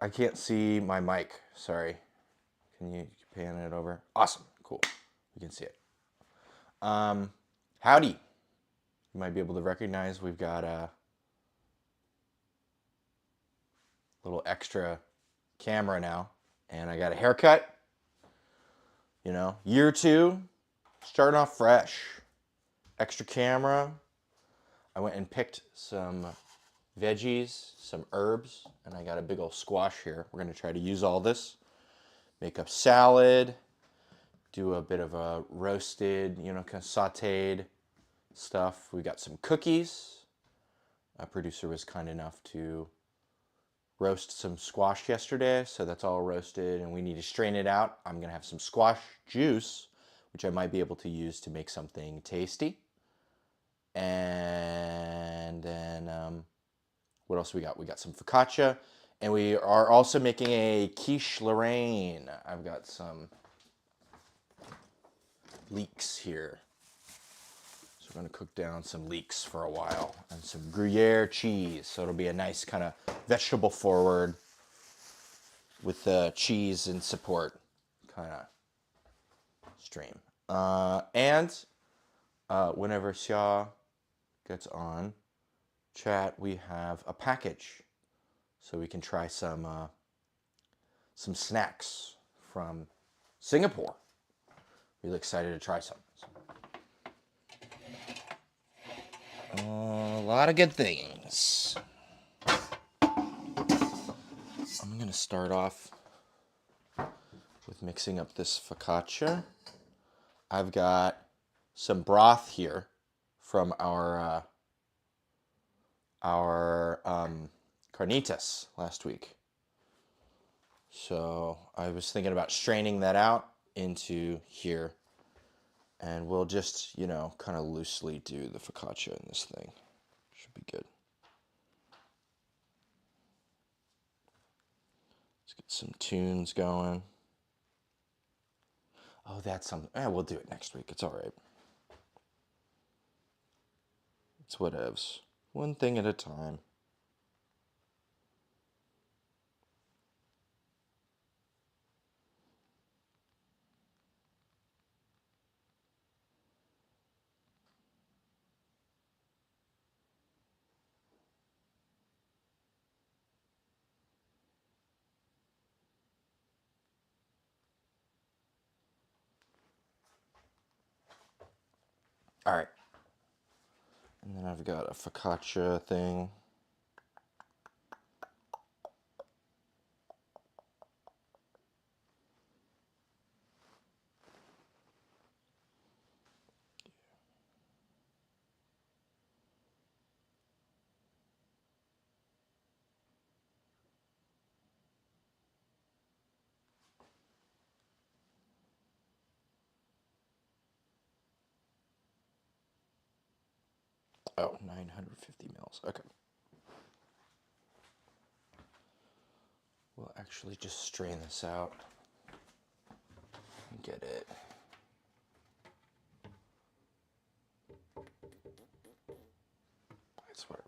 I can't see my mic. Sorry. Can you pan it over? Awesome. Cool. We can see it. Howdy. You might be able to recognize we've got a little extra camera now. And I got a haircut. You know, year two, starting off fresh. Extra camera. I went and picked some veggies, some herbs, and I got a big old squash here. We're going to try to use all this. Make a salad, do a bit of a roasted, kind of sauteed stuff. We got some cookies. A producer was kind enough to roast some squash yesterday, so that's all roasted, and we need to strain it out. I'm going to have some squash juice, which I might be able to use to make something tasty. And then what else we got? We got some focaccia, and we are also making a quiche lorraine. I've got some leeks here. So we're going to cook down some leeks for a while, and some Gruyere cheese. So it'll be a nice kind of vegetable forward with cheese and support kind of stream. And whenever Xia gets on chat, we have a package, so we can try some snacks from Singapore. Really excited to try some. A lot of good things. I'm gonna start off with mixing up this focaccia. I've got some broth here from our carnitas last week. So I was thinking about straining that out into here, and we'll just, kind of loosely do the focaccia in this thing. Should be good. Let's get some tunes going. Oh, that's something. We'll do it next week. It's all right. It's whatevs. One thing at a time. All right. And then I've got a focaccia thing. Oh, 950 mils. Okay. We'll actually just strain this out and get it. That's where.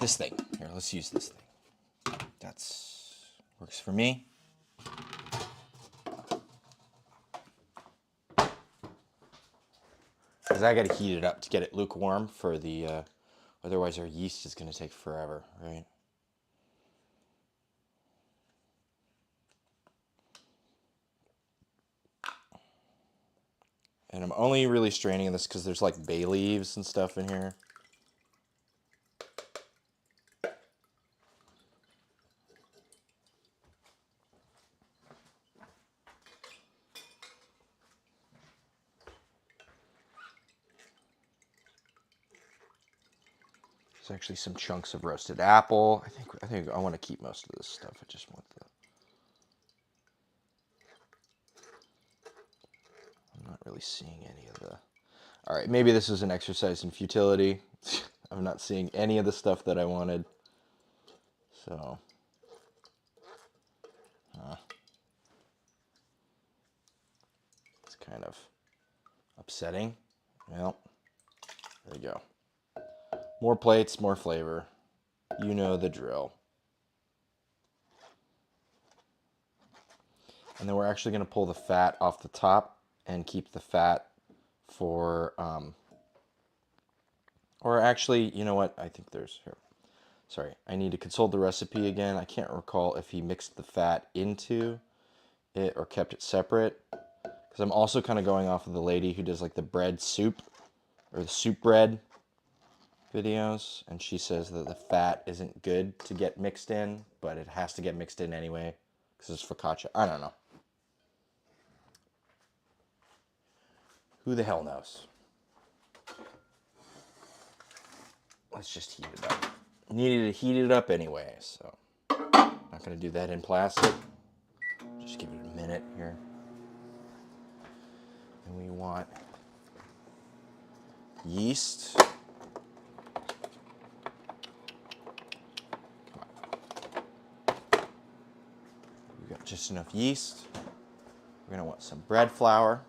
This thing. Here, let's use this thing. That's works for me. Because I got to heat it up to get it lukewarm for the, otherwise our yeast is going to take forever, right? And I'm only really straining this because there's like bay leaves and stuff in here. There's actually some chunks of roasted apple. I think I want to keep most of this stuff. I just want the. I'm not really seeing any of the. All right, maybe this is an exercise in futility. I'm not seeing any of the stuff that I wanted. So. It's kind of upsetting. Well, there you go. More plates, more flavor. You know the drill. And then we're actually going to pull the fat off the top and keep the fat for, or actually, you know what? I think there's, here. Sorry, I need to consult the recipe again. I can't recall if he mixed the fat into it or kept it separate. Because I'm also kind of going off of the lady who does like the bread soup, or the soup bread videos. And she says that the fat isn't good to get mixed in, but it has to get mixed in anyway. Because it's focaccia. I don't know. Who the hell knows? Let's just heat it up. Needed to heat it up anyway, so not gonna do that in plastic. Just give it a minute here. And we want yeast. We've got just enough yeast. We're gonna want some bread flour.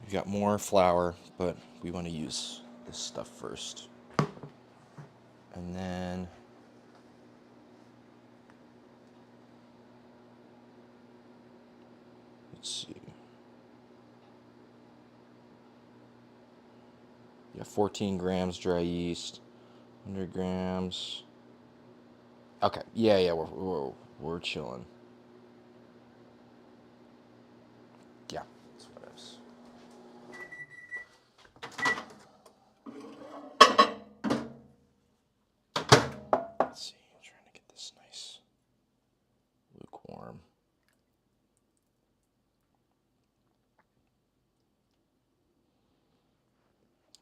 We've got more flour, but we want to use this stuff first. And then let's see. Yeah, 14 grams dry yeast, 100 grams. Okay, yeah, we're chilling. Yeah, that's what it is. Let's see, I'm trying to get this nice lukewarm.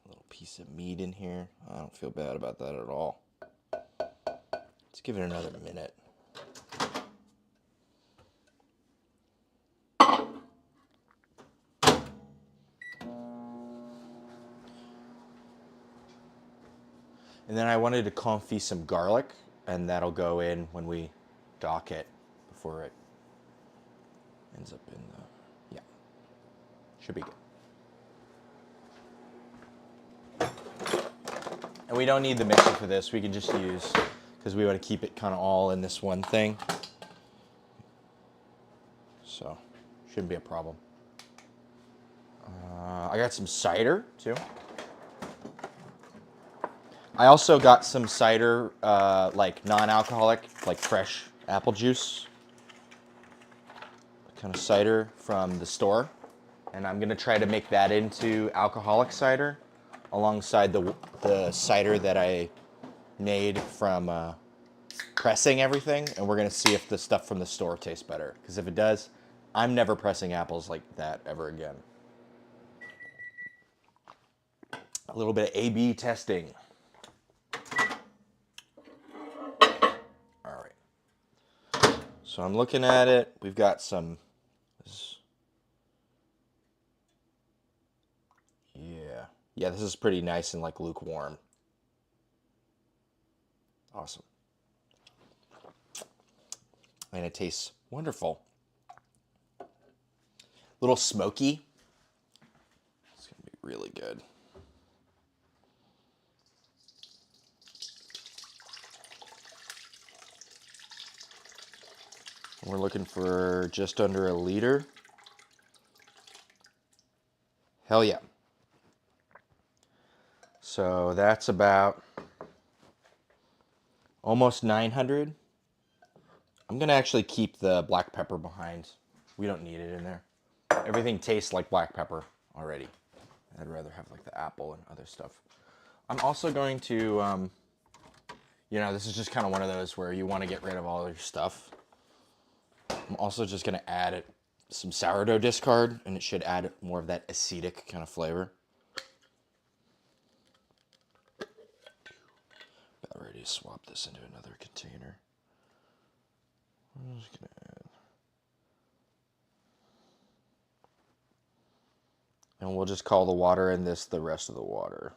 A little piece of meat in here. I don't feel bad about that at all. Let's give it another minute. And then I wanted to confit some garlic, and that'll go in when we dock it before it ends up in the, yeah, should be good. And we don't need the mixer for this. We can just use, because we want to keep it kind of all in this one thing. So, shouldn't be a problem. I got some cider, too. I also got some cider, like non-alcoholic, like fresh apple juice. Kind of cider from the store. And I'm going to try to make that into alcoholic cider alongside the cider that I made from pressing everything. And we're going to see if the stuff from the store tastes better. Because if it does, I'm never pressing apples like that ever again. A little bit of A/B testing. All right. So I'm looking at it. We've got some. Yeah, this is pretty nice and like lukewarm. Awesome. And it tastes wonderful. A little smoky. It's going to be really good. We're looking for just under a liter. Hell yeah. So that's about almost 900. I'm going to actually keep the black pepper behind. We don't need it in there. Everything tastes like black pepper already. I'd rather have like the apple and other stuff. I'm also going to, this is just kind of one of those where you want to get rid of all your stuff. I'm also just going to add some sourdough discard, and it should add more of that acetic kind of flavor. About ready to swap this into another container. I'm just going to add. And we'll just call the water in this the rest of the water.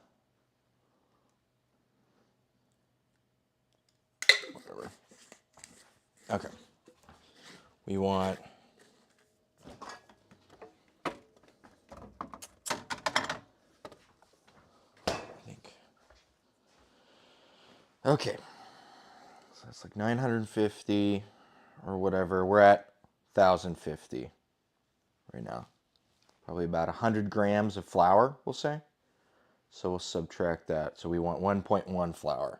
Whatever. Okay. We want Okay. So that's like 950 or whatever. We're at 1,050 right now. Probably about 100 grams of flour, we'll say. So we'll subtract that. So we want 1.1 flour.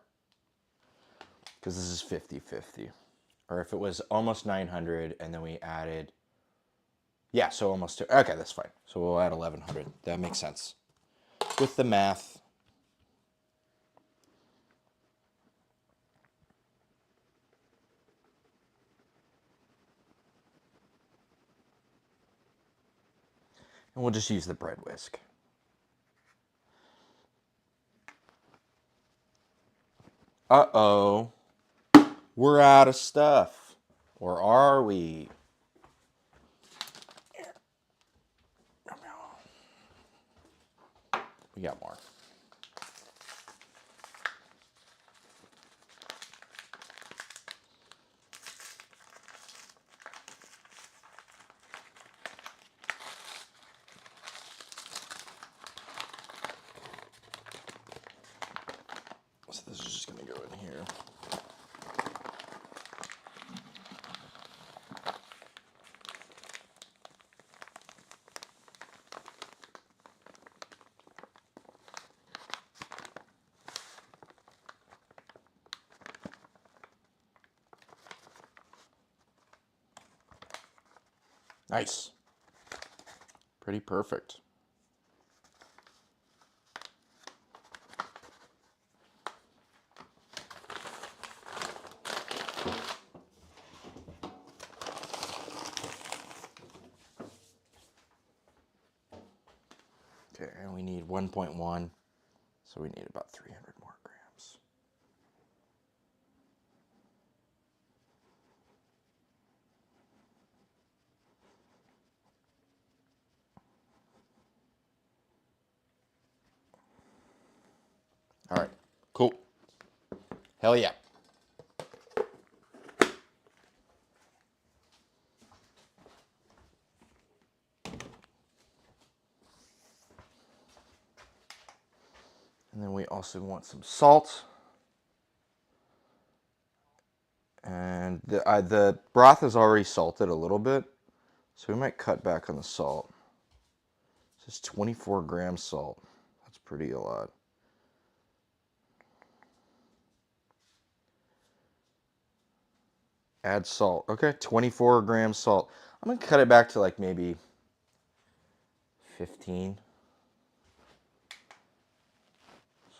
Because this is 50-50. Or if it was almost 900 and then we added... Yeah, so almost... Okay, that's fine. So we'll add 1,100. That makes sense. With the math... And we'll just use the bread whisk. Uh-oh. We're out of stuff. Or are we? We got more. So this is just going to go in here. Nice. Pretty perfect. Okay, and we need 1.1, so we need about 300 more grams. All right, cool. Hell yeah. And then we also want some salt. And the broth is already salted a little bit, so we might cut back on the salt. This is 24 grams salt. That's pretty a lot. Add salt. Okay, 24 grams salt. I'm going to cut it back to like maybe 15.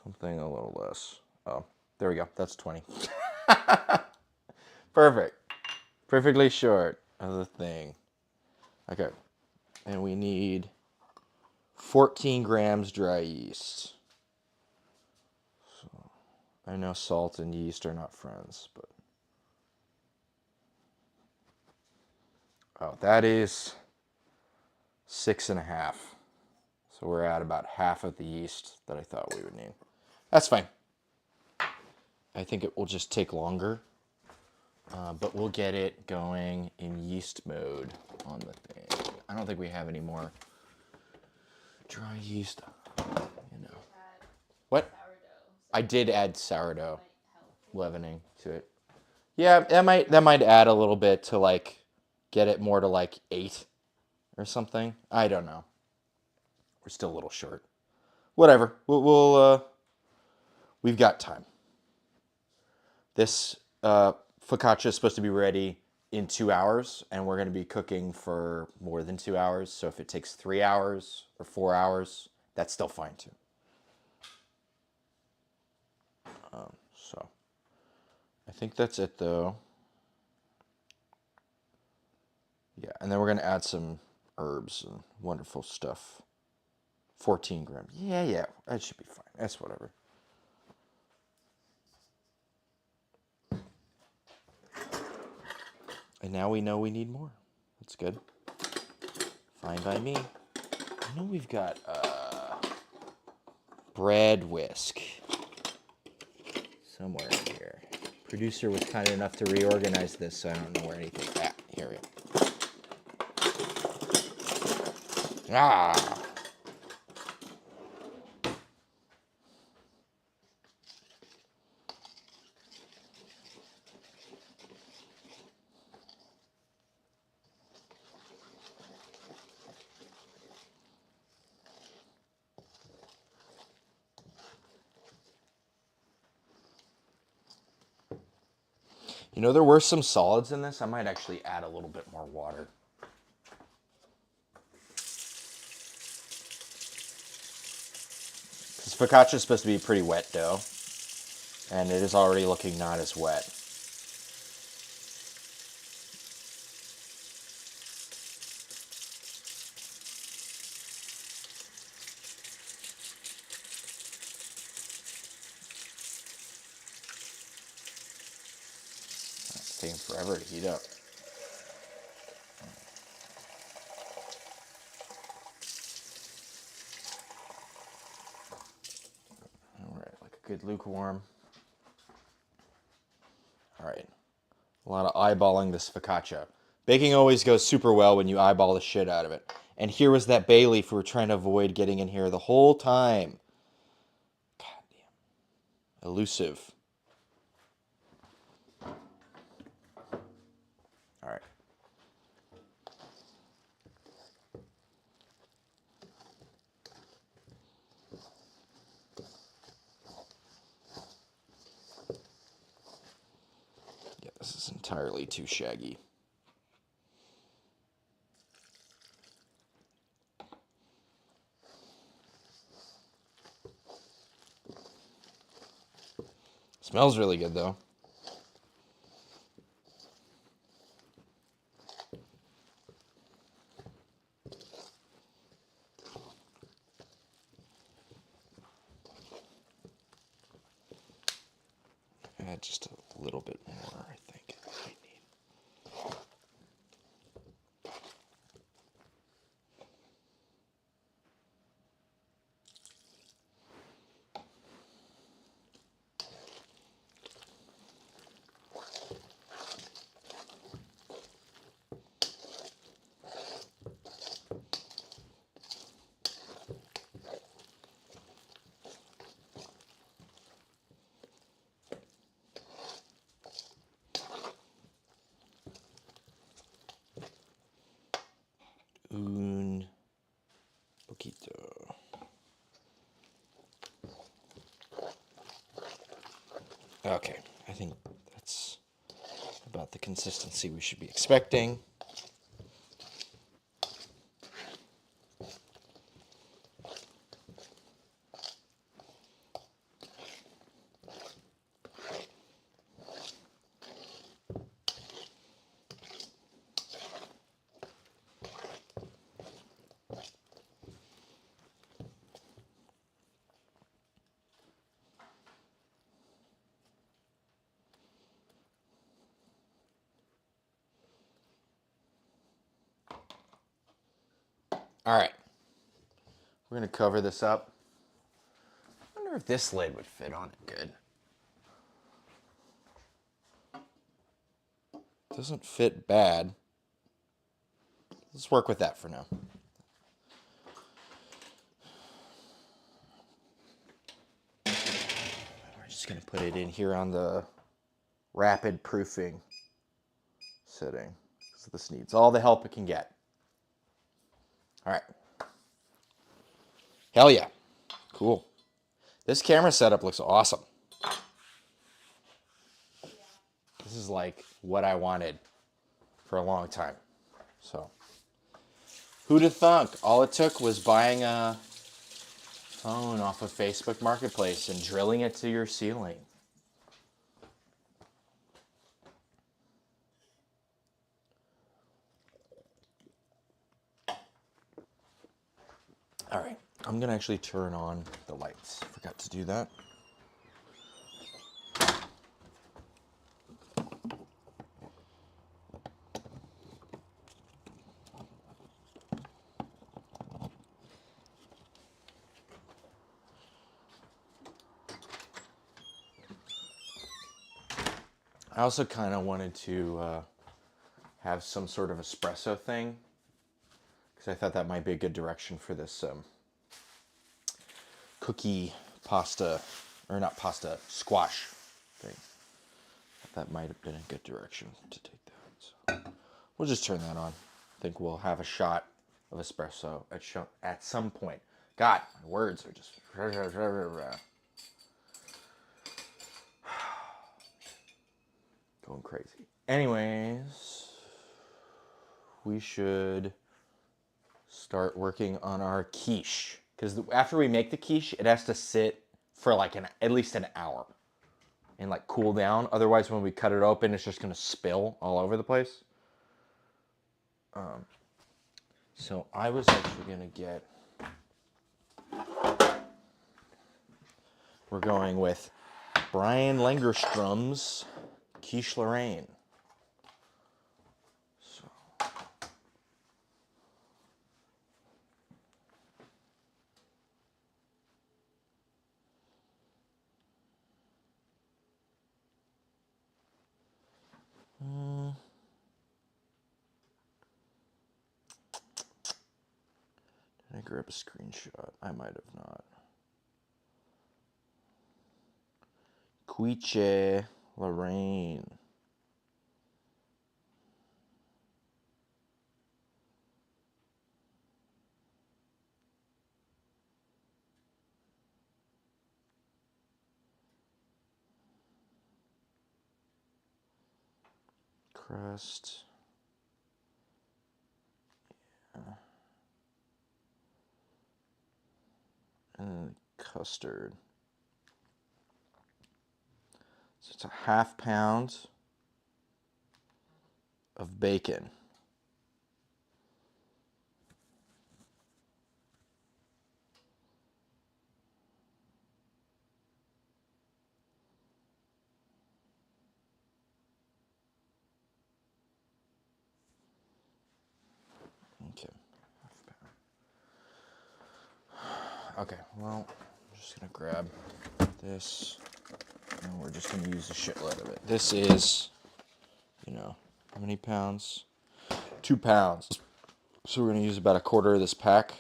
Something a little less. Oh, there we go. That's 20. Perfect. Perfectly short of the thing. Okay. And we need 14 grams dry yeast. So I know salt and yeast are not friends, but... Oh, that is 6.5. So we're at about half of the yeast that I thought we would need. That's fine. I think it will just take longer, but we'll get it going in yeast mode on the thing. I don't think we have any more dry yeast, you know. What? I did add sourdough leavening to it. Yeah, that might add a little bit to like get it more to like 8 or something. I don't know. We're still a little short. Whatever. We've got time. This focaccia is supposed to be ready in 2 hours, and we're going to be cooking for more than 2 hours. So if it takes 3 hours or 4 hours, that's still fine too. So I think that's it though. Yeah, and then we're going to add some herbs and wonderful stuff. 14 grams. Yeah, that should be fine. That's whatever. And now we know we need more. That's good. Fine by me. I know we've got bread whisk somewhere in here. Producer was kind enough to reorganize this, so I don't know where anything. Here we go. Ah. You know, there were some solids in this. I might actually add a little bit more water. Because focaccia is supposed to be pretty wet dough. And it is already looking not as wet. It's taking forever to heat up. All right, like a good lukewarm. All right, a lot of eyeballing this focaccia. Baking always goes super well when you eyeball the shit out of it. And here was that bay leaf we were trying to avoid getting in here the whole time. God damn. Elusive. All right. Yeah, this is entirely too shaggy. Smells really good though. Add just a little bit more, I think. Un poquito. Okay, I think that's about the consistency we should be expecting. All right, we're gonna cover this up. I wonder if this lid would fit on it good. Doesn't fit bad. Let's work with that for now. We're just gonna put it in here on the rapid proofing setting. So this needs all the help it can get. All right. Hell yeah. Cool. This camera setup looks awesome. This is like what I wanted for a long time. So, who'd have thunk? All it took was buying a phone off of Facebook Marketplace and drilling it to your ceiling. All right, I'm gonna actually turn on the lights. Forgot to do that. I also kind of wanted to have some sort of espresso thing because I thought that might be a good direction for this cookie pasta, or not pasta, squash thing. That might have been a good direction to take that. So we'll just turn that on. I think we'll have a shot of espresso at some point. God, my words are just... Go going crazy. Anyways, we should start working on our quiche. Because after we make the quiche, it has to sit for like at least an hour and like cool down. Otherwise, when we cut it open, it's just gonna spill all over the place. So I was actually gonna get. We're going with Brian Langerstrom's quiche Lorraine. So. Did I grab a screenshot? I might have not. Quiche Lorraine. Crust. Yeah. And then custard. So it's a ½ pound of bacon. Okay. Okay, well, I'm just gonna grab this and we're just gonna use a shitload of it. This is, how many pounds? 2 pounds. So we're gonna use about a quarter of this pack.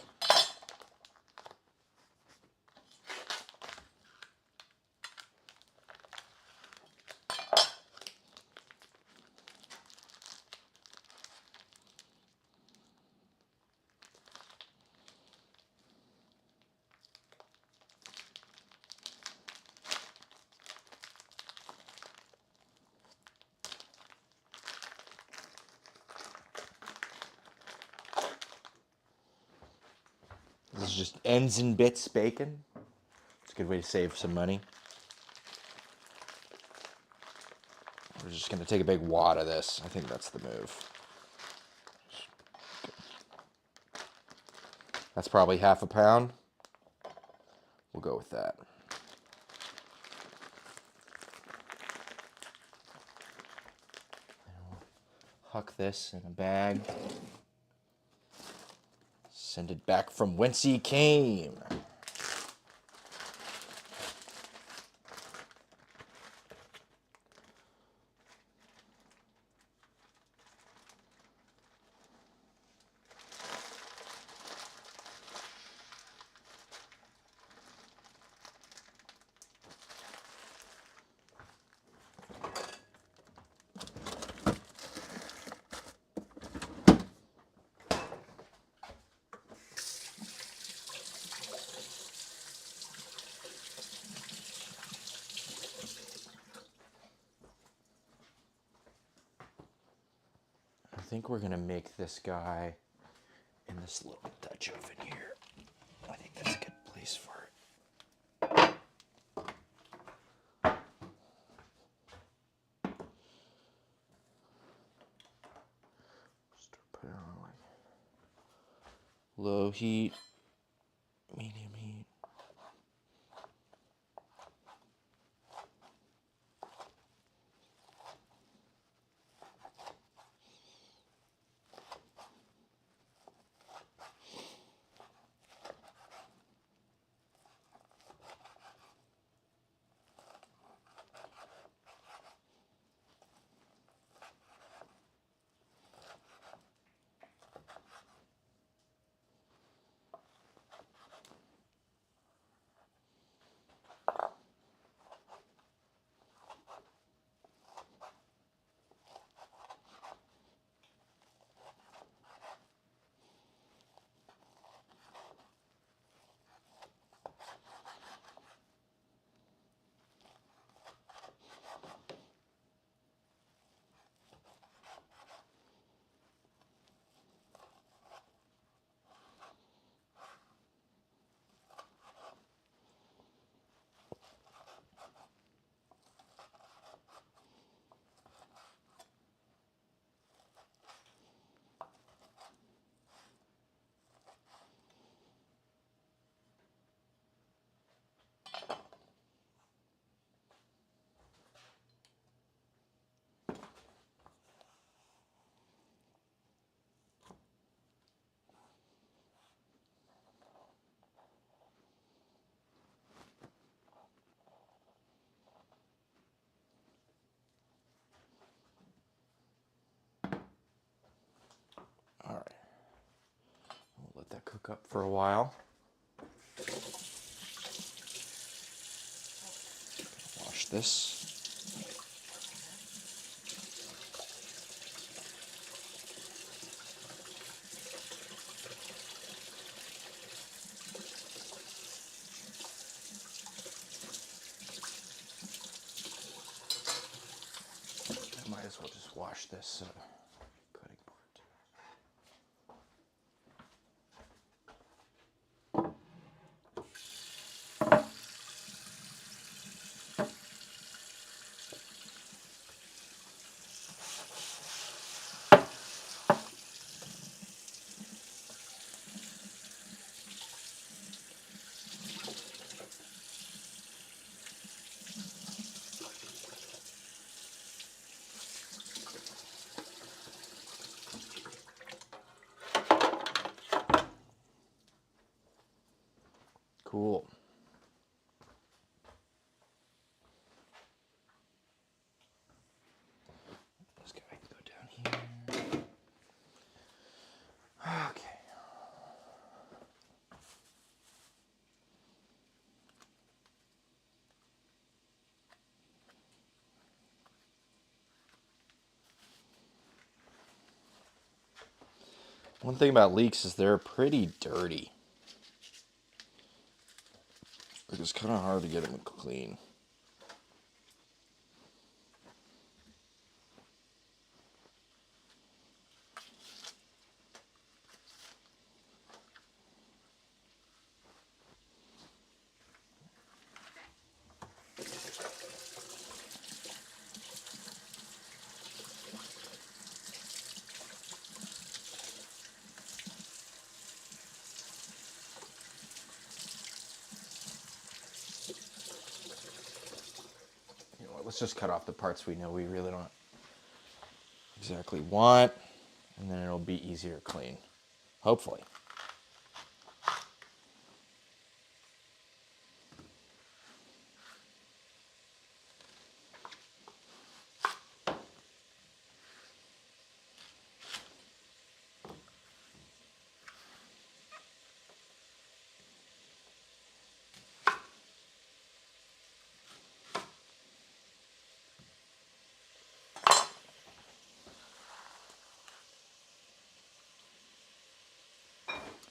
This is just ends and bits bacon. It's a good way to save some money. We're just gonna take a big wad of this. I think that's the move. That's probably ½ pound. We'll go with that. Huck this in a bag. Send it back from whence he came. I think we're gonna make this guy in this little Dutch oven here. I think that's a good place for it. Just put it on like low heat, medium heat. cook up for a while. Wash this. I might as well just wash this cutting board. Cool. This guy can go down here. Okay. One thing about leeks is they're pretty dirty. It's kind of hard to get them clean. You know what, let's just cut off the parts we know we really don't exactly want, and then it'll be easier to clean. Hopefully.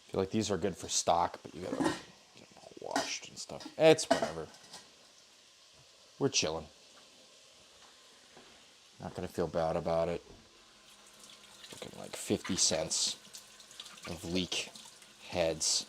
I feel like these are good for stock, but you gotta get them all washed and stuff. It's whatever. We're chilling. Not gonna feel bad about it. Looking like 50 cents of leek heads.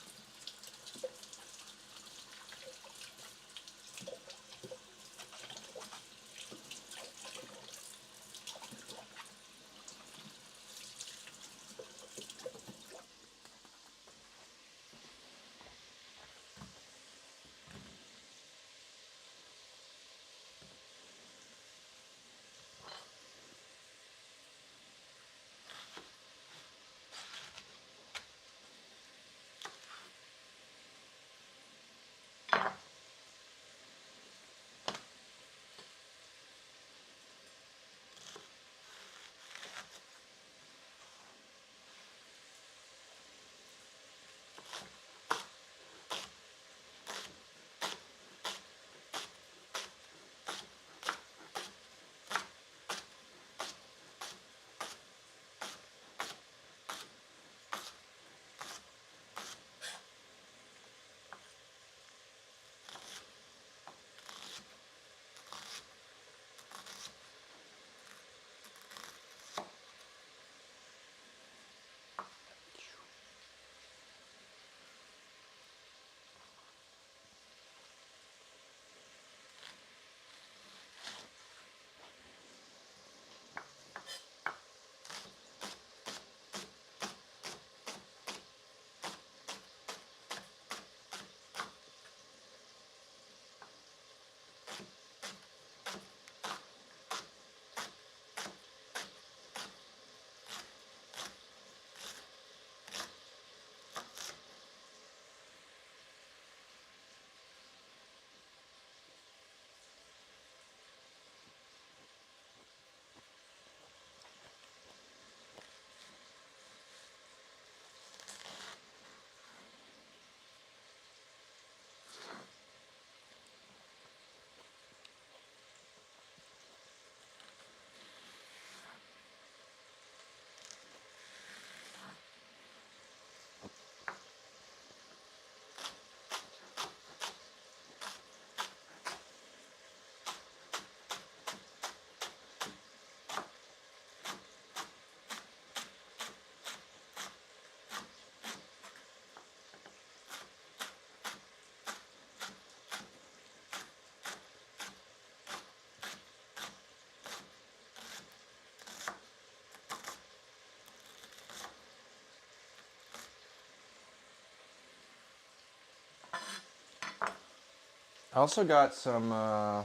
I also got some, where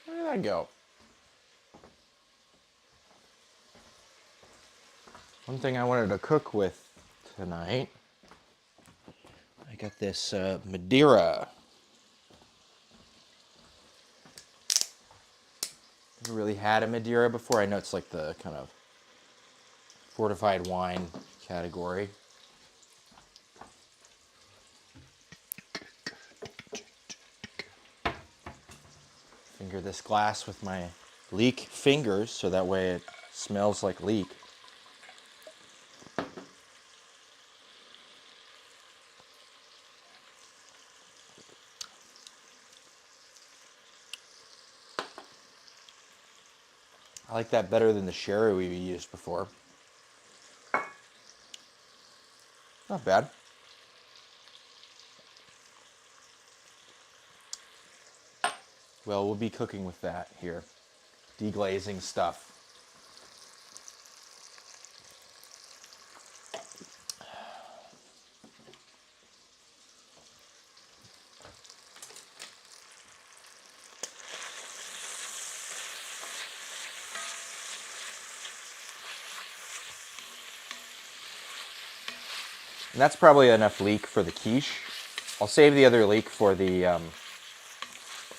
did that go? One thing I wanted to cook with tonight, I got this Madeira. Never really had a Madeira before. I know it's like the kind of fortified wine category. Finger this glass with my leek fingers so that way it smells like leek. I like that better than the sherry we used before. Not bad. Well, we'll be cooking with that here. Deglazing stuff. And that's probably enough leek for the quiche. I'll save the other leek for the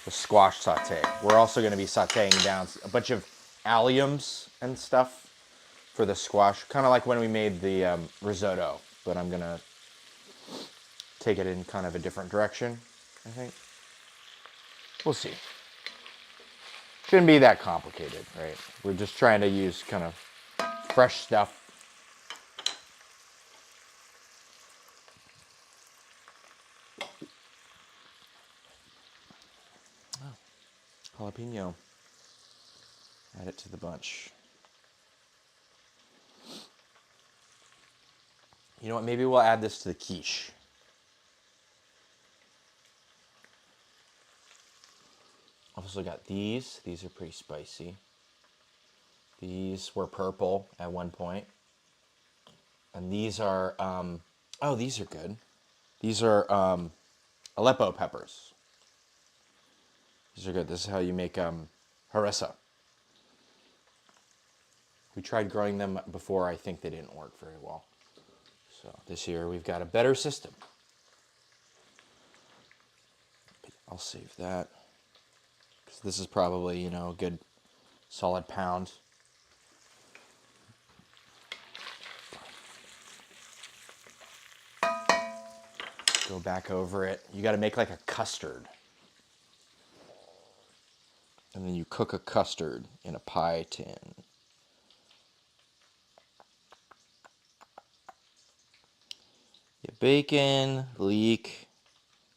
squash saute. We're also going to be sauteing down a bunch of alliums and stuff for the squash, kind of like when we made the risotto, but I'm going to take it in kind of a different direction, I think. We'll see. Shouldn't be that complicated, right? We're just trying to use kind of fresh stuff. Jalapeno. Add it to the bunch. You know what? Maybe we'll add this to the quiche. I've also got these. These are pretty spicy. These were purple at one point. And these are, oh, these are good. These are Aleppo peppers. These are good. This is how you make harissa. We tried growing them before. I think they didn't work very well. So this year we've got a better system. I'll save that. Because this is probably, you know, a good solid pound. Go back over it. You got to make like a custard. And then you cook a custard in a pie tin. Bacon, leek,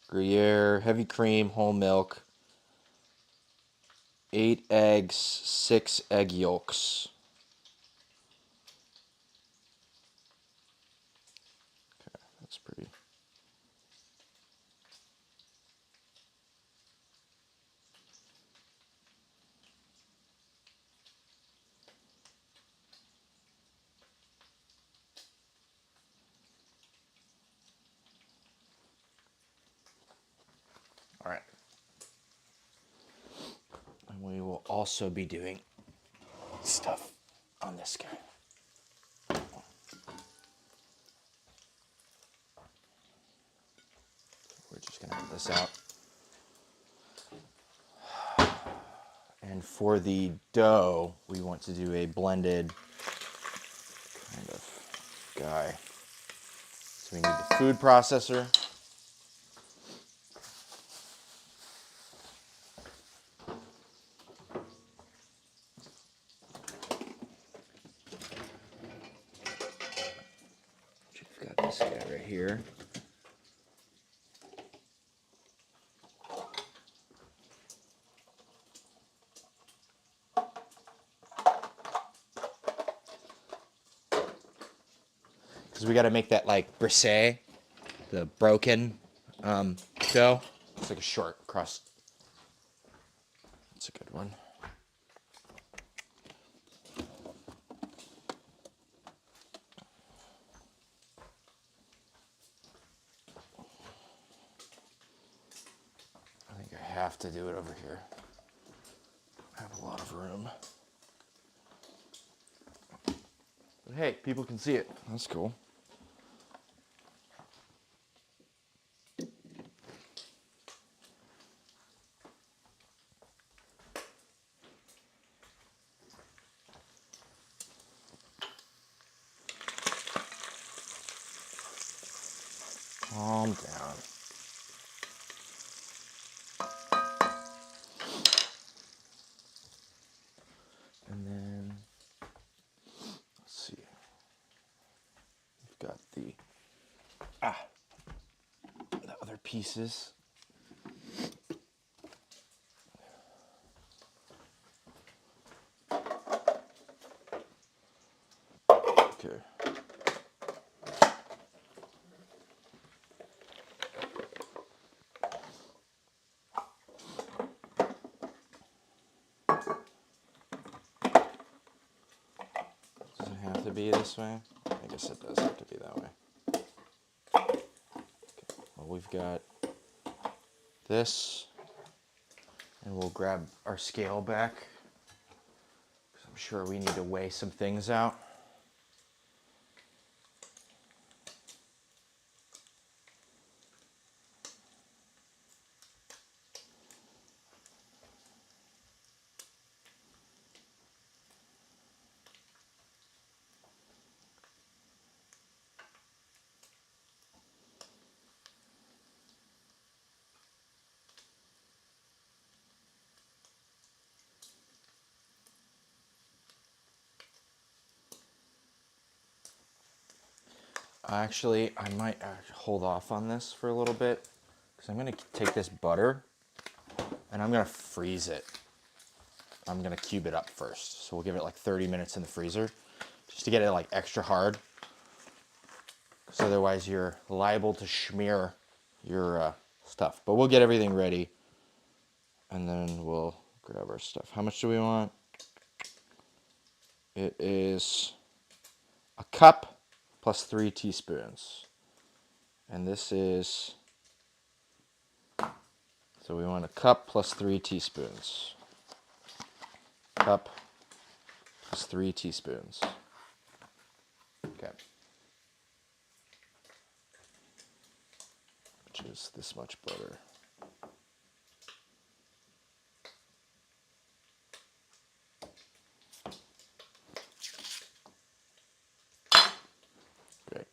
Gruyere, heavy cream, whole milk, 8 eggs, 6 egg yolks. Okay, that's pretty. All right. And we will also be doing stuff on this guy. We're just going to put this out. And for the dough, we want to do a blended kind of guy. So we need the food processor. We've got this guy right here. Because we got to make that like brisset, the broken dough. It's like a short crust. That's a good one. I think have to do it over here. I have a lot of room. But hey, people can see it. That's cool. Calm down. And then, let's see. We've got the other pieces. Okay. Does it have to be this way? I guess it does have to be that way. Okay. Well, we've got this, and we'll grab our scale back, because I'm sure we need to weigh some things out. Actually, I might hold off on this for a little bit, because I'm going to take this butter and I'm going to freeze it. I'm going to cube it up first. So we'll give it like 30 minutes in the freezer just to get it like extra hard, because otherwise you're liable to smear your stuff. But we'll get everything ready and then we'll grab our stuff. How much do we want? It is a cup plus 3 teaspoons. And this is, so we want a cup plus 3 teaspoons. Cup plus 3 teaspoons. Okay. Which is this much butter. Great.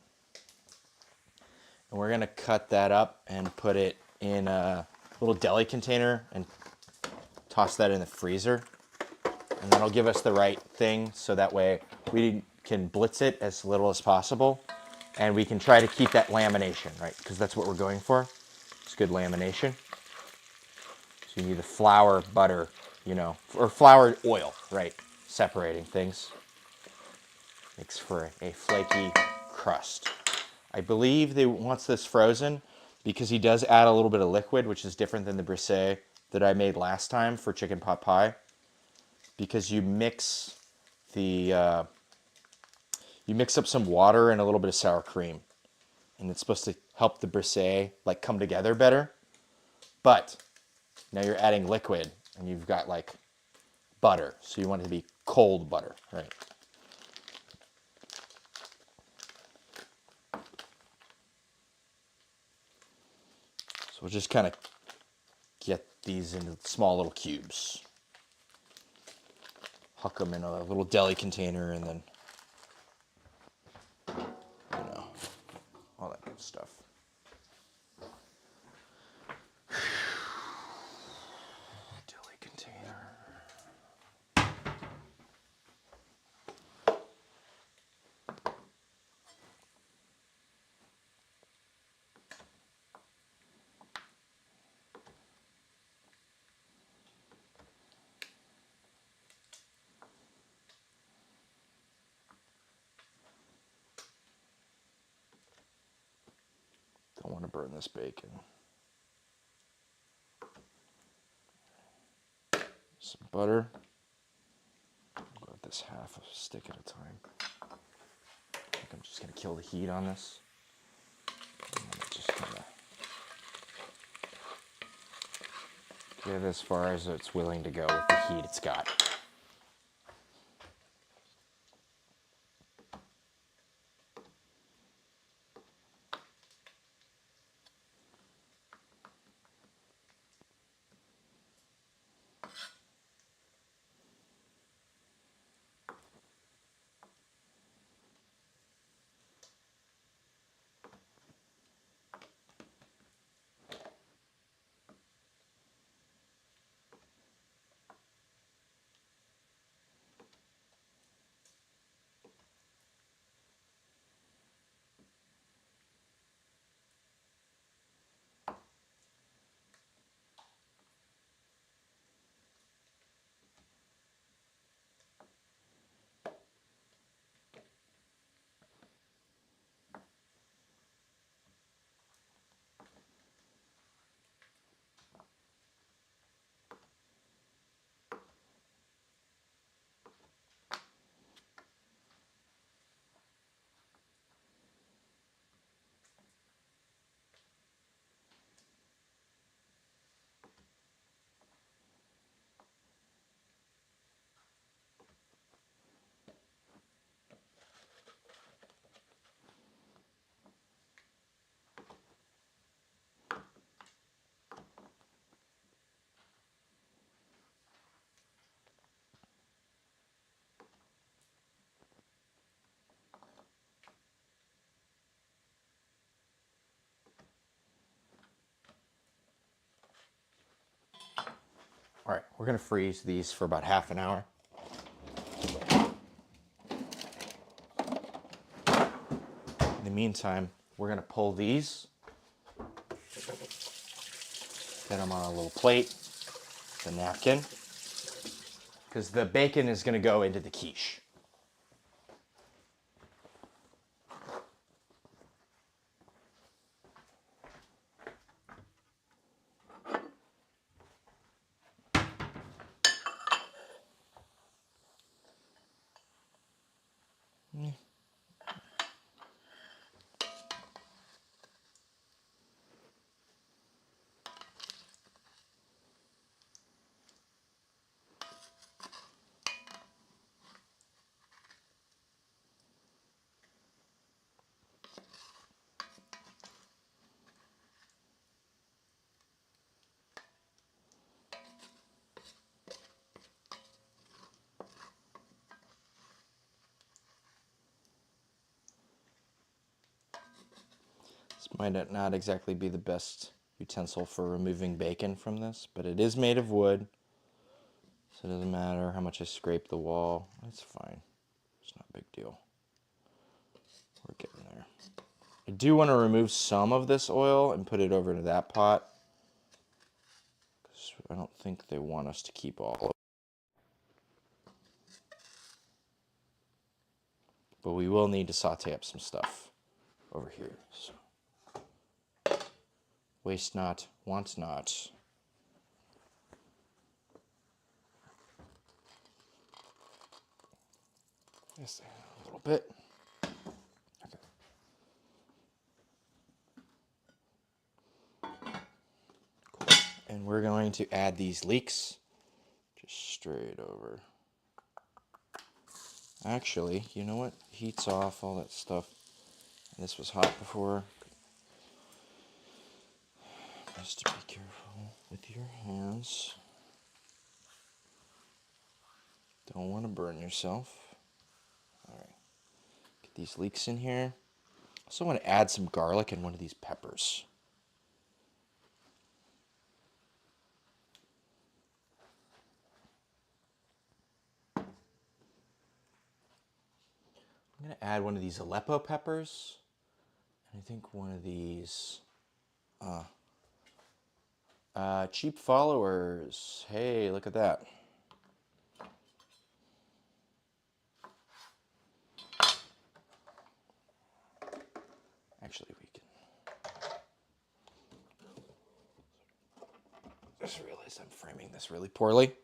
And we're going to cut that up and put it in a little deli container and toss that in the freezer. And that'll give us the right thing, so that way we can blitz it as little as possible. And we can try to keep that lamination, right? Because that's what we're going for. It's good lamination. So you need the flour, butter, or flour, oil, right? Separating things. Makes for a flaky crust. I believe they wants this frozen because he does add a little bit of liquid, which is different than the brisket that I made last time for chicken pot pie. Because you mix up some water and a little bit of sour cream, and it's supposed to help the brisket like come together better. But now you're adding liquid, and you've got like butter, so you want it to be cold butter, right? So we'll just kind of get these into small little cubes. Huck them in a little deli container, and then, all that good stuff. Deli container. Don't want to burn this bacon. Some butter. I'll go with this half a stick at a time. I think I'm just going to kill the heat on this. And then just kind of get as far as it's willing to go with the heat it's got. All right, we're gonna freeze these for about half an hour. In the meantime, we're gonna pull these, get them on a little plate, the napkin, because the bacon is gonna go into the quiche. This might not exactly be the best utensil for removing bacon from this, but it is made of wood, so it doesn't matter how much I scrape the wall. It's fine. It's not a big deal. We're getting there. I do want to remove some of this oil and put it over to that pot, because I don't think they want us to keep all of it. But we will need to saute up some stuff over here. So. Waste not, want not. Just a little bit. Okay. Cool. And we're going to add these leeks just straight over. Actually, you know what? Heat's off, all that stuff. And this was hot before. Just to be careful with your hands. Don't want to burn yourself. All right. Get these leeks in here. Also want to add some garlic and one of these peppers. I'm going to add one of these Aleppo peppers. And I think one of these cheap followers. Hey, look at that. Actually, we can. I just realized I'm framing this really poorly.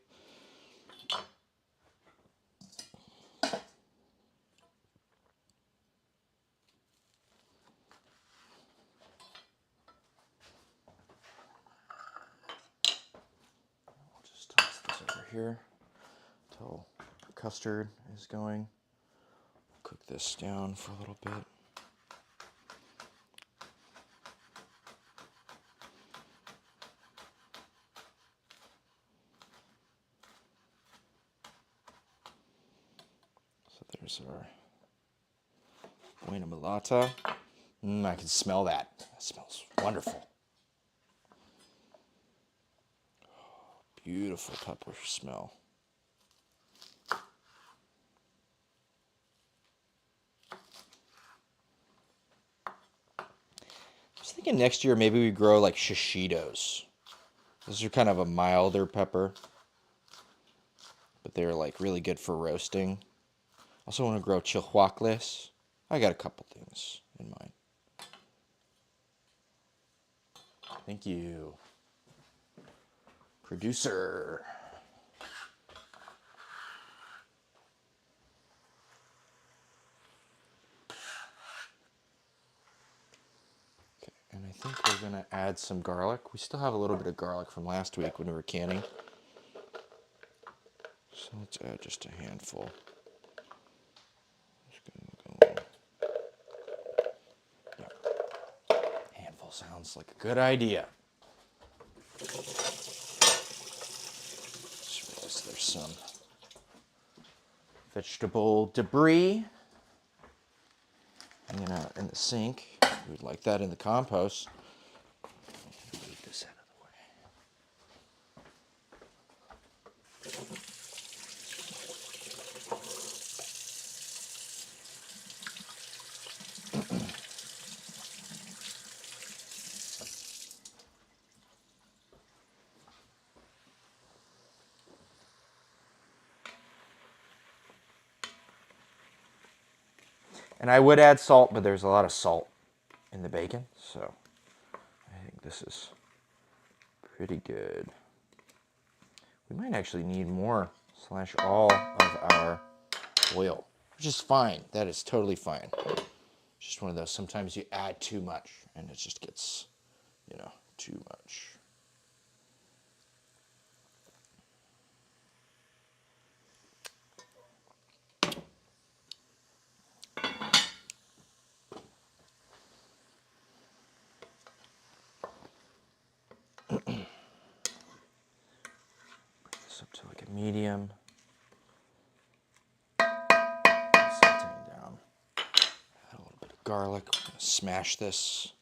here until custard is going. Cook this down for a little bit. So there's our buena mulata. I can smell that. It smells wonderful. Beautiful pepper smell. I was thinking next year maybe we grow like shishitos. Those are kind of a milder pepper, but they're like really good for roasting. Also want to grow chihuahuas. I got a couple things in mind. Thank you, producer. Okay, and I think we're gonna add some garlic. We still have a little bit of garlic from last week when we were canning. So let's add just a handful. Yeah. Handful sounds like a good idea. Just realize there's some vegetable debris hanging out in the sink. We'd like that in the compost. Move this out of the way. And I would add salt, but there's a lot of salt in the bacon, so I think this is pretty good. We might actually need more / all of our oil, which is fine. That is totally fine. Just one of those, sometimes you add too much and it just gets, too much. Up to like a medium. Sauteing down. Add a little bit of garlic. I'm gonna smash this.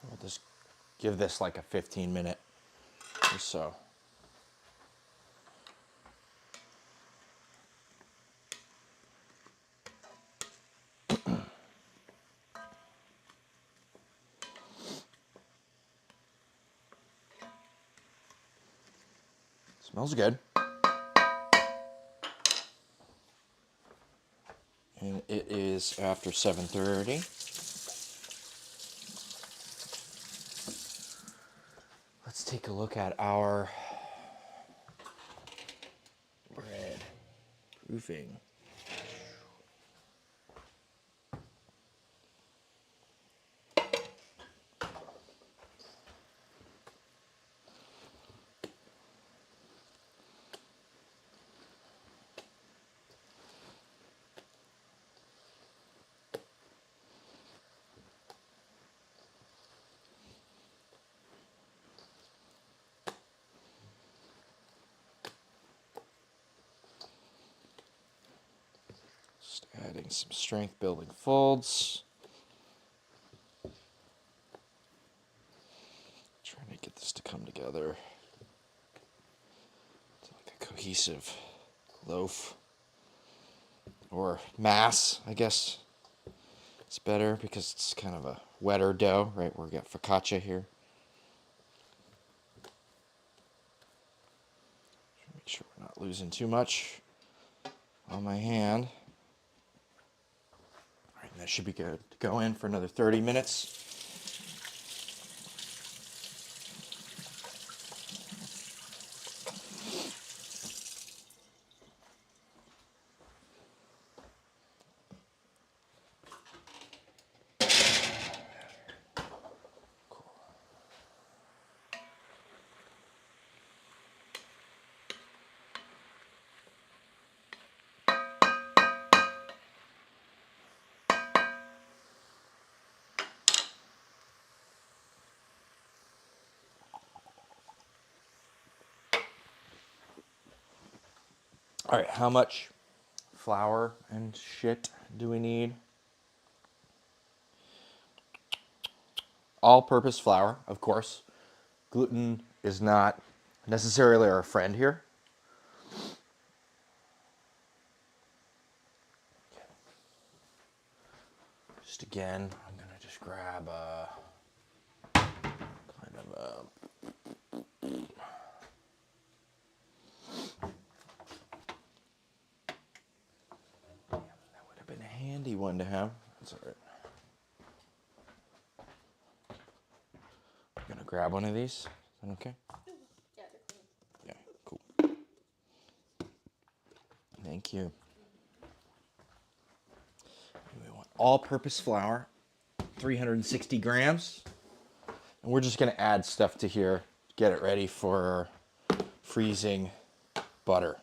We'll just give this like a 15-minute or so. Smells good. And it is after 7:30. Let's take a look at our bread proofing. Just adding some strength building folds. together to like a cohesive loaf or mass, I guess. It's better because it's kind of a wetter dough, right? We've got focaccia here. Make sure we're not losing too much on my hand. All right, that should be good to go in for another 30 minutes. All right, how much flour and shit do we need? All-purpose flour, of course. Gluten is not necessarily our friend here. Just again, I'm gonna just grab a kind of a that would have been a handy one to have. That's all right. I'm gonna grab one of these. Is that okay? Yeah, they're clean. Yeah, cool. Thank you. We want all-purpose flour, 360 grams. And we're just gonna add stuff to here, get it ready for freezing butter.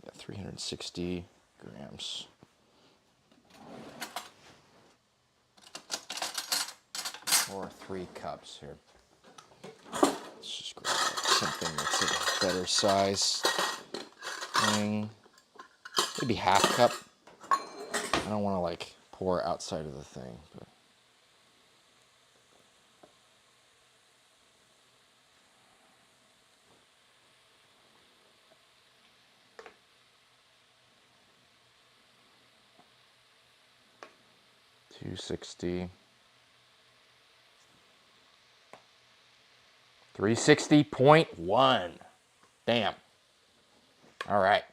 Yeah, 360 grams. Or 3 cups here. Let's just grab something that's a better size thing. Maybe half cup. I don't want to like pour outside of the thing, but $260. 360.1. Damn. All right.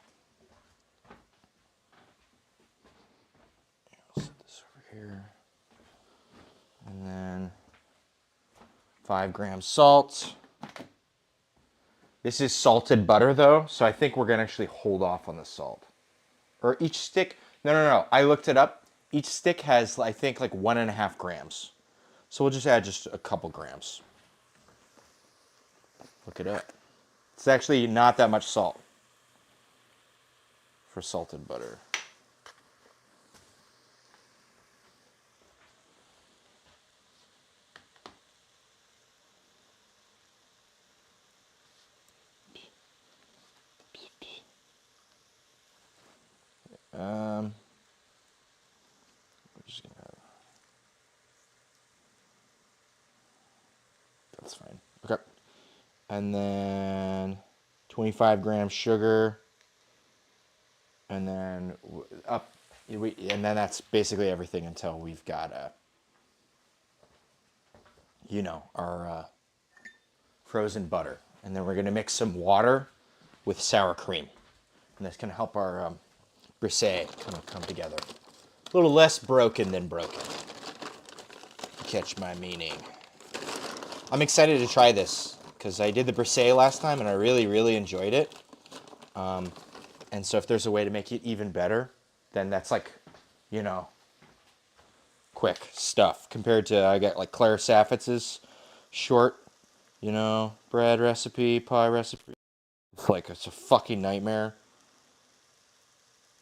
I'll set this over here. And then 5 grams salt. This is salted butter though, so I think we're gonna actually hold off on the salt. Or each stick, no. I looked it up. Each stick has, I think, like 1.5 grams. So we'll just add just a couple grams. Look it up. It's actually not that much salt for salted butter. I'm just gonna. That's fine. Okay. And then 25 grams sugar. And then and then that's basically everything until we've got our frozen butter. And then we're gonna mix some water with sour cream, and that's gonna help our brisket kind of come together. A little less broken than broken. Catch my meaning. I'm excited to try this because I did the brisket last time and I really, really enjoyed it. And so if there's a way to make it even better, then that's like, quick stuff compared to I got like Claire Saffitz's short, bread recipe, pie recipe. It's a fucking nightmare.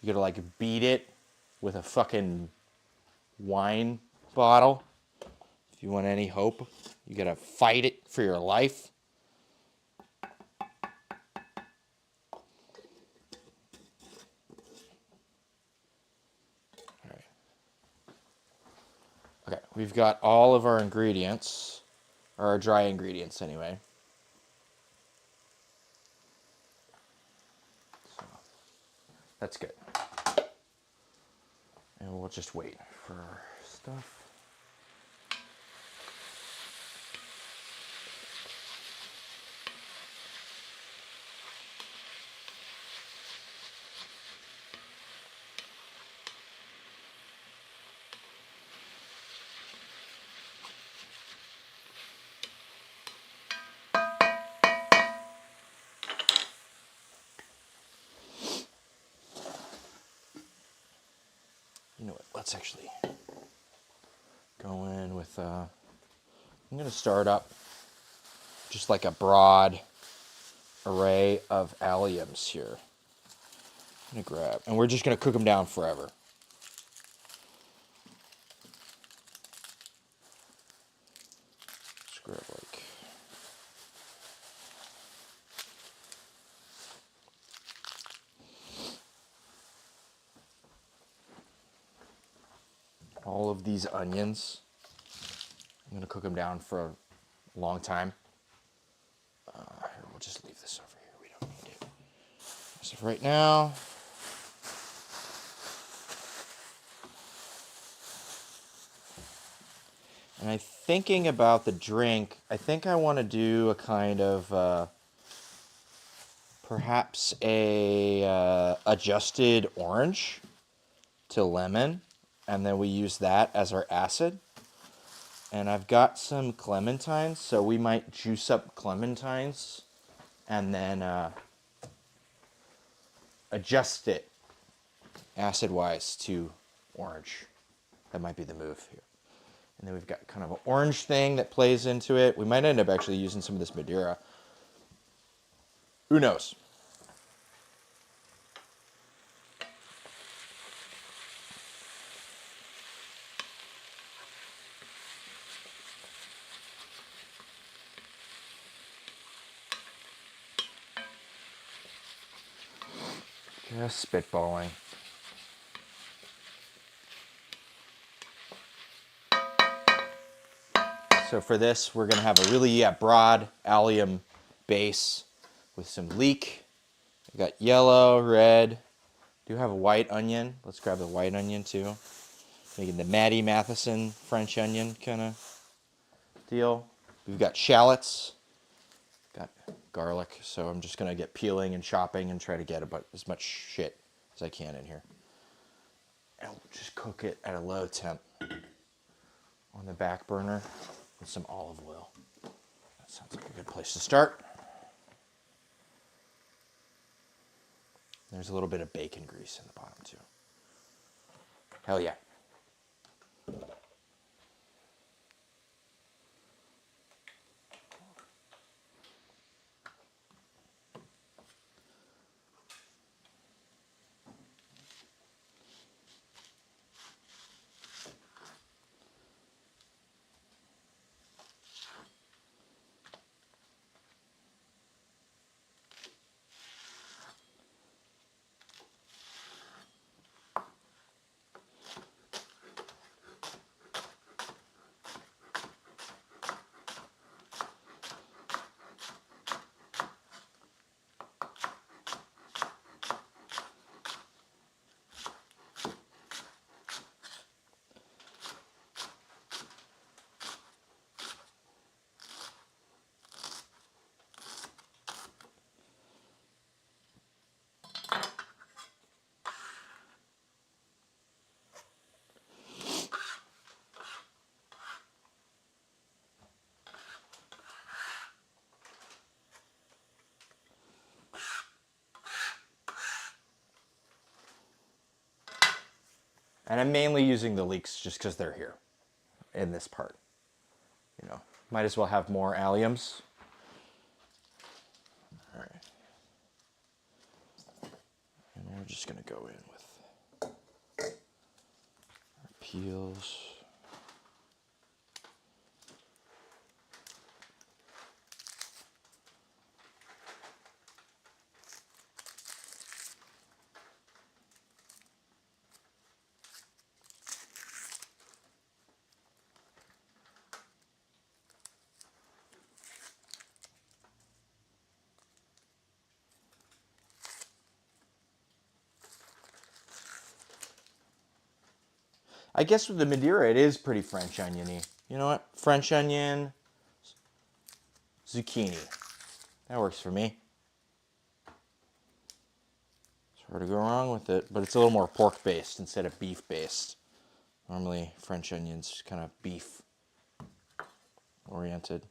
You gotta like beat it with a fucking wine bottle. If you want any hope, you gotta fight it for your life. Okay, we've got all of our ingredients, or our dry ingredients anyway. So that's good. And we'll just wait for our stuff. You know what, let's actually go in with, I'm going to start up just like a broad array of alliums here. I'm going to grab, and we're just going to cook them down forever. Just grab like, all of these onions. I'm going to cook them down for a long time. Here, we'll just leave this over here. We don't need it. So right now, and I'm thinking about the drink. I think I want to do a kind of perhaps a adjusted orange to lemon, and then we use that as our acid. And I've got some clementines, so we might juice up clementines and then adjust it acid-wise to orange. That might be the move here. And then we've got kind of an orange thing that plays into it. We might end up actually using some of this Madeira. Who knows? Just spitballing. So for this, we're going to have a really broad allium base with some leek. We got yellow, red. Do have a white onion. Let's grab the white onion too. Making the Matty Matheson French onion kind of deal. We've got shallots. Got garlic. So I'm just going to get peeling and chopping and try to get about as much shit as I can in here. And we'll just cook it at a low temp on the back burner with some olive oil. That sounds like a good place to start. There's a little bit of bacon grease in the bottom too. Hell yeah. And I'm mainly using the leeks just because they're here in this part. You know, might as well have more alliums. All right. And we're just going to go in with our peels. I guess with the Madeira, it is pretty French oniony. You know what? French onion, zucchini. That works for me. It's hard to go wrong with it, but it's a little more pork-based instead of beef-based. Normally, French onions kind of beef-oriented.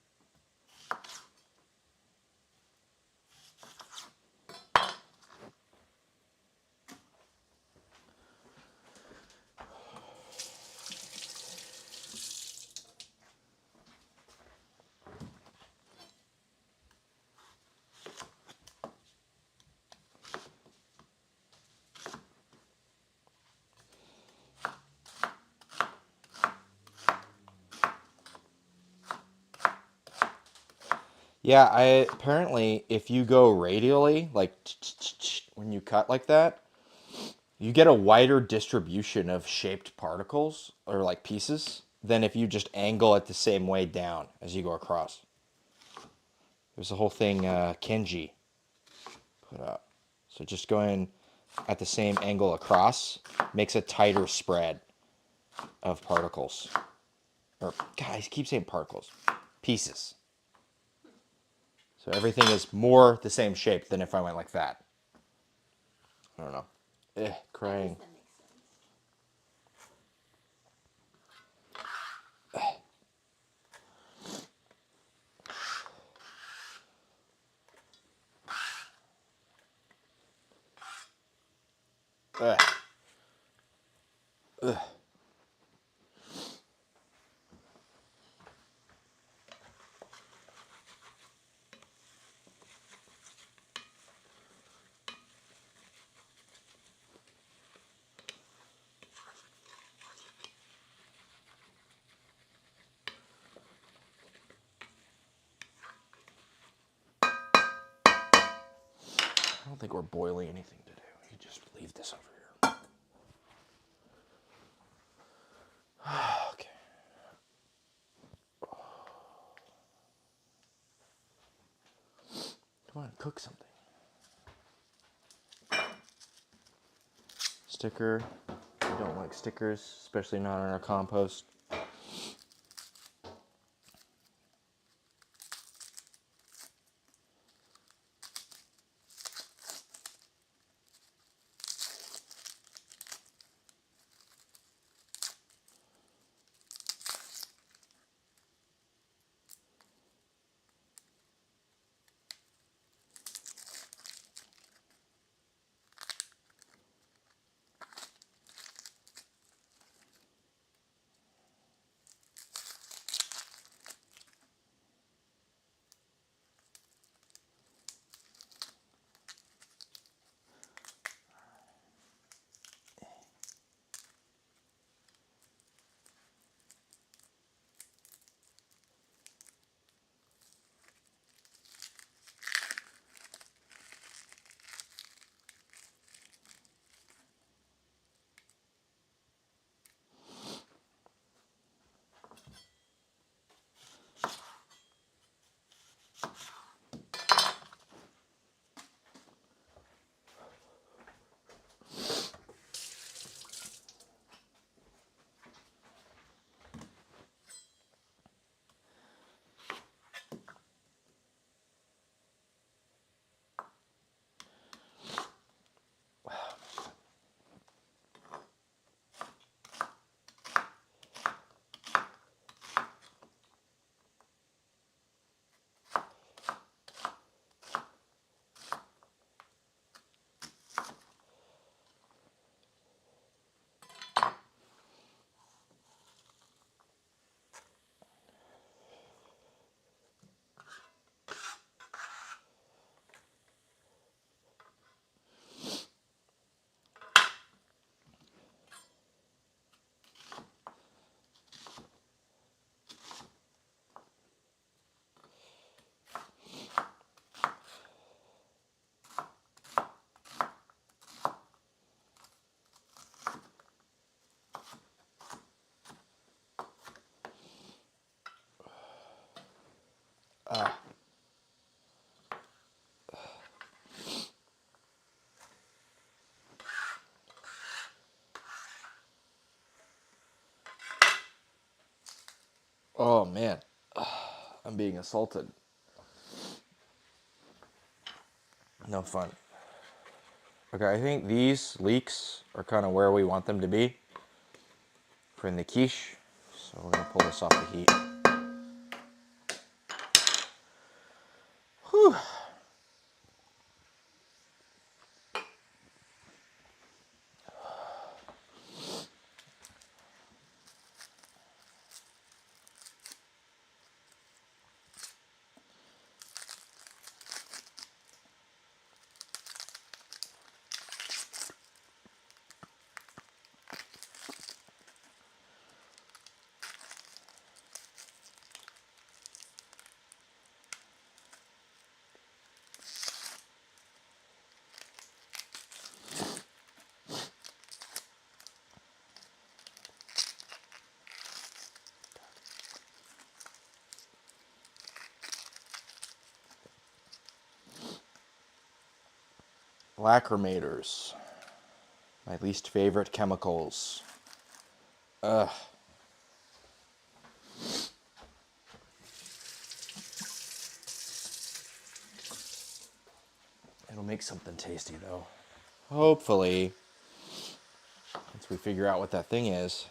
Yeah, apparently if you go radially, like when you cut like that, you get a wider distribution of shaped particles or like pieces than if you just angle it the same way down as you go across. There's a whole thing Kenji put up. So just going at the same angle across makes a tighter spread of particles. Or, God, I keep saying particles. Pieces. So everything is more the same shape than if I went like that. I don't know. Crying. That makes Ugh. Ugh. I don't think we're boiling anything today. We can just leave this over here. Okay. Come on, cook something. Sticker. We don't like stickers, especially not on our compost. Oh man, I'm being assaulted. No fun. Okay, I think these leeks are kind of where we want them to be for in the quiche. So we're gonna pull this off the heat. Whew. Lacrimators. My least favorite chemicals. Ugh. It'll make something tasty though. Hopefully. Once we figure out what that thing is.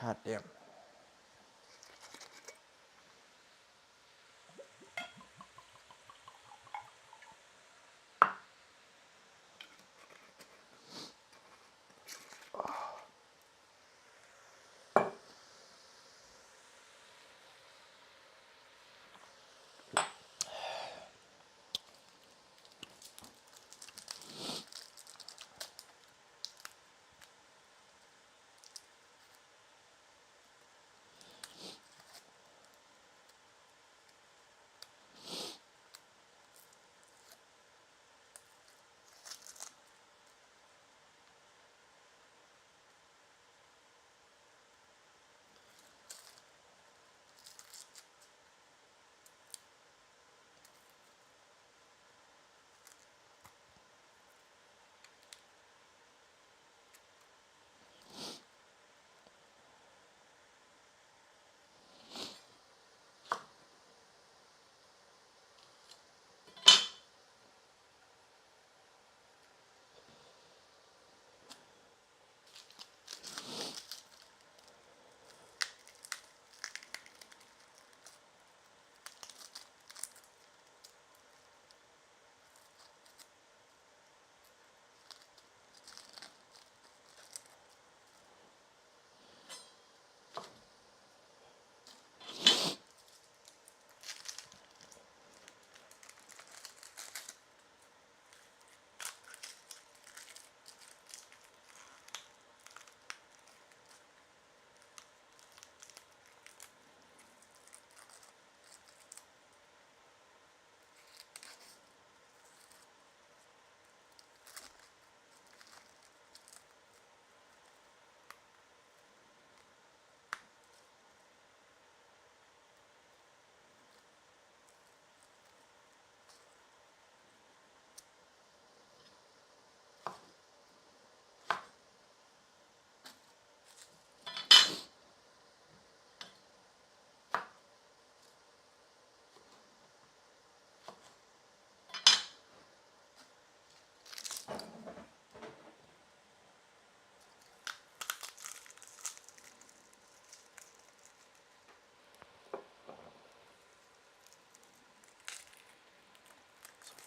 God damn.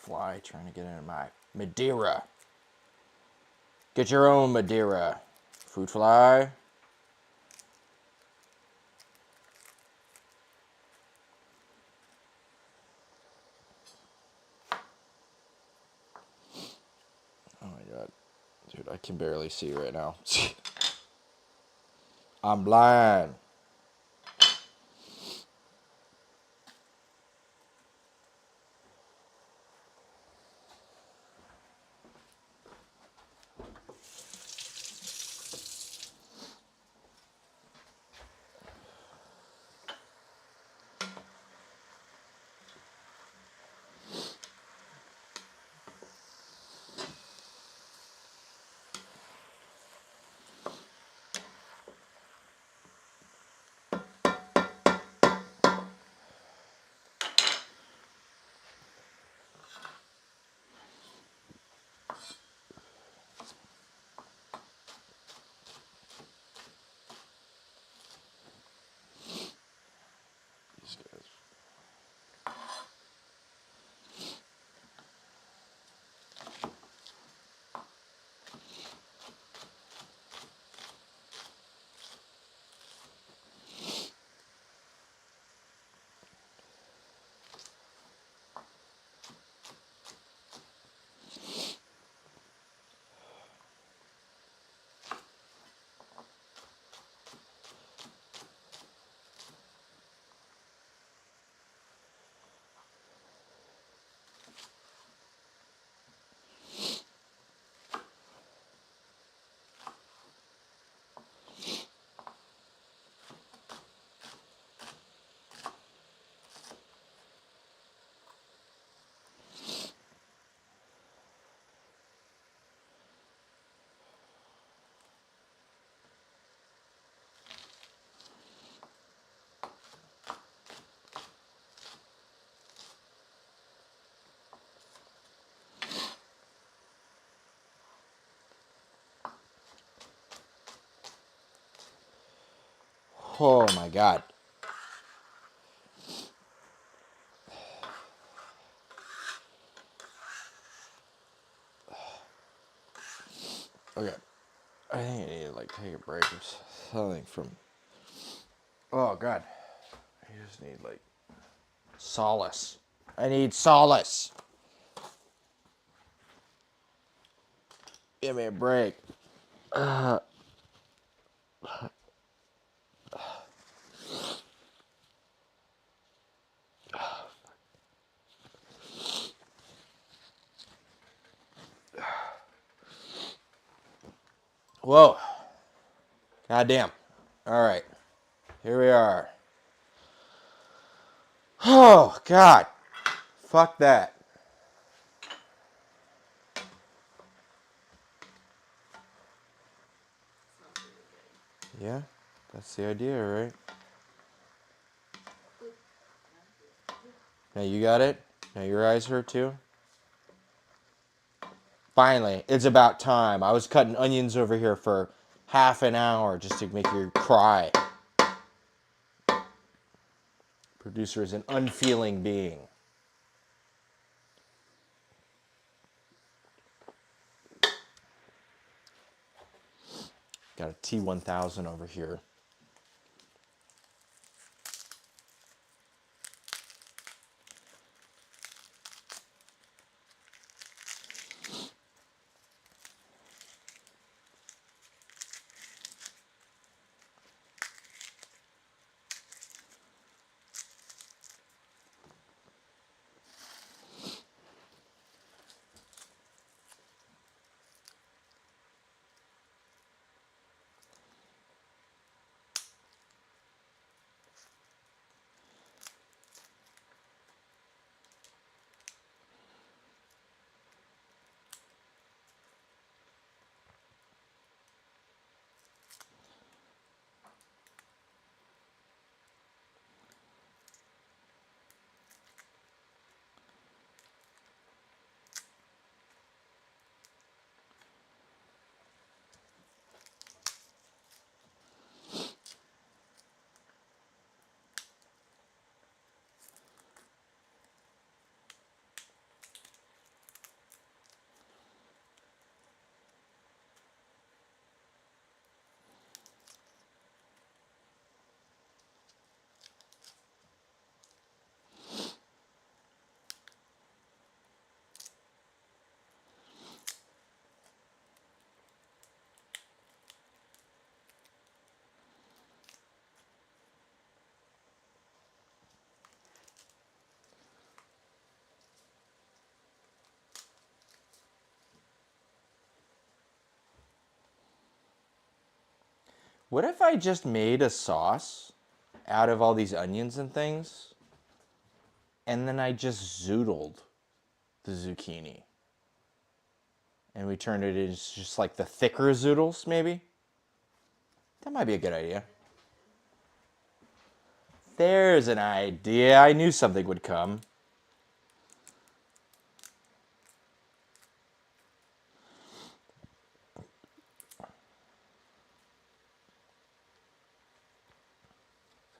fly trying to get into my Madeira. Get your own Madeira. Fruit fly. Oh my god. Dude, I can barely see right now. I'm blind. These guys. Oh my god. Okay. I think I need to like take a break or something from. Oh god. I just need like solace. I need solace. Give me a break. Whoa. Goddamn. All right. Here we are. Oh, God. Fuck that. Yeah, that's the idea, right? Now you got it? Now your eyes hurt too? Finally, it's about time. I was cutting onions over here for half an hour just to make you cry. Producer is an unfeeling being. Got a T1000 over here. What if I just made a sauce out of all these onions and things, and then I just zoodled the zucchini? And we turned it into just like the thicker zoodles, maybe? That might be a good idea. There's an idea. I knew something would come.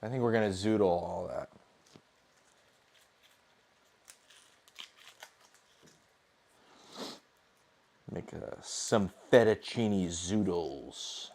I think we're going to zoodle all that. Make some fettuccine zoodles.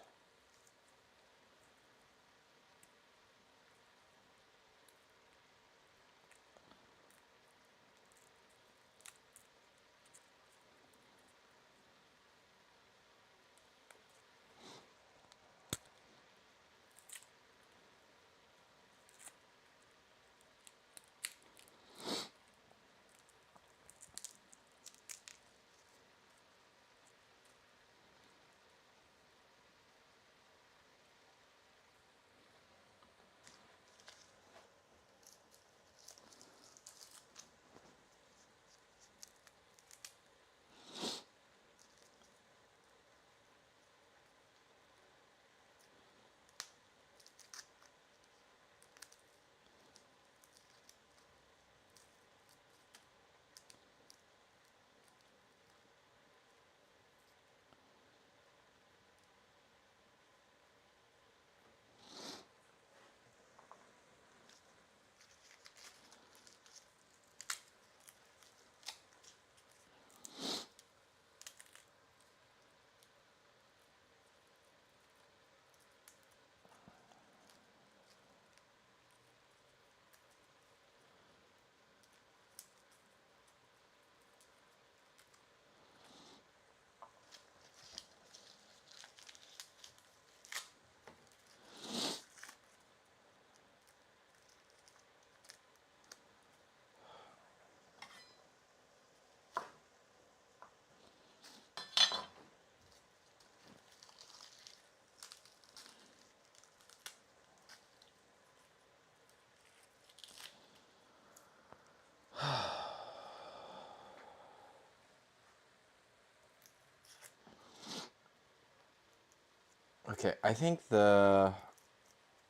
Okay, I think it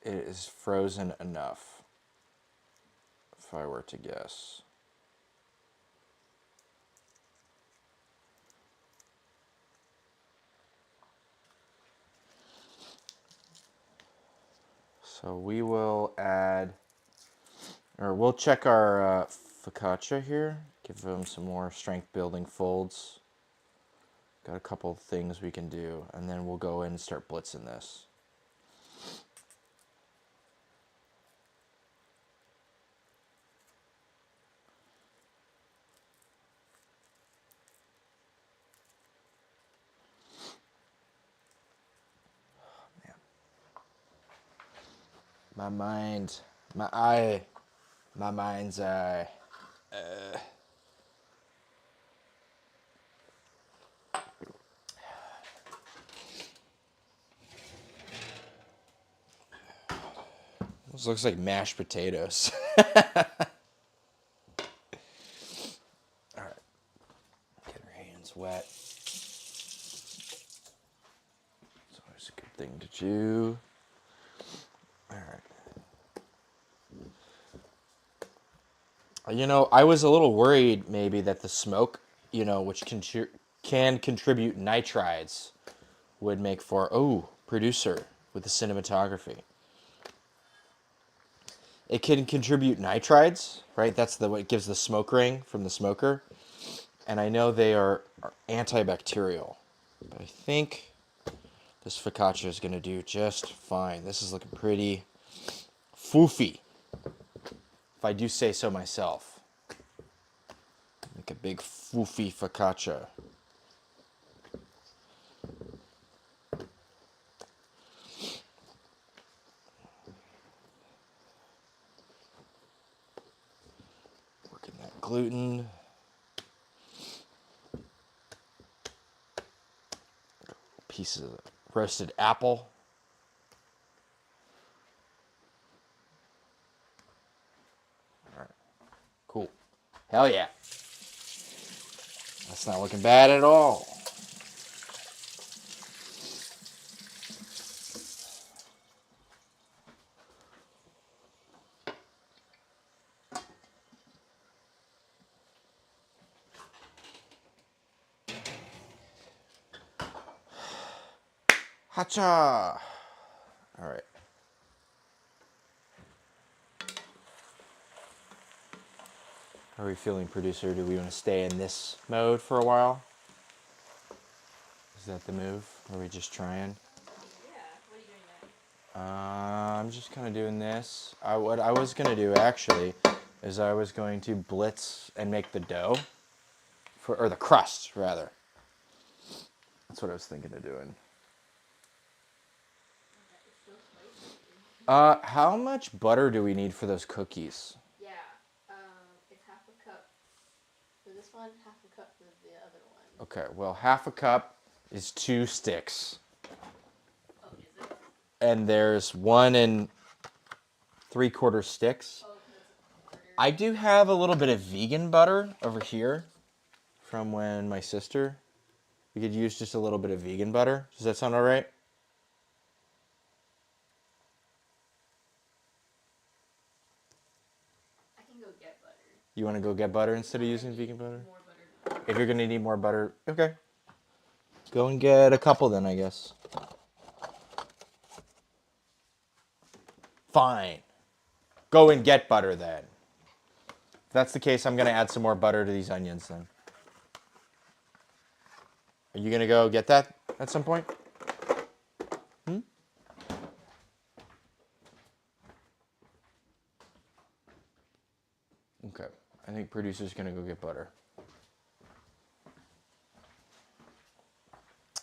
is frozen enough, if I were to guess. So we will add, or we'll check our focaccia here, give them some more strength building folds. Got a couple of things we can do, and then we'll go in and start blitzing this. My mind, my eye, my mind's eye. This looks like mashed potatoes. All right, get our hands wet. It's always a good thing to do. All right. You know, I was a little worried maybe that the smoke, you know, which can contribute nitrides, would make for, producer with the cinematography. It can contribute nitrides, right? That's what gives the smoke ring from the smoker. And I know they are antibacterial. But I think this focaccia is going to do just fine. This is looking pretty foofy, if I do say so myself. Make a big foofy focaccia. Working that gluten. Pieces of roasted apple. Hell yeah. That's not looking bad at all. Hacha! All right. How are we feeling, producer? Do we want to stay in this mode for a while? Is that the move? Or are we just trying? Yeah. What are you doing next? I'm just kind of doing this. What I was going to do, actually, is I was going to blitz and make the dough. Or the crust, rather. That's what I was thinking of doing. Okay, it's so spicy. How much butter do we need for those cookies? Yeah. It's half a cup for this one, half a cup for the other one. Okay, well, half a cup is 2 sticks. Oh, is it? And there's 1 3/4 sticks. Oh, because it's butter. I do have a little bit of vegan butter over here from when my sister. We could use just a little bit of vegan butter. Does that sound all right? I can go get butter. You want to go get butter instead of using vegan butter? More butter. If you're going to need more butter, okay. Go and get a couple then, I guess. Fine. Go and get butter then. If that's the case, I'm going to add some more butter to these onions then. Are you going to go get that at some point? Okay. I think producer's going to go get butter.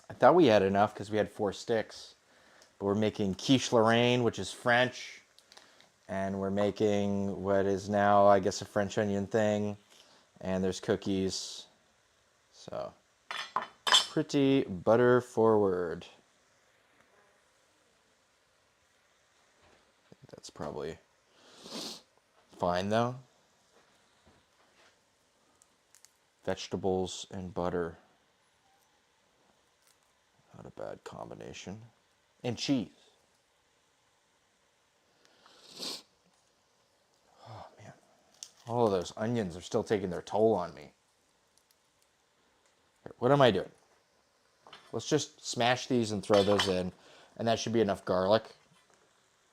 I thought we had enough because we had 4 sticks. But we're making quiche lorraine, which is French. And we're making what is now, I guess, a French onion thing. And there's cookies. So, pretty butter forward. I think that's probably fine, though. Vegetables and butter. Not a bad combination. And cheese. Oh, man. All of those onions are still taking their toll on me. Here, what am I doing? Let's just smash these and throw those in. And that should be enough garlic.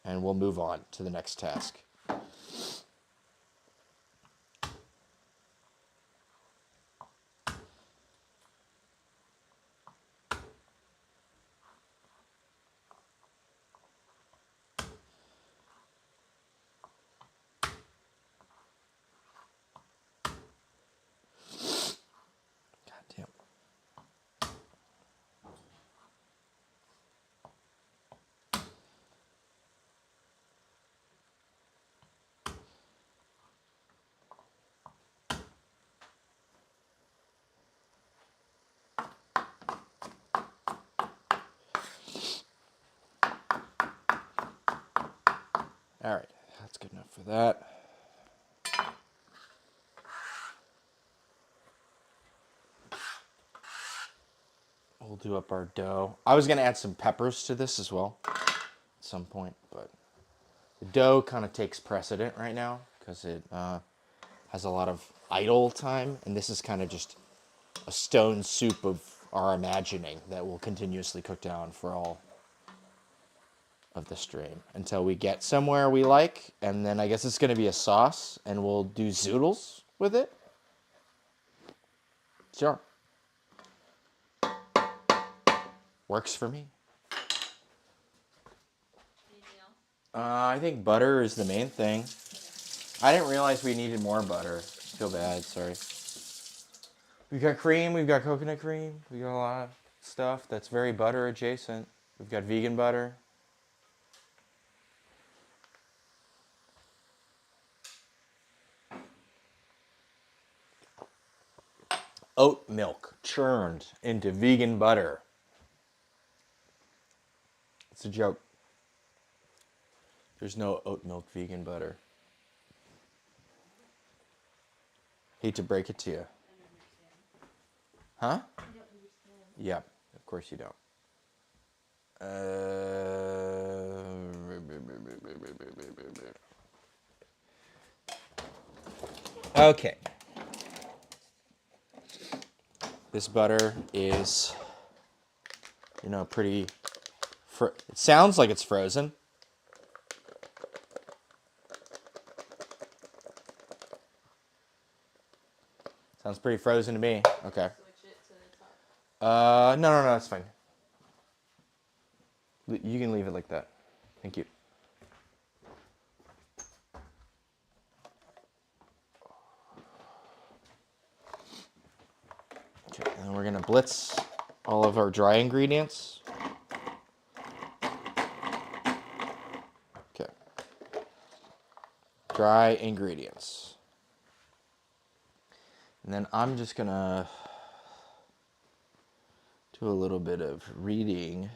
And we'll move on to the next task. God damn. All right, that's good enough for that. We'll do up our dough. I was going to add some peppers to this as well at some point, but the dough kind of takes precedent right now because it has a lot of idle time, and this is kind of just a stone soup of our imagining that will continuously cook down for all of the stream until we get somewhere we like, and then I guess it's going to be a sauce, and we'll do zoodles with it. Sure. Works for me. Anything else? I think butter is the main thing. I didn't realize we needed more butter. Feel bad, sorry. We've got cream, we've got coconut cream, we got a lot of stuff that's very butter adjacent. We've got vegan butter. Oat milk churned into vegan butter. It's a joke. There's no oat milk vegan butter. Hate to break it to you. Huh? I don't understand. Yep, of course you don't. Okay. This butter is, pretty. It sounds like it's frozen. Sounds pretty frozen to me. Okay. Switch it to the top. No, that's fine. You can leave it like that. Thank you. Okay, and we're gonna blitz all of our dry ingredients. Okay. Dry ingredients. And then I'm just gonna do a little bit of reading.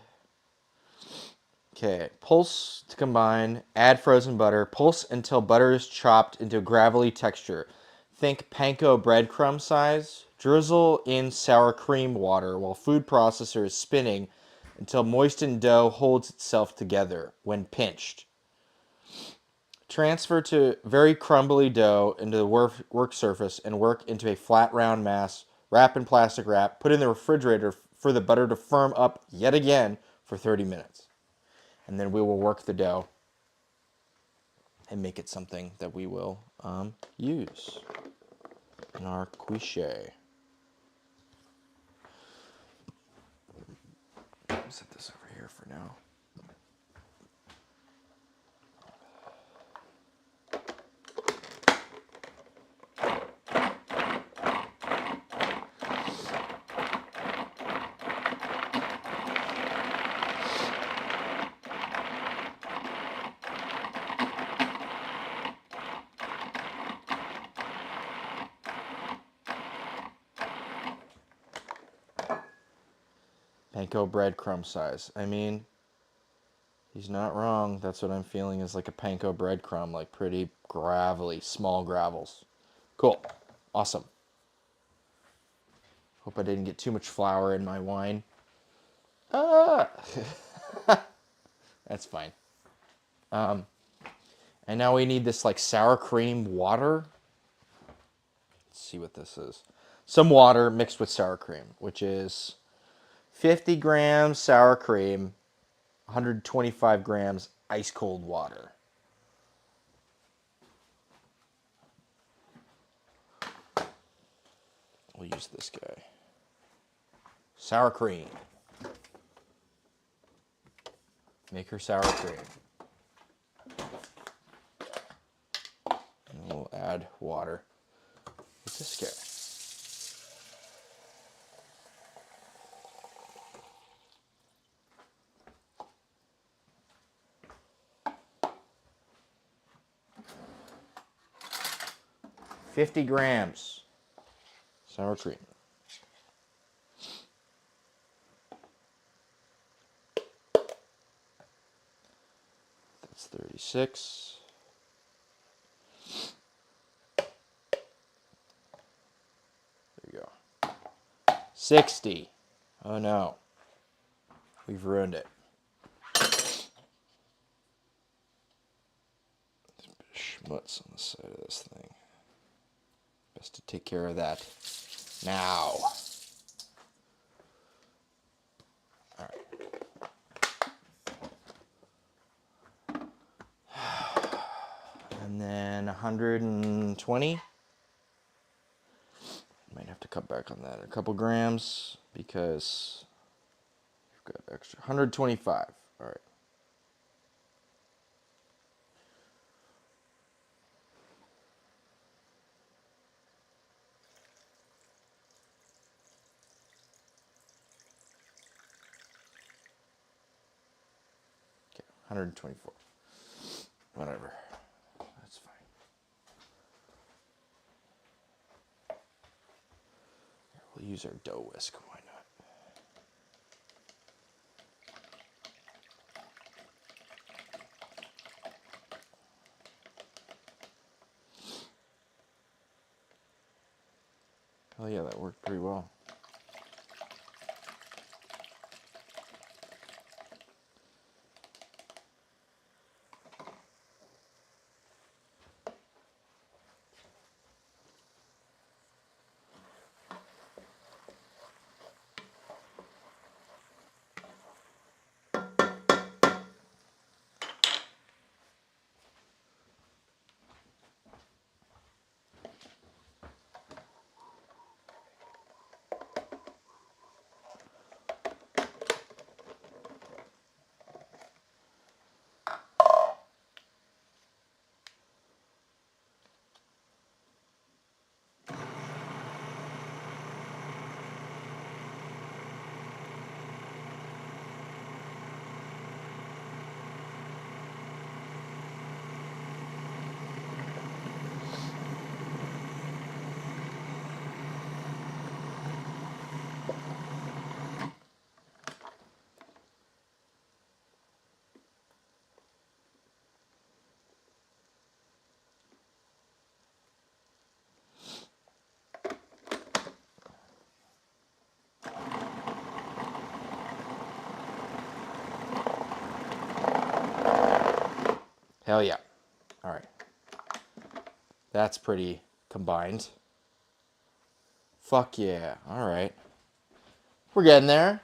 Okay, pulse to combine, add frozen butter, pulse until butter is chopped into a gravelly texture. Think panko breadcrumb size. Drizzle in sour cream water while food processor is spinning until moistened dough holds itself together when pinched. Transfer to very crumbly dough into the work surface and work into a flat round mass. Wrap in plastic wrap. Put in the refrigerator for the butter to firm up yet again for 30 minutes. And then we will work the dough and make it something that we will use in our quiche. Set this over here for now. Panko breadcrumb size. I mean, he's not wrong. That's what I'm feeling is like a panko breadcrumb, like pretty gravelly, small gravels. Cool. Awesome. Hope I didn't get too much flour in my wine. Ah! That's fine. And now we need this like sour cream water. Let's see what this is. Some water mixed with sour cream, which is 50 grams sour cream, 125 grams ice cold water. We'll use this guy. Sour cream. Make her sour cream. And we'll add water with this guy. $50 grams sour cream. That's 36. There you go. 60. Oh no. We've ruined it. Schmutz on the side of this thing. Best to take care of that now. All right. And then 120. Might have to cut back on that a couple grams because we've got extra. 125. All right. Okay, 124. Whatever. That's fine. We'll use our dough whisk. Why not? Hell yeah, that worked pretty well. Hell yeah. All right. That's pretty combined. Fuck yeah. All right. We're getting there.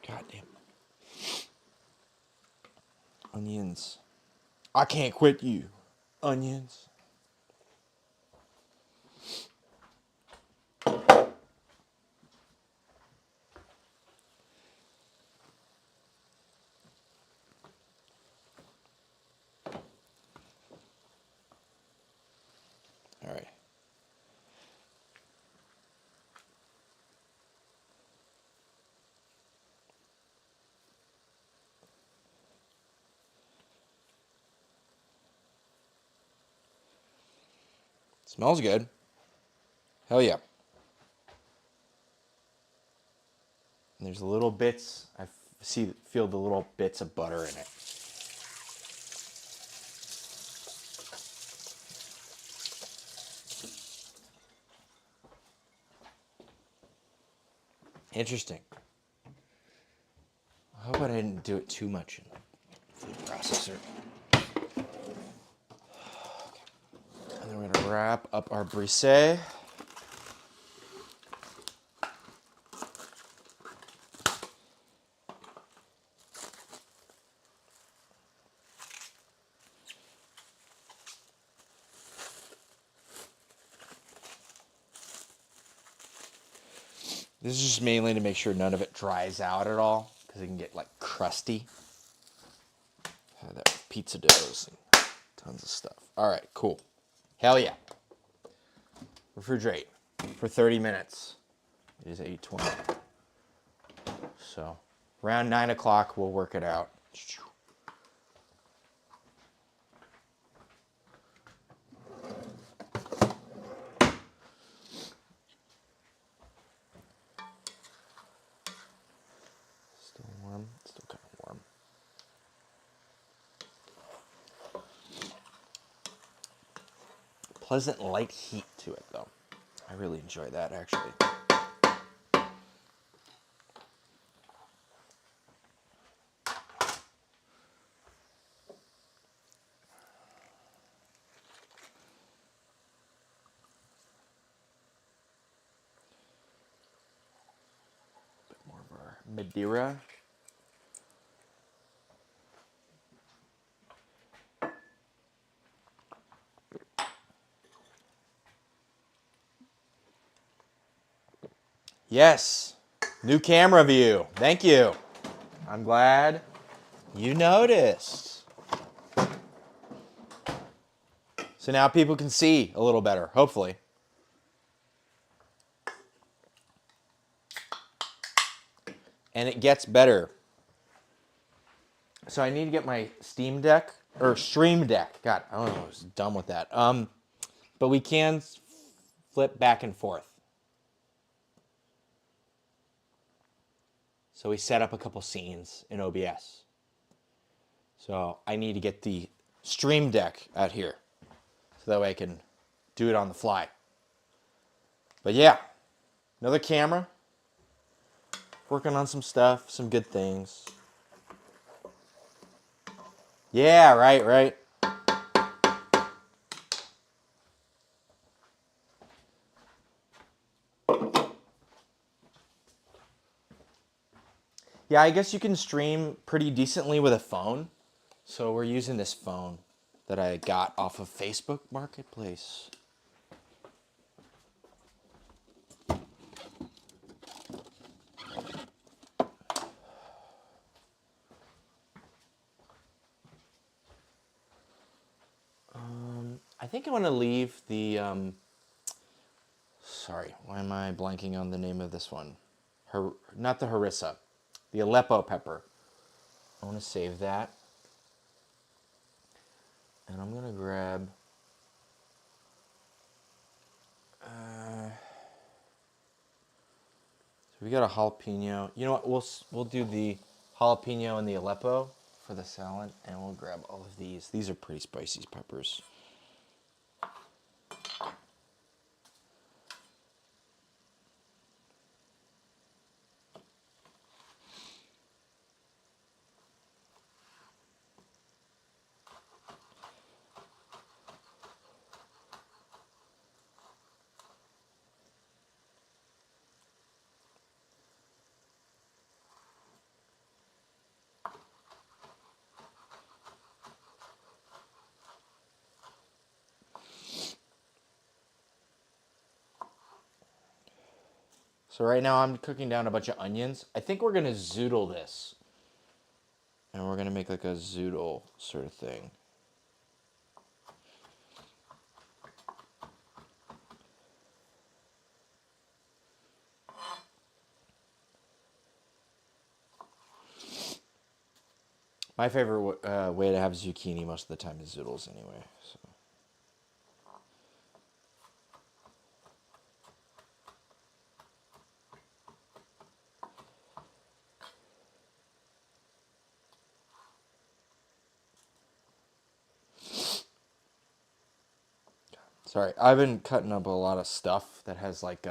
God damn. Onions. I can't quit you. Onions. All right. Smells good. Hell yeah. And there's little bits. Feel the little bits of butter in it. Interesting. I hope I didn't do it too much in the food processor. And then we're gonna wrap up our brisée. This is just mainly to make sure none of it dries out at all, because it can get like crusty. Had that with pizza doughs and tons of stuff. All right, cool. Hell yeah. Refrigerate for 30 minutes. It is 8:20. So around 9 o'clock, we'll work it out. Still warm, still kind of warm. Pleasant light heat to it though. I really enjoy that actually. Bit more of our Madeira. Yes, new camera view. Thank you. I'm glad you noticed. So now people can see a little better, hopefully. and it gets better. So I need to get my Steam Deck or Stream Deck. God, I don't know. I was dumb with that. But we can flip back and forth. So we set up a couple scenes in OBS. So I need to get the Stream Deck out here, so that way I can do it on the fly. But yeah, another camera. Working on some stuff, some good things. Yeah, right. Yeah, I guess you can stream pretty decently with a phone. So we're using this phone that I got off of Facebook Marketplace. I think I want to leave the, sorry, why am I blanking on the name of this one? Not the harissa, the Aleppo pepper. I want to save that. And I'm going to grab, so we got a jalapeno. You know what, we'll do the jalapeno and the Aleppo for the salad, and we'll grab all of these. These are pretty spicy peppers. So right now I'm cooking down a bunch of onions. I think we're gonna zoodle this. And we're gonna make like a zoodle sort of thing. My favorite way to have zucchini most of the time is zoodles anyway. So. Sorry, I've been cutting up a lot of stuff that has like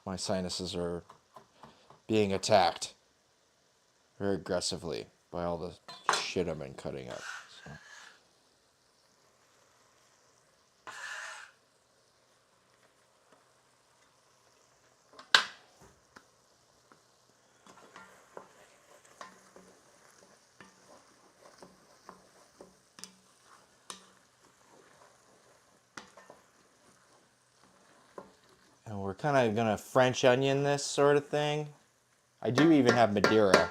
my sinuses are being attacked very aggressively by all the shit I've been cutting up. So. And we're kind of gonna French onion this sort of thing. I do even have Madeira,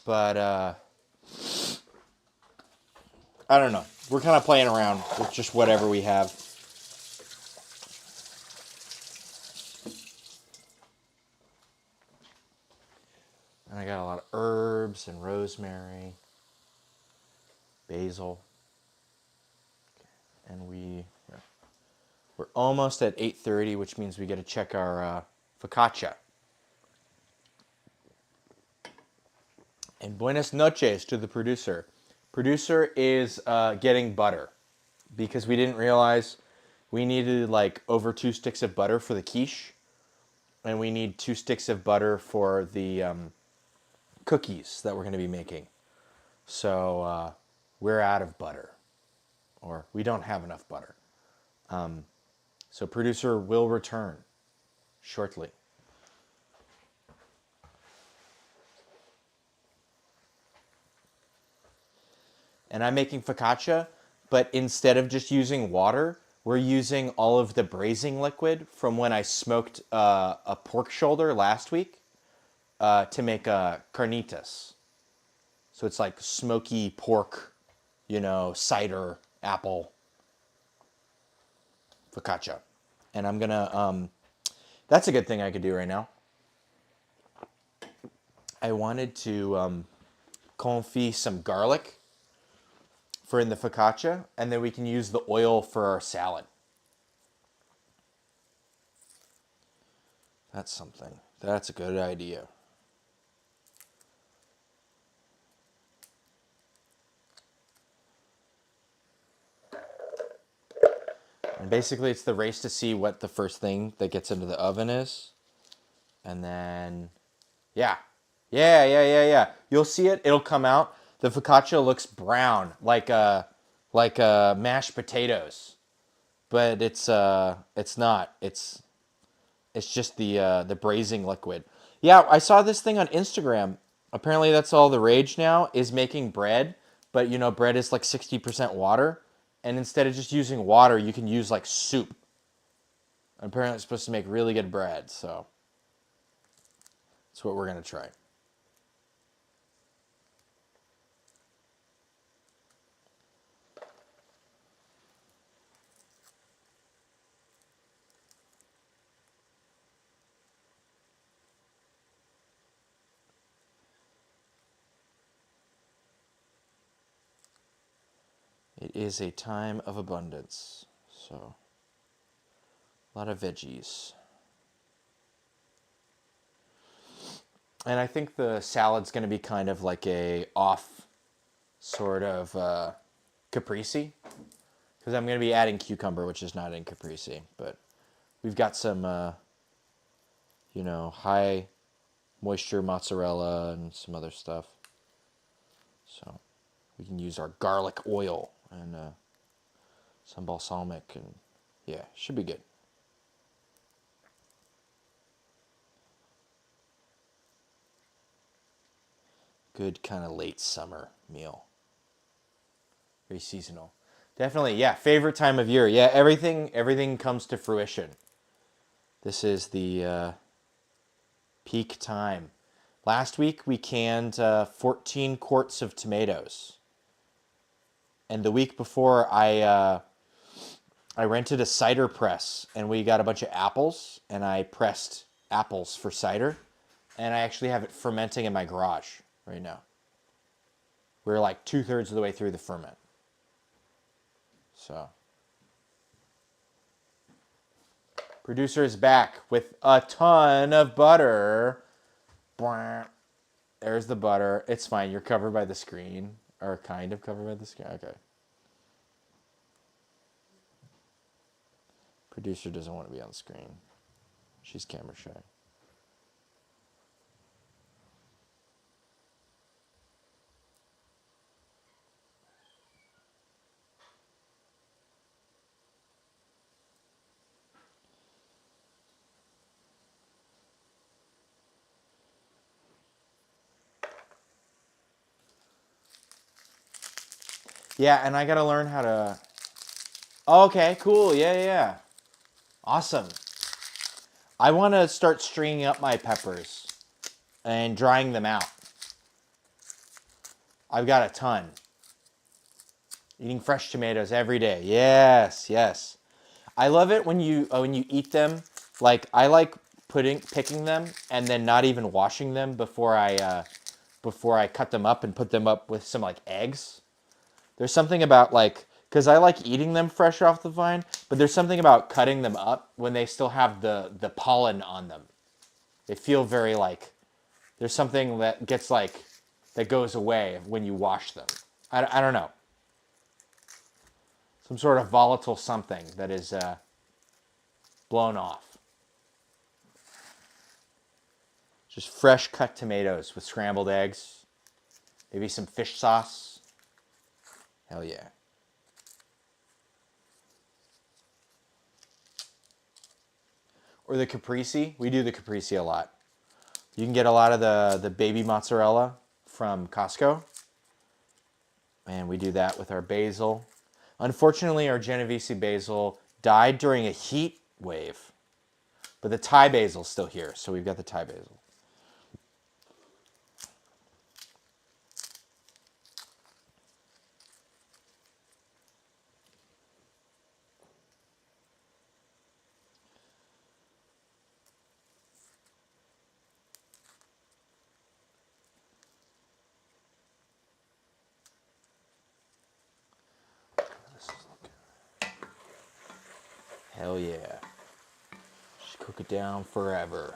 but I don't know. We're kind of playing around with just whatever we have. And I got a lot of herbs and rosemary, basil. And we're almost at 8:30, which means we got to check our focaccia. And buenas noches to the producer. Producer is getting butter because we didn't realize we needed like over 2 sticks of butter for the quiche, and we need 2 sticks of butter for the cookies that we're going to be making. So we're out of butter, or we don't have enough butter. So producer will return shortly. And I'm making focaccia, but instead of just using water, we're using all of the braising liquid from when I smoked a pork shoulder last week to make carnitas. So it's like smoky pork, cider, apple, focaccia. And I'm gonna, that's a good thing I could do right now. I wanted to confit some garlic for in the focaccia, and then we can use the oil for our salad. That's something. That's a good idea. And basically, it's the race to see what the first thing that gets into the oven is. And then, yeah. Yeah. You'll see it. It'll come out. The focaccia looks brown, like mashed potatoes. But it's not. It's just the braising liquid. Yeah, I saw this thing on Instagram. Apparently, that's all the rage now is making bread. But you know, bread is like 60% water, and instead of just using water, you can use like soup. Apparently, it's supposed to make really good bread. So that's what we're gonna try. It is a time of abundance, so a lot of veggies. And I think the salad's going to be kind of like a off sort of caprese, because I'm going to be adding cucumber, which is not in caprese, but we've got some, high moisture mozzarella and some other stuff. So we can use our garlic oil and some balsamic, and yeah, should be good. Good kind of late summer meal. Very seasonal. Definitely, yeah, favorite time of year. Yeah, everything comes to fruition. This is the peak time. Last week we canned 14 quarts of tomatoes. And the week before I rented a cider press, and we got a bunch of apples, and I pressed apples for cider, and I actually have it fermenting in my garage right now. We're like 2/3 of the way through the ferment. So, producer is back with a ton of butter. There's the butter. It's fine. You're covered by the screen, or kind of covered by the screen. Okay. Producer doesn't want to be on screen. She's camera shy. Yeah, and I gotta learn how to. Okay, cool. Yeah. Awesome. I want to start stringing up my peppers and drying them out. I've got a ton. Eating fresh tomatoes every day. Yes. I love it when you eat them. Like I like picking them and then not even washing them before I cut them up and put them up with some like eggs. There's something about like, because I like eating them fresh off the vine, but there's something about cutting them up when they still have the pollen on them. They feel very like, there's something that gets like, that goes away when you wash them. I don't know. Some sort of volatile something that is blown off. Just fresh cut tomatoes with scrambled eggs. Maybe some fish sauce. Hell yeah. Or the caprese. We do the caprese a lot. You can get a lot of the baby mozzarella from Costco. And we do that with our basil. Unfortunately, our Genovese basil died during a heat wave. But the Thai basil's still here, so we've got the Thai basil. Hell yeah. Just cook it down forever.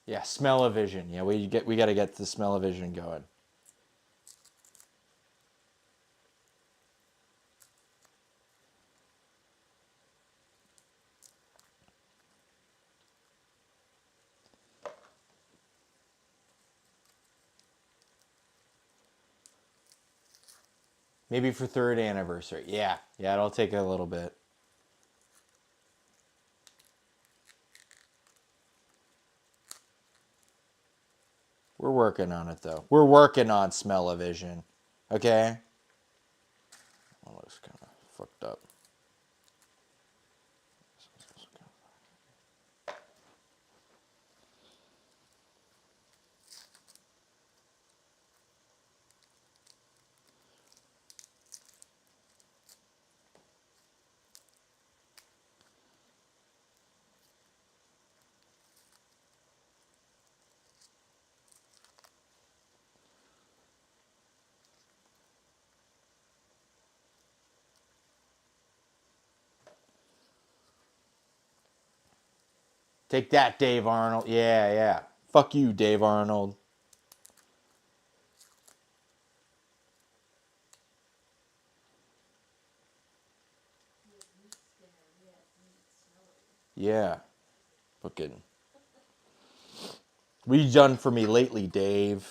Yeah, smell-o-vision. Yeah, we got to get the smell-o-vision going. Maybe for third anniversary. Yeah, it'll take a little bit. We're working on it though. We're working on smell-o-vision. Okay? That looks kind of fucked up. Take that, Dave Arnold. Yeah. Fuck you, Dave Arnold. Yeah. Fucking. What you done for me lately, Dave?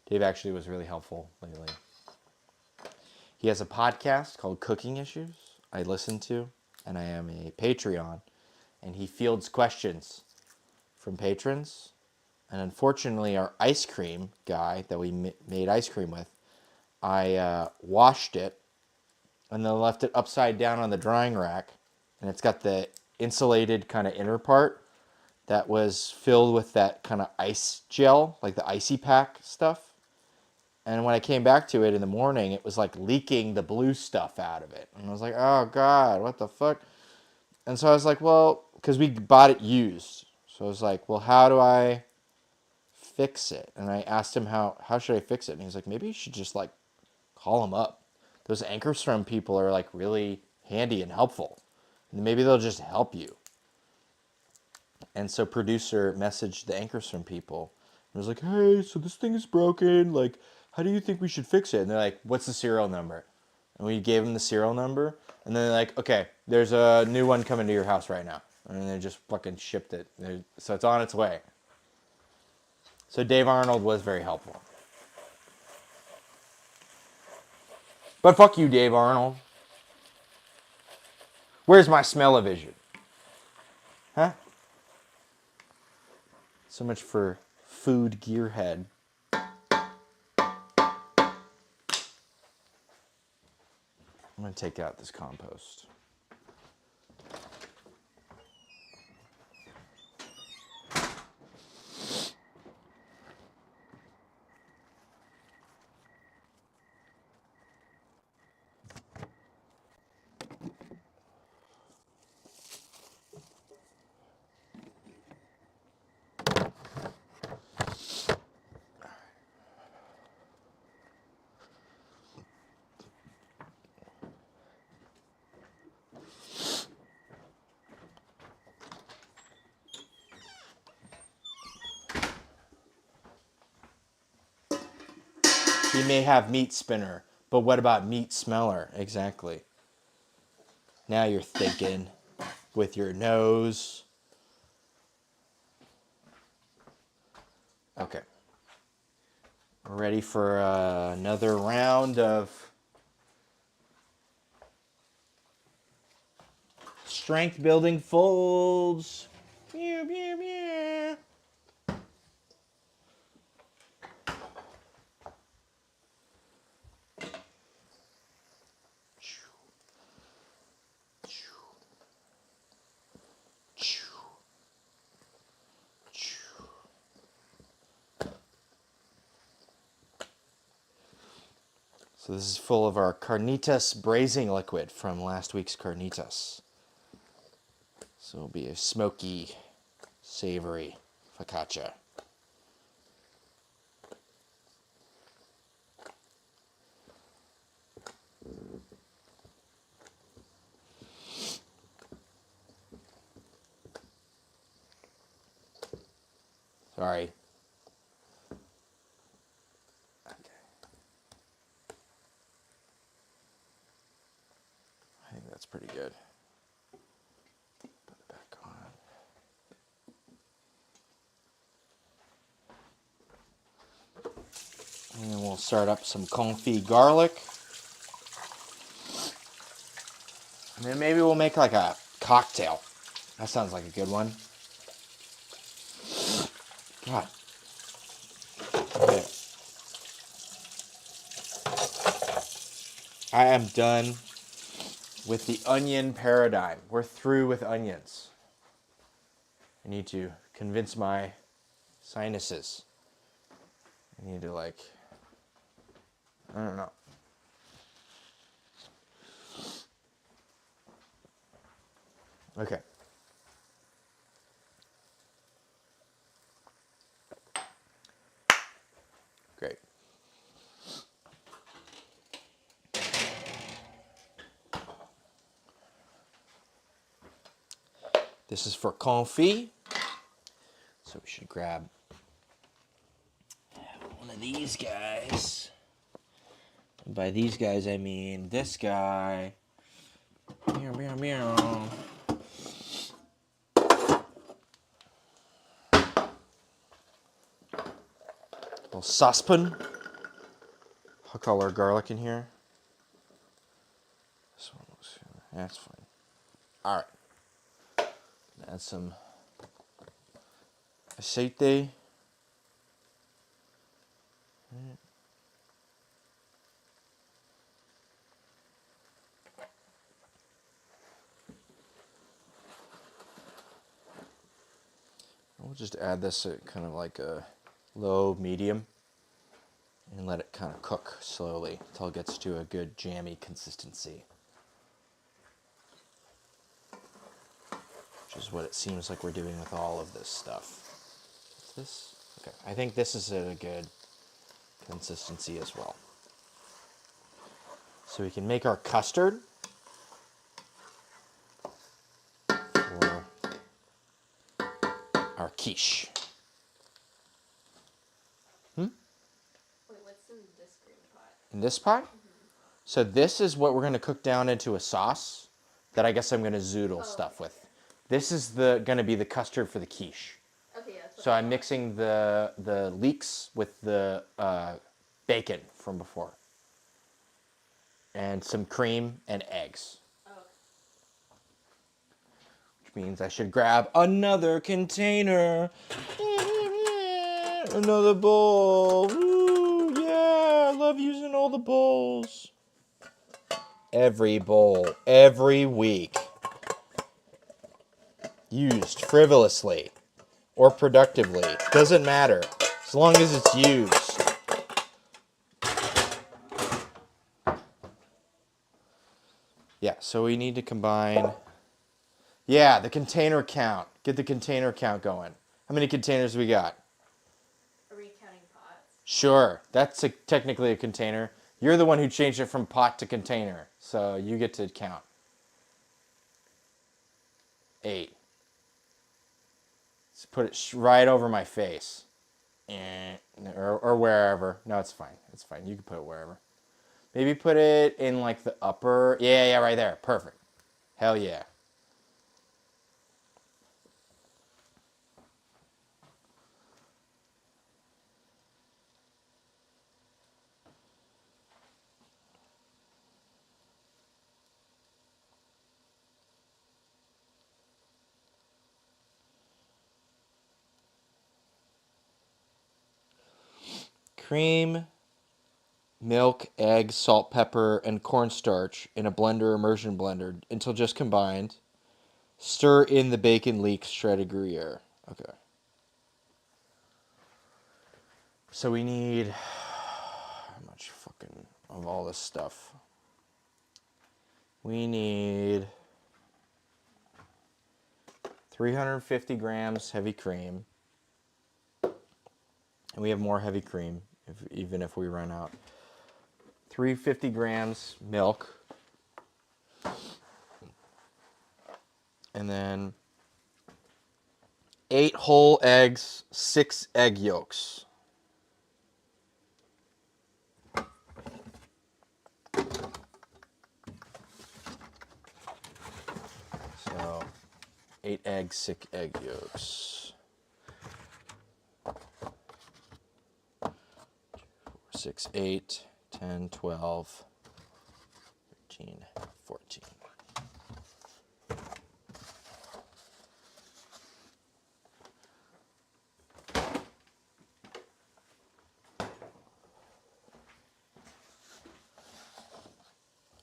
Dave actually was really helpful lately. He has a podcast called Cooking Issues I listen to, and I am a Patreon, and he fields questions from patrons. And unfortunately, our ice cream guy that we made ice cream with, I washed it and then left it upside down on the drying rack, and it's got the insulated kind of inner part that was filled with that kind of ice gel, like the icy pack stuff. And when I came back to it in the morning, it was like leaking the blue stuff out of it. And I was like, oh God, what the fuck? And so I was like, well, because we bought it used. So I was like, well, how do I fix it? And I asked him, how should I fix it? And he was like, maybe you should just like call them up. Those Anchorstrom people are like really handy and helpful. And maybe they'll just help you. And so producer messaged the Anchorstrom people. And was like, hey, so this thing is broken. Like, how do you think we should fix it? And they're like, what's the serial number? And we gave him the serial number. And then they're like, okay, there's a new one coming to your house right now. And then they just fucking shipped it. So it's on its way. So Dave Arnold was very helpful. But fuck you, Dave Arnold. Where's my smell-o-vision? Huh? So much for food gearhead. I'm going to take out this compost. He may have meat spinner, but what about meat smeller? Exactly. Now you're thinking with your nose. Okay. We're ready for another round of strength building folds. Meow, meow, meow. So this is full of our carnitas braising liquid from last week's carnitas. So it'll be a smoky, savory focaccia. Sorry. Okay. I think that's pretty good. Put it back on. And then we'll start up some confit garlic. And then maybe we'll make like a cocktail. That sounds like a good one. God. Okay. I am done with the onion paradigm. We're through with onions. I need to convince my sinuses. I need to I don't know. Okay. Great. This is for confit. So we should grab one of these guys. And by these guys, I mean this guy. Meow, meow, meow. Little saucepan. I'll call our garlic in here. This one looks, that's fine. All right. Add some aceite. We'll just add this at kind of like a low medium and let it kind of cook slowly until it gets to a good jammy consistency. Which is what it seems like we're doing with all of this stuff. Is this? Okay, I think this is a good consistency as well. So we can make our custard for our quiche. Wait, what's in this green pot? In this pot? So this is what we're going to cook down into a sauce that I guess I'm going to zoodle stuff with. Okay. This is going to be the custard for the quiche. Okay, yeah, that's what So I I'm thought. mixing the leeks with the bacon from before. And some cream and eggs. Oh, okay. Which means I should grab another container. Another bowl. Ooh, yeah, I love using all the bowls. Every bowl, every week. Used frivolously or productively. Doesn't matter. As long as it's used. Yeah, so we need to combine. Yeah, the container count. Get the container count going. How many containers we got? Are we counting pots? Sure, that's technically a container. You're the one who changed it from pot to container, so you get to count. 8. Let's put it right over my face. Or wherever. No, it's fine. It's fine. You can put it wherever. Maybe put it in like the upper. Yeah, right there. Perfect. Hell yeah. Cream, milk, egg, salt, pepper, and cornstarch in a blender immersion blender until just combined. Stir in the bacon, leeks, shredded Gruyere. Okay. So we need how much fucking of all this stuff? We need 350 grams heavy cream. And we have more heavy cream, even if we run out. 350 grams milk. And then 8 whole eggs, 6 egg yolks. So 8 eggs, 6 egg yolks. 6, 8, 10, 12, 13, 14.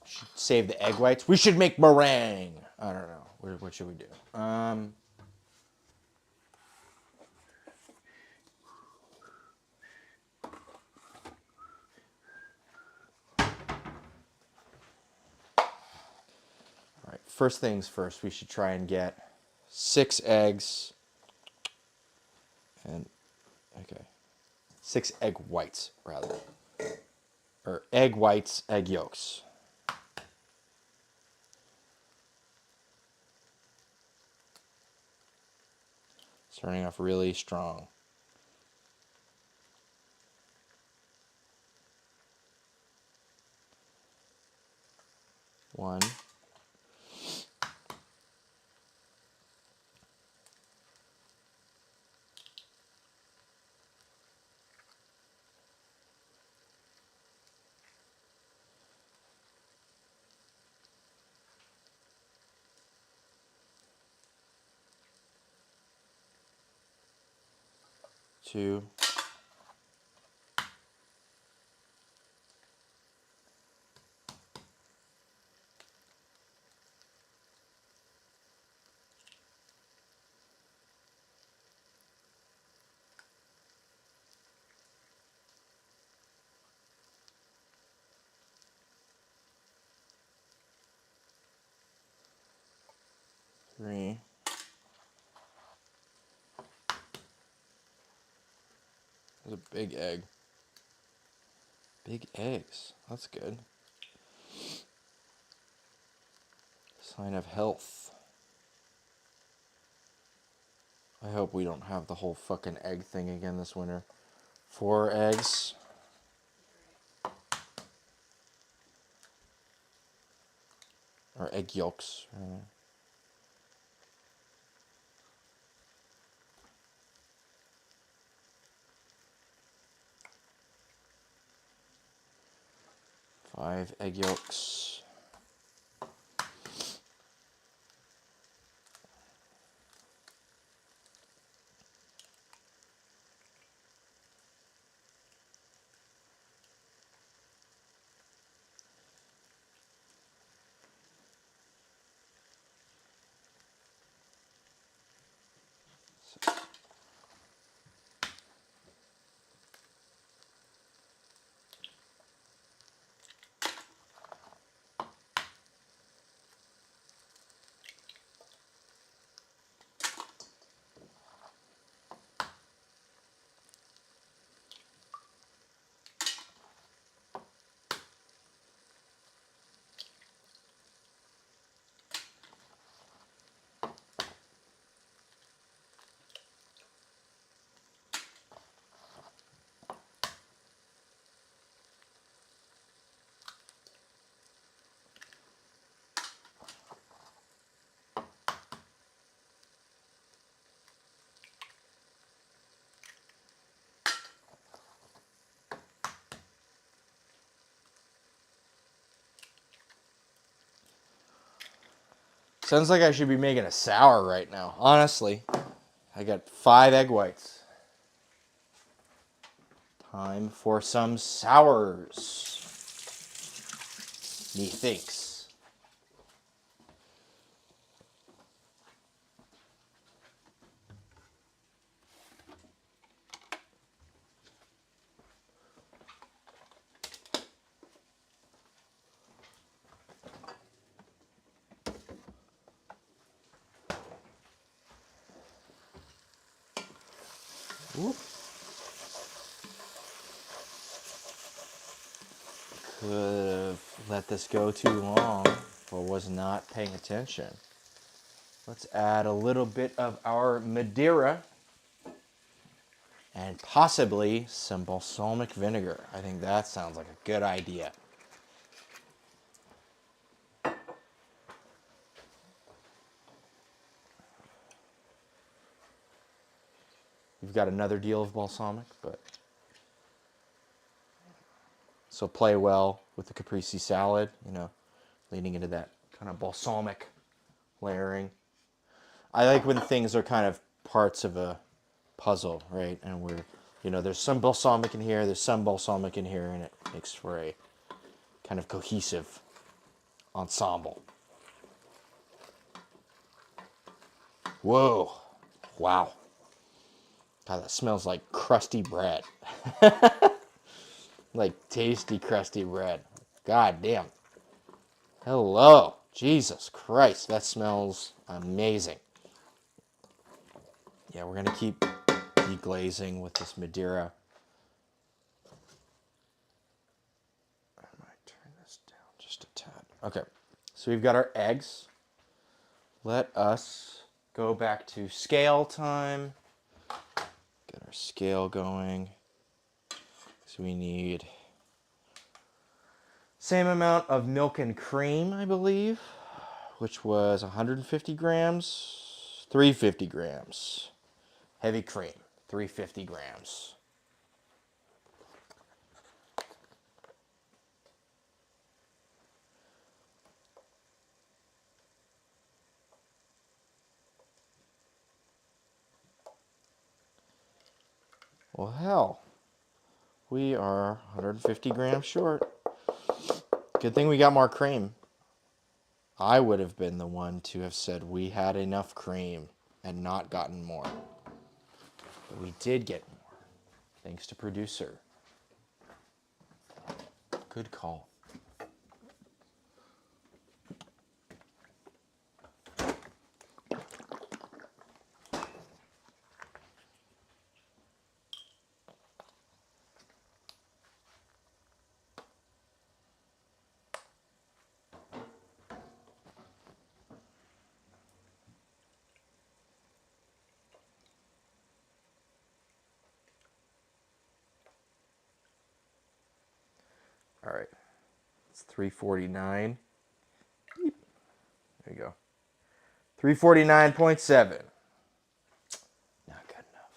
Should save the egg whites. We should make meringue. I don't know. What should we do? All right. First things first. We should try and get 6 eggs. And okay, 6 egg whites rather, or egg whites, egg yolks. Starting off really strong. 1. 2. 3. That's a big egg. Big eggs. That's good. Sign of health. I hope we don't have the whole fucking egg thing again this winter. 4 eggs. or egg yolks. 5 egg yolks. Sounds like I should be making a sour right now. Honestly, I got 5 egg whites. Time for some sours, methinks. Whoop. Could have let this go too long or was not paying attention. Let's add a little bit of our Madeira and possibly some balsamic vinegar. I think that sounds like a good idea. We've got another deal of balsamic, but so play well with the caprese salad, leaning into that kind of balsamic layering. I like when things are kind of parts of a puzzle, right? And there's some balsamic in here, there's some balsamic in here, and it makes for a kind of cohesive ensemble. Whoa. Wow. God, that smells like crusty bread. Like tasty, crusty bread. God damn. Hello. Jesus Christ. That smells amazing. Yeah, we're going to keep deglazing with this Madeira. I might turn this down just a tad. Okay. So we've got our eggs. Let us go back to scale time. Get our scale going. So we need same amount of milk and cream, I believe, which was 150 grams, 350 grams. Heavy cream, 350 grams. Well, hell, we are 150 grams short. Good thing we got more cream. I would have been the one to have said we had enough cream and not gotten more. But we did get more, thanks to producer. Good call. All right, it's 3:49. There you go. 349.7. Not good enough.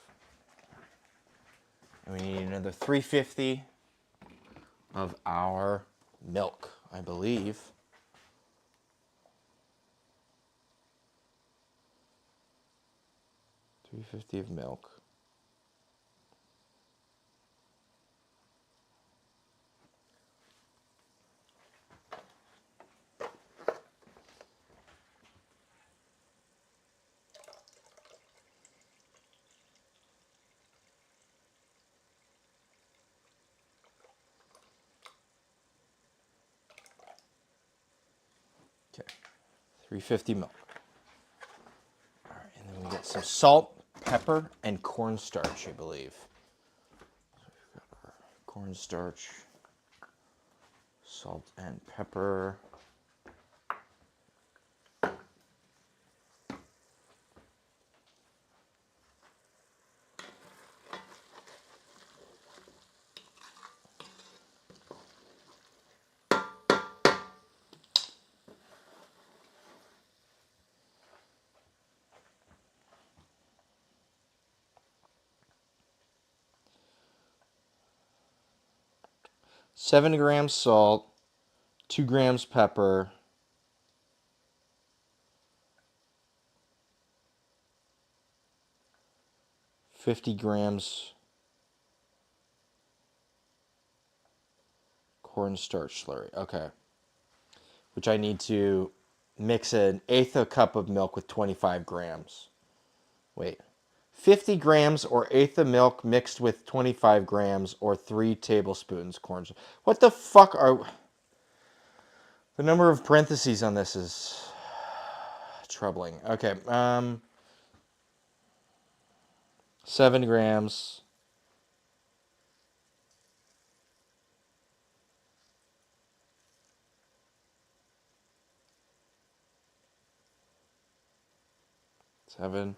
And we need another 350 of our milk, I believe. $3.50 of milk. Okay, 350 milk. All right, and then we get some salt, pepper, and cornstarch, I believe. So we've got our cornstarch, salt, and pepper. Seven grams salt, 2 grams pepper, 50 grams cornstarch slurry. Okay. Which I need to mix an eighth of a cup of milk with 25 grams. Wait. 50 grams or eighth of milk mixed with 25 grams or 3 tablespoons cornstarch. What the fuck are... The number of parentheses on this is troubling. Okay. 7 grams. Seven.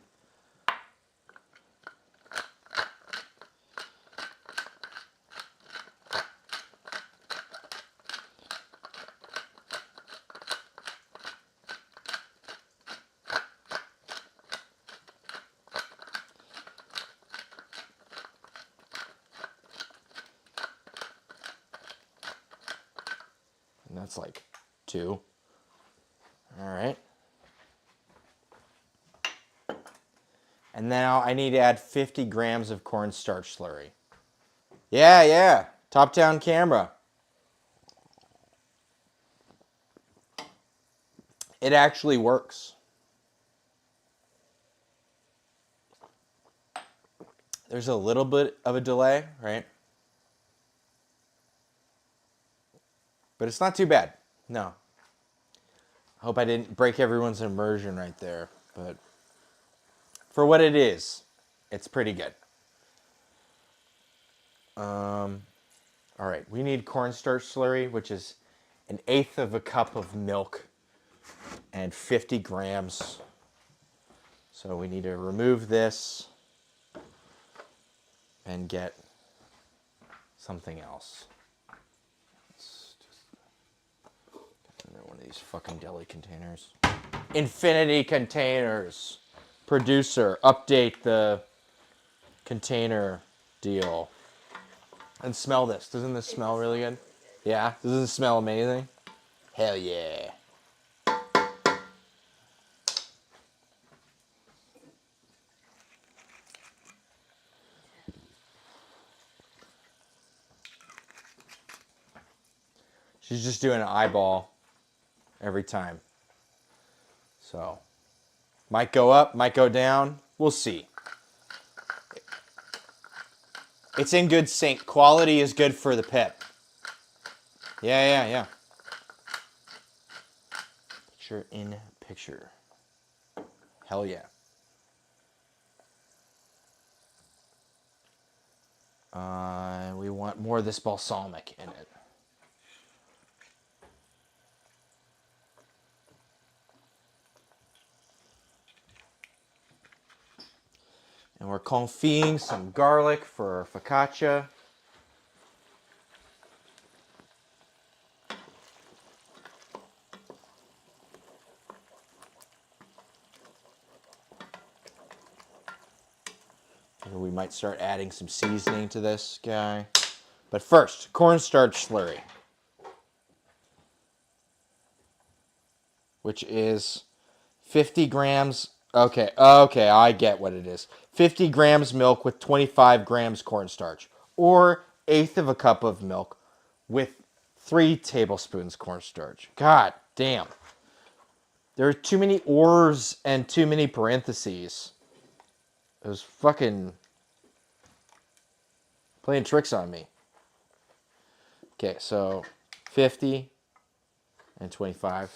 And that's like 2. All right. And now I need to add 50 grams of cornstarch slurry. Yeah. Top-down camera. It actually works. There's a little bit of a delay, right? But it's not too bad. No. I hope I didn't break everyone's immersion right there. But for what it is, it's pretty good. All right, we need cornstarch slurry, which is an eighth of a cup of milk and 50 grams. So we need to remove this and get something else. Let's just get one of these fucking deli containers. Infinity containers. Producer, update the container deal. And smell this. Doesn't this smell really good? Yeah? Doesn't this smell amazing? Hell yeah. She's just doing an eyeball every time. So, might go up, might go down. We'll see. It's in good sync. Quality is good for the pip. Yeah. Picture in picture. Hell yeah. We want more of this balsamic in it. And we're confying some garlic for focaccia. We might start adding some seasoning to this guy. But first, cornstarch slurry. Which is 50 grams. Okay, I get what it is. 50 grams milk with 25 grams cornstarch. Or eighth of a cup of milk with 3 tablespoons cornstarch. God damn. There are too many ors and too many parentheses. It was fucking playing tricks on me. Okay, so 50 and 25.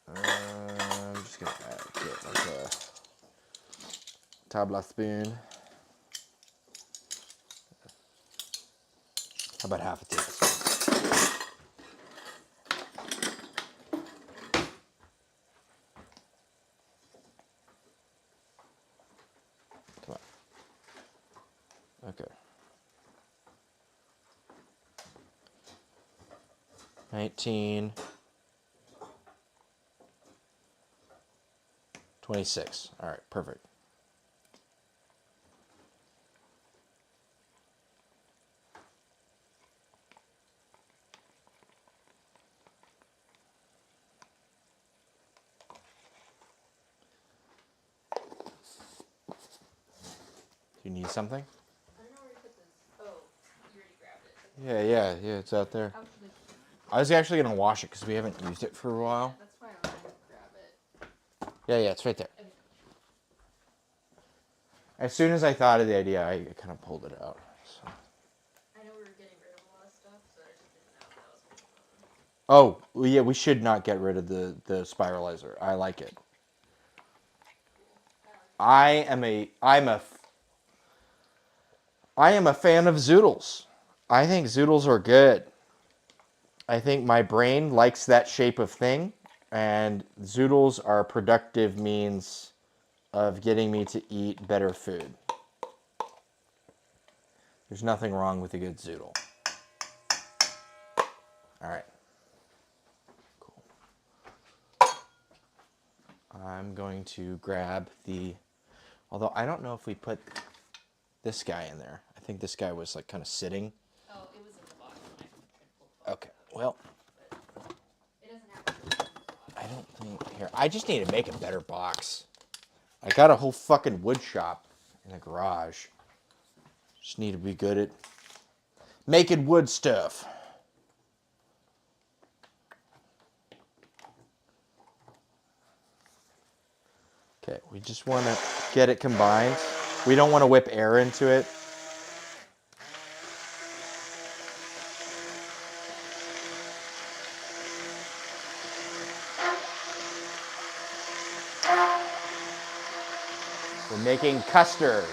I'm just gonna get like a tablespoon. How about half a tablespoon? Come on. Okay. 19. 26. All right, perfect. You need something? I don't know where you put this. Oh, you already grabbed it. Yeah, it's out there. How should I was actually gonna wash it because we haven't used it for a while. That's why I wanted to grab it. Yeah, it's right there. Okay. As soon as I thought of the idea, I kind of pulled it out. So. I know we were getting rid of a lot of stuff, so I just didn't know if that was what you wanted. Oh, well, yeah, we should not get rid of the spiralizer. I like it. I am a fan of zoodles. I think zoodles are good. I think my brain likes that shape of thing, and zoodles are a productive means of getting me to eat better food. There's nothing wrong with a good zoodle. All right. Cool. I'm going to grab the... Although I don't know if we put this guy in there. I think this guy was like kind of sitting. Oh, it was in the box when I pulled it. Okay, well... It doesn't have to be in the box. I don't think... Here, I just need to make a better box. I got a whole fucking wood shop in the garage. Just need to be good at making wood stuff. Okay, we just want to get it combined. We don't want to whip air into it. We're making custard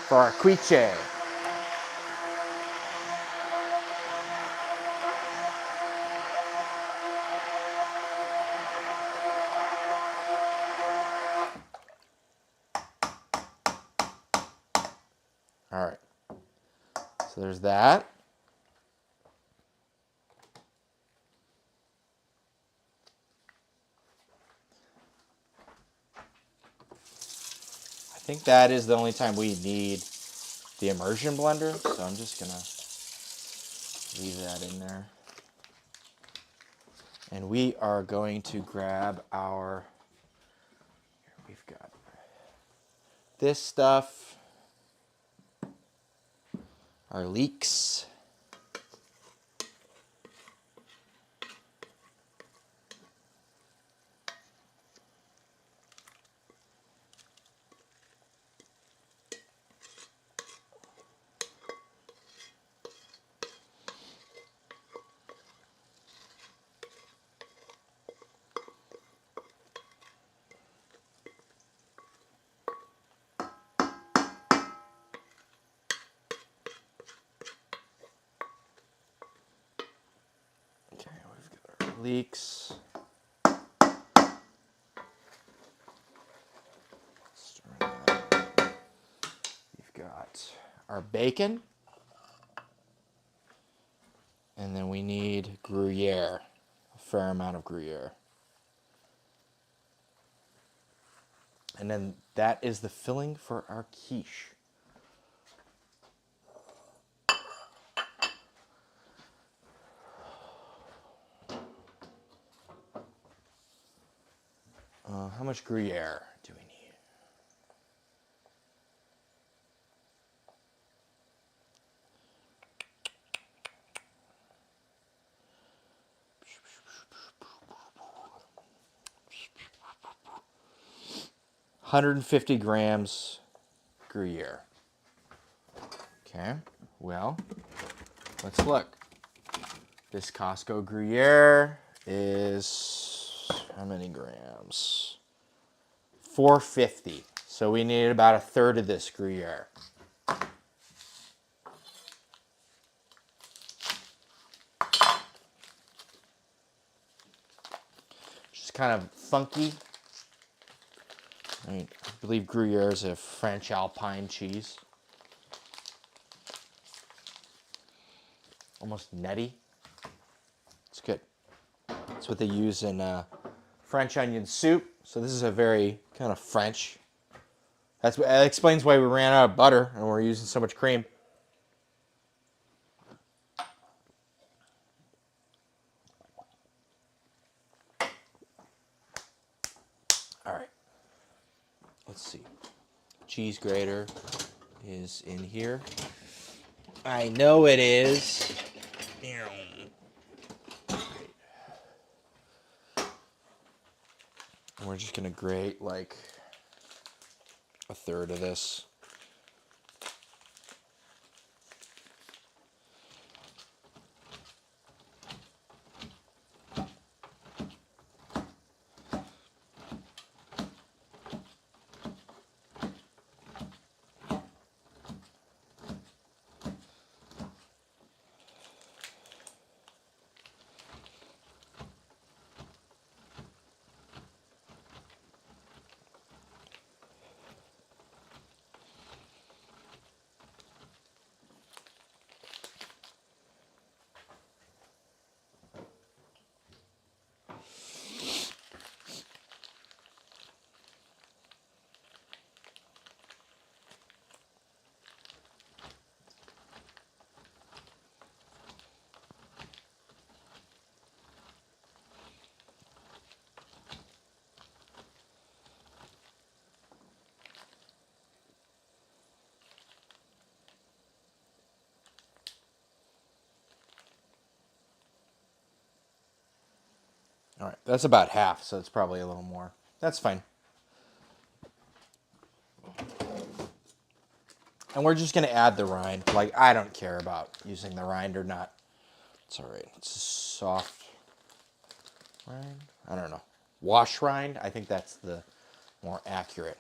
for our quiche. All right. So there's that. I think that is the only time we need the immersion blender, so I'm just gonna leave that in there. And we are going to grab our, here we've got this stuff, our leeks. Okay, we've got our leeks. We've got our bacon. And then we need Gruyere, a fair amount of Gruyere. And then that is the filling for our quiche. How much Gruyere do we need? $150 Gruyere. Okay, well, let's look. This Costco Gruyere is how many grams? 450. So we need about a third of this Gruyere. Just kind of funky. I believe Gruyere is a French Alpine cheese. Almost nutty. It's good. That's what they use in French onion soup. So this is a very kind of French. That explains why we ran out of butter and we're using so much cream. All right. Let's see. Cheese grater is in here. I know it is. And we're just going to grate like a third of this. All right, that's about half, so it's probably a little more. That's fine. And we're just going to add the rind. Like, I don't care about using the rind or not. It's all right. It's a soft rind. I don't know. Wash rind? I think that's the more accurate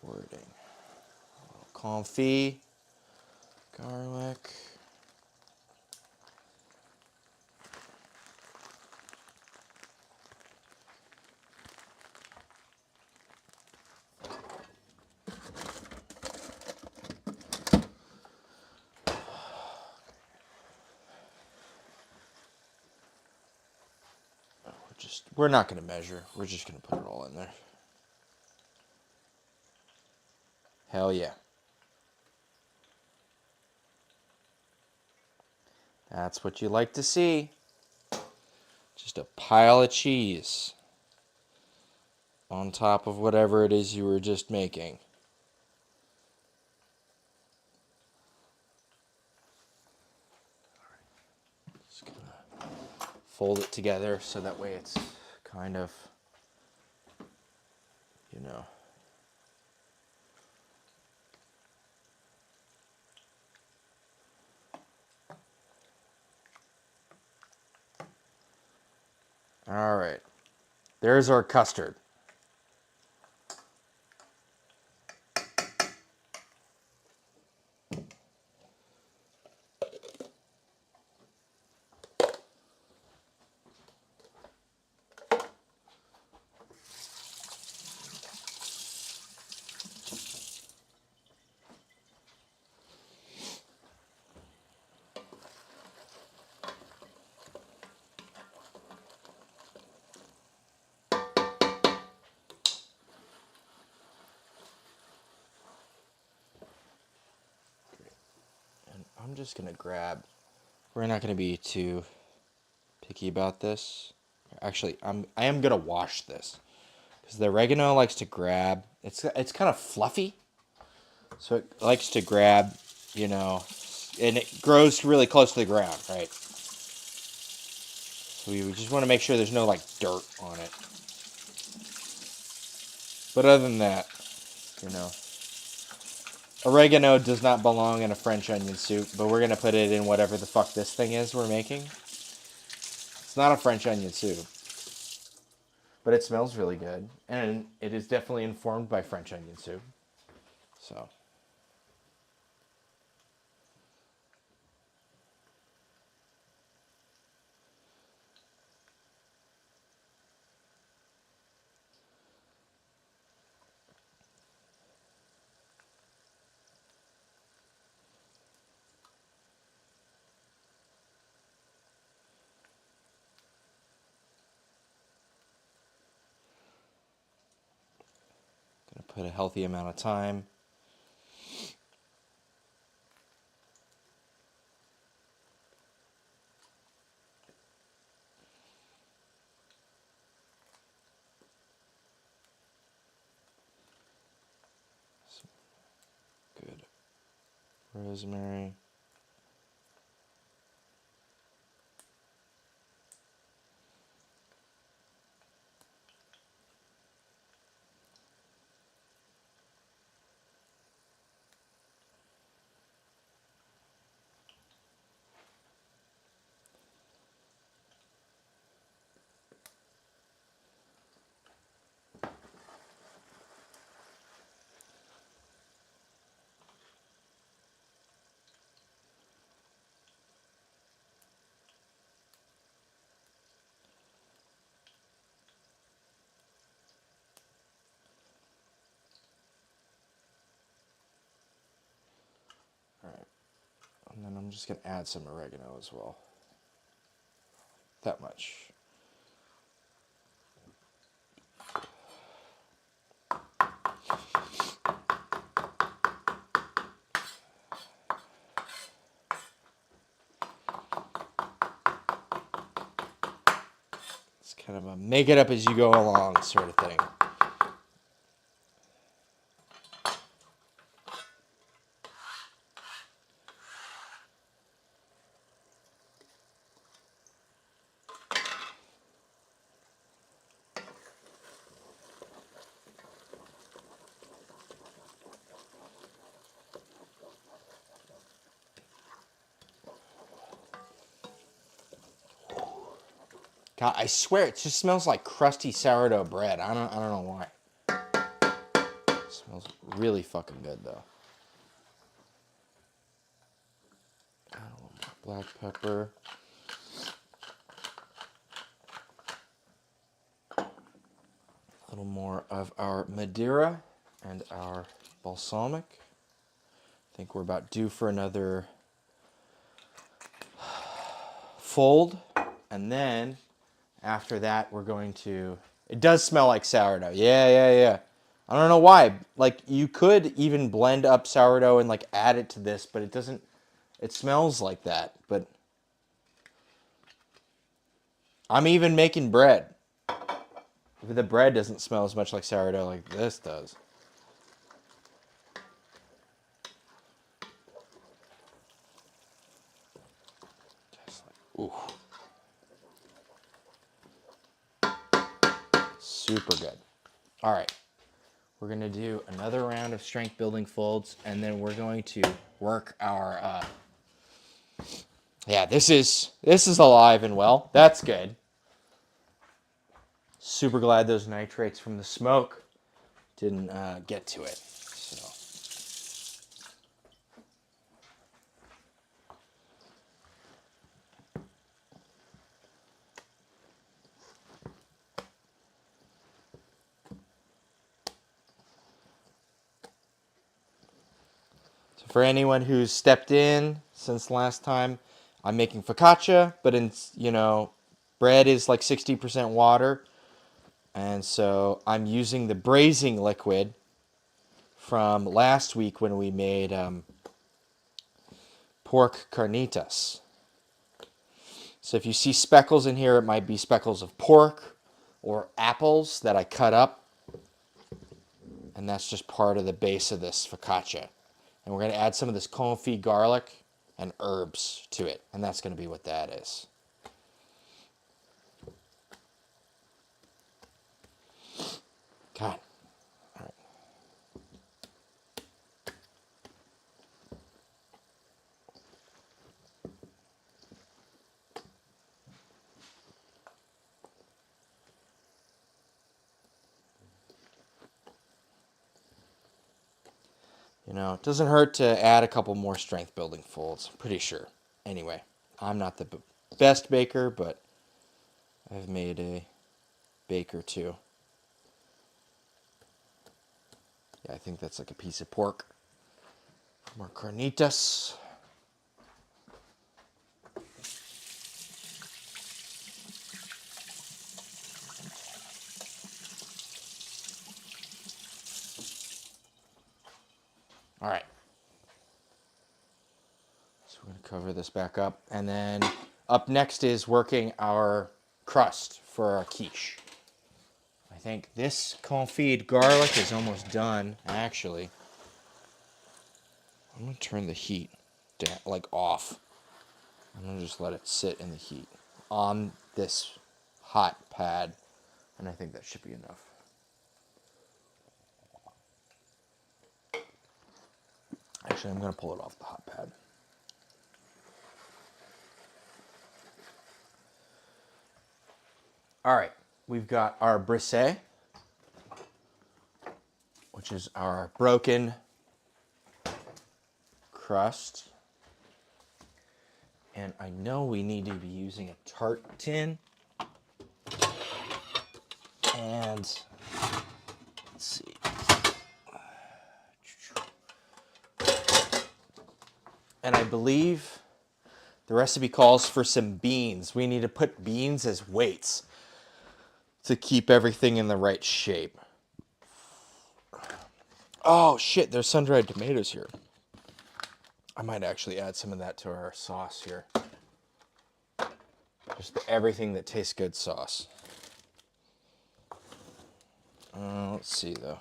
wording. A little confit, garlic. We're not going to measure. We're just going to put it all in there. Hell yeah. That's what you like to see. Just a pile of cheese on top of whatever it is you were just making. Just gonna fold it together so that way it's kind of, you know. All right. There's our custard. I'm just gonna grab. We're not gonna be too picky about this. Actually, I am gonna wash this because the oregano likes to grab. It's kind of fluffy, so it likes to grab, you know, and it grows really close to the ground, right? So we just want to make sure there's no like dirt on it. But other than that, you know, oregano does not belong in a French onion soup, but we're gonna put it in whatever the fuck this thing is we're making. It's not a French onion soup, but it smells really good, and it is definitely informed by French onion soup. So. Gonna put a healthy amount of thyme. Some good rosemary. And then I'm just going to add some oregano as well. That much. It's kind of a make it up as you go along sort of thing. God, I swear it just smells like crusty sourdough bread. I don't know why. It smells really fucking good though. Add a little more black pepper. A little more of our Madeira and our balsamic. I think we're about due for another fold. And then after that, we're going to... It does smell like sourdough. Yeah. I don't know why. Like, you could even blend up sourdough and, like, add it to this, but it doesn't... It smells like that, but... I'm even making bread. The bread doesn't smell as much like sourdough like this does. Just like, ooh. Super good. All right. We're going to do another round of strength building folds, and then we're going to work our... Yeah, this is alive and well. That's good. Super glad those nitrates from the smoke didn't get to it. So for anyone who's stepped in since last time, I'm making focaccia, but bread is like 60% water. And so I'm using the braising liquid from last week when we made pork carnitas. So if you see speckles in here, it might be speckles of pork or apples that I cut up. And that's just part of the base of this focaccia. And we're going to add some of this confit garlic and herbs to it. And that's going to be what that is. God. All right. You know, it doesn't hurt to add a couple more strength building folds, I'm pretty sure. Anyway, I'm not the best baker, but I've made a bake or two. Yeah, I think that's like a piece of pork. More carnitas. All right. So we're going to cover this back up. And then up next is working our crust for our quiche. I think this confit garlic is almost done, actually. I'm going to turn the heat down, like off. I'm going to just let it sit in the heat on this hot pad. And I think that should be enough. Actually, I'm going to pull it off the hot pad. All right, we've got our brisée, which is our broken crust. And I know we need to be using a tart tin. And let's see. And I believe the recipe calls for some beans. We need to put beans as weights to keep everything in the right shape. Oh shit, there's sun-dried tomatoes here. I might actually add some of that to our sauce here. Just everything that tastes good sauce. Let's see though.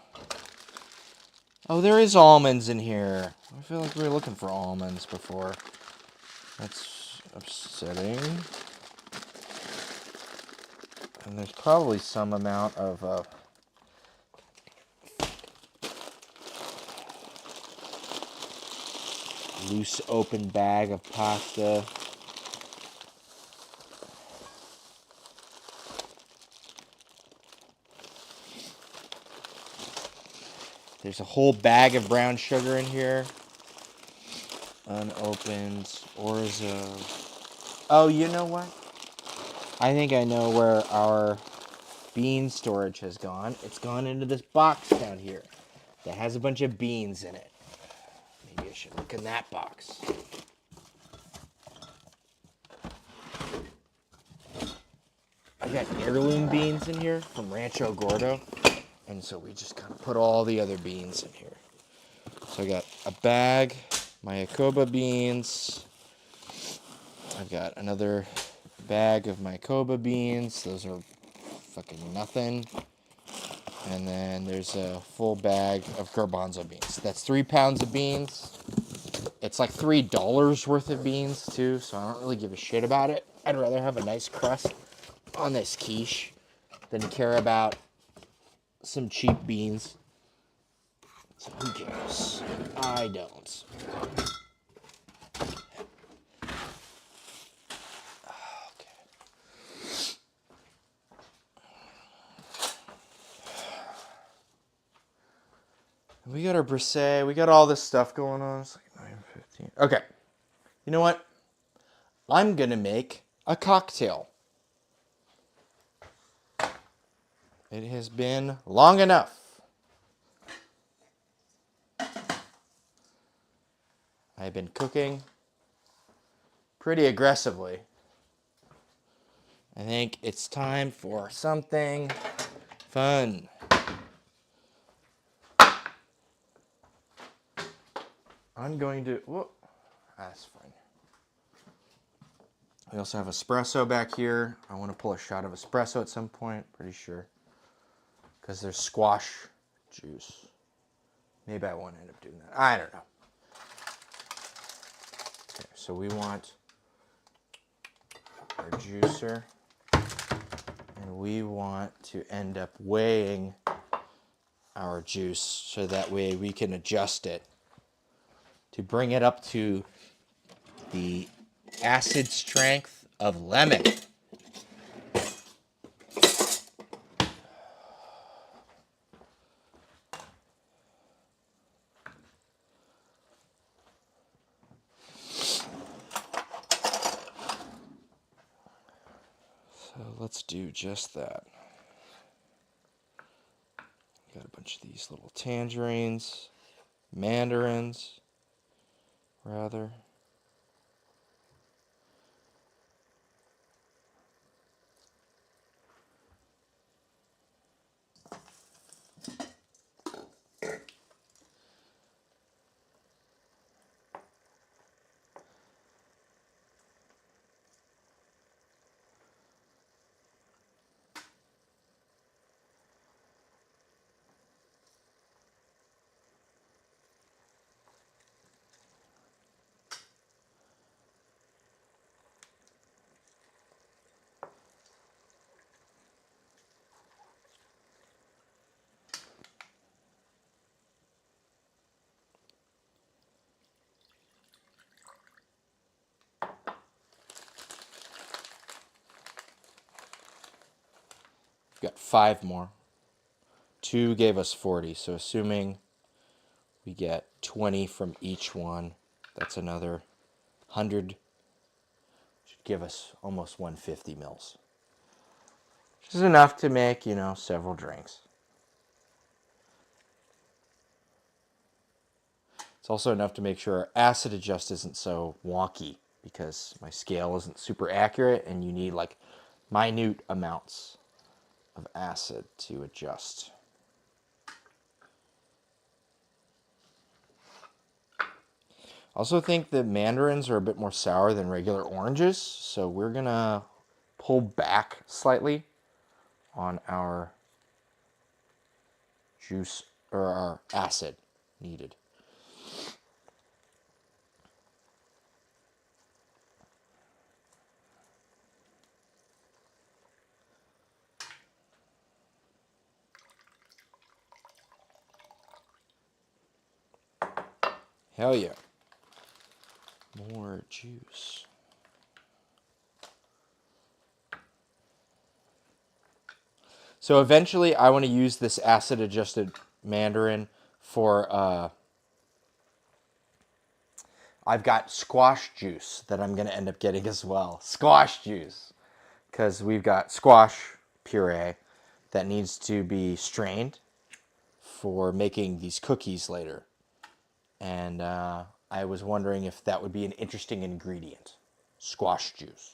Oh, there is almonds in here. I feel like we were looking for almonds before. That's upsetting. And there's probably some amount of loose open bag of pasta. There's a whole bag of brown sugar in here. Unopened orzo. Oh, you know what? I think I know where our bean storage has gone. It's gone into this box down here that has a bunch of beans in it. Maybe I should look in that box. I got heirloom beans in here from Rancho Gordo. And so we just kind of put all the other beans in here. So I got a bag, my Jacoba beans. I've got another bag of my Jacoba beans. Those are fucking nothing. And then there's a full bag of garbanzo beans. That's 3 pounds of beans. It's like $3 worth of beans too, so I don't really give a shit about it. I'd rather have a nice crust on this quiche than care about some cheap beans. So who cares? I don't. Okay. We got our brisée. We got all this stuff going on. It's like 9:15. Okay. You know what? I'm going to make a cocktail. It has been long enough. I've been cooking pretty aggressively. I think it's time for something fun. I'm going to... Whoa, That's fine. We also have espresso back here. I want to pull a shot of espresso at some point, pretty sure. Because there's squash juice. Maybe I won't end up doing that. I don't know. Okay, so we want our juicer. And we want to end up weighing our juice so that way we can adjust it to bring it up to the acid strength of lemon. So let's do just that. Got a bunch of these little tangerines, mandarins, rather. We've got 5 more. 2 gave us 40, so assuming we get 20 from each one, that's another 100. Should give us almost 150 mils. Which is enough to make, several drinks. It's also enough to make sure our acid adjust isn't so wonky, because my scale isn't super accurate and you need like minute amounts of acid to adjust. Also think that mandarins are a bit more sour than regular oranges, so we're gonna pull back slightly on our juice or our acid needed. Hell yeah. More juice. So eventually I want to use this acid adjusted mandarin for, I've got squash juice that I'm going to end up getting as well. Squash juice. Because we've got squash puree that needs to be strained for making these cookies later. And I was wondering if that would be an interesting ingredient. Squash juice.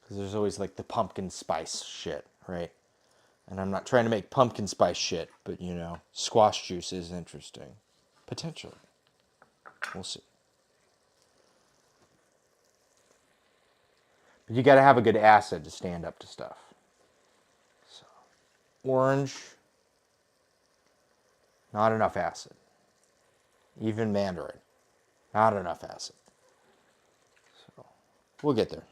Because there's always like the pumpkin spice shit, right? And I'm not trying to make pumpkin spice shit, but squash juice is interesting. Potentially. We'll see. But you gotta have a good acid to stand up to stuff. So, orange, not enough acid. Even mandarin, not enough acid. So, we'll get there.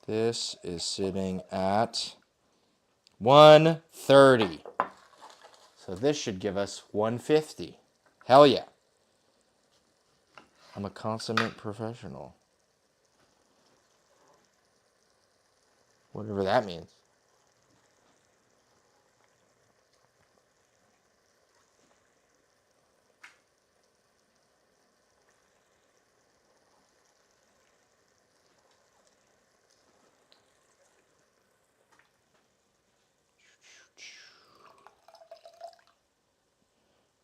This is sitting at 130. So this should give us 150. Hell yeah. I'm a consummate professional. Whatever that means.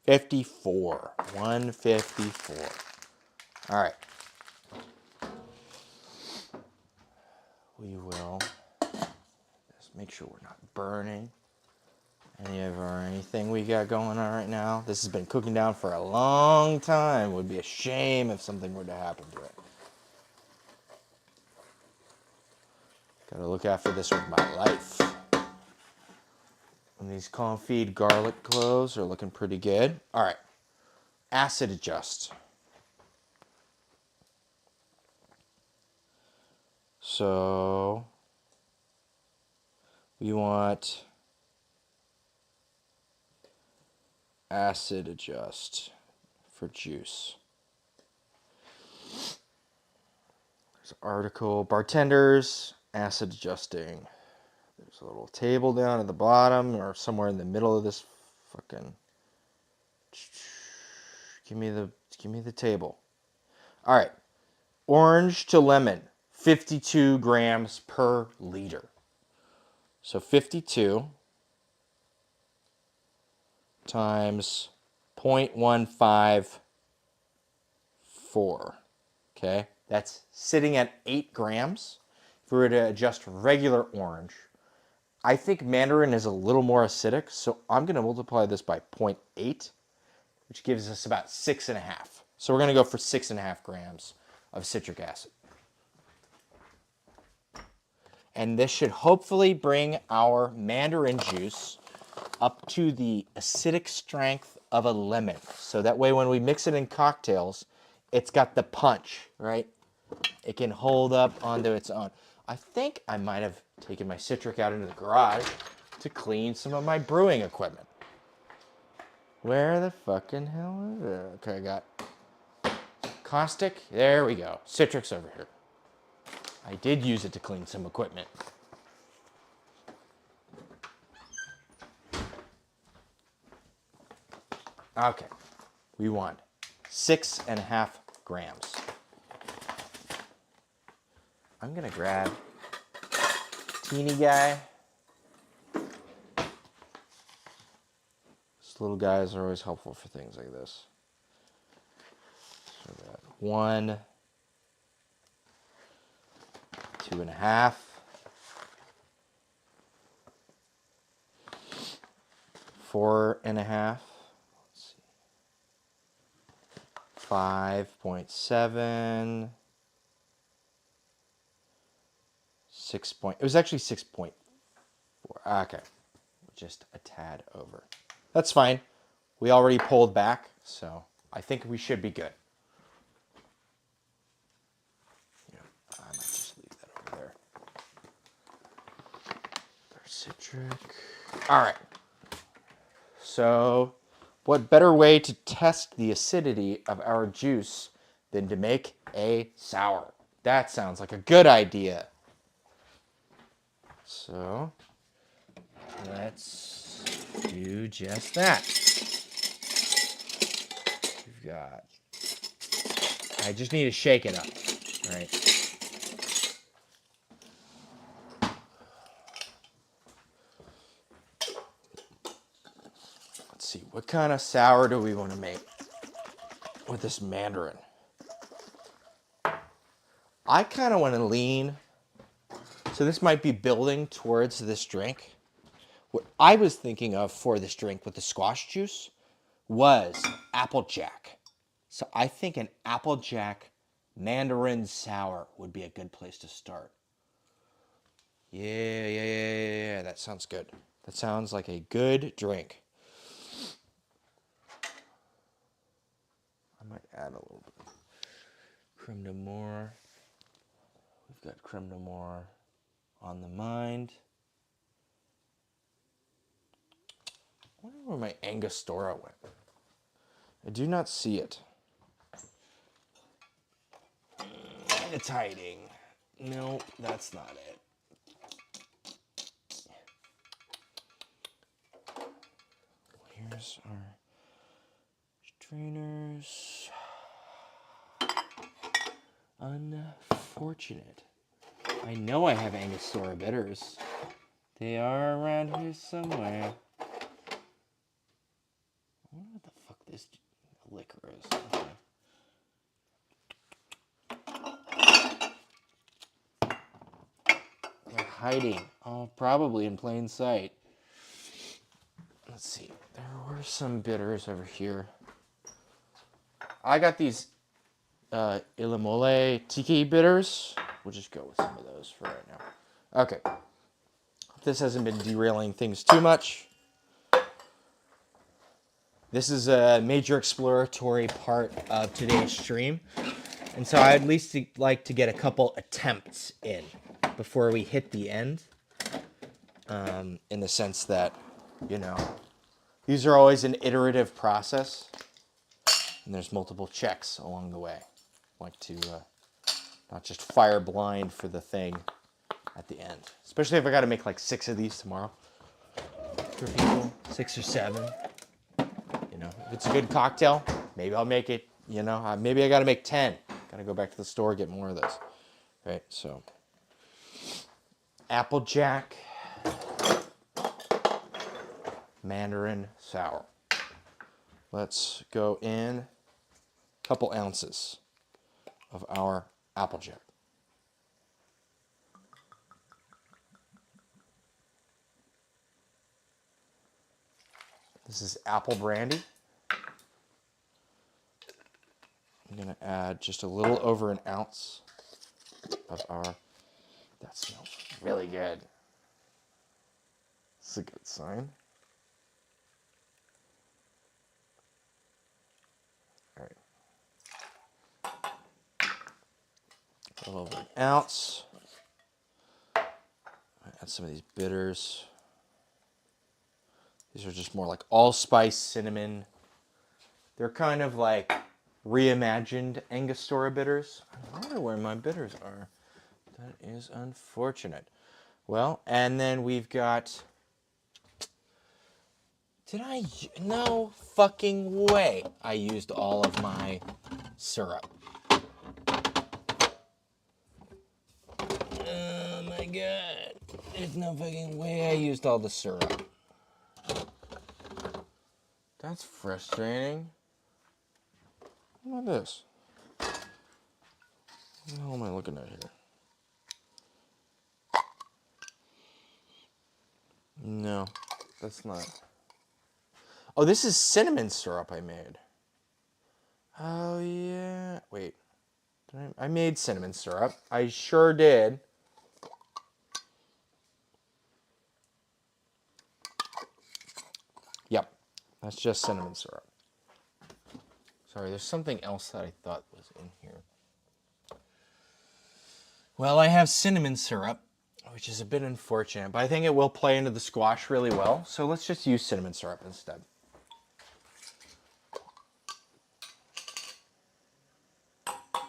$54. 154. All right. We will just make sure we're not burning anything we got going on right now. This has been cooking down for a long time. It would be a shame if something were to happen to it. Gotta look after this with my life. And these confit garlic cloves are looking pretty good. All right, acid adjust. So we want acid adjust for juice. There's an article, bartenders, acid adjusting. There's a little table down at the bottom or somewhere in the middle of this fucking. Give me the table. All right. Orange to lemon, 52 grams per liter. So 52 times 0.154. Okay? That's sitting at 8 grams. If we were to adjust regular orange, I think mandarin is a little more acidic, so I'm going to multiply this by 0.8, which gives us about 6.5. So we're going to go for 6.5 grams of citric acid. And this should hopefully bring our mandarin juice up to the acidic strength of a lemon. So that way when we mix it in cocktails, it's got the punch, right? It can hold up onto its own. I think I might have taken my citric out into the garage to clean some of my brewing equipment. Where the fucking hell is it? Okay, I got caustic. There we go. Citric's over here. I did use it to clean some equipment. Okay, we want 6.5 grams. I'm gonna grab teeny guy. These little guys are always helpful for things like this. So that 1, 2.5, 4.5. 5.7, 6 point. It was actually 6.4. Okay, just a tad over. That's fine. We already pulled back, so I think we should be good. Yeah, I might just leave that over there. There's citric. All right. So, what better way to test the acidity of our juice than to make a sour? That sounds like a good idea. So, let's do just that. We've got, I just need to shake it up, right? Let's see, what kind of sour do we want to make with this mandarin? I kind of want to lean, so this might be building towards this drink. What I was thinking of for this drink with the squash juice was Applejack. So I think an Applejack mandarin sour would be a good place to start. Yeah, that sounds good. That sounds like a good drink. I might add a little bit of creme de menthe. We've got creme de menthe on the mind. I wonder where my Angostura went. I do not see it. It's hiding. No, that's not it. Here's our strainers. Unfortunate. I know I have Angostura bitters. They are around here somewhere. I wonder what the fuck this liquor is. Okay. They're hiding. Oh, probably in plain sight. Where's some bitters over here? I got these Ilimole Tiki bitters. We'll just go with some of those for right now. Okay. This hasn't been derailing things too much. This is a major exploratory part of today's stream. And so I'd at least like to get a couple attempts in before we hit the end. In the sense that, you know, these are always an iterative process. And there's multiple checks along the way. I like to not just fire blind for the thing at the end. Especially if I got to make like 6 of these tomorrow for people, 6 or 7. You know, if it's a good cocktail, maybe I'll make it. You know, maybe I got to make 10. Got to go back to the store get more of this. Right, so Applejack Mandarin Sour. Let's go in a couple ounces of our Applejack. This is apple brandy. I'm going to add just a little over an ounce of our... That smells really good. This is a good sign. All right. A little over an ounce. Add some of these bitters. These are just more like allspice cinnamon. They're kind of like reimagined Angostura bitters. I wonder where my bitters are. That is unfortunate. Well, and then we've got... No fucking way I used all of my syrup. Oh my god. There's no fucking way I used all the syrup. That's frustrating. What about this? What the hell am I looking at here? No, that's not. Oh, this is cinnamon syrup I made. Oh, yeah. Wait. I made cinnamon syrup. I sure did. Yep. That's just cinnamon syrup. Sorry, there's something else that I thought was in here. Well, I have cinnamon syrup, which is a bit unfortunate, but I think it will play into the squash really well. So let's just use cinnamon syrup instead.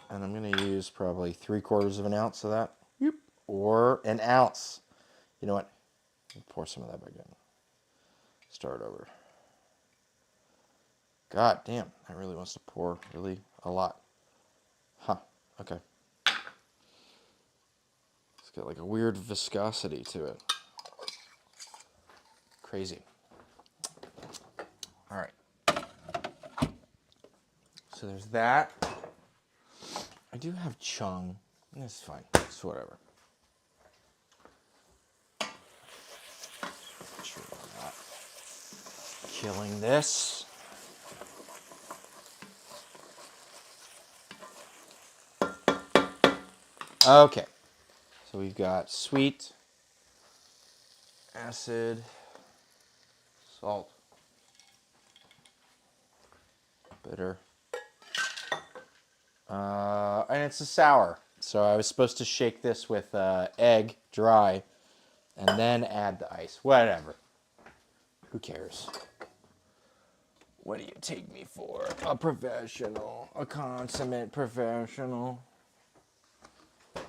And I'm going to use probably 3/4 of an ounce of that. Yep. Or an ounce. You know what? Pour some of that back in. Start over. God damn, that really wants to pour really a lot. Huh, okay. It's got like a weird viscosity to it. Crazy. All right. So there's that. I do have chung. It's fine. It's whatever. Make sure I'm not killing this. Okay. So we've got sweet, acid, salt, bitter. And it's a sour. So I was supposed to shake this with egg, dry, and then add the ice. Whatever. Who cares? What do you take me for? A professional. A consummate professional. I'm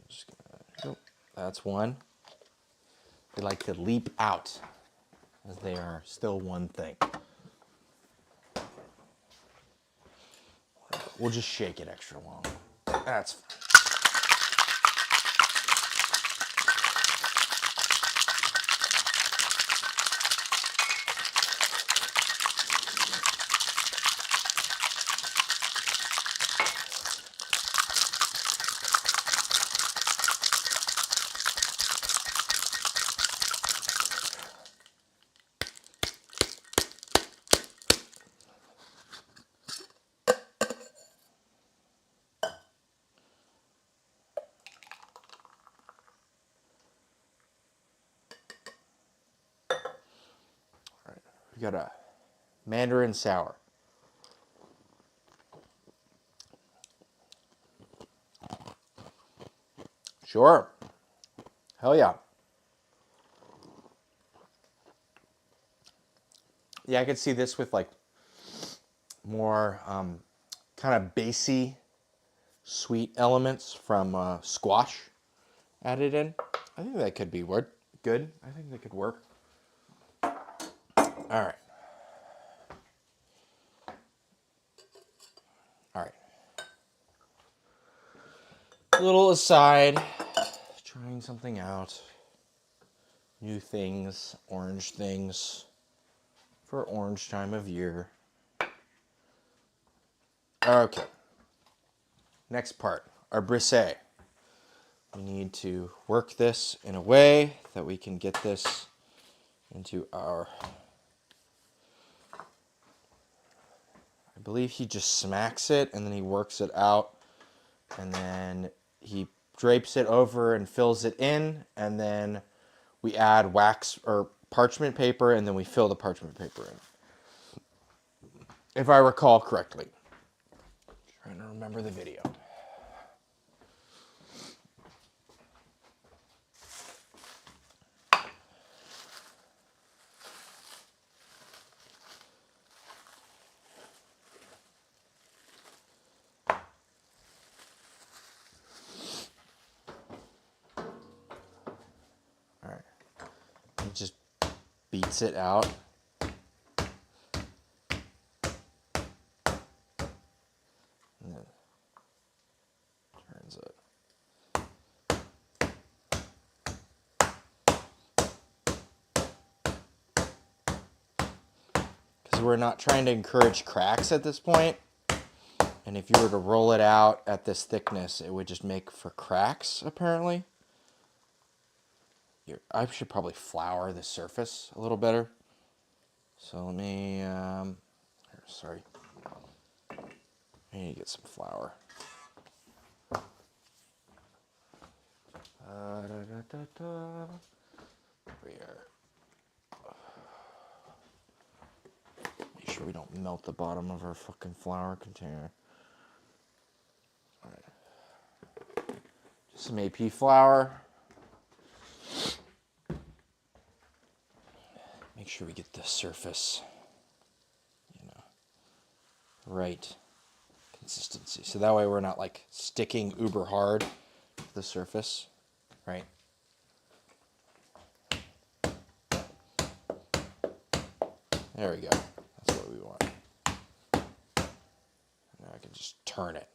just gonna, that's one. They like to leap out, as they are still one thing. We'll just shake it extra long. That's fine. We got a Mandarin sour. Sure. Hell yeah. Yeah, I could see this with like more kind of bassy, sweet elements from squash added in. I think that could be good. I think that could work. All right. All right. A little aside, trying something out. New things, orange things for orange time of year. Okay. Next part, our brisset. We need to work this in a way that we can get this into our... I believe he just smacks it and then he works it out and then he drapes it over and fills it in, and then we add wax or parchment paper and then we fill the parchment paper in. If I recall correctly. Trying to remember the video. All right. He just beats it out. And then turns it. Because we're not trying to encourage cracks at this point. And if you were to roll it out at this thickness, it would just make for cracks, apparently. I should probably flour the surface a little better. So let me, sorry. I need to get some flour. We are. Make sure we don't melt the bottom of our fucking flour container. All right. Just some AP flour. Make sure we get the surface, right consistency. So that way we're not like sticking uber hard to the surface, right? There we go. That's what we want. Now I can just turn it.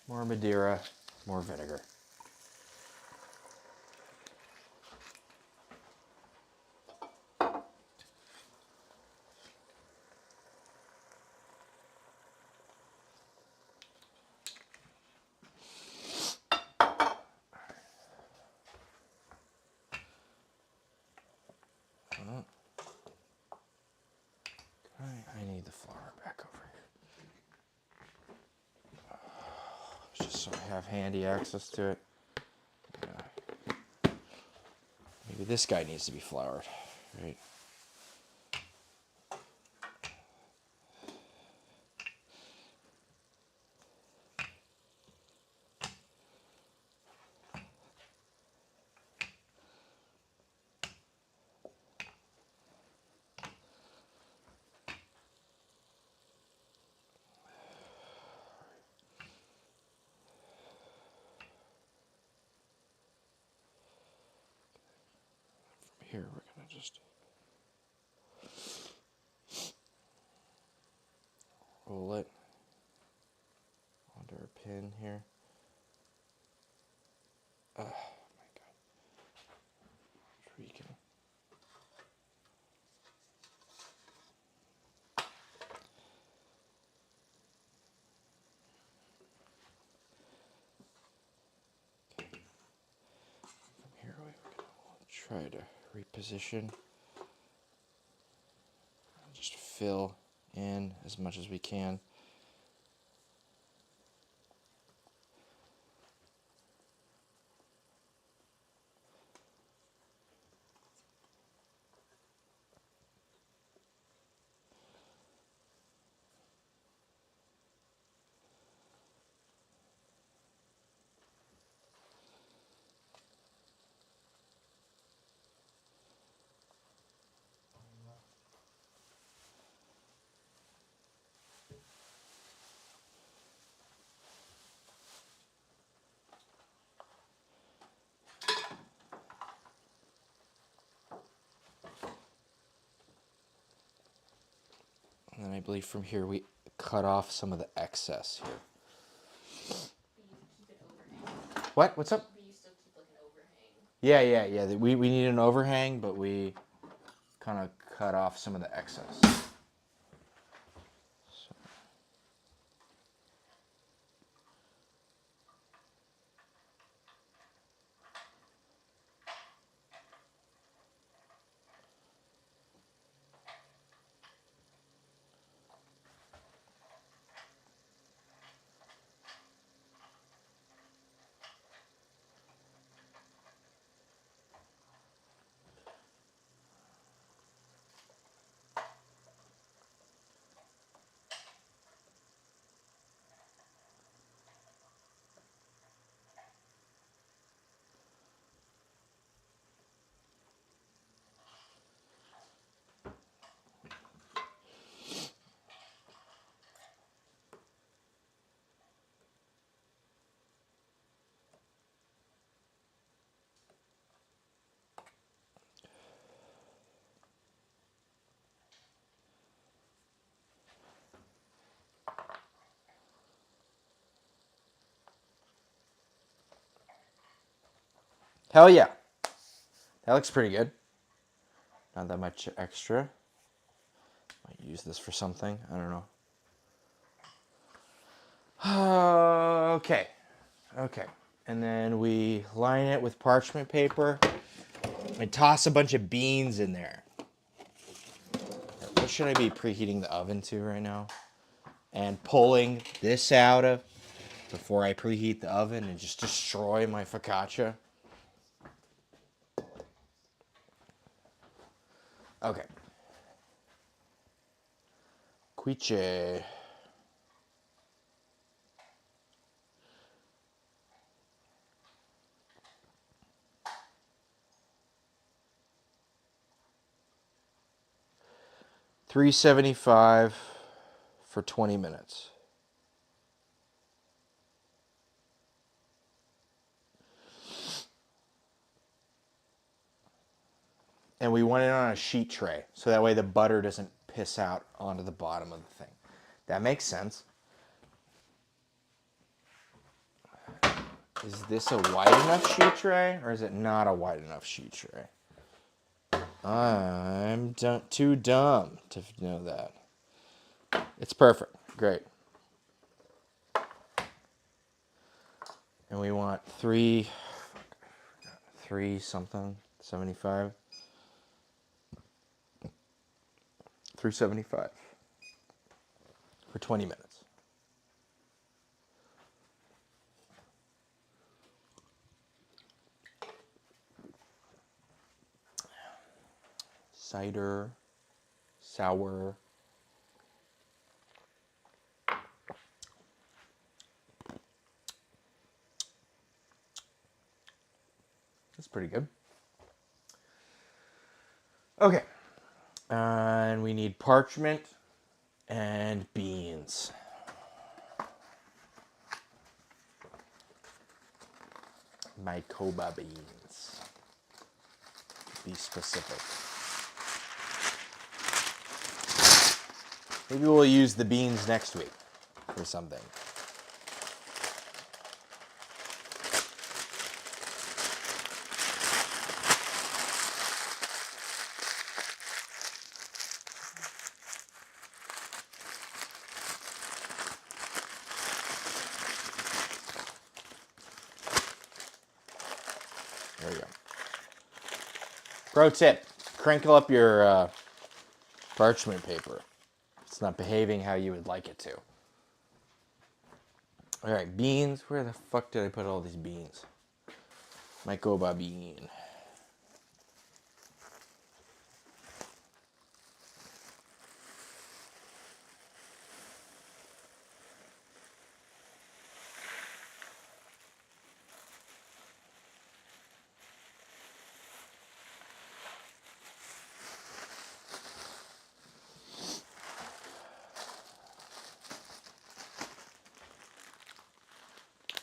More Madeira, more vinegar. I need the flour back over here. Just so I have handy access to it. Maybe this guy needs to be floured, right? Here, we're going to just roll it. in here. Oh my God. Freaking. From here we're gonna try to reposition. Just fill in as much as we can. And then I believe from here we cut off some of the excess here. But you keep an overhang. What? What's up? But you still keep like an overhang. Yeah. We need an overhang, but we kind of cut off some of the excess. So. Hell yeah. That looks pretty good. Not that much extra. Might use this for something. I don't know. Okay. And then we line it with parchment paper and toss a bunch of beans in there. What should I be preheating the oven to right now? And pulling this out of before I preheat the oven and just destroy my focaccia. Okay. Quiche. $3.75 for 20 minutes. And we want it on a sheet tray, so that way the butter doesn't piss out onto the bottom of the thing. That makes sense. Is this a wide enough sheet tray, or is it not a wide enough sheet tray? I'm too dumb to know that. It's perfect. Great. And we want three something, 75. 375 for 20 minutes. Cider, sour. That's pretty good. Okay. And we need parchment and beans. Mycoba beans. Be specific. Maybe we'll use the beans next week for something. There we go. Pro tip, crinkle up your parchment paper. It's not behaving how you would like it to. All right, beans. Where the fuck did I put all these beans? Michael Bean.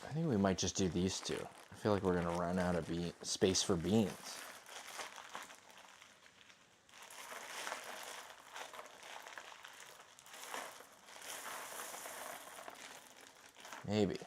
I think we might just do these two. I feel like we're gonna run out of space for beans. Maybe.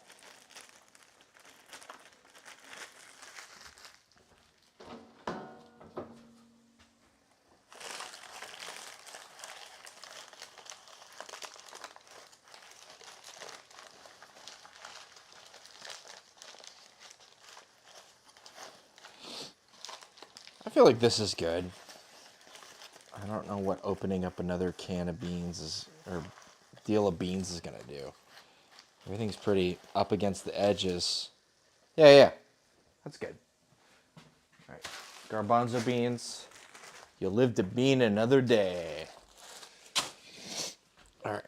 I feel like this is good. I don't know what opening up another can of beans is, or deal of beans is gonna do. Everything's pretty up against the edges. Yeah. That's good. All right. Garbanzo beans. You'll live to bean another day. All right.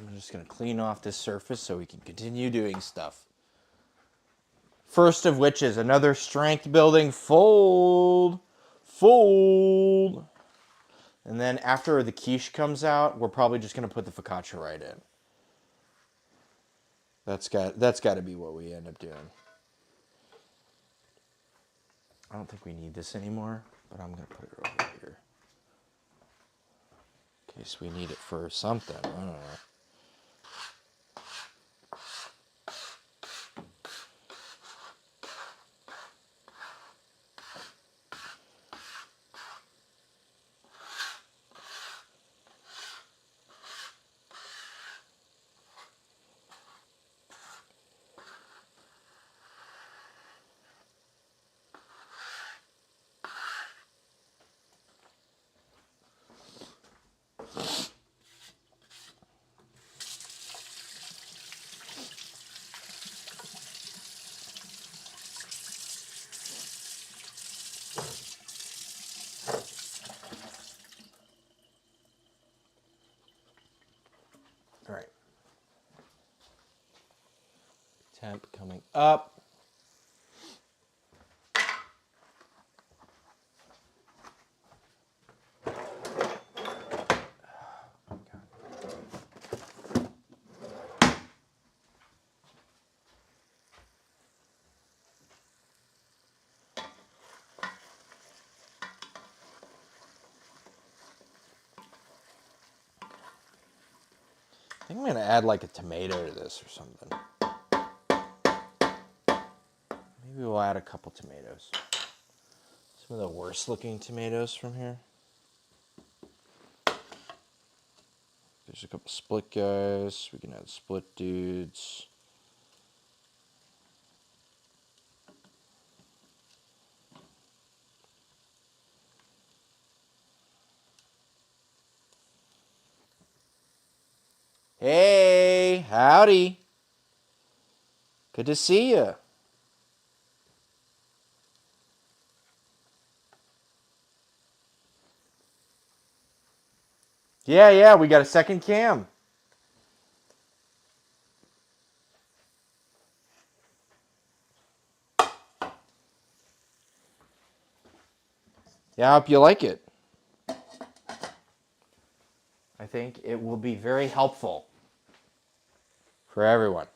I'm just going to clean off this surface so we can continue doing stuff. First of which is another strength building fold. Fold. And then after the quiche comes out, we're probably just going to put the focaccia right in. That's got to be what we end up doing. I don't think we need this anymore, but I'm going to put it over here. In case we need it for something. I don't know. All right. Temp coming up. I think I'm going to add like a tomato to this or something. Maybe we'll add a couple tomatoes. Some of the worst looking tomatoes from here. There's a couple split guys. We can add split dudes. Hey, howdy. Good to see you. Yeah, we got a second cam. Yeah, I hope you like it. I think it will be very helpful for everyone.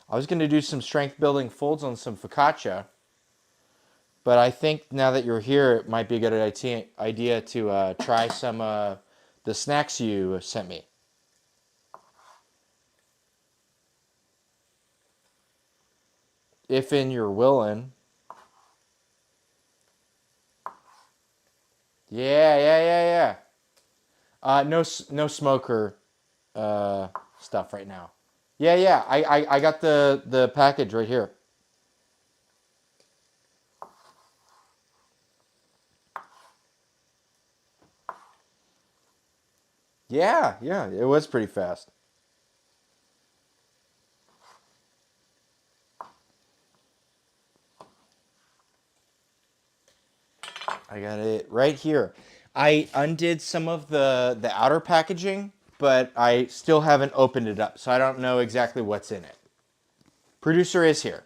I was going to do some strength building folds on some focaccia, but I think now that you're here, it might be a good idea to try some the snacks you sent me. If you're willing. Yeah. No smoker stuff right now. Yeah. I got the package right here. Yeah. It was pretty fast. I got it right here. I undid some of the outer packaging, but I still haven't opened it up, so I don't know exactly what's in it. Producer is here.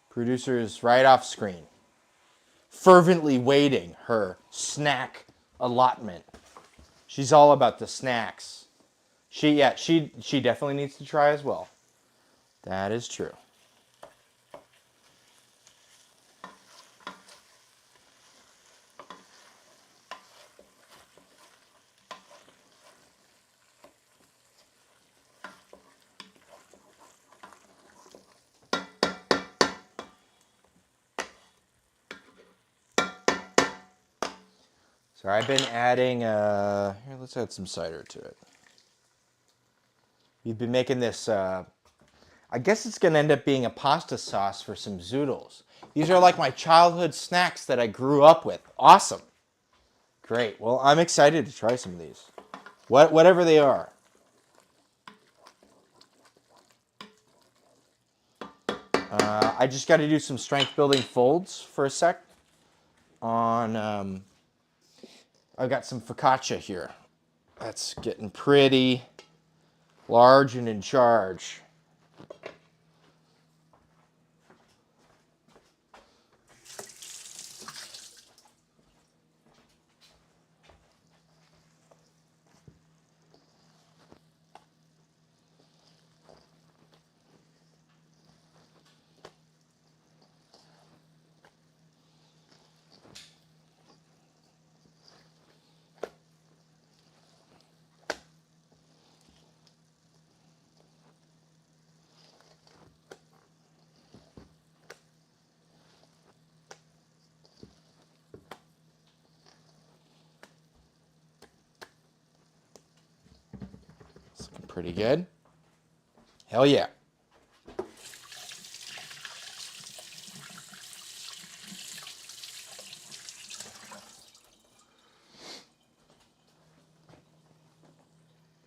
Producer is right off screen, fervently waiting her snack allotment. She's all about the snacks. She definitely needs to try as well. That is true. So I've been adding, here, let's add some cider to it. We've been making this, I guess it's going to end up being a pasta sauce for some zoodles. These are like my childhood snacks that I grew up with. Awesome. Great. Well, I'm excited to try some of these. Whatever they are. I just got to do some strength building folds for a sec. I've got some focaccia here. That's getting pretty large and in charge. It's looking pretty good. Hell yeah.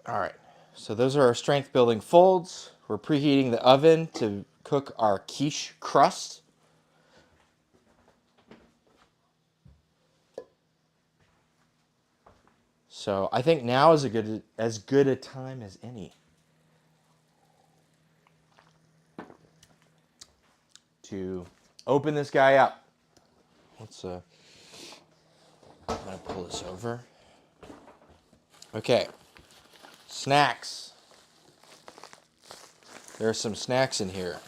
All right, so those are our strength building folds. We're preheating the oven to cook our quiche crust. So I think now is as good a time as any to open this guy up. I'm gonna pull this over. Okay, snacks. There are some snacks in here.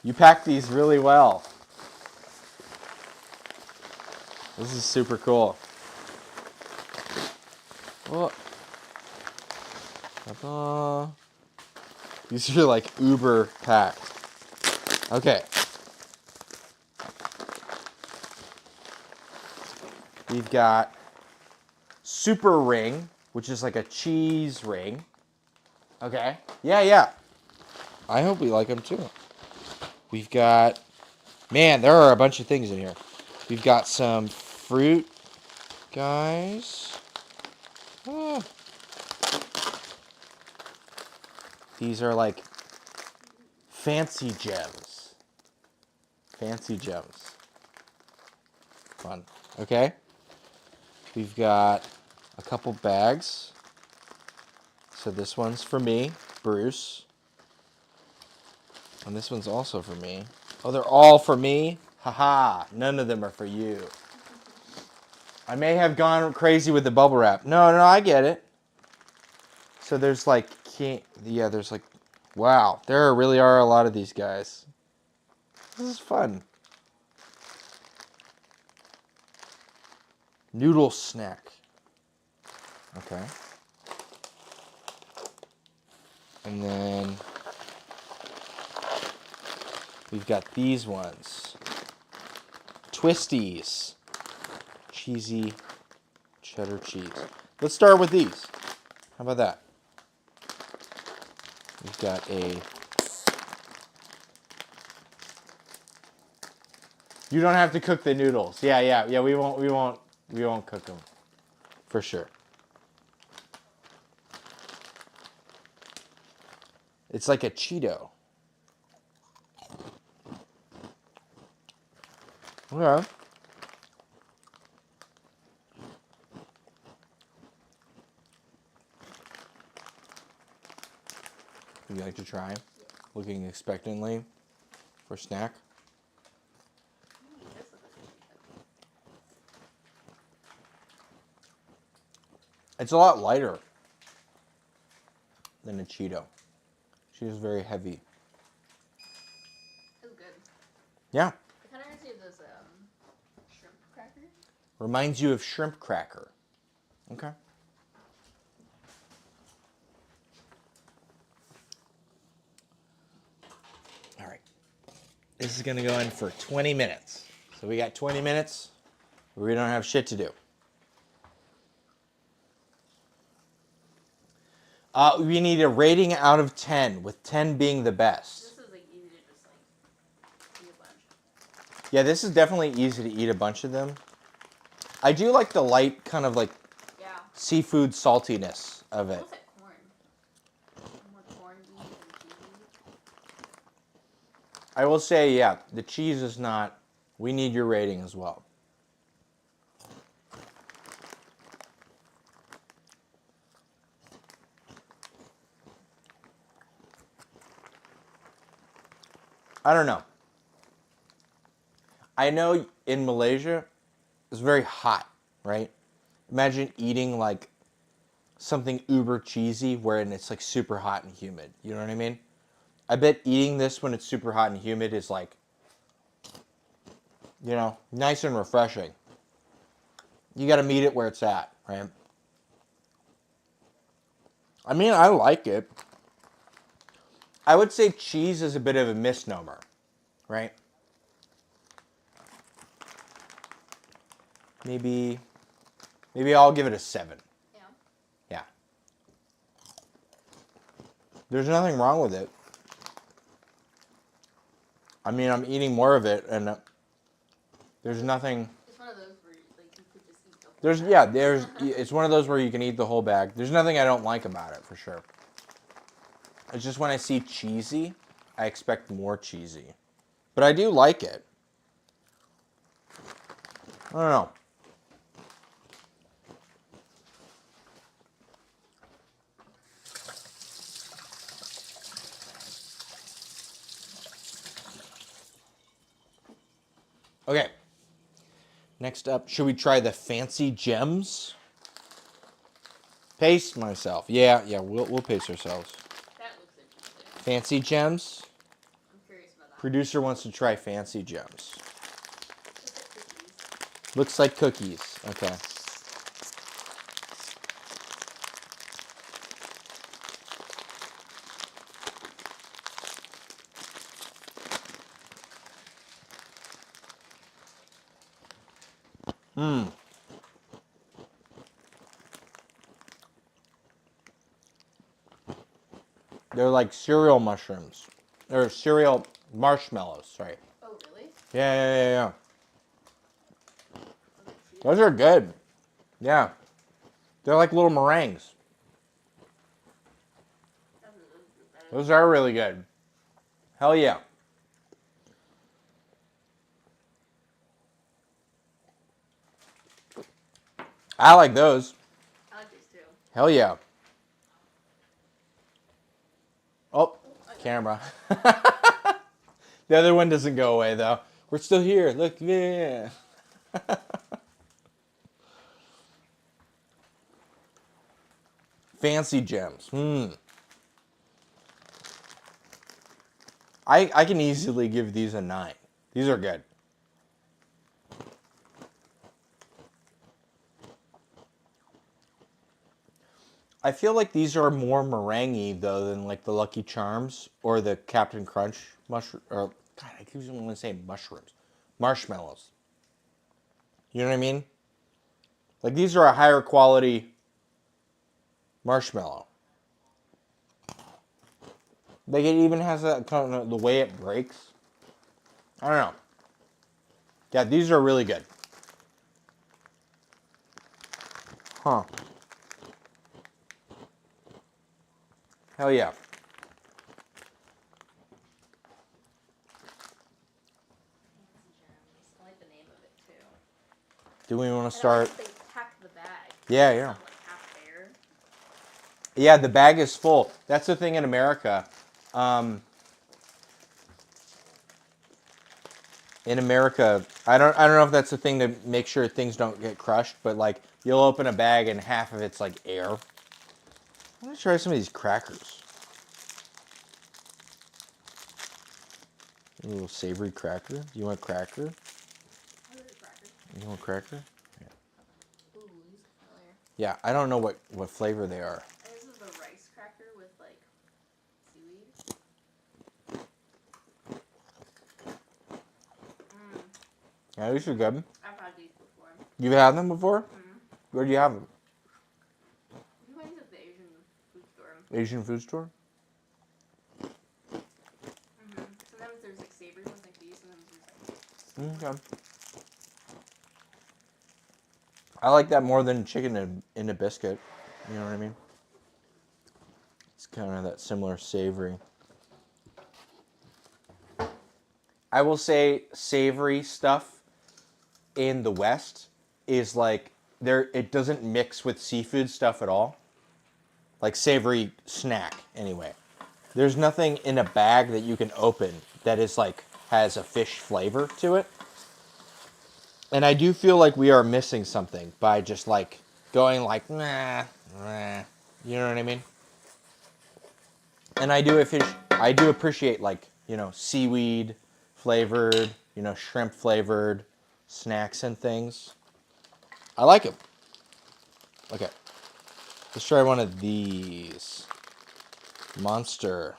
You packed these really well. This is super cool. Oh. Ta-da. These are like uber packed. Okay. We've got super ring, which is like a cheese ring. Okay. Yeah. I hope we like them too. We've got, man, there are a bunch of things in here. We've got some fruit, guys. Oh. These are like fancy gems. Fancy gems. Fun. Okay. We've got a couple bags. So this one's for me, Bruce. And this one's also for me. Oh, they're all for me? Haha, none of them are for you. I may have gone crazy with the bubble wrap. No, I get it. So there's like, there's like, wow, there really are a lot of these guys. This is fun. Noodle snack. Okay. And then we've got these ones. Twisties. Cheesy cheddar cheese. Let's start with these. How about that? We've got a... You don't have to cook the noodles. Yeah, we won't cook them. For sure. It's like a Cheeto. Okay. Would you like to try? Looking expectantly for snack. It's a lot lighter than a Cheeto. Cheeto's very heavy. It's good. Yeah. It kind of reminds me of those shrimp crackers. Reminds you of shrimp cracker. Okay. All right. This is going to go in for 20 minutes. So we got 20 minutes where we don't have shit to do. We need a rating out of 10, with 10 being the best. This is like easy to just like eat a bunch. Yeah, this is definitely easy to eat a bunch of them. I do like the light kind of like seafood saltiness of it. It looks like corn. More corn beef and cheesy. I will say, yeah, the cheese is not... We need your rating as well. I don't know. I know in Malaysia, it's very hot, right? Imagine eating like something uber cheesy where it's like super hot and humid. You know what I mean? I bet eating this when it's super hot and humid is like, you know, nice and refreshing. You got to meet it where it's at, right? I mean, I like it. I would say cheese is a bit of a misnomer, right? Maybe I'll give it a 7. Yeah. Yeah. There's nothing wrong with it. I mean, I'm eating more of it, and there's nothing... It's one of those where like you could just eat the whole bag. It's one of those where you can eat the whole bag. There's nothing I don't like about it, for sure. It's just when I see cheesy, I expect more cheesy. But I do like it. I don't know. Okay. Next up, should we try the fancy gems? Pace myself. Yeah, we'll pace ourselves. That looks interesting. Fancy gems. I'm curious about that. Producer wants to try fancy gems. Looks like cookies. Looks like cookies. Okay. They're like cereal mushrooms. Or cereal marshmallows, sorry. Oh, really? Yeah. Those are good. Yeah. They're like little meringues. Those are really good. Hell yeah. I like those. I like these too. Hell yeah. Oh, camera. The other one doesn't go away though. We're still here. Look, yeah. Fancy gems. I can easily give these a 9. These are good. I feel like these are more meringue though than like the Lucky Charms or the Captain Crunch mushroom. Or God, I keep wanting to say mushrooms, marshmallows. You know what I mean? Like these are a higher quality marshmallow. Like it even has that kind of the way it breaks. I don't know. Yeah, these are really good. Huh. Hell yeah. Fancy gems. I like the name of it too. Do we want to And I start? like that they pack the bag. Yeah, It's yeah. not like half there. Yeah, the bag is full. That's the thing in America. In America, I don't know if that's the thing to make sure things don't get crushed, but like you'll open a bag and half of it's like air. I'm gonna try some of these crackers. A little savory cracker. Do you want a cracker? I like the cracker. You want a cracker? Yeah. Ooh, these are familiar. Yeah, I don't know what flavor they are. This is the rice cracker with like seaweed. Yeah, these are good. I've had these before. You've had them before? Mm-hmm. Where do you have them? You went to the Asian food store. Asian food store? Sometimes there's like savory ones like these, sometimes there's like Okay. I like that more than chicken in a biscuit. You know what I mean? It's kind of that similar savory. I will say savory stuff in the West is like it doesn't mix with seafood stuff at all. Like savory snack anyway. There's nothing in a bag that you can open that is like has a fish flavor to it. And I do feel like we are missing something by just like going like nah. You know what I mean? And I do appreciate like, seaweed flavored, shrimp flavored snacks and things. I like them. Okay. Let's try one of these. Monster.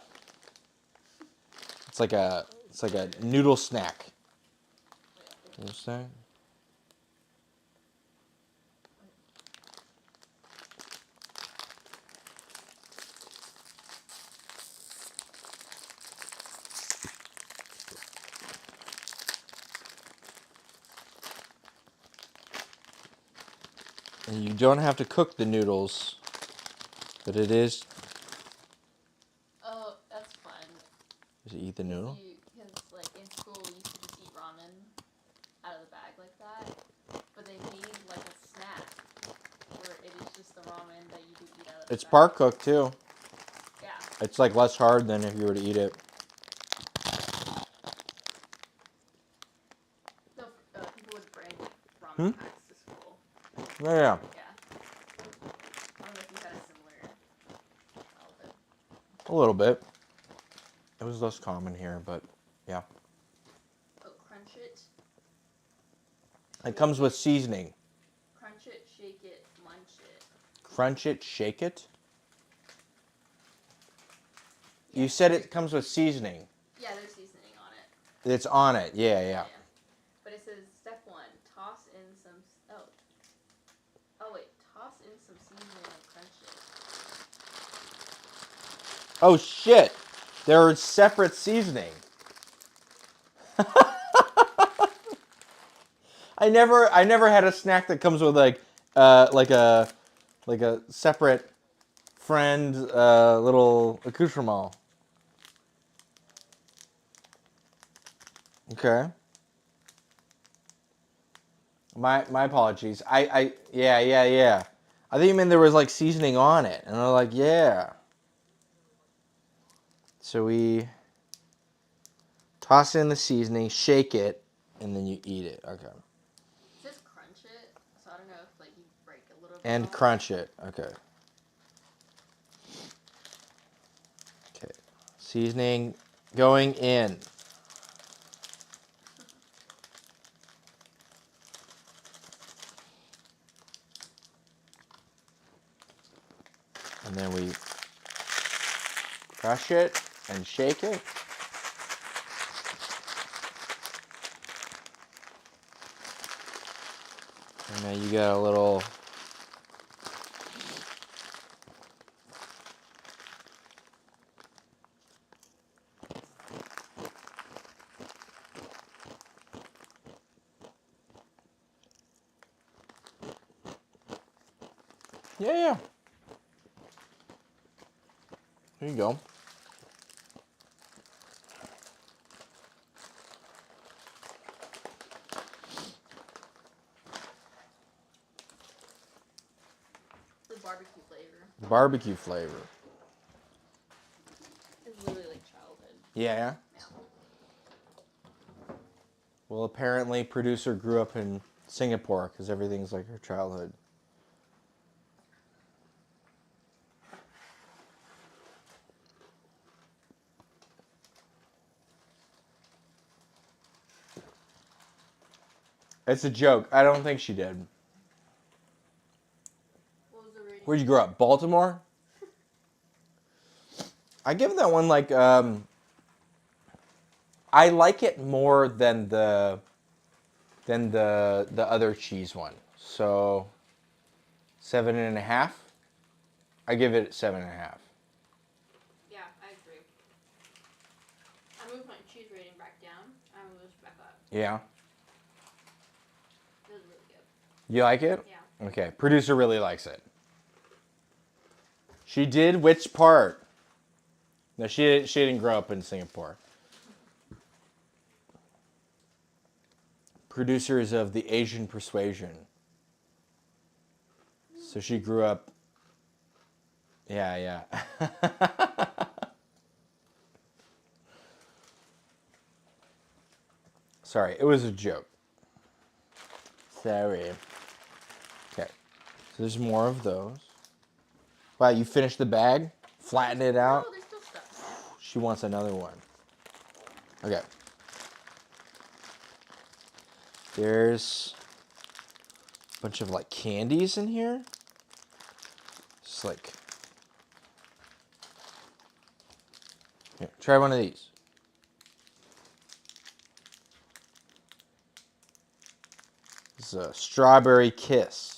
It's like a noodle snack. Noodle snack? And you don't have to cook the noodles, but it is. Oh, that's fun. Just eat the noodle. Because like in school we used to just eat ramen out of the bag like that, but they made like a snack where it is just the ramen that you do eat out of the It's bag. part cooked too. Yeah. It's like less hard than if you were to eat it. No, people would bring ramen packs to school. Yeah. Yeah. I don't know if you had a similar childhood. A little bit. It was less common here, but yeah. Oh, crunch it. It comes with seasoning. Crunch it, shake it, munch it. Crunch it, shake it. You said it comes with seasoning. Yeah, there's seasoning on it. It's on it. Yeah. But it says step 1, toss in some. Oh wait, toss in some seasoning and crunch it. Oh shit! They're separate seasoning. I never had a snack that comes with like a separate friend little accoutrement. Okay. My apologies. Yeah. I think you meant there was like seasoning on it, and I'm like, yeah. So we toss in the seasoning, shake it, and then you eat it. Okay. It says crunch it, so I don't know if like you break a little bit. And off. crunch it. Okay. Okay. Seasoning going in. And then we crush it and shake it. And then you got a little yeah. There you go. The barbecue flavor. Barbecue flavor. It's literally like childhood. Yeah. Yeah. Well, apparently, producer grew up in Singapore because everything's like her childhood. It's a joke. I don't think she did. What was the rating? Where'd you grow up? Baltimore? I give that one like I like it more than the other cheese one. So 7.5. I give it 7.5. Yeah, I agree. I moved my cheese rating back down. I moved this back up. Yeah. It was really good. You like it? Yeah. Okay. Producer really likes it. She did which part? No, she didn't grow up in Singapore. Producer is of the Asian persuasion. So she grew up. Yeah. Sorry, it was a joke. Sorry. Okay. So there's more of those. Wow, you finished the bag? Flatten it out? No, there's still stuff. She wants another one. Okay. There's a bunch of like candies in here. Just like. Here, try one of these. This is a strawberry kiss.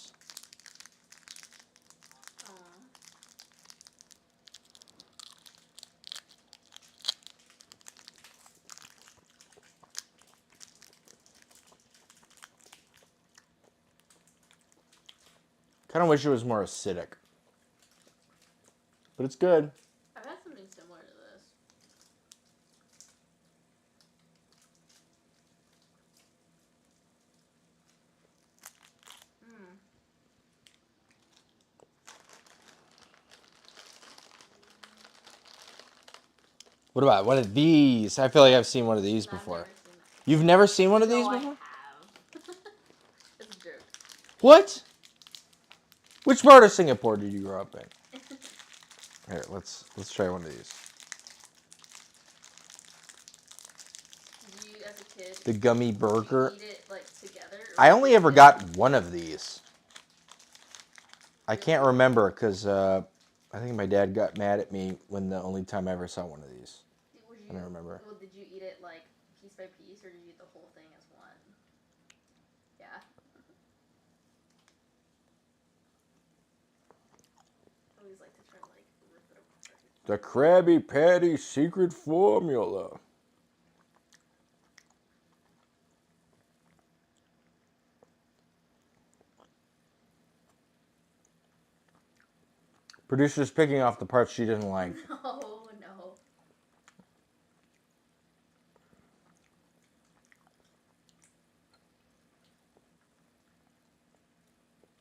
Kind of wish it was more acidic. But it's good. I've had something similar to this. What about one of these? I feel like I've seen one of these No, before. I've never seen that. You've never seen one of these No, I before? have. It's a joke. What? Which part of Singapore did you grow up in? Here, let's try one of these. Did you, as a kid, The gummy burger. eat it like together? I only ever got one of these. I can't remember because I think my dad got mad at me when the only time I ever saw one of these. I don't remember. Well, did you eat it like piece by piece, or did you eat the whole thing as one? Yeah. I always like to try to like rip it apart. The Krabby Patty secret formula. Producer's picking off the parts she didn't like. No.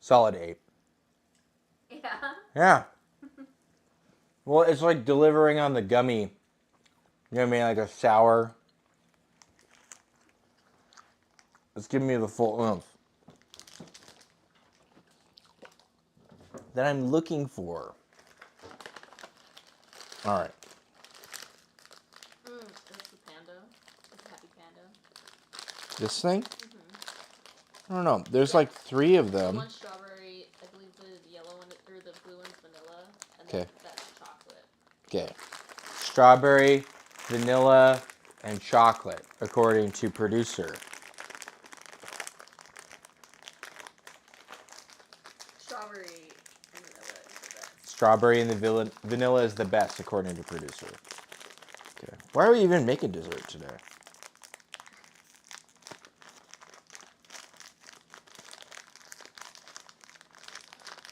Solid 8. Yeah. Yeah. Well, it's like delivering on the gummy. You know what I mean? Like a sour. It's giving me the full oomph that I'm looking for. All right. That's the panda. It's a happy panda. This thing? Mm-hmm. I don't know. There's Yeah. like 3 of The them. one strawberry, I believe the yellow one, or the blue one's vanilla, and Okay. then that's chocolate. Okay. Strawberry, vanilla, and chocolate, according to producer. Strawberry and vanilla is the best. Strawberry and the vanilla is the best, according to producer. Okay. Why are we even making dessert today?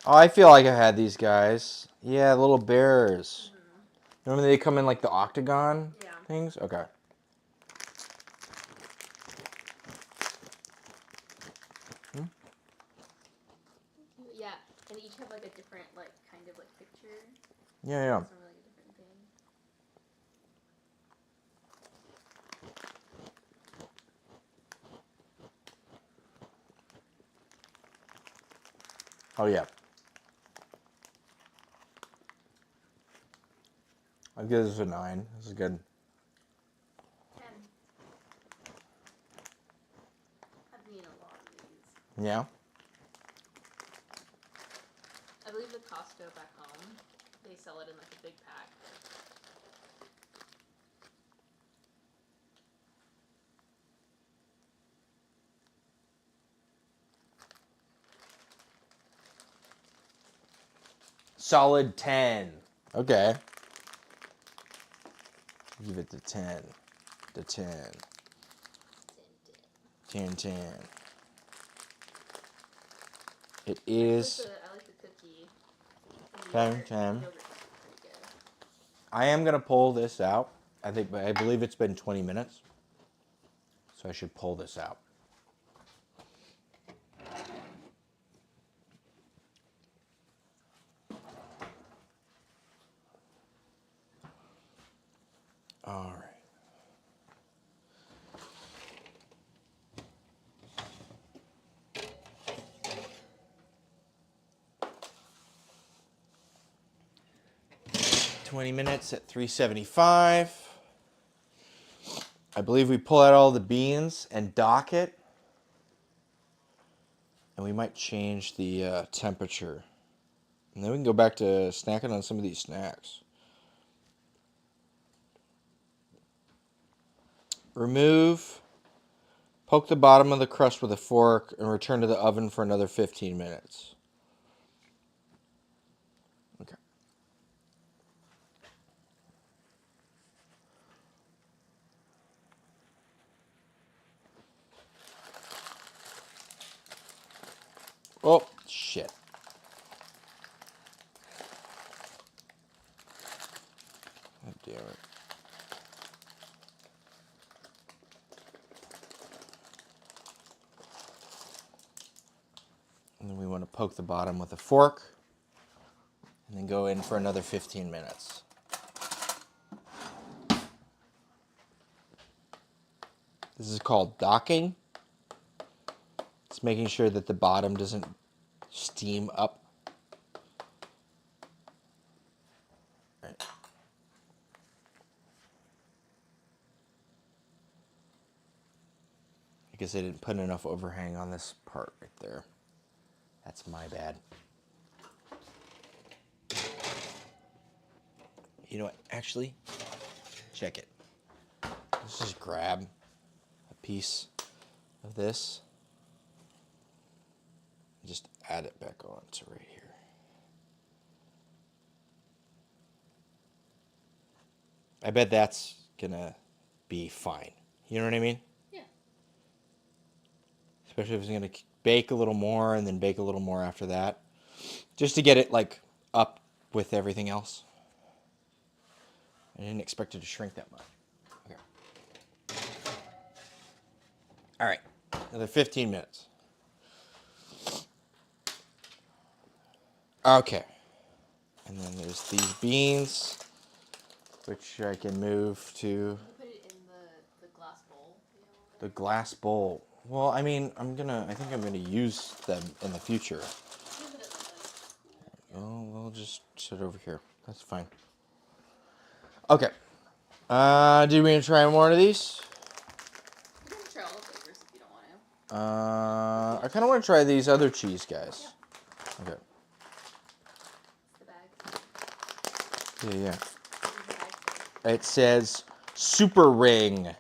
Oh, I feel like I've had these guys. Yeah, little bears. Mm-hmm. Remember they come in like the octagon things? Okay. Yeah, and they each have like a different like kind of like picture. Yeah, yeah. Some like a different thing. Oh, yeah. I'll give this a 9. This is good. 10. I've eaten a lot of these. Yeah? I believe the Costco back home, they sell it in like a big pack. Solid 10. Okay. Give it the 10. The 10. 10, 10. It is I like the cookie. 10, 10. Yogurt is pretty good. I am going to pull this out. I believe it's been 20 minutes. So I should pull this out. All right. $20 at 375. I believe we pull out all the beans and dock it. And we might change the temperature. And then we can go back to snacking on some of these snacks. Remove. Poke the bottom of the crust with a fork and return to the oven for another 15 minutes. Okay. Oh, shit. God damn it. And then we want to poke the bottom with a fork. And then go in for another 15 minutes. This is called docking. It's making sure that the bottom doesn't steam up. Right. I guess I didn't put enough overhang on this part right there. That's my bad. You know what? Actually, check it. Let's just grab a piece of this and just add it back on to right here. I bet that's gonna be fine. You know what I mean? Yeah. Especially if it's gonna bake a little more and then bake a little more after that. Just to get it like up with everything else. I didn't expect it to shrink that much. Okay. All right. Another 15 minutes. Okay. And then there's these beans, which I can move to You can put it in the glass bowl. the glass bowl. Well, I mean, I think I'm gonna use them in the future. Use it as like a Oh, we'll just sit over here. That's fine. Okay. Do we want to try more of these? You can try all the flavors if you don't want to. I kind of want to try these other cheese guys. Yeah. Okay. It's the bag. Yeah, yeah. It's the bag for It says Super Ring.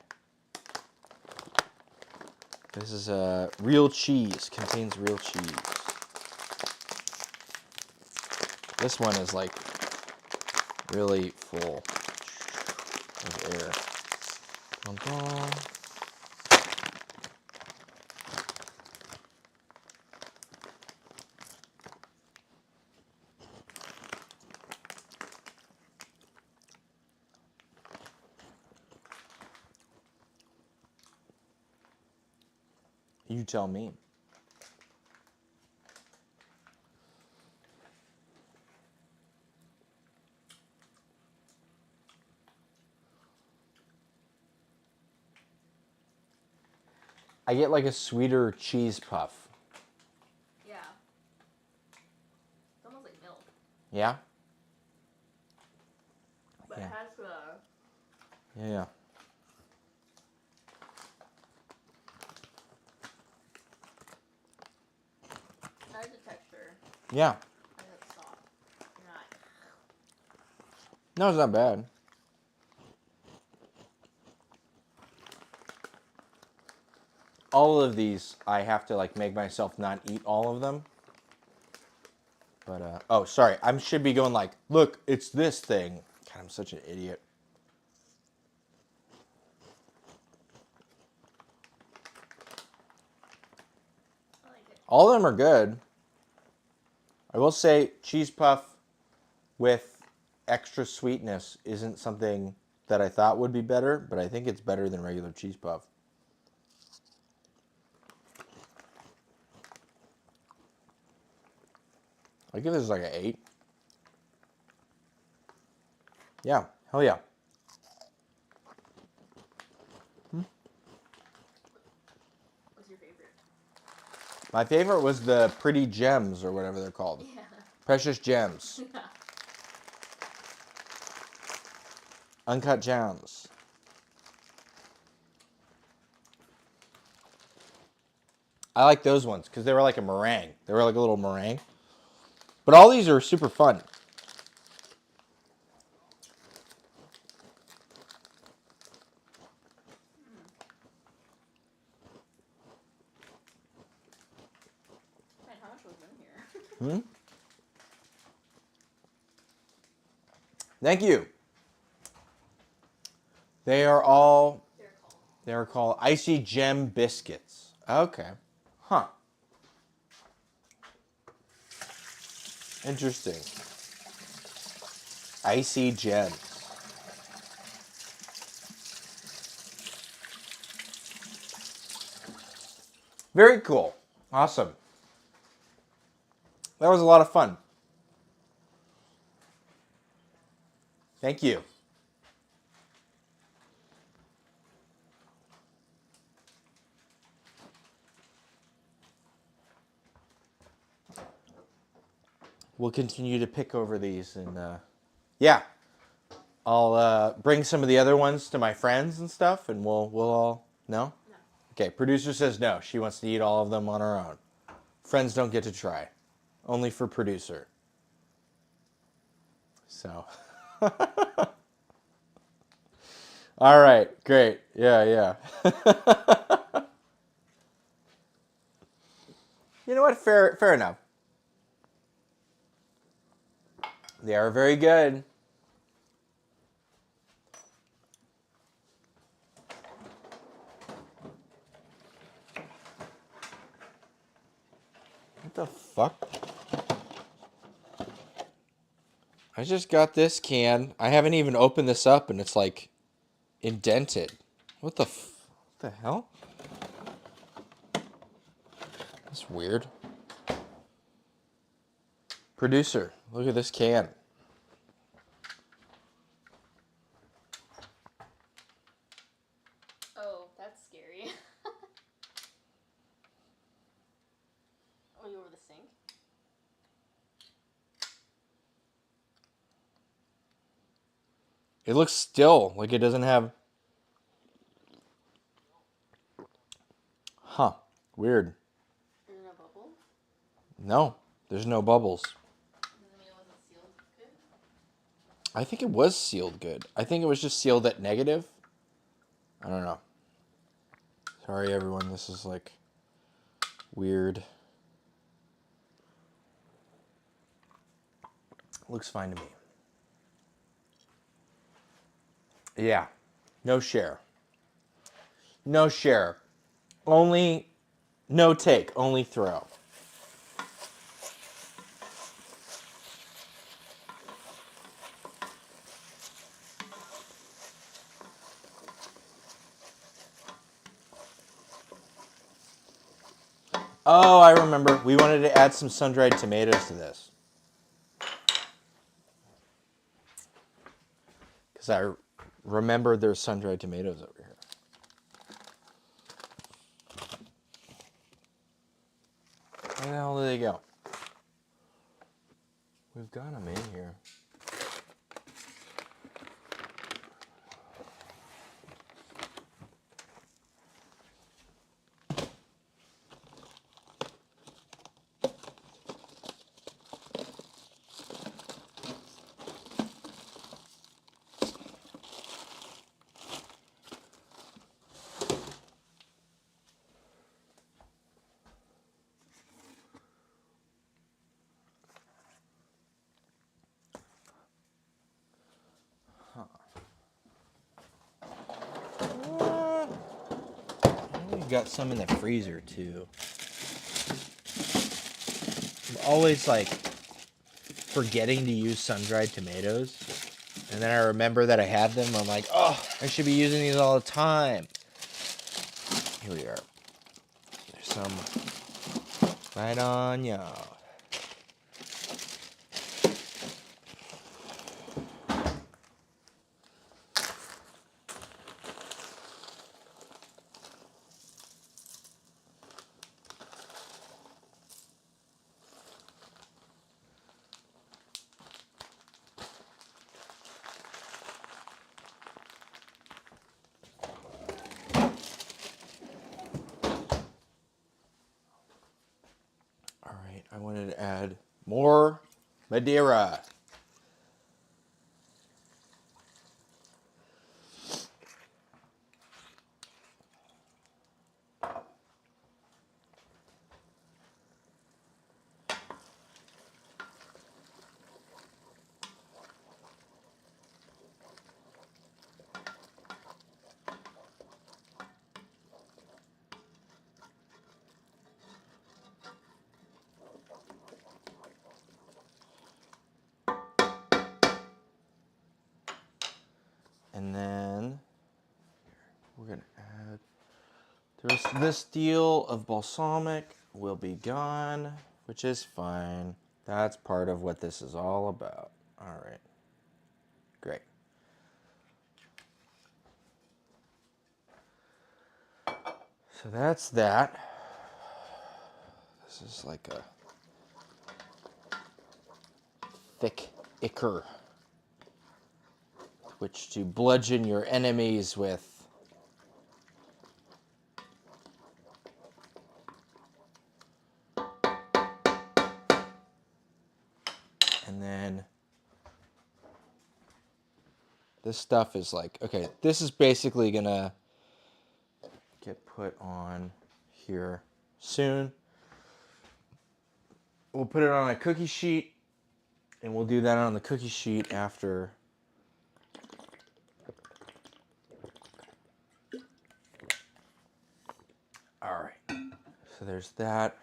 This is real cheese. Contains real cheese. This one is like really full of air. Dun, dun. You tell me. I get like a sweeter cheese puff. Yeah. It's almost like milk. Yeah? But Yeah. it has Yeah, yeah. the texture. Yeah. And it's soft. You're not. No, it's not bad. All of these, I have to like make myself not eat all of them. But, oh, sorry. I should be going like, look, it's this thing. God, I'm such an idiot. I like it. All of them are good. I will say cheese puff with extra sweetness isn't something that I thought would be better, but I think it's better than regular cheese puff. I give this like an 8. Yeah, hell yeah. What's your favorite? My favorite was the Pretty Gems or whatever they're called. Yeah. Precious Gems. Yeah. Uncut Gems. I like those ones because they were like a meringue. They were like a little meringue. But all these are super fun. Man, how much was in here? Hmm? Thank you. They are all, they're called Icy Gem Biscuits. Okay. Huh. Interesting. Icy Gems. Very cool. Awesome. That was a lot of fun. Thank you. We'll continue to pick over these and yeah. I'll bring some of the other ones to my friends and stuff and we'll all no? No. Okay, producer says no. She wants to eat all of them on her own. Friends don't get to try. Only for producer. So all right, great. Yeah, yeah. You know what? Fair enough. They are very good. What the fuck? I just got this can. I haven't even opened this up and it's like indented. What the hell? That's weird. Producer, look at this can. Oh, that's scary. It looks still like it doesn't have... Huh. Weird. Is there no bubble? No, there's no bubbles. Does it mean it wasn't sealed good? I think it was sealed good. I think it was just sealed at negative. I don't know. Sorry, everyone. This is like weird. Looks fine to me. Yeah. No share. No share. Only... No take. Only throw. Oh, I remember. We wanted to add some sun-dried tomatoes to this. Because I remember there's sun-dried tomatoes over here. Where the hell did they go? We've got them in here. We've got some in the freezer too. I'm always like forgetting to use sun-dried tomatoes. And then I remember that I have them. I'm like, oh, I should be using these all the time. Here we are. There's some right on y'all. All right, I wanted to add more Madeira. And then we're going to add this deal of balsamic will be gone, which is fine. That's part of what this is all about. All right. Great. So that's that. This is like a thick ichor, which to bludgeon your enemies with. And then this stuff is like, okay, this is basically gonna get put on here soon. We'll put it on a cookie sheet, and we'll do that on the cookie sheet after. All right, so there's that.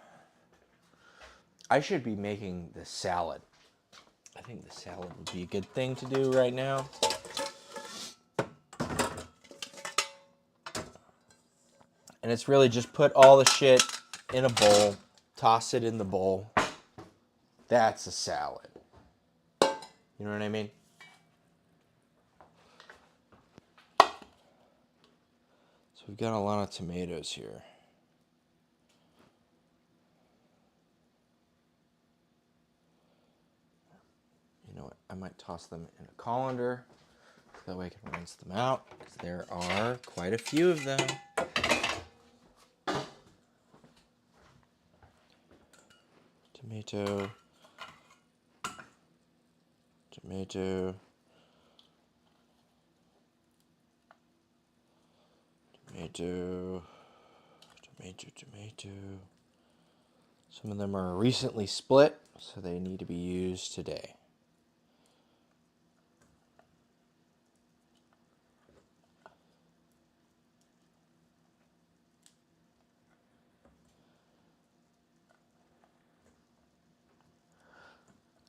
I should be making the salad. I think the salad would be a good thing to do right now. And it's really just put all the shit in a bowl, toss it in the bowl. That's a salad. You know what I mean? So we've got a lot of tomatoes here. You know what? I might toss them in a colander. that way I can rinse them out, because there are quite a few of them. Tomato, tomato, tomato, tomato, tomato. Some of them are recently split, so they need to be used today.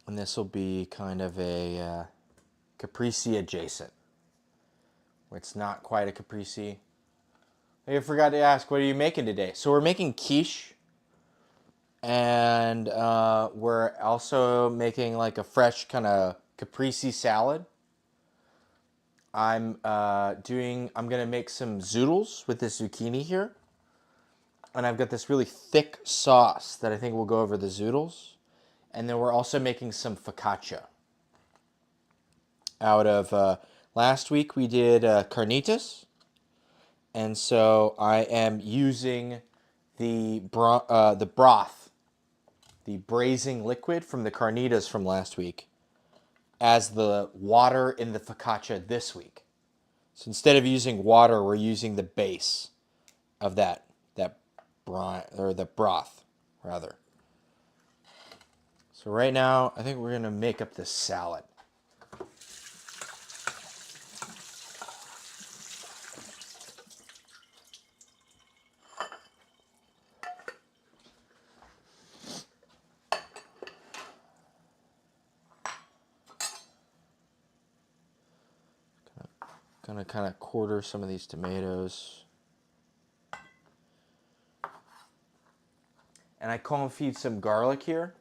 And this will be kind of a caprese adjacent. It's not quite a caprese. I forgot to ask, what are you making today? So we're making quiche. And we're also making like a fresh kind of caprese salad. I'm gonna make some zoodles with this zucchini here. And I've got this really thick sauce that I think will go over the zoodles. And then we're also making some focaccia. Out of last week we did carnitas. And so I am using the broth, the braising liquid from the carnitas from last week, as the water in the focaccia this week. So instead of using water, we're using the base of that brine, or the broth rather. So right now, I think we're gonna make up this salad. Gonna kind of quarter some of these tomatoes. And I confit some garlic here.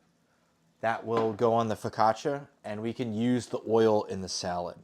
That will go on the focaccia, and we can use the oil in the salad.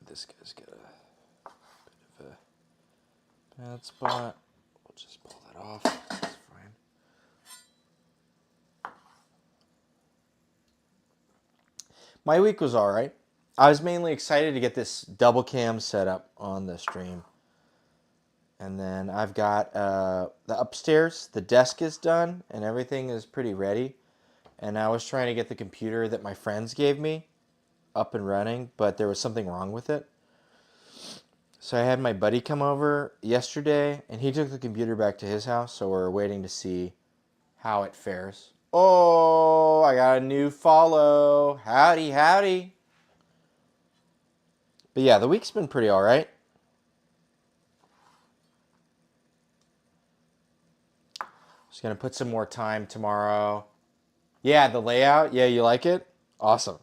This guy's got a bit of a bad spot. We'll just pull that off. That's fine. My week was all right. I was mainly excited to get this double cam set up on the stream. And then I've got the upstairs, the desk is done, and everything is pretty ready. And I was trying to get the computer that my friends gave me up and running, but there was something wrong with it. So I had my buddy come over yesterday, and he took the computer back to his house, so we're waiting to see how it fares. Oh, I got a new follow. Howdy, howdy. But yeah, the week's been pretty all right. Just going to put some more time tomorrow. Yeah, the layout. Yeah, you like it? Awesome.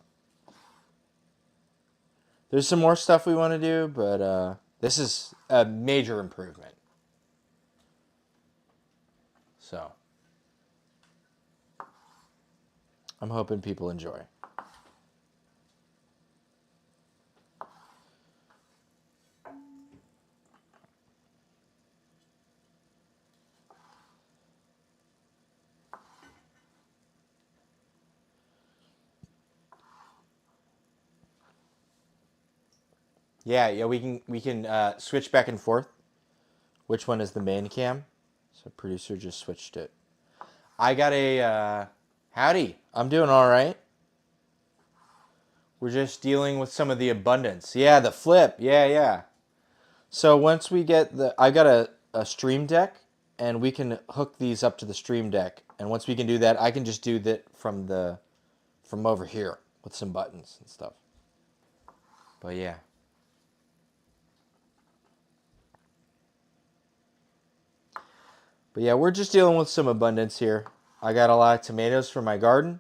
There's some more stuff we want to do, but this is a major improvement. So I'm hoping people enjoy. Yeah, we can switch back and forth. Which one is the main cam? So producer just switched it. I got a howdy. I'm doing all right. We're just dealing with some of the abundance. Yeah, the flip. Yeah. So once we get I got a stream deck, and we can hook these up to the stream deck. And once we can do that, I can just do that from over here with some buttons and stuff. But yeah. But yeah, we're just dealing with some abundance here. I got a lot of tomatoes from my garden.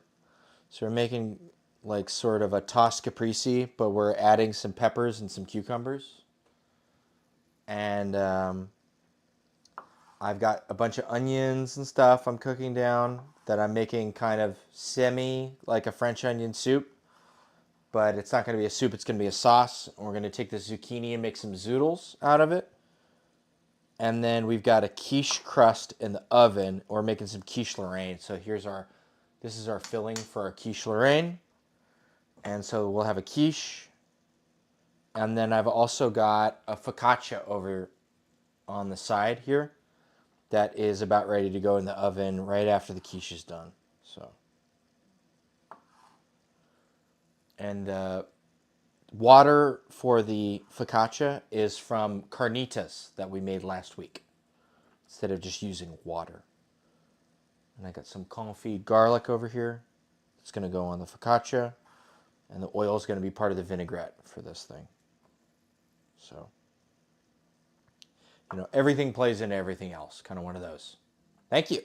So we're making like sort of a tossed caprese, but we're adding some peppers and some cucumbers. And I've got a bunch of onions and stuff I'm cooking down that I'm making kind of like a French onion soup. But it's not going to be a soup, it's going to be a sauce. And we're going to take the zucchini and make some zoodles out of it. And then we've got a quiche crust in the oven. We're making some quiche lorraine. So this is our filling for our quiche lorraine. And so we'll have a quiche. And then I've also got a focaccia over on the side here that is about ready to go in the oven right after the quiche is done. So, and the water for the focaccia is from carnitas that we made last week instead of just using water. And I got some confit garlic over here. It's going to go on the focaccia. And the oil is going to be part of the vinaigrette for this thing. So, everything plays into everything else. Kind of one of those. Thank you.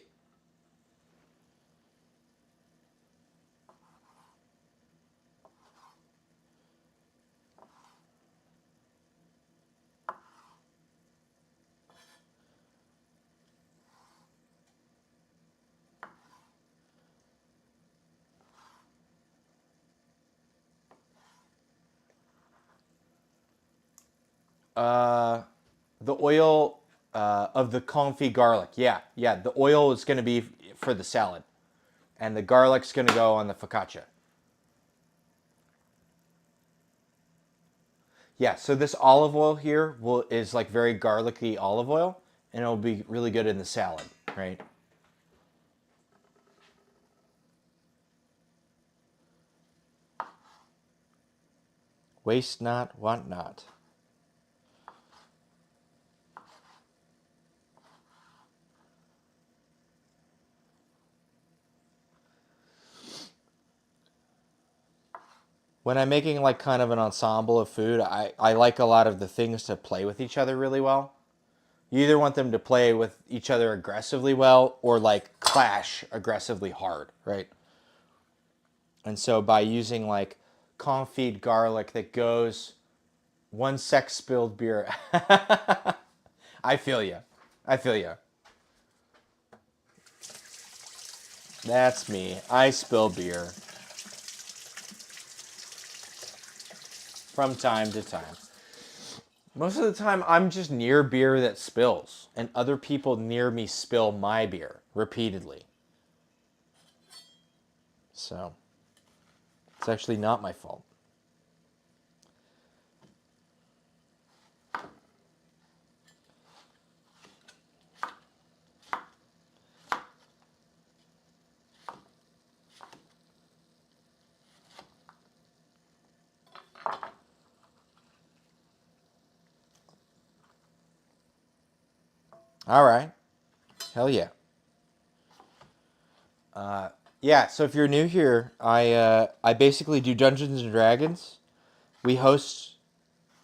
The oil of the confit garlic. Yeah. The oil is going to be for the salad. And the garlic's going to go on the focaccia. Yeah, so this olive oil here is like very garlicky olive oil, and it'll be really good in the salad, right? Waste not, want not. When I'm making like kind of an ensemble of food, I like a lot of the things to play with each other really well. You either want them to play with each other aggressively well or like clash aggressively hard, right? And so by using like confit garlic that goes one sex spilled beer. I feel you. I feel you. That's me. I spill beer from time to time. Most of the time, I'm just near beer that spills, and other people near me spill my beer repeatedly. So, it's actually not my fault. All right. Hell yeah. Yeah, so if you're new here, I basically do Dungeons and Dragons. We host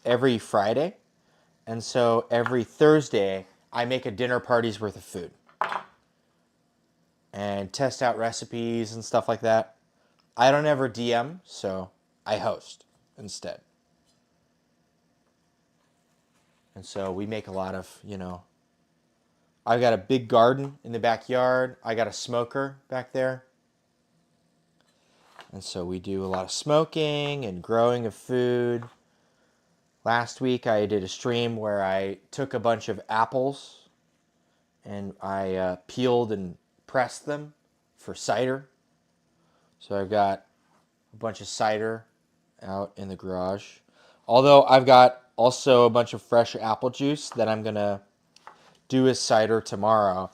every Friday, and so every Thursday I make a dinner party's worth of food and test out recipes and stuff like that. I don't ever DM, so I host instead. And so we make a lot of, I've got a big garden in the backyard. I got a smoker back there. And so we do a lot of smoking and growing of food. Last week I did a stream where I took a bunch of apples and I peeled and pressed them for cider. So I've got a bunch of cider out in the garage. Although I've got also a bunch of fresh apple juice that I'm going to do as cider tomorrow.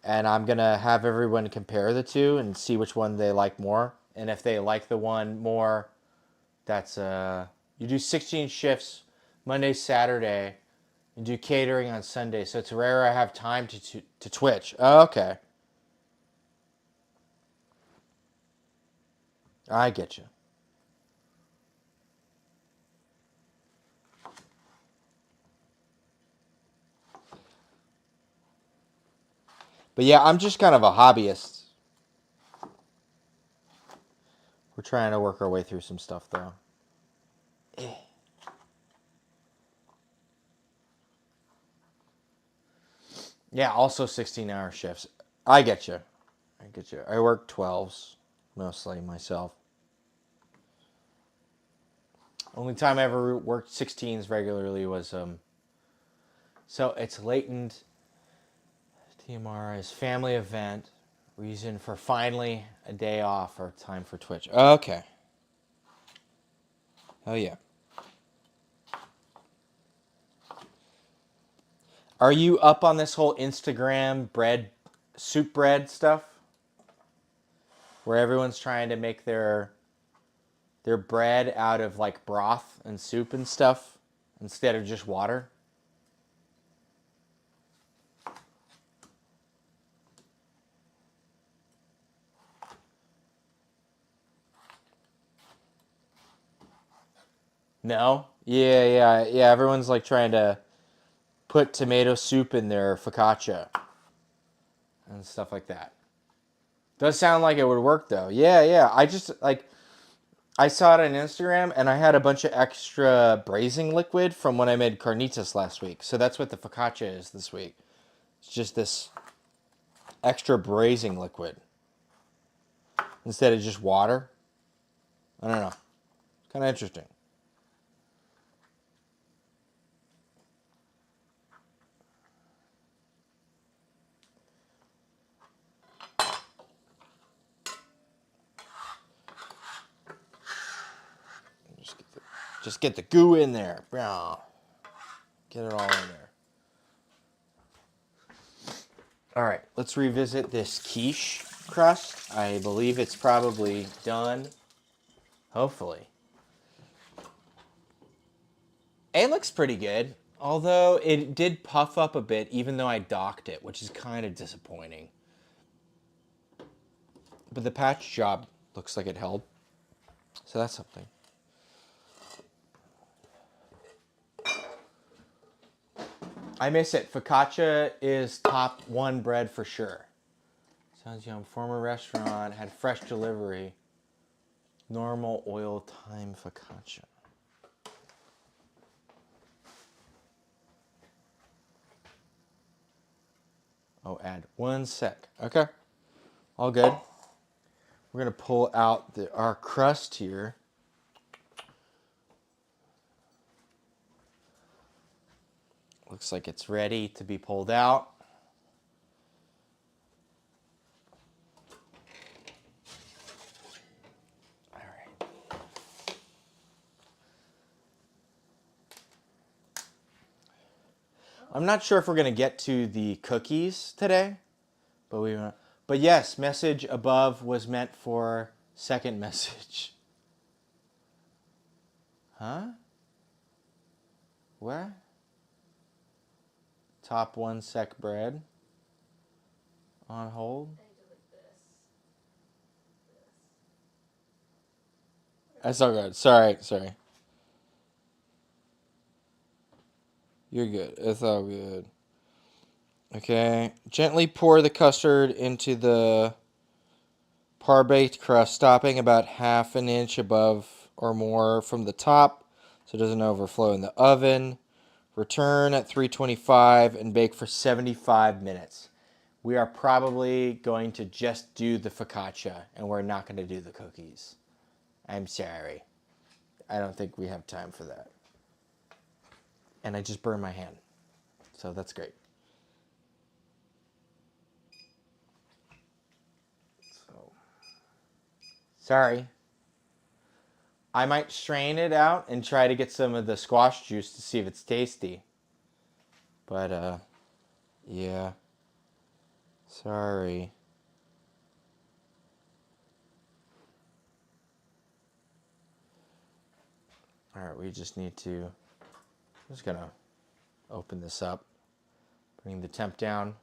And I'm going to have everyone compare the two and see which one they like more. And if they like the one more, that's you do 16 shifts Monday, Saturday, and do catering on Sunday. So it's rare I have time to Twitch. Oh, okay. I get you. But yeah, I'm just kind of a hobbyist. We're trying to work our way through some stuff, though. Yeah, also 16-hour shifts. I get you. I get you. I work 12s mostly myself. Only time I ever worked 16s regularly was so it's Leightoned TMR's family event. Reason for finally a day off or time for Twitch. Okay. Oh yeah. Are you up on this whole Instagram bread, soup bread stuff? Where everyone's trying to make their bread out of like broth and soup and stuff instead of just water? No? Yeah. Everyone's like trying to put tomato soup in their focaccia and stuff like that. Does sound like it would work though. Yeah. I just like I saw it on Instagram and I had a bunch of extra braising liquid from when I made carnitas last week. So that's what the focaccia is this week. It's just this extra braising liquid instead of just water. I don't know. It's kind of interesting. Just get the goo in there. Get it all in there. All right, let's revisit this quiche crust. I believe it's probably done. Hopefully. It looks pretty good, although it did puff up a bit even though I docked it, which is kind of disappointing. But the patch job looks like it held, so that's something. I miss it. Focaccia is top one bread for sure. Sounds yum. Former restaurant had fresh delivery. Normal oil time focaccia. Oh, add 1 sec. Okay. All good. We're going to pull out our crust here. Looks like it's ready to be pulled out. All right. I'm not sure if we're going to get to the cookies today, but yes, message above was meant for second message. Huh? What? Top 1 sec bread. On hold. That's all good. Sorry. You're good. It's all good. Okay. Gently pour the custard into the par-baked crust, stopping about half an inch above or more from the top so it doesn't overflow in the oven. Return at 325 and bake for 75 minutes. We are probably going to just do the focaccia and we're not going to do the cookies. I'm sorry. I don't think we have time for that. And I just burned my hand. So that's great. So, sorry. I might strain it out and try to get some of the squash juice to see if it's tasty. But, yeah. Sorry. Alright, we just need to... I'm just gonna open this up. Bring the temp down.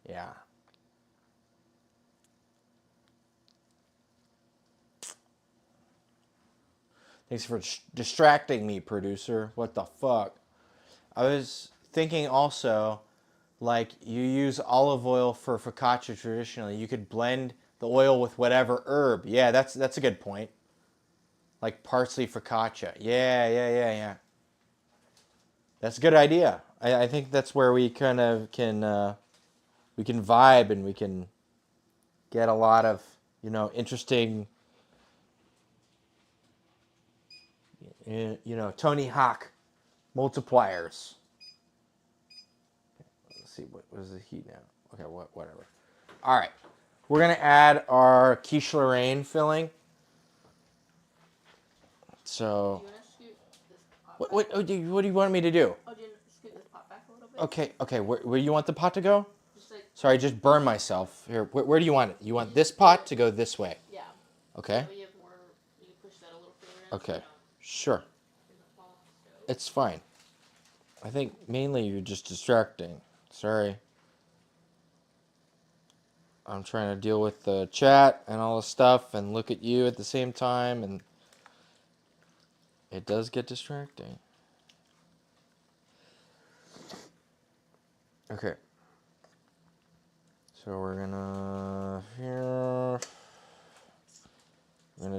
Yeah. Thanks for distracting me, producer. What the fuck? I was thinking also, like, you use olive oil for focaccia traditionally. You could blend the oil with whatever herb. Yeah, that's a good point. Like parsley focaccia. Yeah. That's a good idea. I think that's where we kind of can we can vibe and we can get a lot of, interesting, Tony Hawk multipliers. Let's see, what is the heat now? Okay, whatever. All right, we're gonna add our quiche lorraine filling. So, Do you want to scoot this pot what back? what do you want me to do? Oh, do you want to scoot this pot back a little bit? Okay. Where do you want the pot to go? Just like, Sorry, I just burned myself. Here, where do you want it? You want this pot to go this way? yeah. Okay. That way you have more, you can push that a little further in. Okay. So Sure. it doesn't fall off the stove. It's fine. I think mainly you're just distracting. Sorry. I'm trying to deal with the chat and all the stuff and look at you at the same time, and it does get distracting. Okay. So we're gonna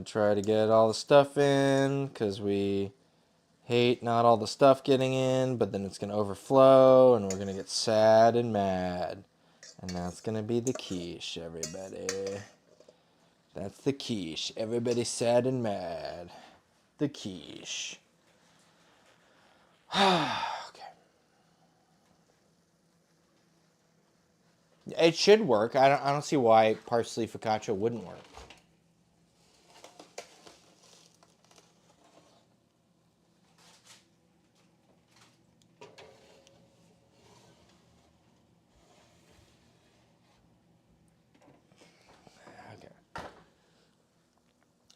try to get all the stuff in because we hate not all the stuff getting in, but then it's gonna overflow and we're gonna get sad and mad. And that's gonna be the quiche, everybody. That's the quiche. Everybody's sad and mad. The quiche. Okay. It should work. I don't see why parsley focaccia wouldn't work. Okay.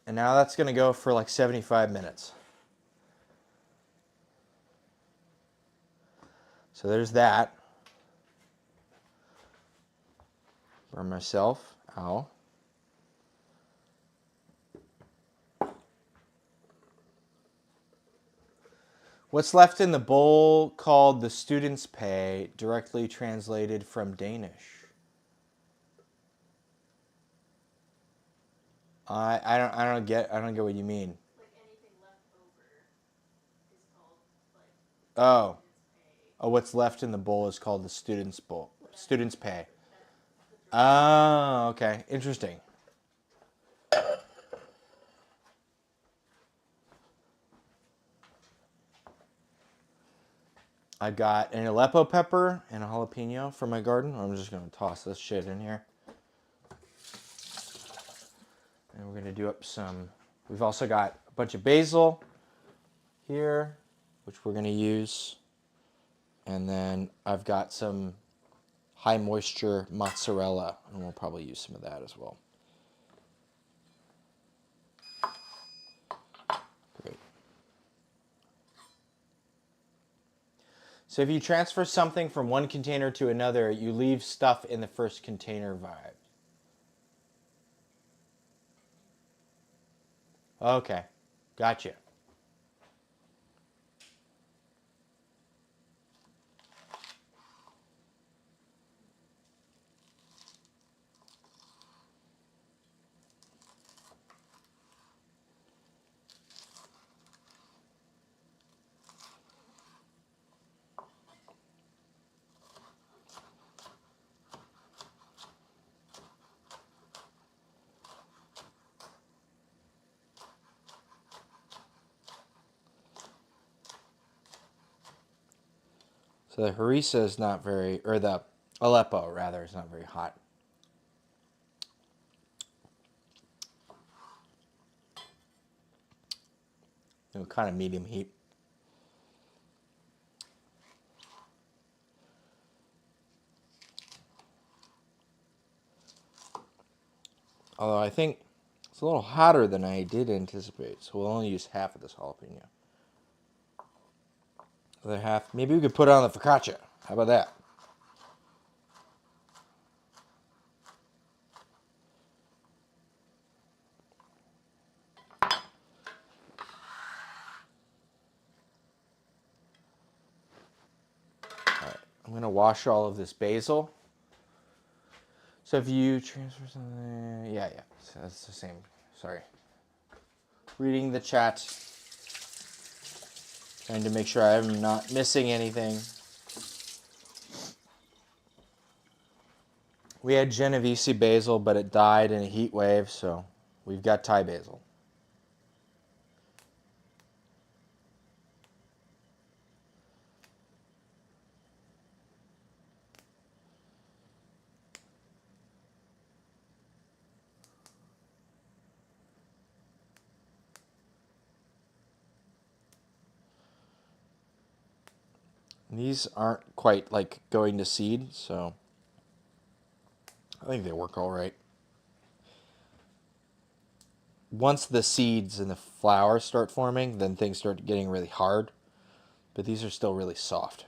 And now that's going to go for like 75 minutes. So there's that. Burn myself. Ow. What's left in the bowl called the student's pay, directly translated from Danish? I don't get what you mean. Like anything left over is called like Oh. student's pay. Oh, what's left in the bowl is called the student's bowl. Student's pay. That's Oh, okay. Interesting. I got an Aleppo pepper and a jalapeno from my garden. I'm just going to toss this shit in here. And we're going to do up some... We've also got a bunch of basil here, which we're going to use. And then I've got some high moisture mozzarella, and we'll probably use some of that as well. Great. So if you transfer something from one container to another, you leave stuff in the first container vibe. Okay, gotcha. So the harissa is not very, or the Aleppo rather, is not very hot. kind of medium heat. Although I think it's a little hotter than I did anticipate, so we'll only use half of this jalapeno. Other half, maybe we could put it on the focaccia. How about that? All right, I'm gonna wash all of this basil. So if you transfer something, yeah, so that's the same. Sorry. Reading the chat, trying to make sure I'm not missing anything. We had Genovese basil, but it died in a heat wave, so we've got Thai basil. These aren't quite like going to seed, so I think they work all right. Once the seeds and the flour start forming, then things start getting really hard, but these are still really soft.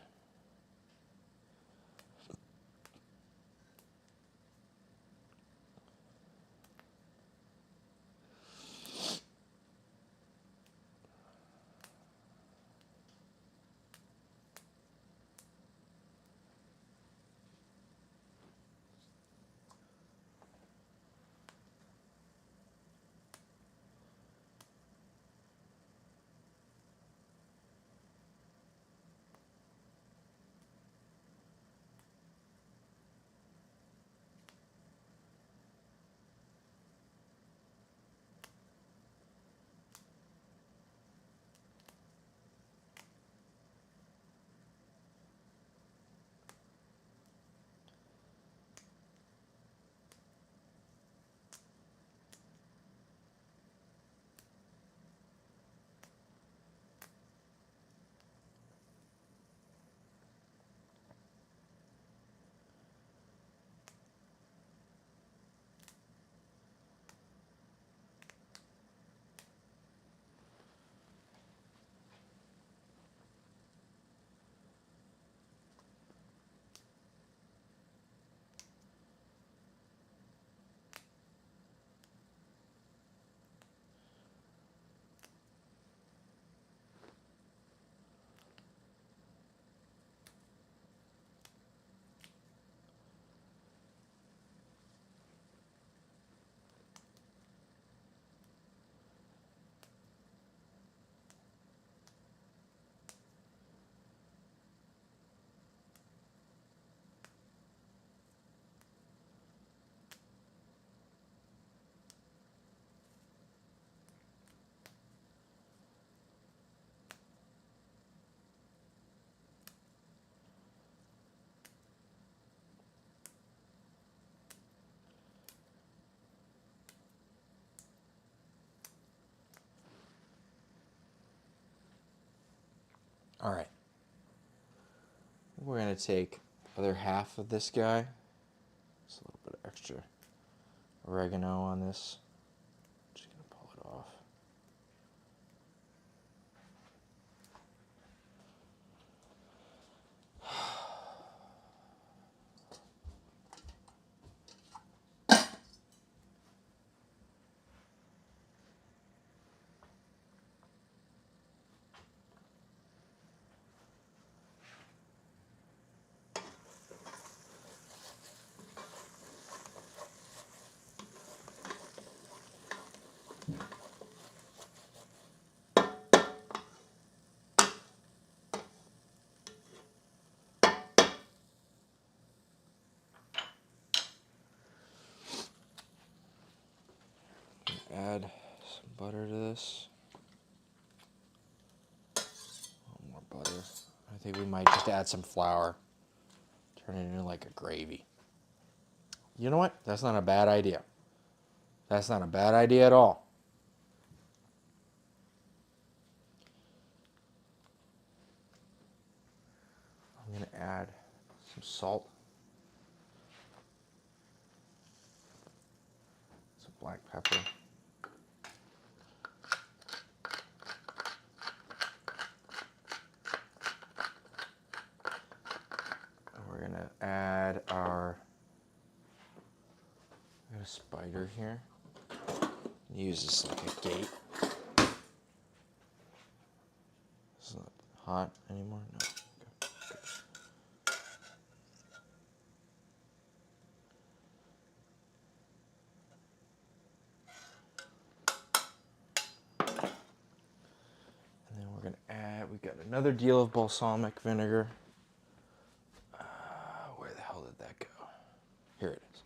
All right. We're going to take the other half of this guy. Just a little bit of extra oregano on this. Just going to pull it off. Add some butter to this. A little more butter. I think we might just add some flour. Turn it into like a gravy. You know what? That's not a bad idea. That's not a bad idea at all. I'm gonna add some salt, some black pepper. We're gonna add our, I got a spider here. Use this like a gate. It's not hot anymore, no. And then we're gonna add, we got another deal of balsamic vinegar. Where the hell did that go? Here it is.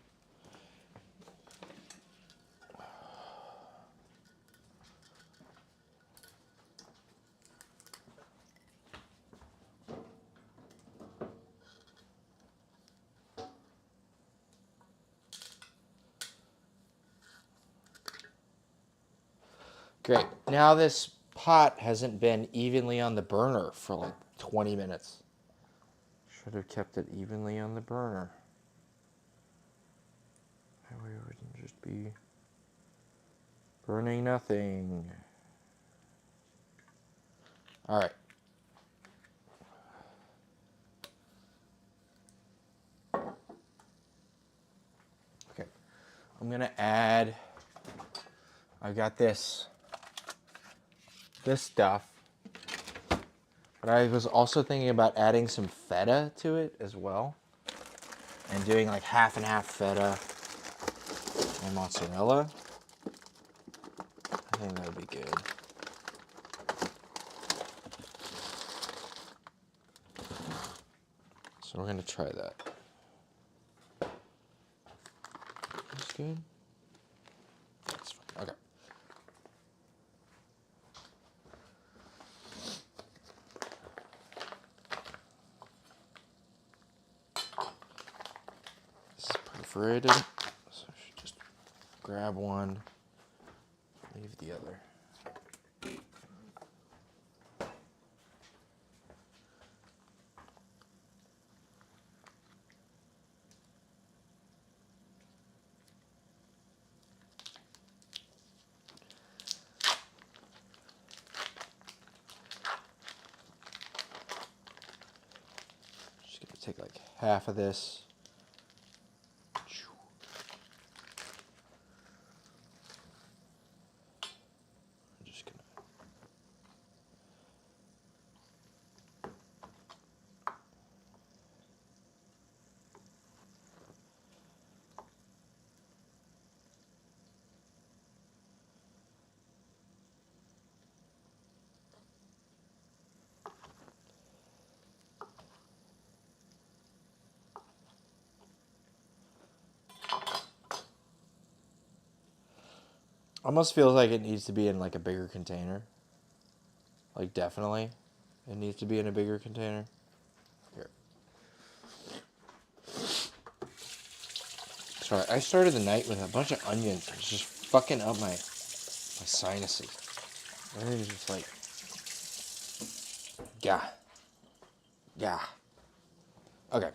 Great. Now this pot hasn't been evenly on the burner for like 20 minutes. Should have kept it evenly on the burner. That way it wouldn't just be burning nothing. All right. Okay. I'm going to add, I got this stuff, but I was also thinking about adding some feta to it as well, and doing like half and half feta and mozzarella. I think that would be good. So we're gonna try that. That's good. That's fine. Okay. This is perforated, so I should just grab one, leave the other. Just gonna take like half of this. I'm just gonna. Almost feels like it needs to be in like a bigger container. Like definitely, it needs to be in a bigger container. Here. Sorry, I started the night with a bunch of onions. It's just fucking up my sinuses. Everything's just like, yeah. Okay,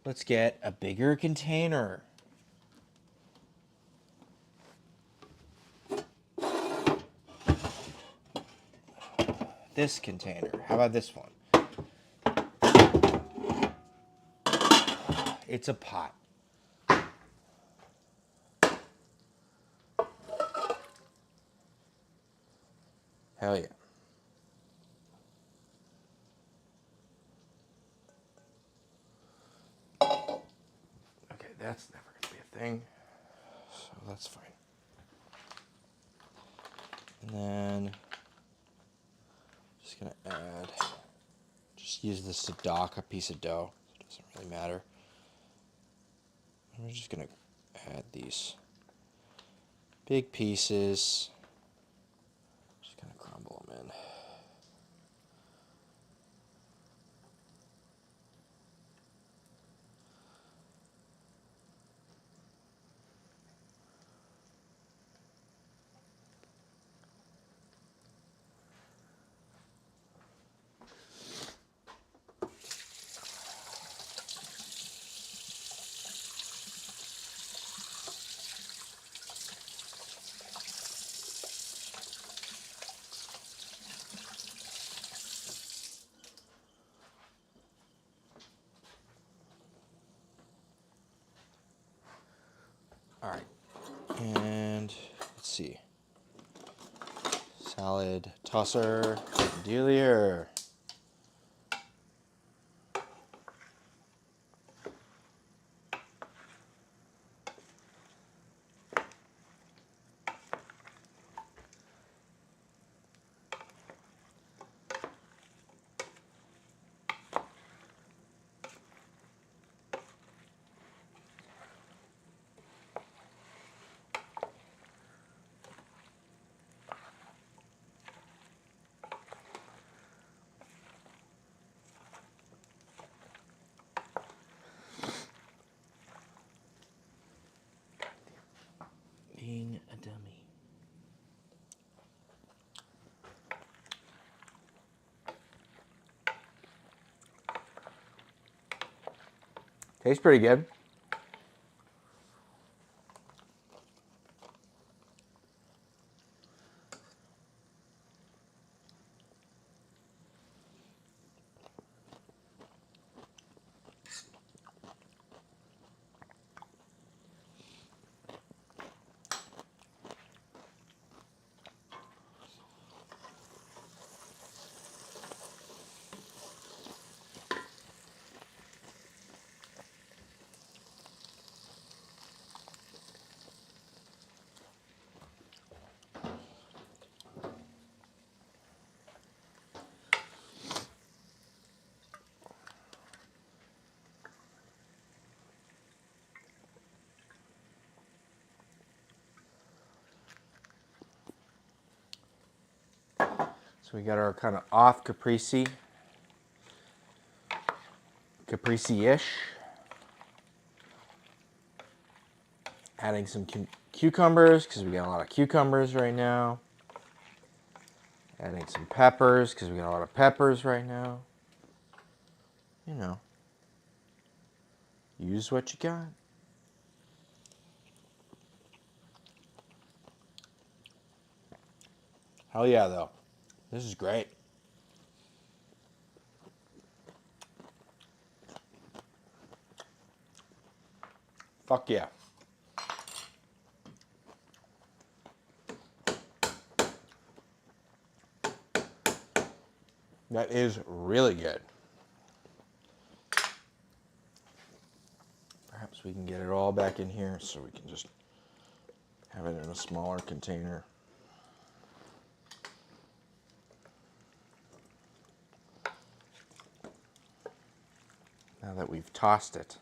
let's get a bigger container. This container. How about this one? It's a pot. Hell yeah. Okay, that's never gonna be a thing. So that's fine. And then just gonna add, just use this to dock a piece of dough. It doesn't really matter. I'm just gonna add these big pieces. Just gonna crumble them in. All right, and let's see. Salad tosser, dealier. Being a dummy. Tastes pretty good. So we got our kind of off caprese-ish. Adding some cucumbers, because we got a lot of cucumbers right now. Adding some peppers, because we got a lot of peppers right now. You know, use what you got. Hell yeah, though. This is great. Fuck yeah. That is really good. Perhaps we can get it all back in here so we can just have it in a smaller container. Now that we've tossed it.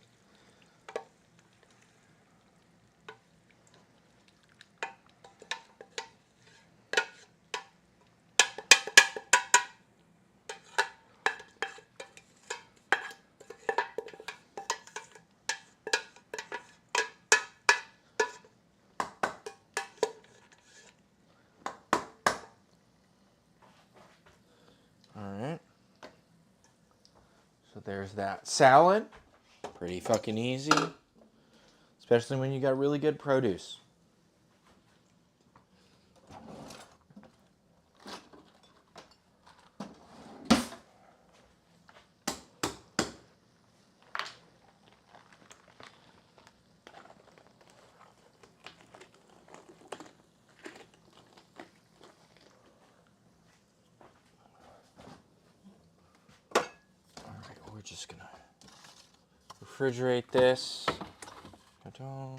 Alright. So there's that salad. Pretty fucking easy. Especially when you got really good produce. Alright, we're just gonna refrigerate this. Ta-da.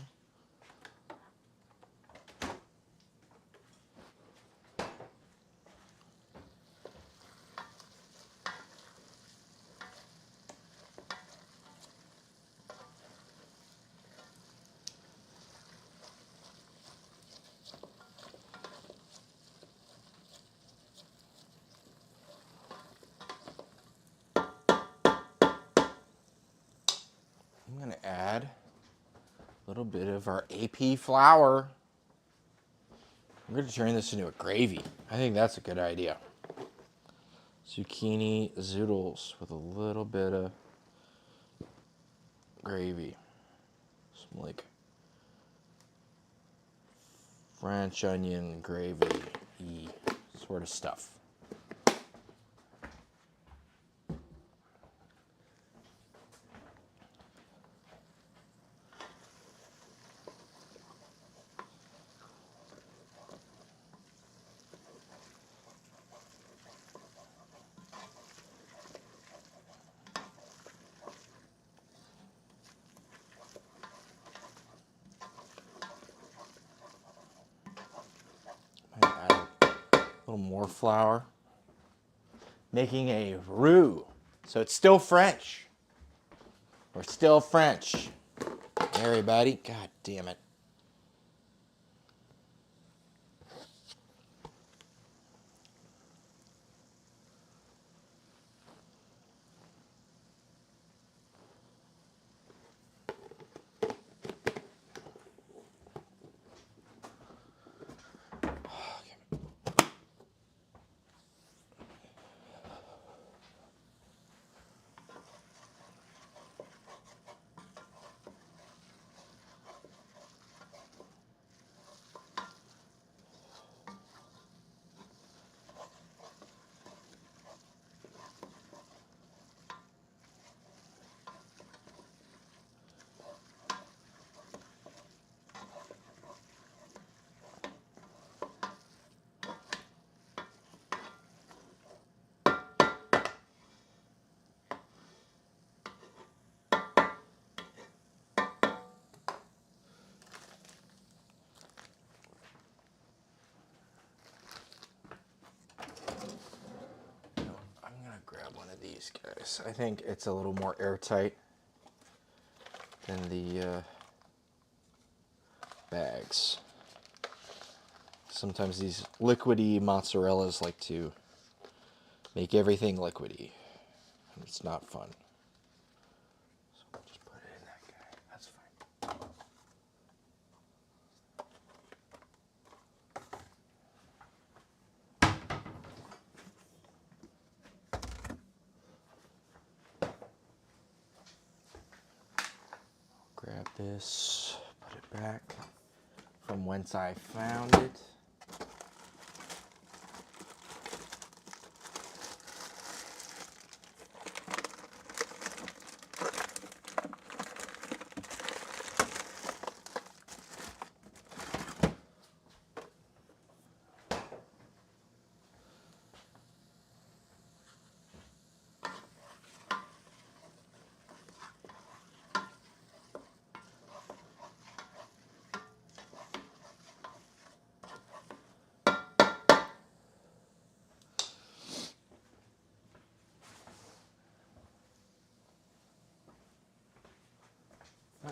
I'm going to add a little bit of our AP flour. I'm going to turn this into a gravy. I think that's a good idea. Zucchini zoodles with a little bit of gravy. Some like French onion gravy-y sort of stuff. A little more flour. Making a roux. So it's still French. We're still French. Everybody. God damn it. I'm gonna grab one of these guys. I think it's a little more airtight than the bags. Sometimes these liquidy mozzarellas like to make everything liquidy. It's not fun. So we'll just put it in that guy. That's fine. Grab this, put it back from whence I found it.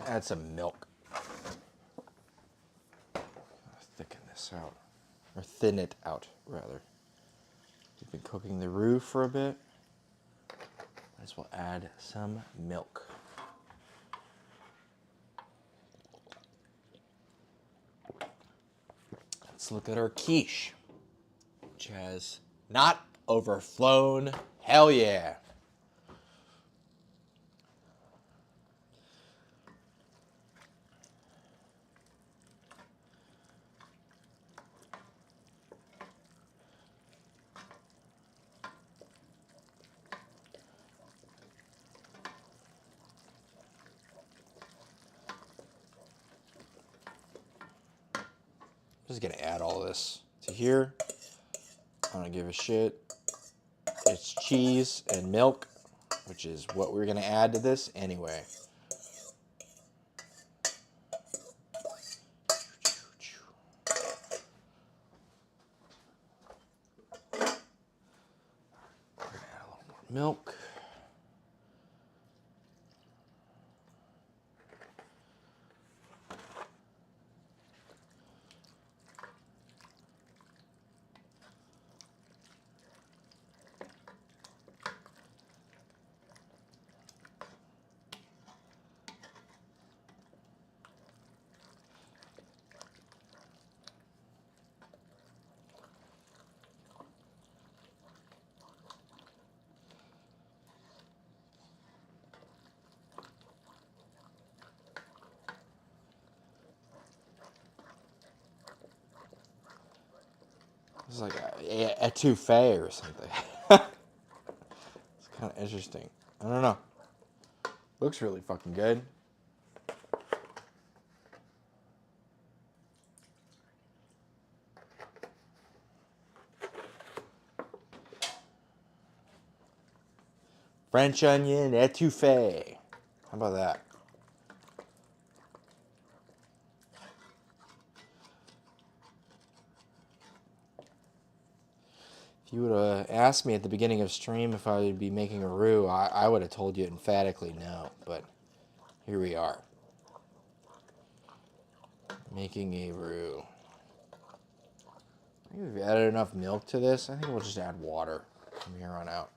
Add some milk. Thicken this out, or thin it out rather. We've been cooking the roux for a bit. Might as well add some milk. Let's look at our quiche, which has not overflown. Hell yeah. I'm just gonna add all this to here. I don't give a shit. It's cheese and milk, which is what we're gonna add to this anyway. We're gonna add a little more milk. This is like a etouffee or something. It's kind of interesting. I don't know. Looks really fucking good. French onion etouffee. How about that? If you would have asked me at the beginning of stream if I would be making a roux, I would have told you emphatically no. But here we are. Making a roux. I think we've added enough milk to this. I think we'll just add water from here on out.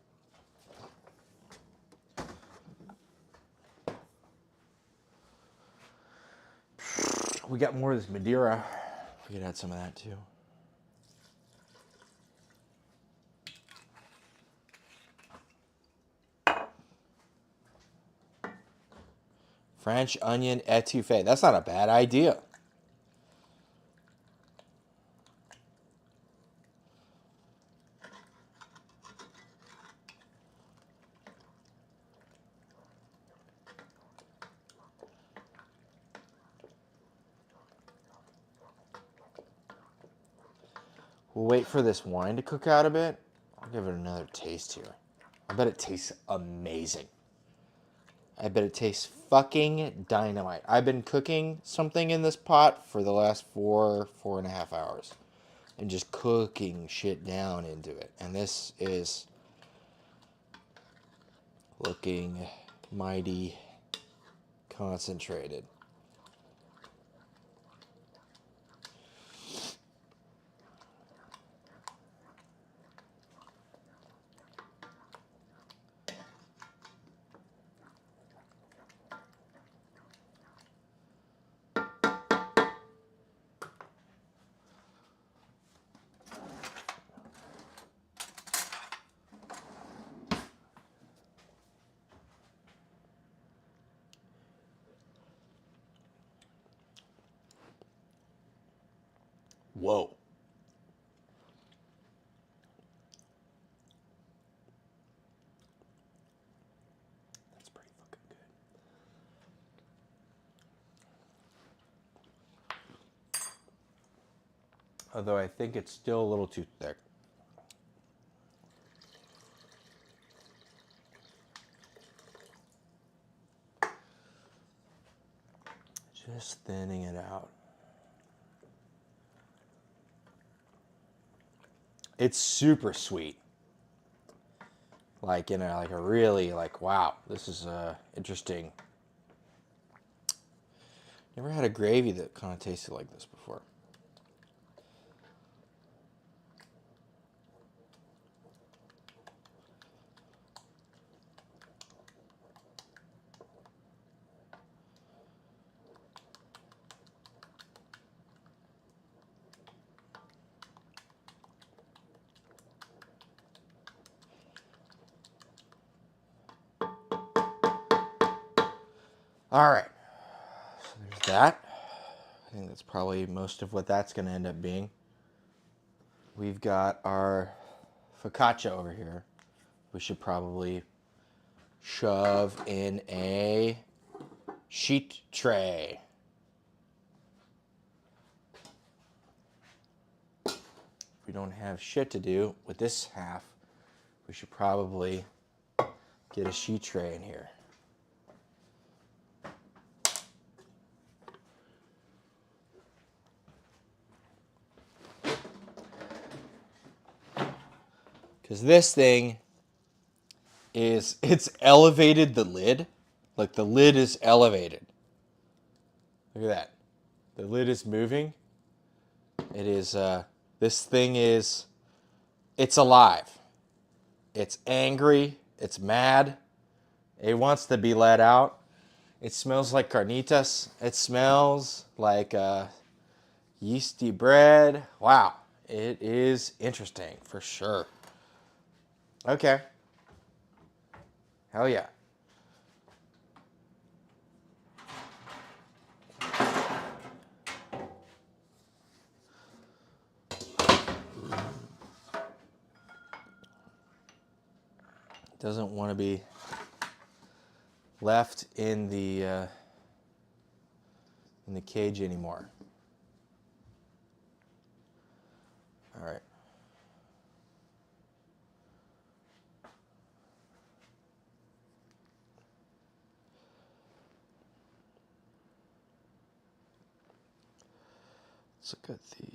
We got more of this Madeira. We could add some of that too. French onion etouffee. That's not a bad idea. We'll wait for this wine to cook out a bit. I'll give it another taste here. I bet it tastes amazing. I bet it tastes fucking dynamite. I've been cooking something in this pot for the last 4.5 hours. And just cooking shit down into it. And this is looking mighty concentrated. Whoa. That's pretty fucking good. Although I think it's still a little too thick. Just thinning it out. It's super sweet. Like, like a really, wow, this is interesting. Never had a gravy that kind of tasted like this before. All right, so there's that. I think that's probably most of what that's going to end up being. We've got our focaccia over here. We should probably shove in a sheet tray. If we don't have shit to do with this half, we should probably get a sheet tray in here. Because this thing it's elevated the lid. Like the lid is elevated. Look at that. The lid is moving. It is, this thing is, it's alive. It's angry. It's mad. It wants to be let out. It smells like carnitas. It smells like yeasty bread. Wow. It is interesting for sure. Okay. Hell yeah. Doesn't want to be left in the cage anymore. All right. Let's look at the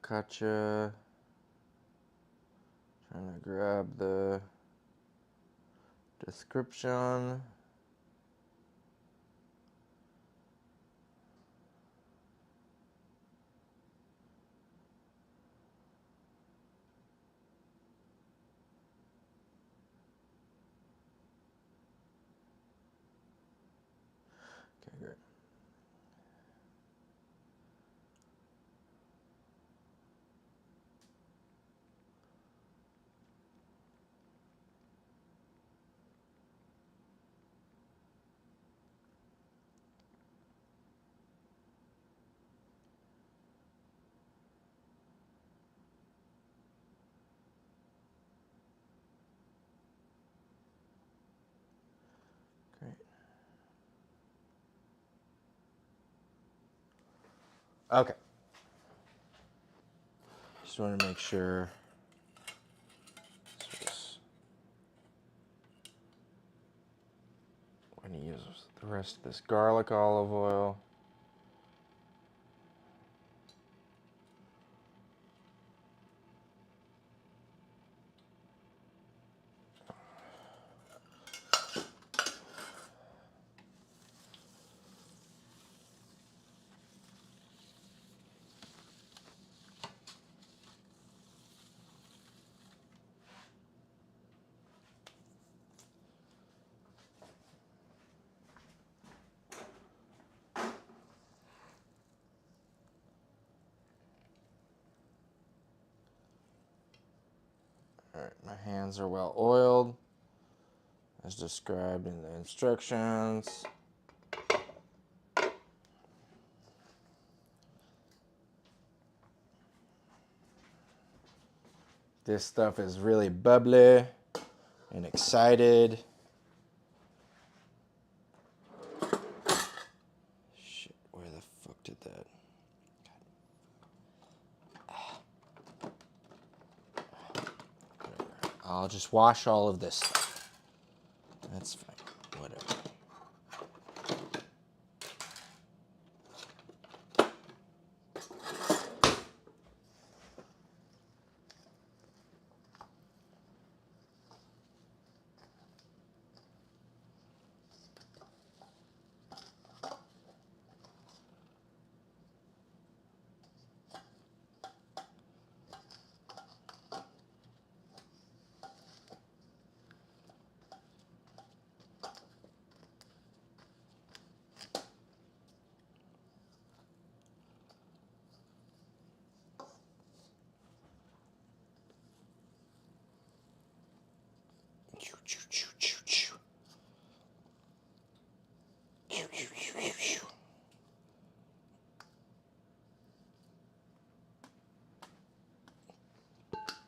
focaccia. Trying to grab the description. Okay, great. Great. Okay. Just want to make sure. I'm going to use the rest of this garlic olive oil. All right, my hands are well oiled, as described in the instructions. This stuff is really bubbly and excited. Shit, where the fuck did that? I'll just wash all of this stuff. That's fine. Whatever.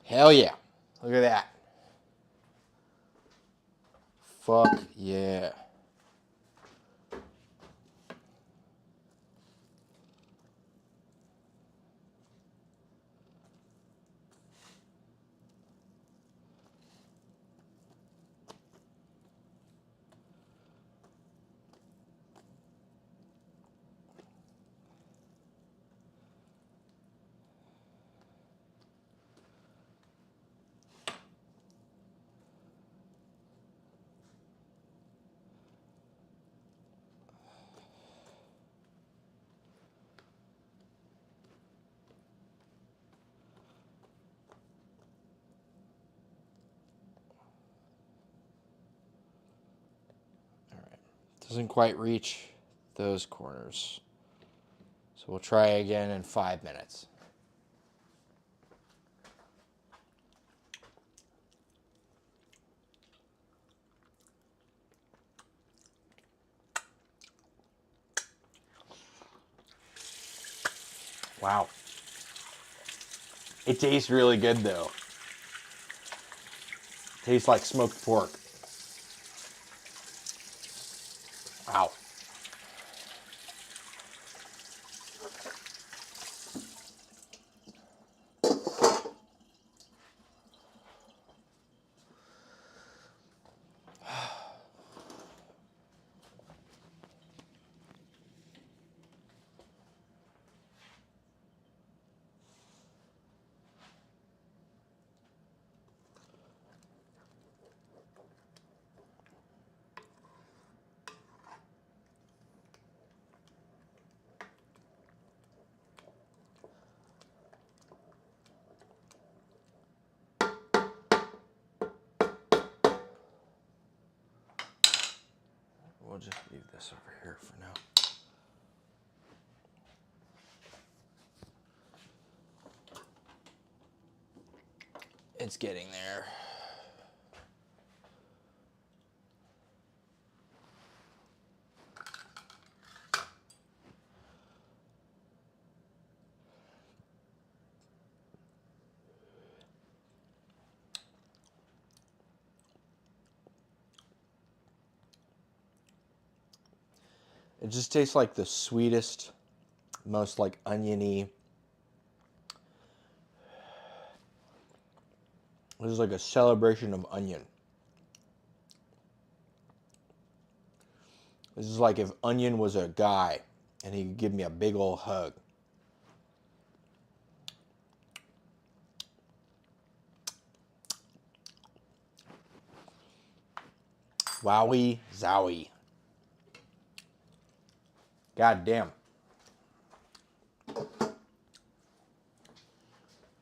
Hell yeah. Look at that. Fuck yeah. Doesn't quite reach those corners. So we'll try again in 5 minutes. Wow. It tastes really good though. Tastes like smoked pork. Wow. we'll just leave this over here for now. It's getting there. It just tastes like the sweetest, most like oniony. This is like a celebration of onion. This is like if Onion was a guy and he could give me a big old hug. Wowie zowie. God damn.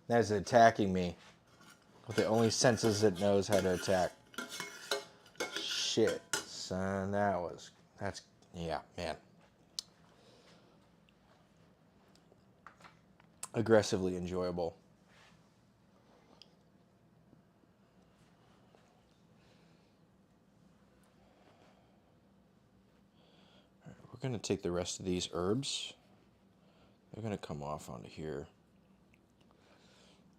That is attacking me with the only senses it knows how to attack. Shit, son, yeah, man. Aggressively enjoyable. All right, we're gonna take the rest of these herbs. They're gonna come off onto here.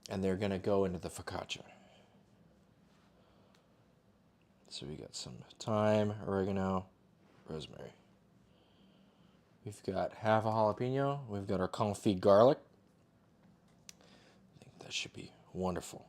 And they're gonna go into the focaccia. So we got some thyme, oregano, rosemary. We've got half a jalapeno. We've got our confit garlic. I think that should be wonderful.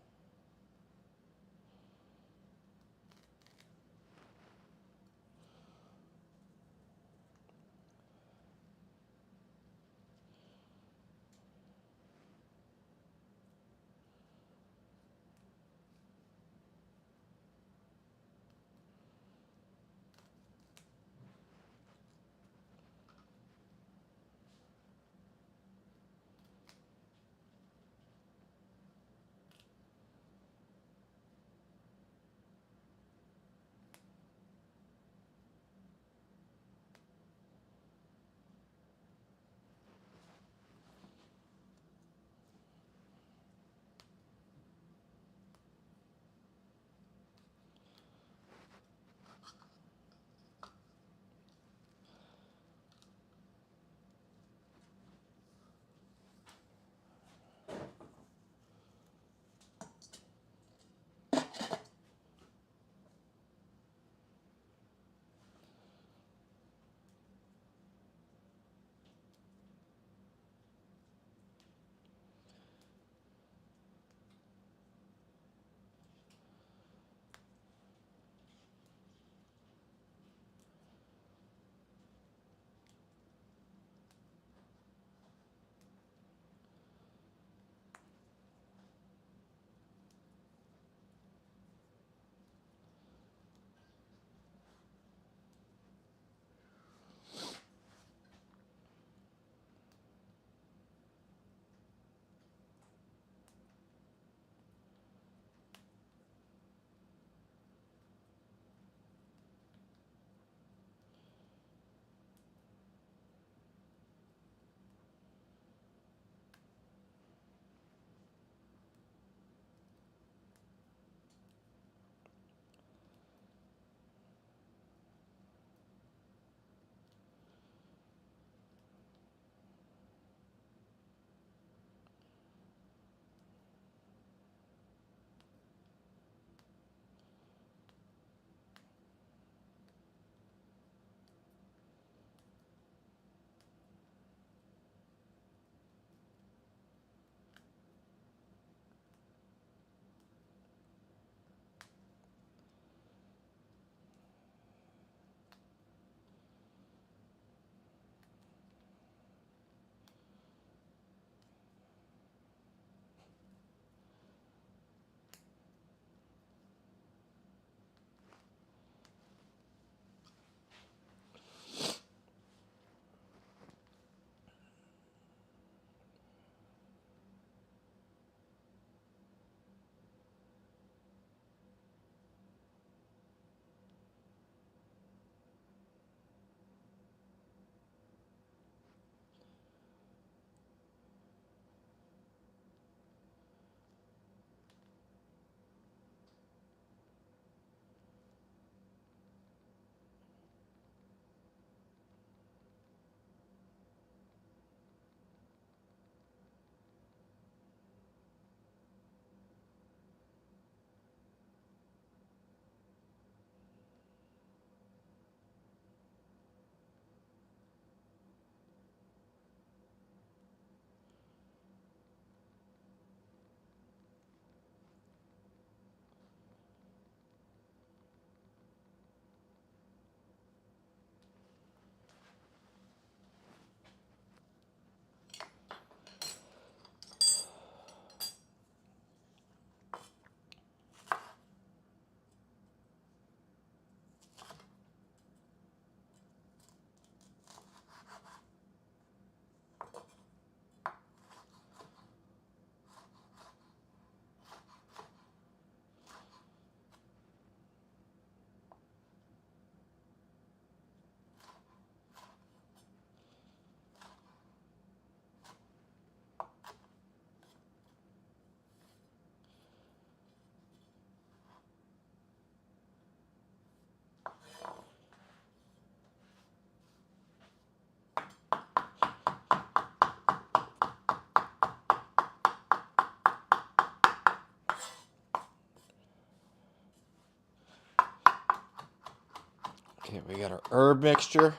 Okay, we got our herb mixture.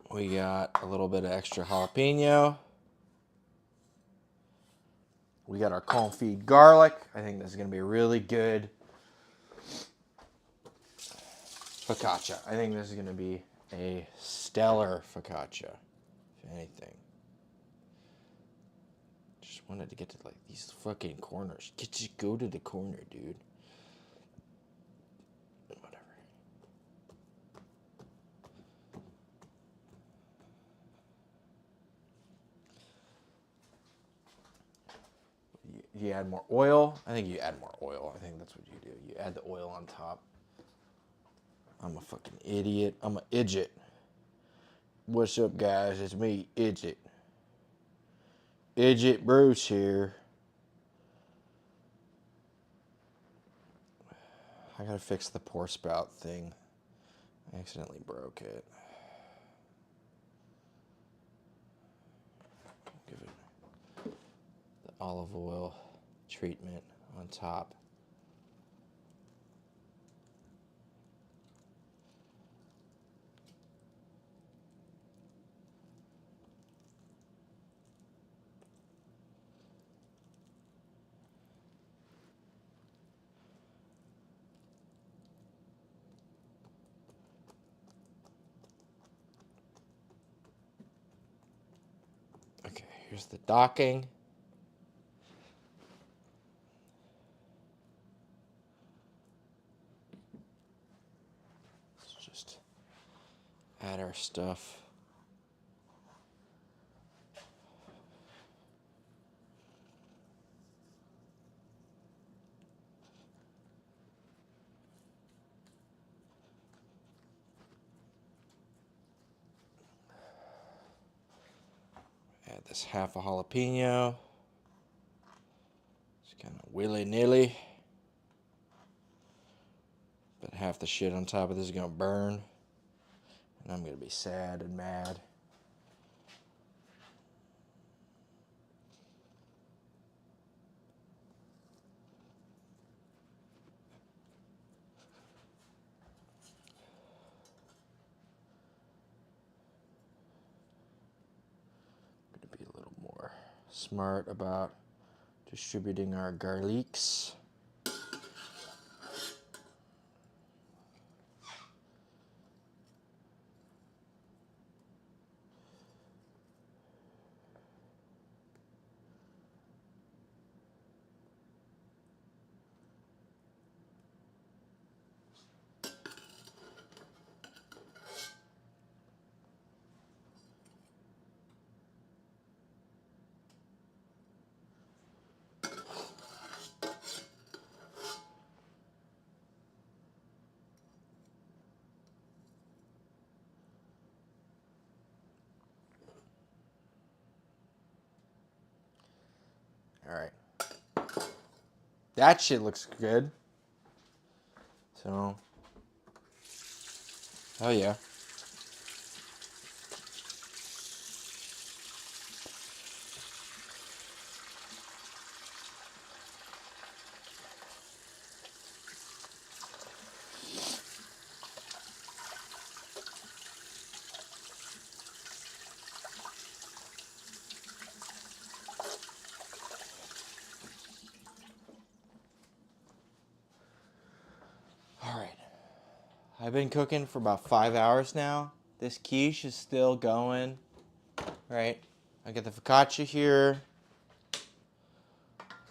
We got a little bit of extra jalapeno. We got our confit garlic. I think this is going to be really good focaccia. I think this is going to be a stellar focaccia, if anything. Just wanted to get to like these fucking corners. Just go to the corner, dude. Whatever. You add more oil. I think you add more oil. I think that's what you do. You add the oil on top. I'm a fucking idiot. I'm an idjit. What's up, guys? It's me, Idjit. Idjit Bruce here. I gotta fix the pour spout thing. I accidentally broke it. Give it the olive oil treatment on top. Okay, here's the docking. Let's just add our stuff. Add this half a jalapeno. Just kind of willy-nilly. But half the shit on top of this is gonna burn. And I'm gonna be sad and mad. Gonna be a little more smart about distributing our garlics. All right. That shit looks good. So, oh yeah. All right. I've been cooking for about 5 hours now. This quiche is still going. Right. I got the focaccia here.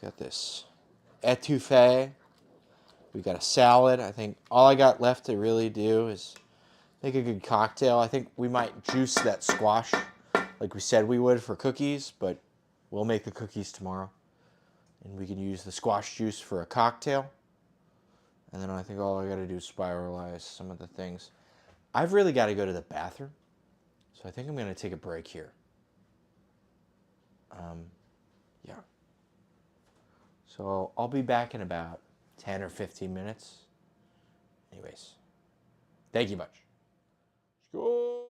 Got this etouffee. We got a salad. I think all I got left to really do is make a good cocktail. I think we might juice that squash like we said we would for cookies, but we'll make the cookies tomorrow. And we can use the squash juice for a cocktail. And then I think all I got to do is spiralize some of the things. I've really got to go to the bathroom, so I think I'm going to take a break here. Yeah. So I'll be back in about 10 or 15 minutes. Anyways, thank you much. Go.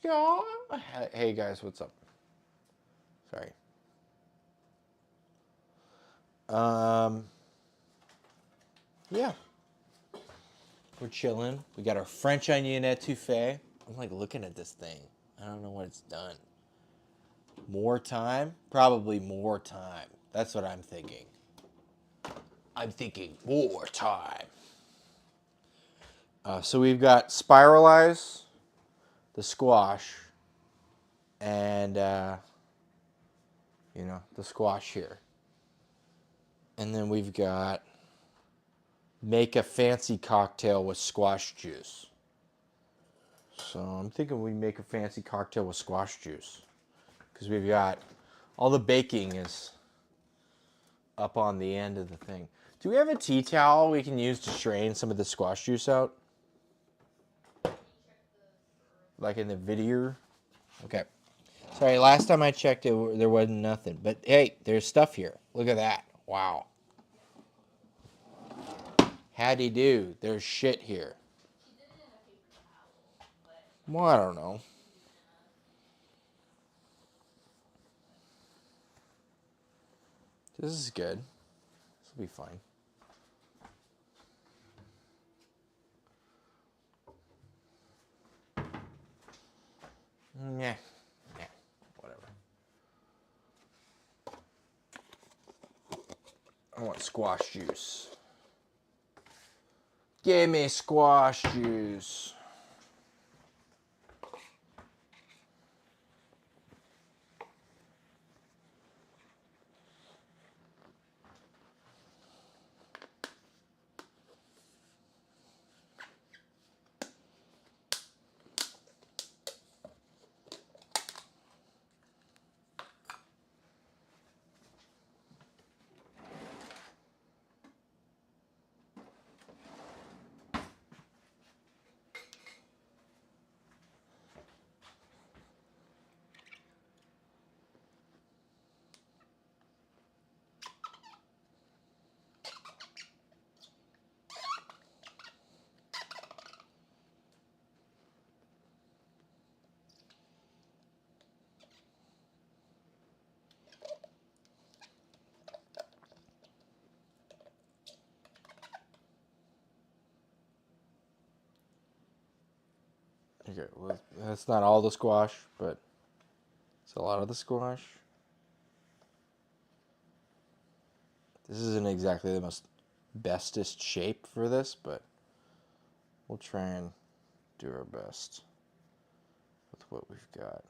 Hey guys, what's up? Sorry. Yeah. We're chilling. We got our French onion etouffee. I'm like looking at this thing. I don't know what it's done. More time? Probably more time. That's what I'm thinking. I'm thinking more time. So we've got spiralize, the squash, and the squash here. And then we've got make a fancy cocktail with squash juice. So I'm thinking we make a fancy cocktail with squash juice. Because we've got all the baking is up on the end of the thing. Do we have a tea towel we can use to strain some of the squash juice out? Like in the video? Okay. Sorry, last time I checked, there wasn't nothing. But hey, there's stuff here. Look at that. Wow. Howdy do. There's shit here. Well, I don't know. This is good. This will be fine. Yeah. Yeah. Whatever. I want squash juice. Give me squash juice. Okay, well, that's not all the squash, but it's a lot of the squash. This isn't exactly the most bestest shape for this, but we'll try and do our best with what we've got.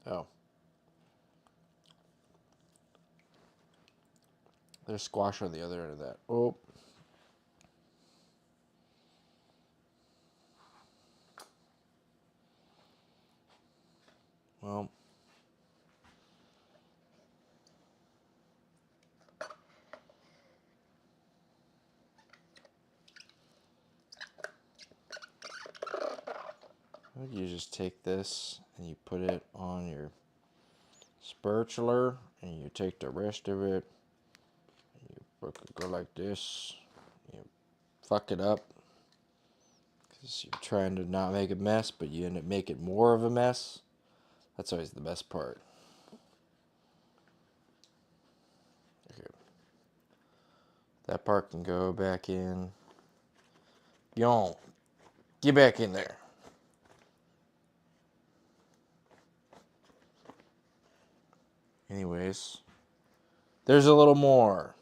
Oh. There's squash on the other end of that. Oh. Well. You just take this and you put it on your spatula and you take the rest of it. You go like this. You fuck it up because you're trying to not make a mess, but you end up making more of a mess. That's always the best part. Okay. That part can go back in. Yon, get back in there. Anyways, there's a little more.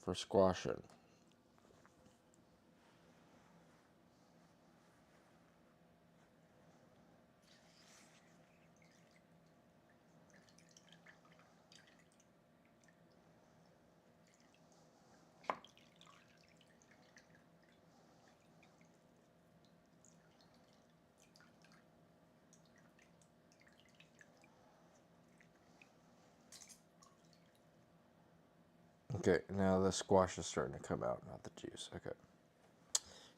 For squashing. Okay, now the squash is starting to come out, not the juice. Okay.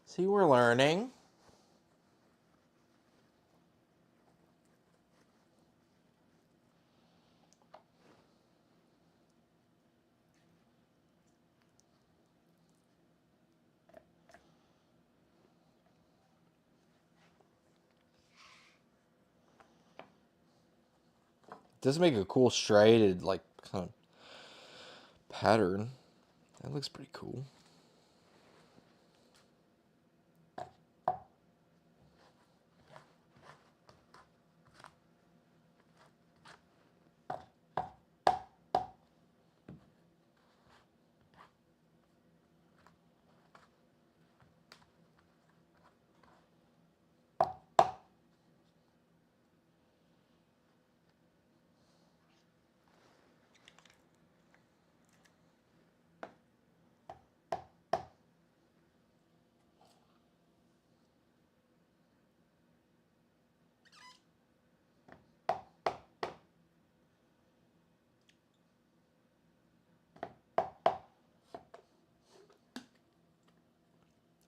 See, we're learning. It does make a cool striated, like, kind of pattern. That looks pretty cool.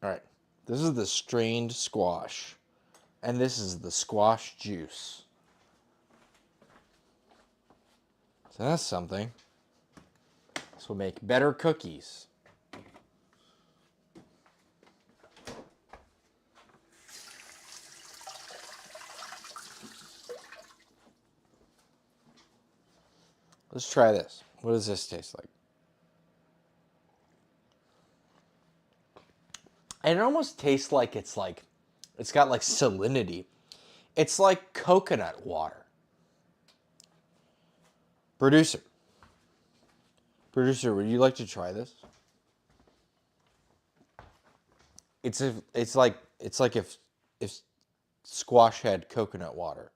All right, this is the strained squash, and this is the squash juice. So that's something. This will make better cookies. Let's try this. What does this taste like? And it almost tastes like it's got like salinity. It's like coconut water. Producer, would you like to try this? It's like if squash had coconut water.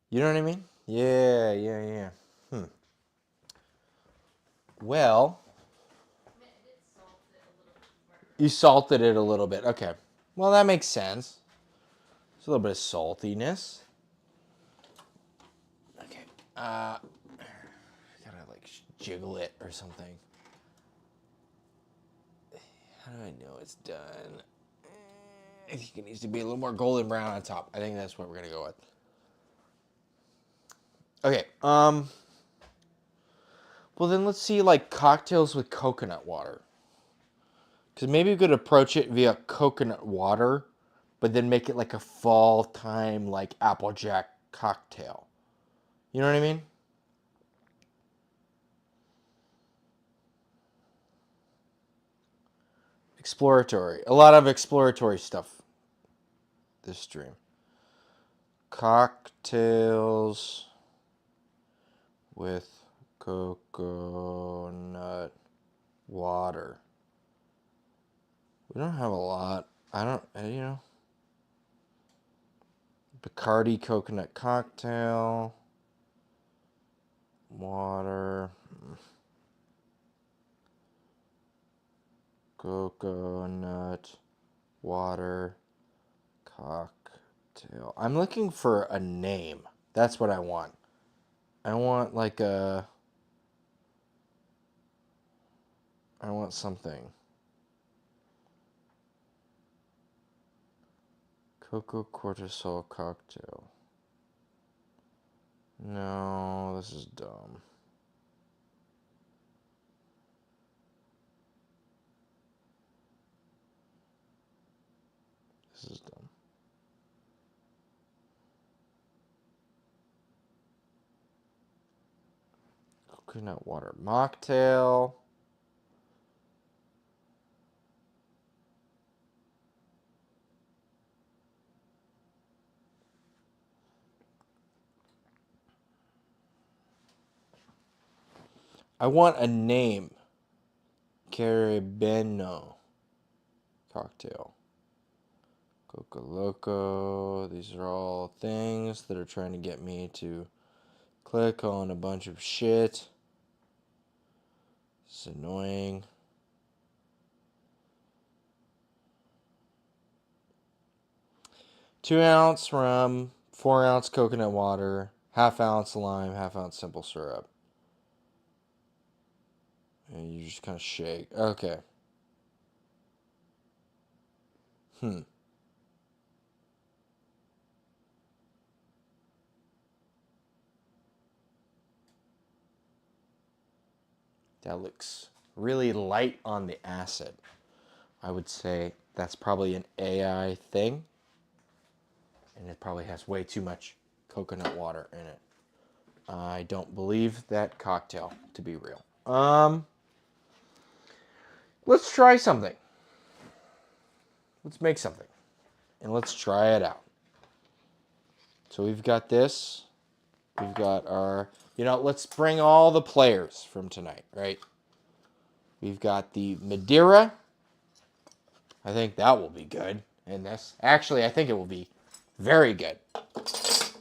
You know what I mean? Yeah. Well, you salted it a little bit. Okay. Well, that makes sense. There's a little bit of saltiness. Okay. Gotta like jiggle it or something. How do I know it's done? I think it needs to be a little more golden brown on top. I think that's what we're gonna go with. Okay. Well, then let's see like cocktails with coconut water. Because maybe we could approach it via coconut water, but then make it like a fall time like Applejack cocktail. You know what I mean? Exploratory. A lot of exploratory stuff this stream. Cocktails with coconut water. We don't have a lot. Bacardi coconut cocktail. Water. Coconut water cocktail. I'm looking for a name. That's what I want. I want like a I want something. Cocoa cortisol cocktail. No, this is dumb. This is dumb. Coconut water mocktail. I want a name. Carabeno cocktail. Coca Loco. These are all things that are trying to get me to click on a bunch of shit. It's annoying. Two-ounce rum, 4-ounce coconut water, half-ounce lime, half-ounce simple syrup. And you just kind of shake. Okay. That looks really light on the acid. I would say that's probably an AI thing. And it probably has way too much coconut water in it. I don't believe that cocktail to be real. Let's try something. Let's make something. And let's try it out. So we've got this. We've got our, let's bring all the players from tonight, right? We've got the Madeira. I think that will be good in this. Actually, I think it will be very good. Let's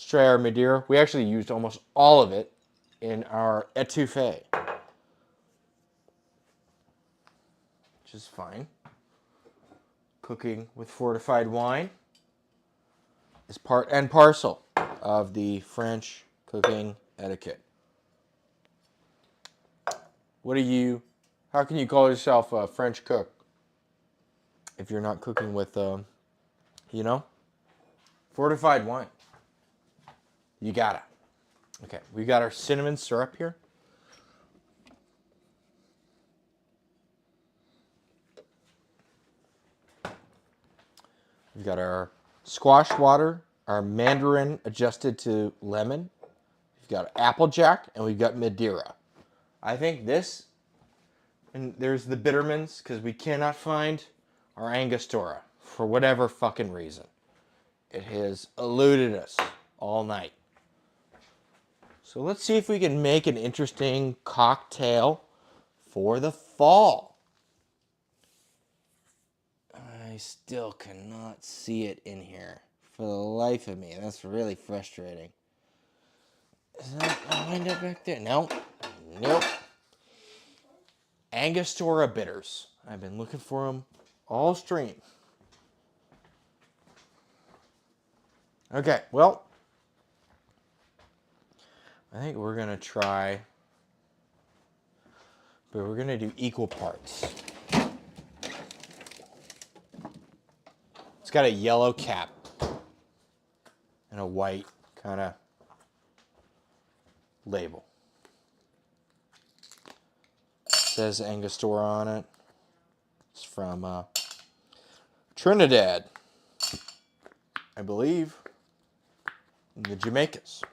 try our Madeira. We actually used almost all of it in our etouffee, which is fine. Cooking with fortified wine is part and parcel of the French cooking etiquette. How can you call yourself a French cook if you're not cooking with, fortified wine? You gotta. Okay, we got our cinnamon syrup here. We've got our squash water, our mandarin adjusted to lemon. We've got applejack, and we've got Madeira. I think this, and there's the Bittermans, because we cannot find our Angostura for whatever fucking reason. It has eluded us all night. So let's see if we can make an interesting cocktail for the fall. I still cannot see it in here for the life of me. That's really frustrating. Is that lined up back there? Nope. Angostura bitters. I've been looking for them all stream. Okay, well, I think we're going to try, but we're going to do equal parts. It's got a yellow cap and a white kind of label. It says Angostura on it. It's from Trinidad, I believe, in the Jamaicas.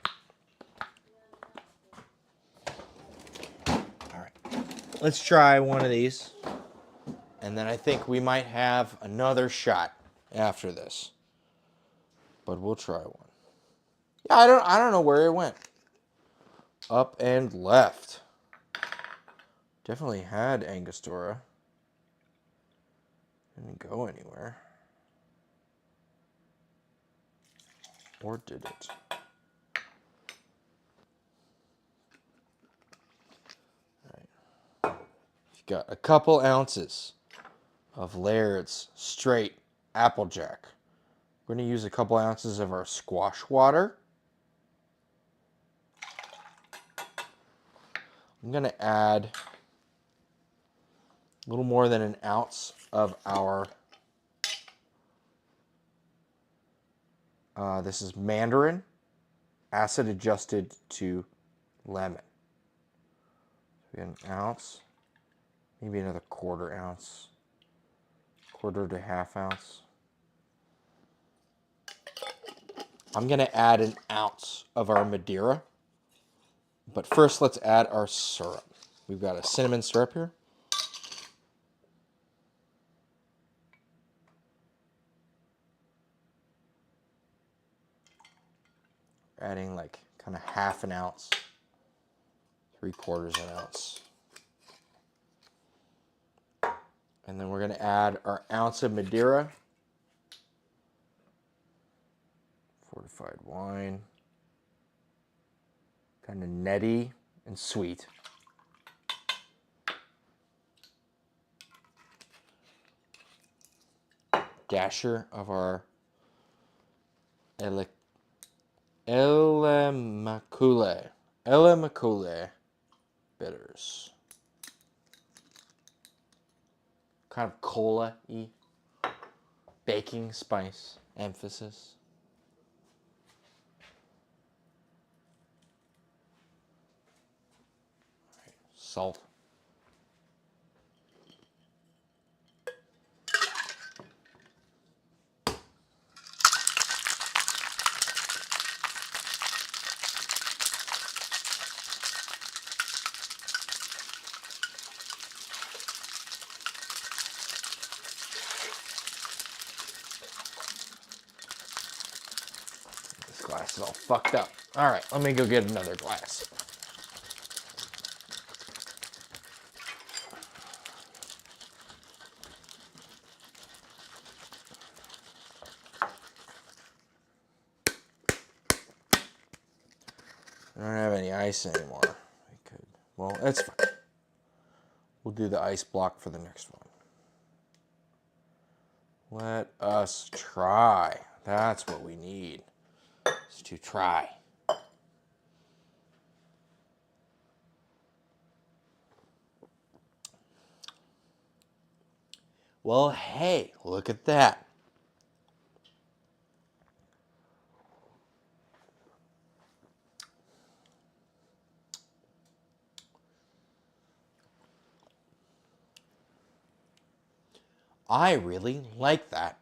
All right, let's try one of these, and then I think we might have another shot after this, but we'll try one. Yeah, I don't know where it went. Up and left. Definitely had Angostura. Didn't go anywhere. Or did it? All right. You've got a couple ounces of Laird's straight applejack. We're going to use a couple ounces of our squash water. I'm going to add a little more than an ounce of our, this is mandarin, acid adjusted to lemon. We got an ounce, maybe another quarter ounce, quarter to half ounce. I'm going to add an ounce of our Madeira. But first, let's add our syrup. We've got a cinnamon syrup here. Adding like kind of half an ounce, 3/4 an ounce. And then we're going to add our ounce of Madeira. Fortified wine. Kind of nutty and sweet. Dasher of our Elemacule bitters. Kind of cola-y. Baking spice emphasis. Salt. This glass is all fucked up. All right, let me go get another glass. I don't have any ice anymore. We could. Well, that's fine. We'll do the ice block for the next one. Let us try. That's what we need. Is to try. Well, hey, look at that. I really like that.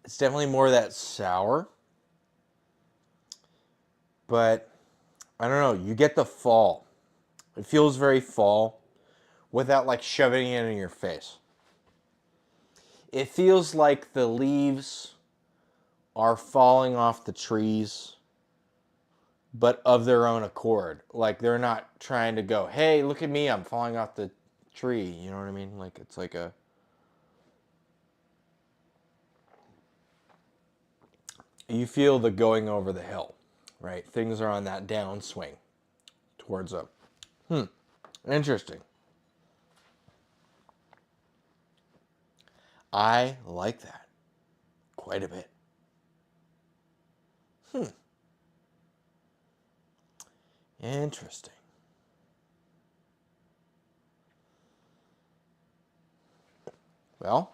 It's definitely more of that sour. But I don't know, you get the fall. It feels very fall without like shoving it in your face. It feels like the leaves are falling off the trees, but of their own accord. Like they're not trying to go, hey, look at me, I'm falling off the tree. You know what I mean? Like it's like a... You feel the going over the hill, right? Things are on that downswing towards up. Interesting. I like that quite a bit. Interesting. Well,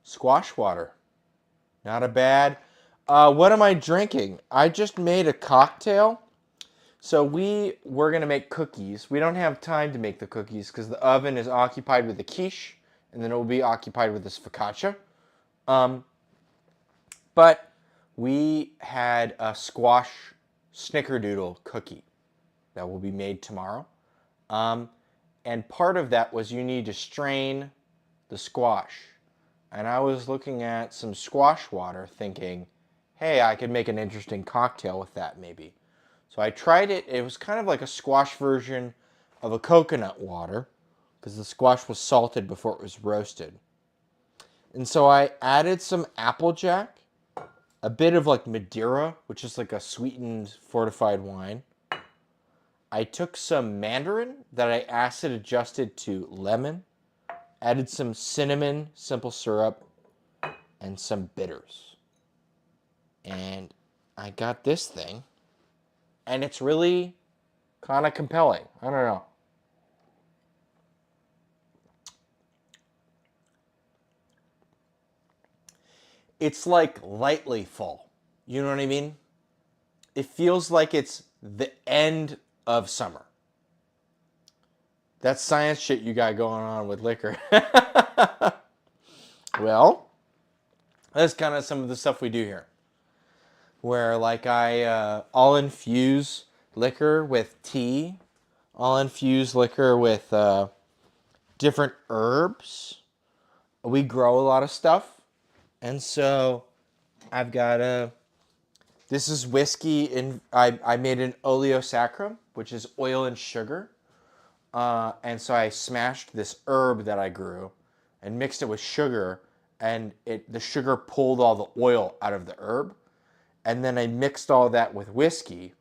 squash water. Not a bad. What am I drinking? I just made a cocktail. So we're going to make cookies. We don't have time to make the cookies because the oven is occupied with the quiche, and then it will be occupied with this focaccia. But we had a squash snicker-doodle cookie that will be made tomorrow. And part of that was you need to strain the squash. And I was looking at some squash water thinking, hey, I could make an interesting cocktail with that maybe. So I tried it. It was kind of like a squash version of a coconut water because the squash was salted before it was roasted. And so I added some Applejack, a bit of like Madeira, which is like a sweetened fortified wine. I took some mandarin that I acid adjusted to lemon, added some cinnamon simple syrup, and some bitters. And I got this thing, and it's really kind of compelling. I don't know. It's like lightly full. You know what I mean? It feels like it's the end of summer. That's science shit you got going on with liquor. Well, that's kind of some of the stuff we do here. Where like I'll infuse liquor with tea. I'll infuse liquor with different herbs. We grow a lot of stuff. And so I've got this is whiskey, and I made an oleosaccharum, which is oil and sugar. And so I smashed this herb that I grew and mixed it with sugar, and the sugar pulled all the oil out of the herb. And then I mixed all that with whiskey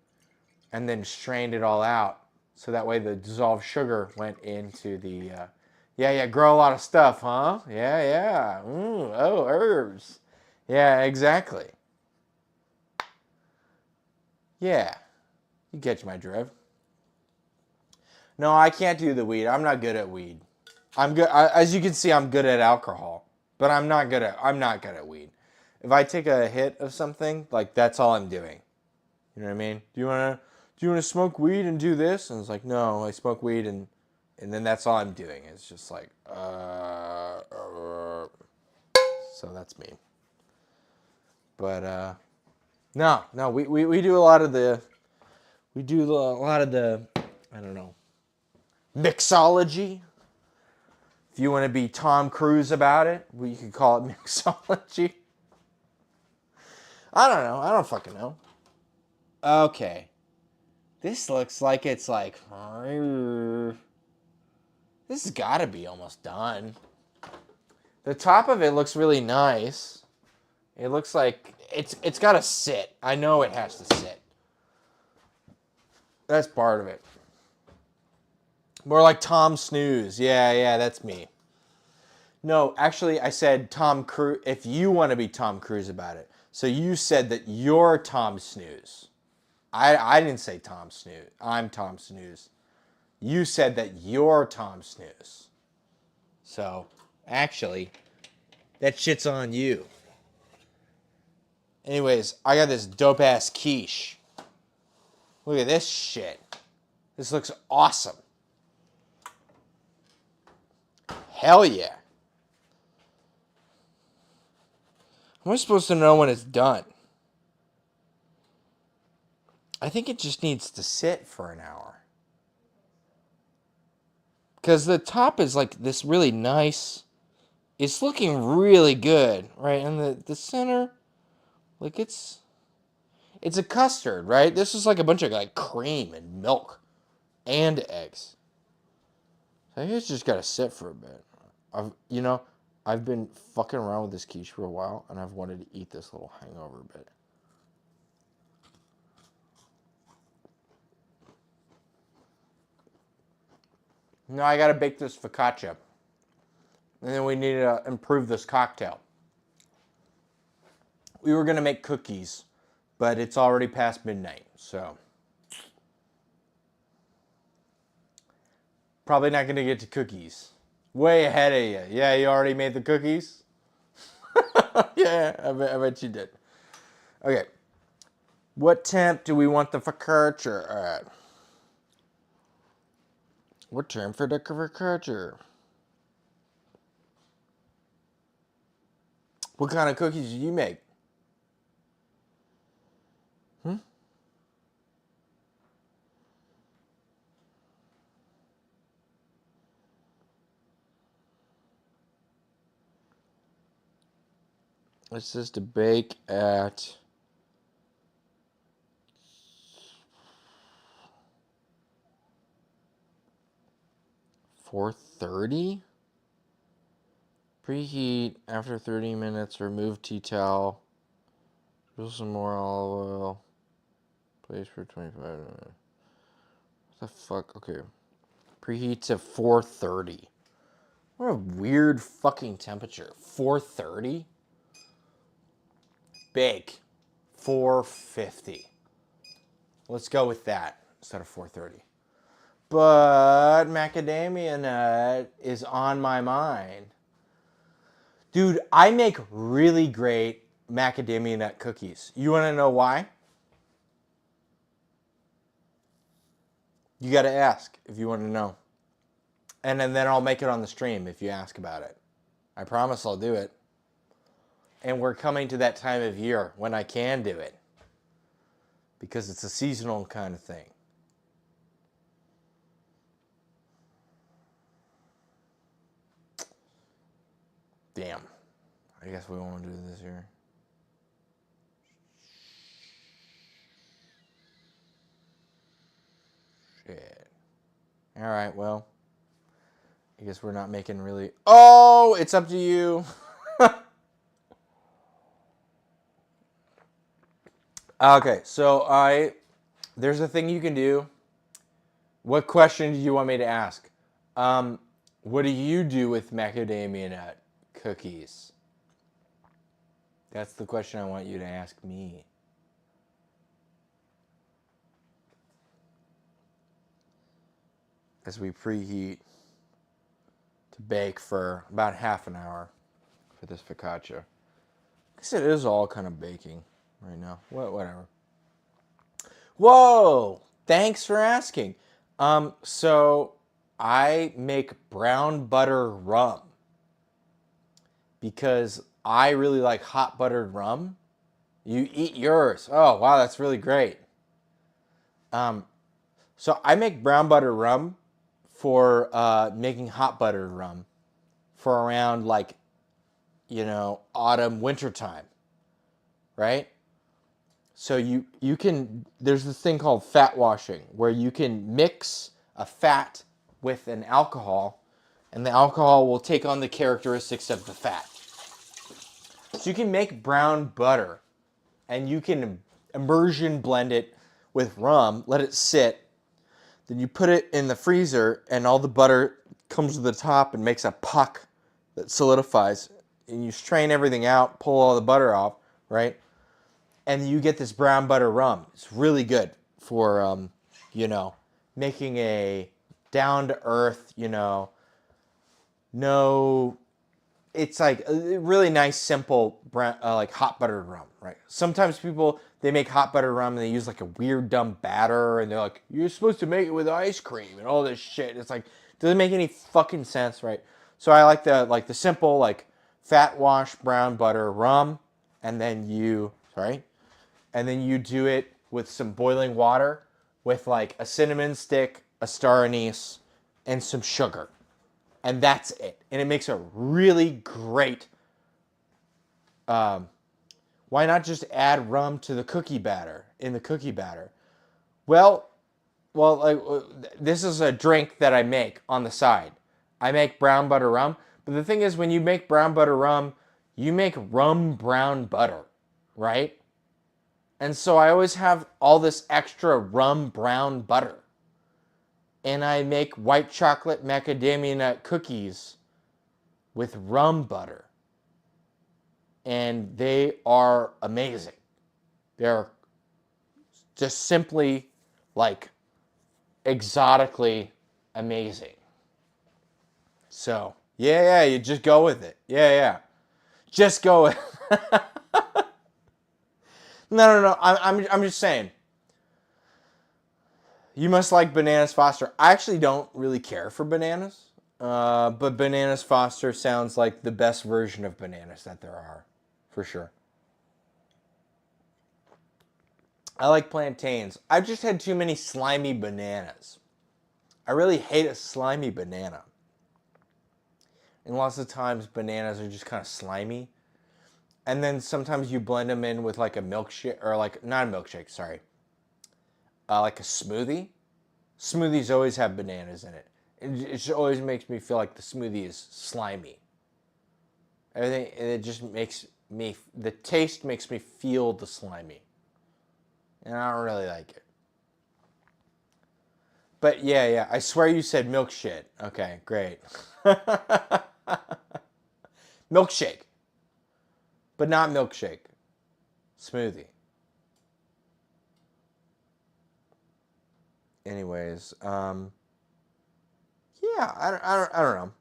and then strained it all out. So that way the dissolved sugar went into the, grow a lot of stuff, huh? Yeah. Oh, herbs. Yeah, exactly. Yeah, you catch my drift. No, I can't do the weed. I'm not good at weed. I'm good. As you can see, I'm good at alcohol, but I'm not good at weed. If I take a hit of something, like that's all I'm doing. You know what I mean? Do you wanna smoke weed and do this? And it's like, no, I smoke weed and then that's all I'm doing. It's just like, so that's me. But no, we do a lot of the, I don't know, mixology. If you want to be Tom Cruise about it, you could call it mixology. I don't know. I don't fucking know. Okay. This looks like it's like... This has got to be almost done. The top of it looks really nice. It looks like it's got to sit. I know it has to sit. That's part of it. More like Tom Snooze. Yeah, that's me. No, actually, I said Tom Cruise. If you want to be Tom Cruise about it. So you said that you're Tom Snooze. I didn't say Tom Snooze. I'm Tom Snooze. You said that you're Tom Snooze. So, actually, that shit's on you. Anyways, I got this dope-ass quiche. Look at this shit. This looks awesome. Hell yeah. How am I supposed to know when it's done? I think it just needs to sit for an hour. Because the top is like this really nice. It's looking really good, right? And the center, like it's a custard, right? This is like a bunch of like cream and milk and eggs. So I think it's just got to sit for a bit. I've been fucking around with this quiche for a while, and I've wanted to eat this little hangover bit. No, I gotta bake this focaccia. And then we need to improve this cocktail. We were gonna make cookies, but it's already past midnight, so probably not gonna get to cookies. Way ahead of you. Yeah, you already made the cookies? Yeah, I bet you did. Okay. What temp do we want the focaccia at? What temp for the focaccia? What kind of cookies do you make? It says to bake at 4:30. Preheat after 30 minutes. Remove tea towel. Drizzle some more olive oil. Place for 25 minutes. What the fuck? Okay. Preheat to 4:30. What a weird fucking temperature. 4:30? bake. 450. Let's go with that instead of 430. But macadamia nut is on my mind. Dude, I make really great macadamia nut cookies. You want to know why? You got to ask if you want to know. And then I'll make it on the stream if you ask about it. I promise I'll do it. And we're coming to that time of year when I can do it. Because it's a seasonal kind of thing. Damn. I guess we won't do this here. Shit. Alright, well. I guess we're not making really... Oh, it's up to you. Okay, so there's a thing you can do. What question do you want me to ask? What do you do with macadamia nut cookies? That's the question I want you to ask me. As we preheat to bake for about half an hour for this focaccia. I guess it is all kind of baking right now. Whatever. Whoa! Thanks for asking. So I make brown butter rum because I really like hot buttered rum. You eat yours. Oh, wow, that's really great. So I make brown butter rum for making hot buttered rum for around like, autumn, winter time, right? So you can, there's this thing called fat washing where you can mix a fat with an alcohol and the alcohol will take on the characteristics of the fat. So you can make brown butter and you can immersion blend it with rum, let it sit, then you put it in the freezer and all the butter comes to the top and makes a puck that solidifies and you strain everything out, pull all the butter off, right? And you get this brown butter rum. It's really good for, making a down-to-earth, it's like a really nice, simple, brown, like hot buttered rum, right? Sometimes people, they make hot buttered rum and they use like a weird, dumb batter and they're like, you're supposed to make it with ice cream and all this shit. It's like, doesn't make any fucking sense, right? So I like the simple, like fat wash brown butter rum and then you do it with some boiling water with like a cinnamon stick, a star anise, and some sugar. And that's it. And it makes a really great, why not just add rum to the cookie batter, in the cookie batter? Well, like, this is a drink that I make on the side. I make brown butter rum. But the thing is, when you make brown butter rum, you make rum brown butter, right? And so I always have all this extra rum brown butter. And I make white chocolate macadamia nut cookies with rum butter. And they are amazing. They're just simply like exotically amazing. So, yeah, you just go with it. Yeah. Just go with it. No. I'm just saying. You must like Bananas Foster. I actually don't really care for bananas. But Bananas Foster sounds like the best version of bananas that there are. For sure. I like plantains. I've just had too many slimy bananas. I really hate a slimy banana. And lots of times bananas are just kind of slimy. And then sometimes you blend them in with like a milkshake, or like, not a milkshake, sorry. Like a smoothie. Smoothies always have bananas in it. It just always makes me feel like the smoothie is slimy. Everything, it just makes me, the taste makes me feel the slimy. And I don't really like it. But yeah, I swear you said milk shit. Okay, great. Milkshake. But not milkshake. smoothie. Anyways, yeah, I don't know.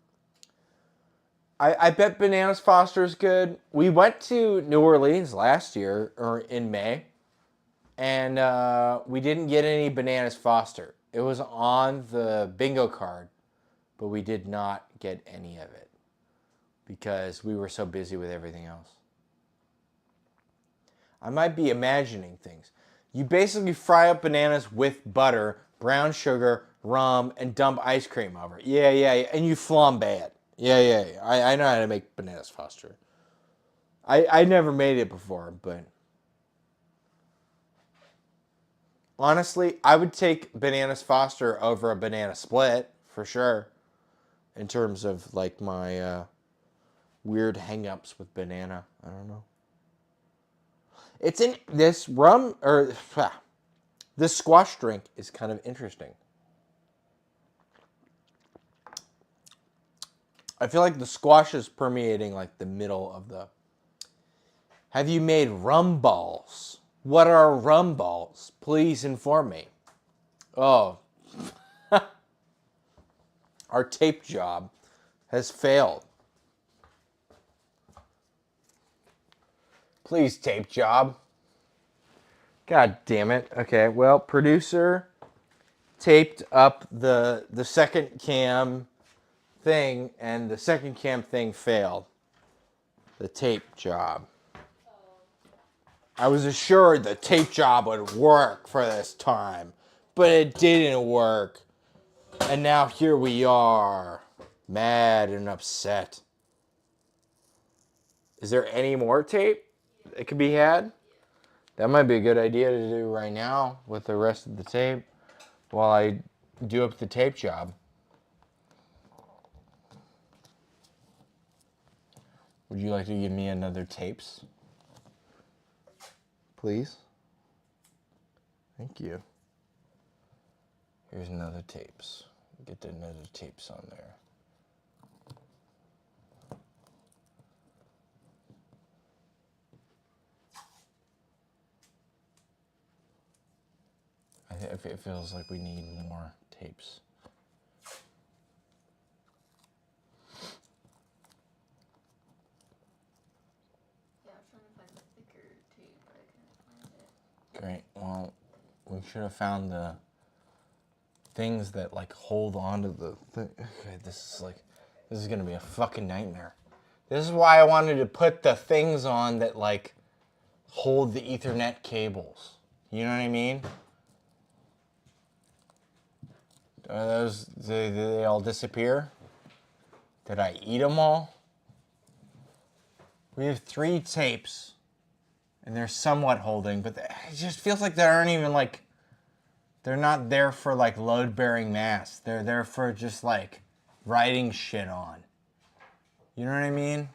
I bet Bananas Foster is good. We went to New Orleans last year, or in May, and we didn't get any Bananas Foster. It was on the bingo card, but we did not get any of it because we were so busy with everything else. I might be imagining things. You basically fry up bananas with butter, brown sugar, rum, and dump ice cream over it. Yeah, and you flambe it. Yeah. I know how to make Bananas Foster. I never made it before, but honestly, I would take Bananas Foster over a banana split for sure. In terms of like my weird hang-ups with banana. I don't know. It's in this rum or this squash drink is kind of interesting. I feel like the squash is permeating like the middle of the. Have you made rum balls? What are rum balls? Please inform me. Oh, our tape job has failed. Please, tape job. God damn it. Okay, well, producer taped up the second cam thing, and the second cam thing failed. The tape job. I was assured the tape job would work for this time, but it didn't work. And now here we are, mad and upset. Is there any more tape that could be had? That might be a good idea to do right now with the rest of the tape while I do up the tape job. Would you like to give me another tapes? Please? Thank you. Here's another tapes. Get the another tapes on there. It feels like we need more tapes. Yeah, I was trying to find the thicker tape, but I couldn't find it. Great. Well, we should have found the things that like hold on to the thing. Okay, this is gonna be a fucking nightmare. This is why I wanted to put the things on that like hold the Ethernet cables. You know what I mean? Did they all disappear? Did I eat them all? We have 3 tapes, and they're somewhat holding, but it just feels like they aren't even like, they're not there for like load-bearing mass. They're there for just like writing shit on. You know what I mean?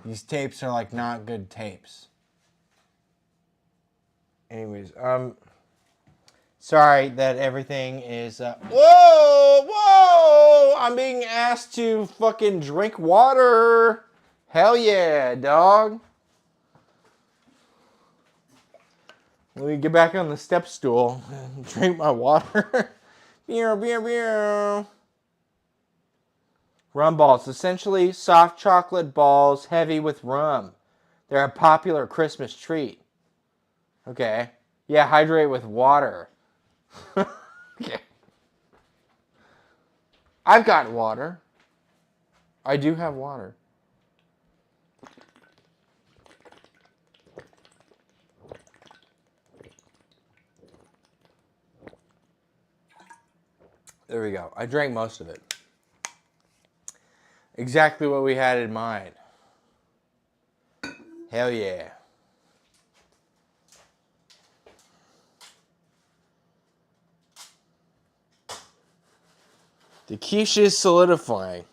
These tapes are like not good tapes. Anyways, sorry that everything is, whoa! I'm being asked to fucking drink water. Hell yeah, dog. Let me get back on the step stool and drink my water. Beer. Rum balls, essentially soft chocolate balls heavy with rum. They're a popular Christmas treat. Okay. Yeah, hydrate with water. Okay. I've got water. I do have water. There we go. I drank most of it. Exactly what we had in mind. Hell yeah. The quiche is solidifying.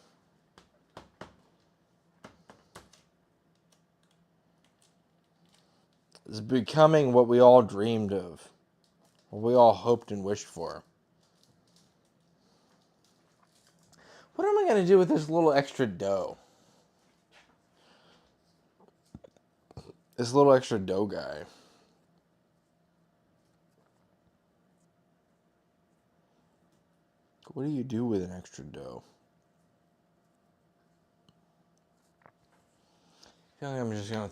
It's becoming what we all dreamed of. What we all hoped and wished for. What am I going to do with this little extra dough? This little extra dough guy. What do you do with an extra dough? I feel like I'm just gonna.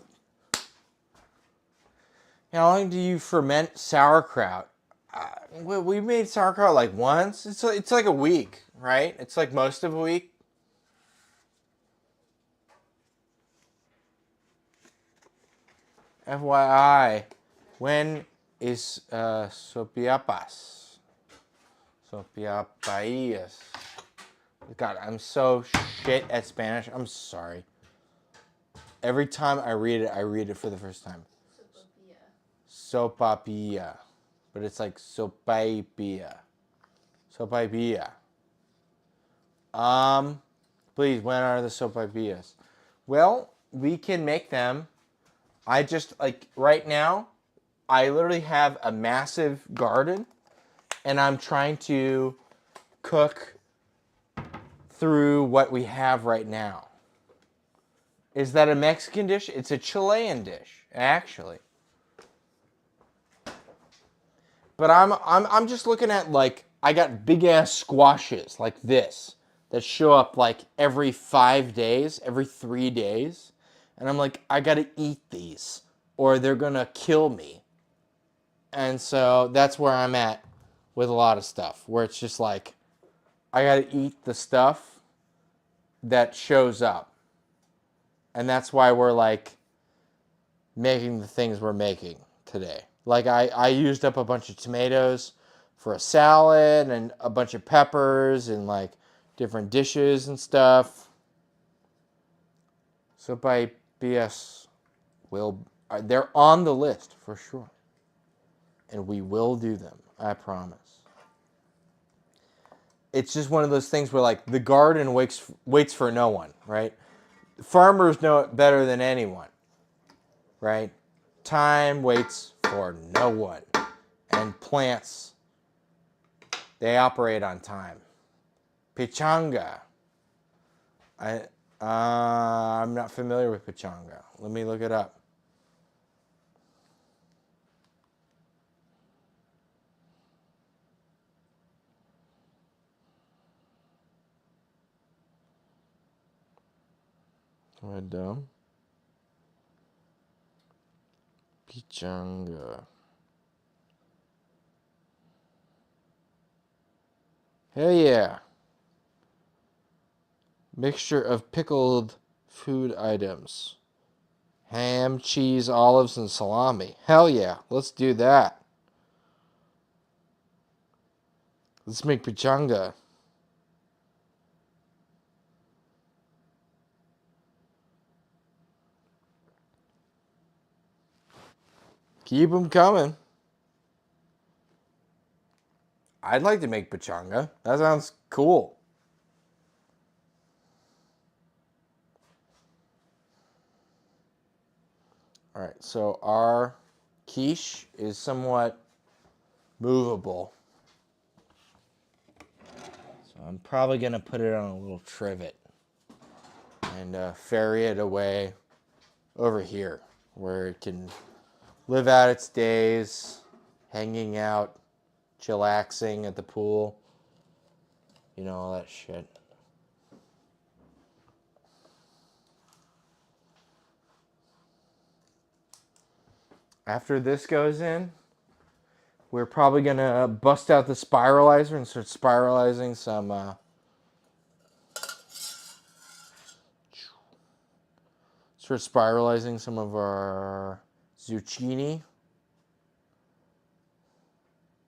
How long do you ferment sauerkraut? We made sauerkraut like once. It's like a week, right? It's like most of a week. FYI, when is sopiapas? Sopiapaias. God, I'm so shit at Spanish. I'm sorry. Every time I read it for the first time. Sopapilla. But it's like sopaipilla. Sopaipilla. Please, when are the sopaipillas? Well, we can make them. I just, like, right now, I literally have a massive garden, and I'm trying to cook through what we have right now. Is that a Mexican dish? It's a Chilean dish, actually. But I'm just looking at, like, I got big ass squashes like this that show up like every 5 days, every 3 days. And I'm like, I gotta eat these or they're gonna kill me. And so that's where I'm at with a lot of stuff, where it's just like, I gotta eat the stuff that shows up. And that's why we're like making the things we're making today. Like I used up a bunch of tomatoes for a salad and a bunch of peppers and like different dishes and stuff. So by BS they're on the list for sure. And we will do them, I promise. It's just one of those things where like the garden waits for no one, right? Farmers know it better than anyone, right? Time waits for no one. And plants, they operate on time. Pichanga. I'm not familiar with pichanga. Let me look it up. Am I dumb? Pichanga. Hell yeah. Mixture of pickled food items. Ham, cheese, olives, and salami. Hell yeah. Let's do that. Let's make pichanga. Keep them coming. I'd like to make pichanga. That sounds cool. All right, so our quiche is somewhat movable. So I'm probably going to put it on a little trivet and ferry it away over here where it can live out its days, hanging out, chillaxing at the pool, you know, all that shit. After this goes in, we're probably going to bust out the spiralizer and start spiralizing some of our zucchini.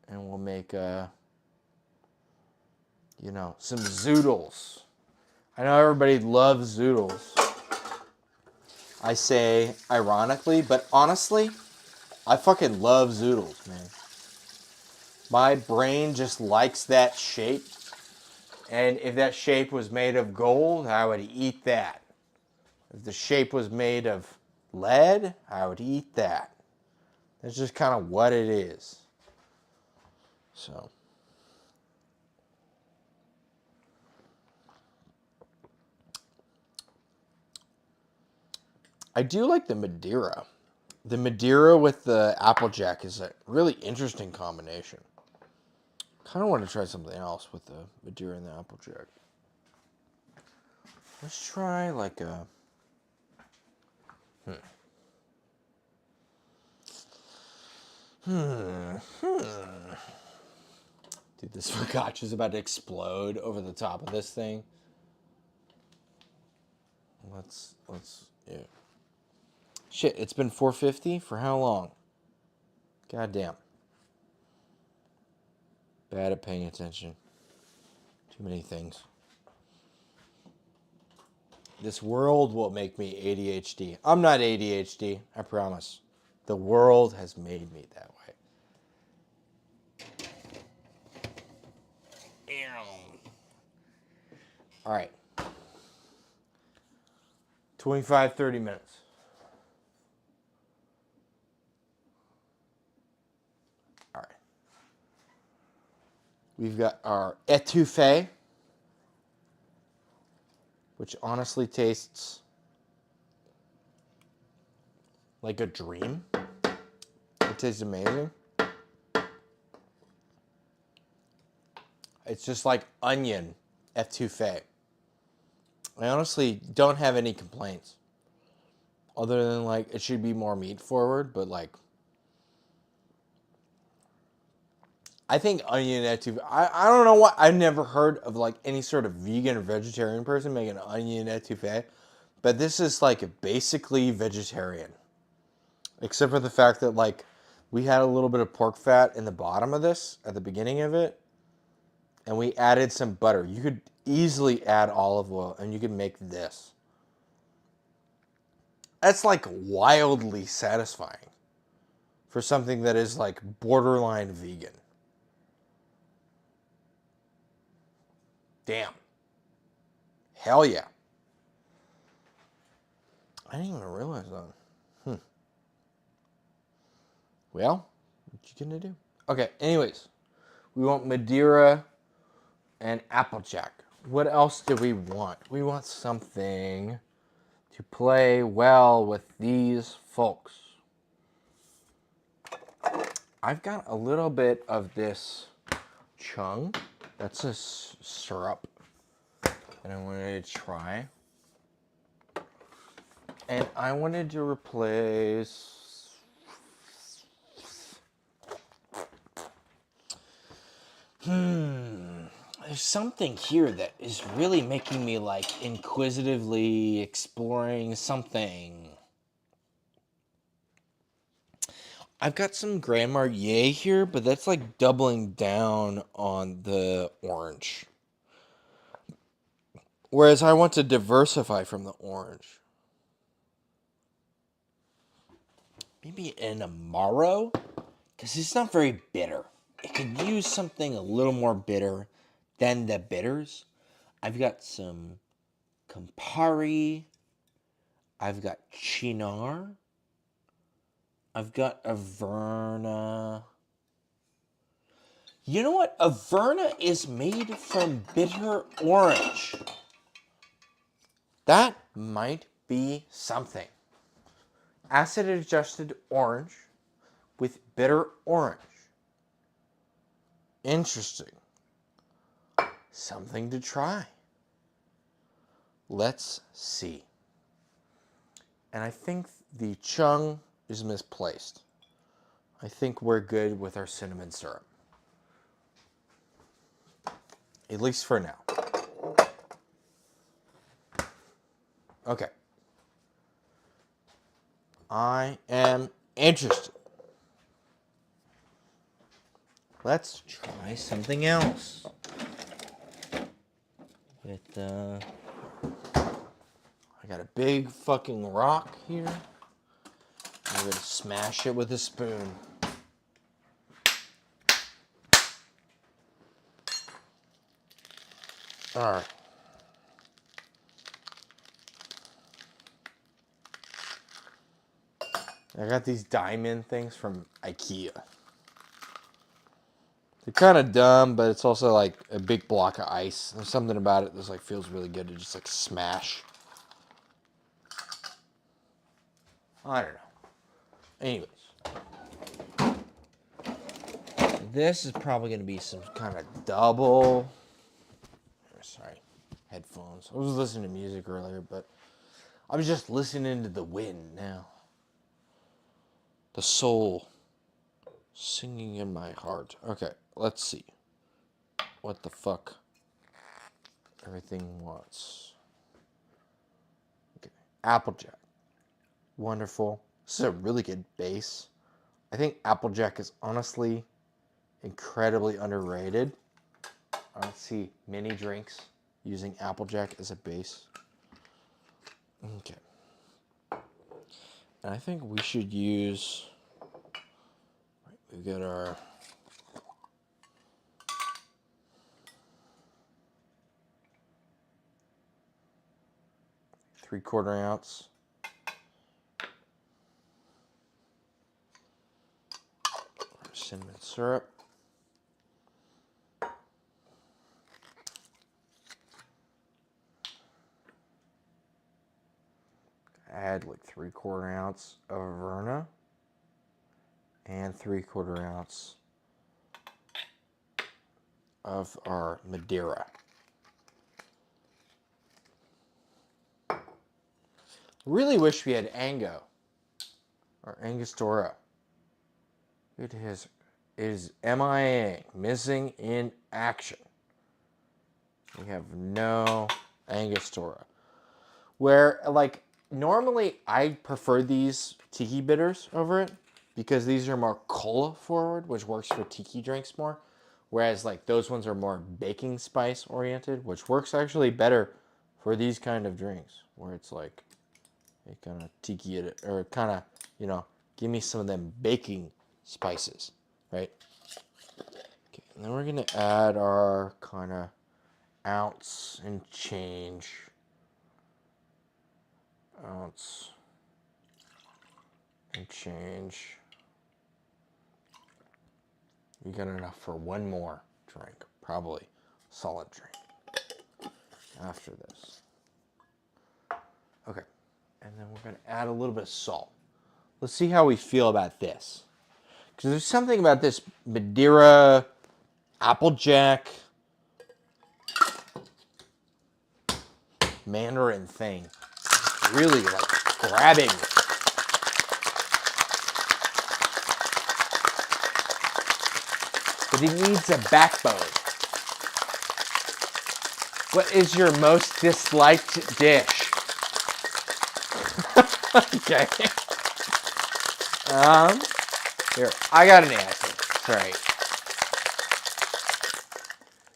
And we'll make some zoodles. I know everybody loves zoodles. I say ironically, but honestly, I fucking love zoodles, man. My brain just likes that shape. And if that shape was made of gold, I would eat that. If the shape was made of lead, I would eat that. That's just kind of what it is. So. I do like the Madeira. The Madeira with the Applejack is a really interesting combination. Kind of want to try something else with the Madeira and the Applejack. Let's try like a... Dude, this focaccia is about to explode over the top of this thing. Yeah. Shit, it's been 450 for how long? God damn. Bad at paying attention. Too many things. This world will make me ADHD. I'm not ADHD, I promise. The world has made me that way. All right. 25, 30 minutes. All right. We've got our etouffee, which honestly tastes like a dream. It tastes amazing. It's just like onion etouffee. I honestly don't have any complaints. Other than like it should be more meat forward, but like I think onion etouffee. I don't know what, I've never heard of like any sort of vegan or vegetarian person making an onion etouffee, but this is like basically vegetarian. Except for the fact that like we had a little bit of pork fat in the bottom of this at the beginning of it, and we added some butter. You could easily add olive oil and you could make this. That's like wildly satisfying for something that is like borderline vegan. Damn. Hell yeah. I didn't even realize that. Well, what you gonna do? Okay, anyways. We want Madeira and Applejack. What else do we want? We want something to play well with these folks. I've got a little bit of this chung. That's a syrup that I wanted to try. And I wanted to replace... There's something here that is really making me like inquisitively exploring something. I've got some Grand Marnier here, but that's like doubling down on the orange. Whereas I want to diversify from the orange. Maybe an Amaro? Because it's not very bitter. It could use something a little more bitter than the bitters. I've got some Campari. I've got Cynar. I've got Averna. You know what? Averna is made from bitter orange. That might be something. Acid-adjusted orange with bitter orange. Interesting. Something to try. Let's see. And I think the chung is misplaced. I think we're good with our cinnamon syrup. At least for now. Okay. I am interested. Let's try something else. With, I got a big fucking rock here. I'm gonna smash it with a spoon. Alright. I got these diamond things from IKEA. They're kind of dumb, but it's also like a big block of ice. There's something about it that's like feels really good to just like smash. I don't know. Anyways. This is probably going to be some kind of double. Sorry, headphones. I was listening to music earlier, but I'm just listening to the wind now. The soul singing in my heart. Okay, let's see. What the fuck everything wants. Okay, Applejack. Wonderful. This is a really good base. I think Applejack is honestly incredibly underrated. Let's see, mini drinks using Applejack as a base. Okay. And I think we should use, we've got our three-quarter ounce. Cinnamon syrup. Add like 3/4 ounce of Verna and 3/4 ounce of our Madeira. Really wish we had Ango or Angostura. It is MIA, missing in action. We have no Angostura. Where, like, normally I prefer these tiki bitters over it because these are more cola forward, which works for tiki drinks more. Whereas, like, those ones are more baking spice oriented, which works actually better for these kind of drinks, where it's like, it kind of tiki it, or kind of, you know, give me some of them baking spices, right? Okay, and then we're gonna add our kind of ounce and change. Ounce and change. You got enough for one more drink, probably solid drink after this. Okay, and then we're gonna add a little bit of salt. Let's see how we feel about this. Because there's something about this Madeira, Applejack, Mandarin thing. Really like grabbing. But it needs a backbone. What is your most disliked dish? Okay. Here, I got an answer. That's right.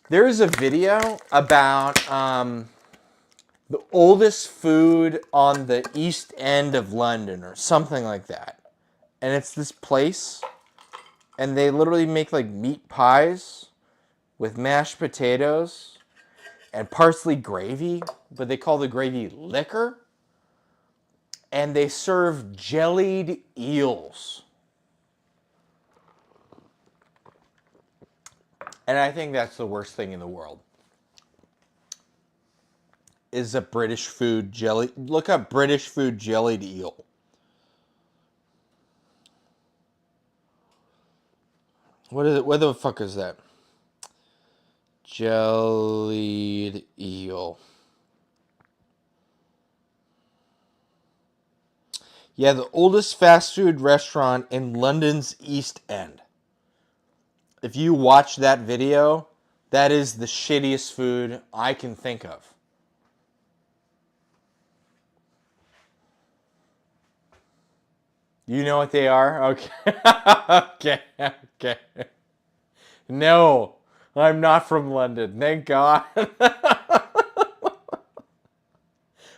There's a video about the oldest food on the East End of London or something like that. And it's this place, and they literally make like meat pies with mashed potatoes and parsley gravy, but they call the gravy liquor. And they serve jellied eels. And I think that's the worst thing in the world. Is a British food jelly. Look up British food jellied eel. What is it? What the fuck is that? Jellied eel. Yeah, the oldest fast food restaurant in London's East End. If you watch that video, that is the shittiest food I can think of. You know what they are? Okay. Okay. No, I'm not from London. Thank God.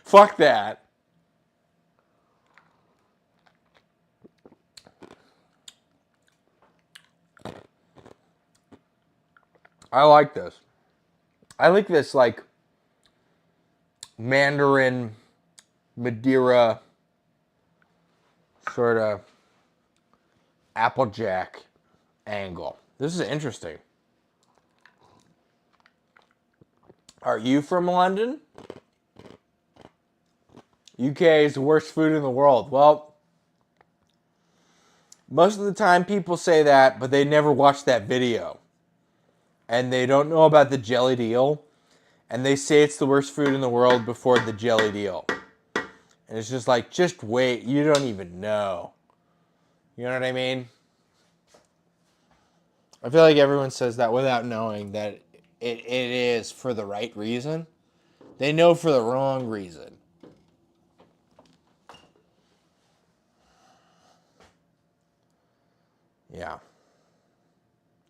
Fuck that. I like this. I like this, like, Mandarin, Madeira, sort of Applejack angle. This is interesting. Are you from London? UK is the worst food in the world. Well, Most of the time people say that, but they never watch that video. And they don't know about the jelly eel. And they say it's the worst food in the world before the jelly eel. And it's just like, just wait. You don't even know. You know what I mean? I feel like everyone says that without knowing that it is for the right reason. They know for the wrong reason. Yeah.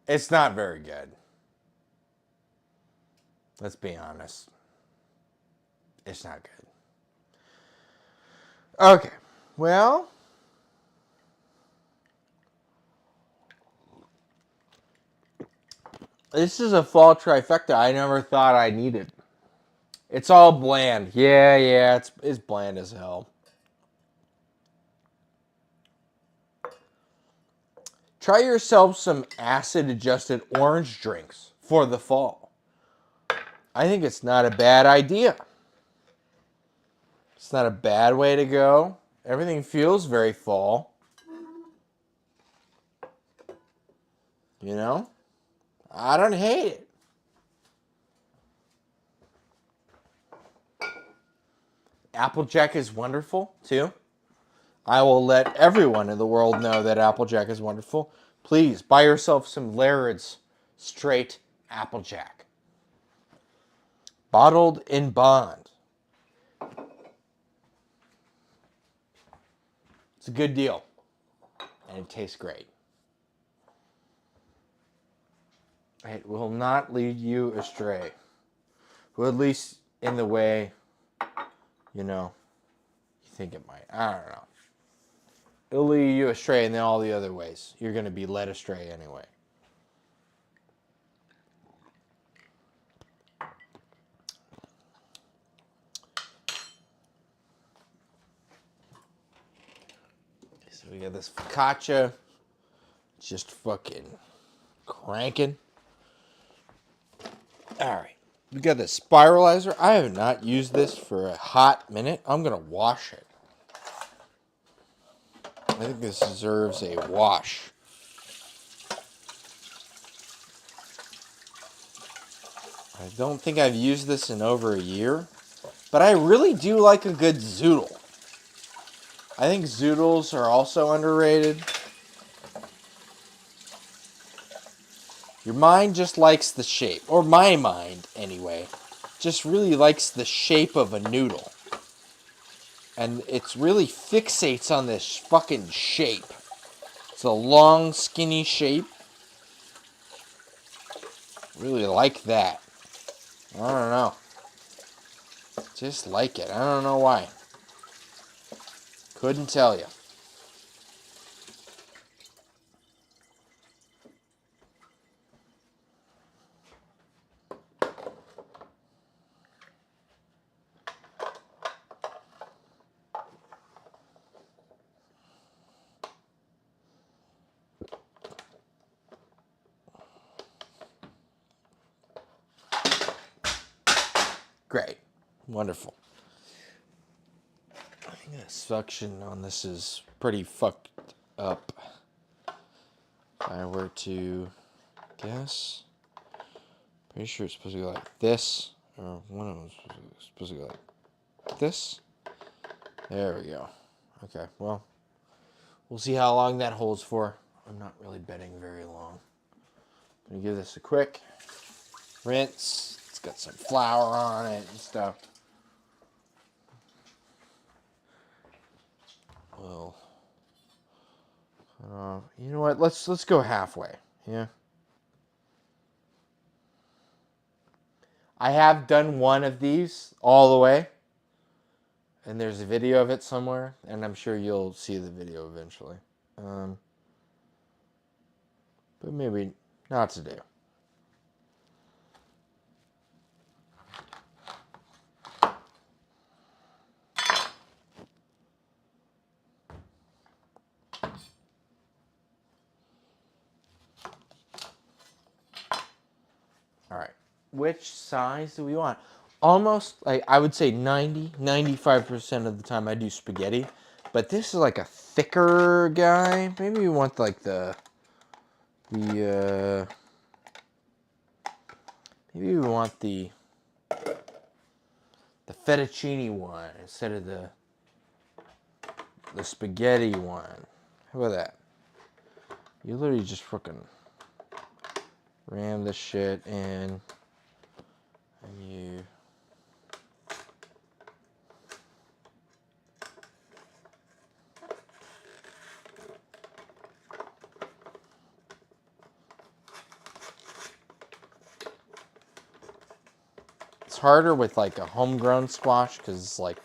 It's not very good. Let's be honest. It's not good. Okay. Well, this is a fall trifecta I never thought I needed. It's all bland. Yeah, it's bland as hell. Try yourself some acid-adjusted orange drinks for the fall. I think it's not a bad idea. It's not a bad way to go. Everything feels very fall. You know? I don't hate it. Applejack is wonderful, too. I will let everyone in the world know that Applejack is wonderful. Please, buy yourself some Laird's straight Applejack. Bottled in bond. It's a good deal. And it tastes great. It will not lead you astray. Well, at least in the way, you think it might. I don't know. It'll lead you astray in all the other ways. You're going to be led astray anyway. So we got this focaccia. Just fucking cranking. Alright. We got this spiralizer. I have not used this for a hot minute. I'm going to wash it. I think this deserves a wash. I don't think I've used this in over a year. But I really do like a good zoodle. I think zoodles are also underrated. Your mind just likes the shape. Or my mind, anyway. Just really likes the shape of a noodle. And it really fixates on this fucking shape. It's a long, skinny shape. Really like that. I don't know. Just like it. I don't know why. Couldn't tell you. Great. Wonderful. I think the suction on this is pretty fucked up. If I were to guess, pretty sure it's supposed to go like this, or one of them is supposed to go like this. There we go. Okay, well, we'll see how long that holds for. I'm not really betting very long. I'm gonna give this a quick rinse. It's got some flour on it and stuff. Well, you know what? Let's go halfway. Yeah. I have done one of these all the way, and there's a video of it somewhere, and I'm sure you'll see the video eventually. But maybe not today. All right. Which size do we want? Almost, like, I would say 95% of the time I do spaghetti. But this is like a thicker guy. Maybe we want like maybe we want the fettuccine one instead of the spaghetti one. How about that? You literally just fucking ram this shit in, and you. It's harder with like a homegrown squash because it's like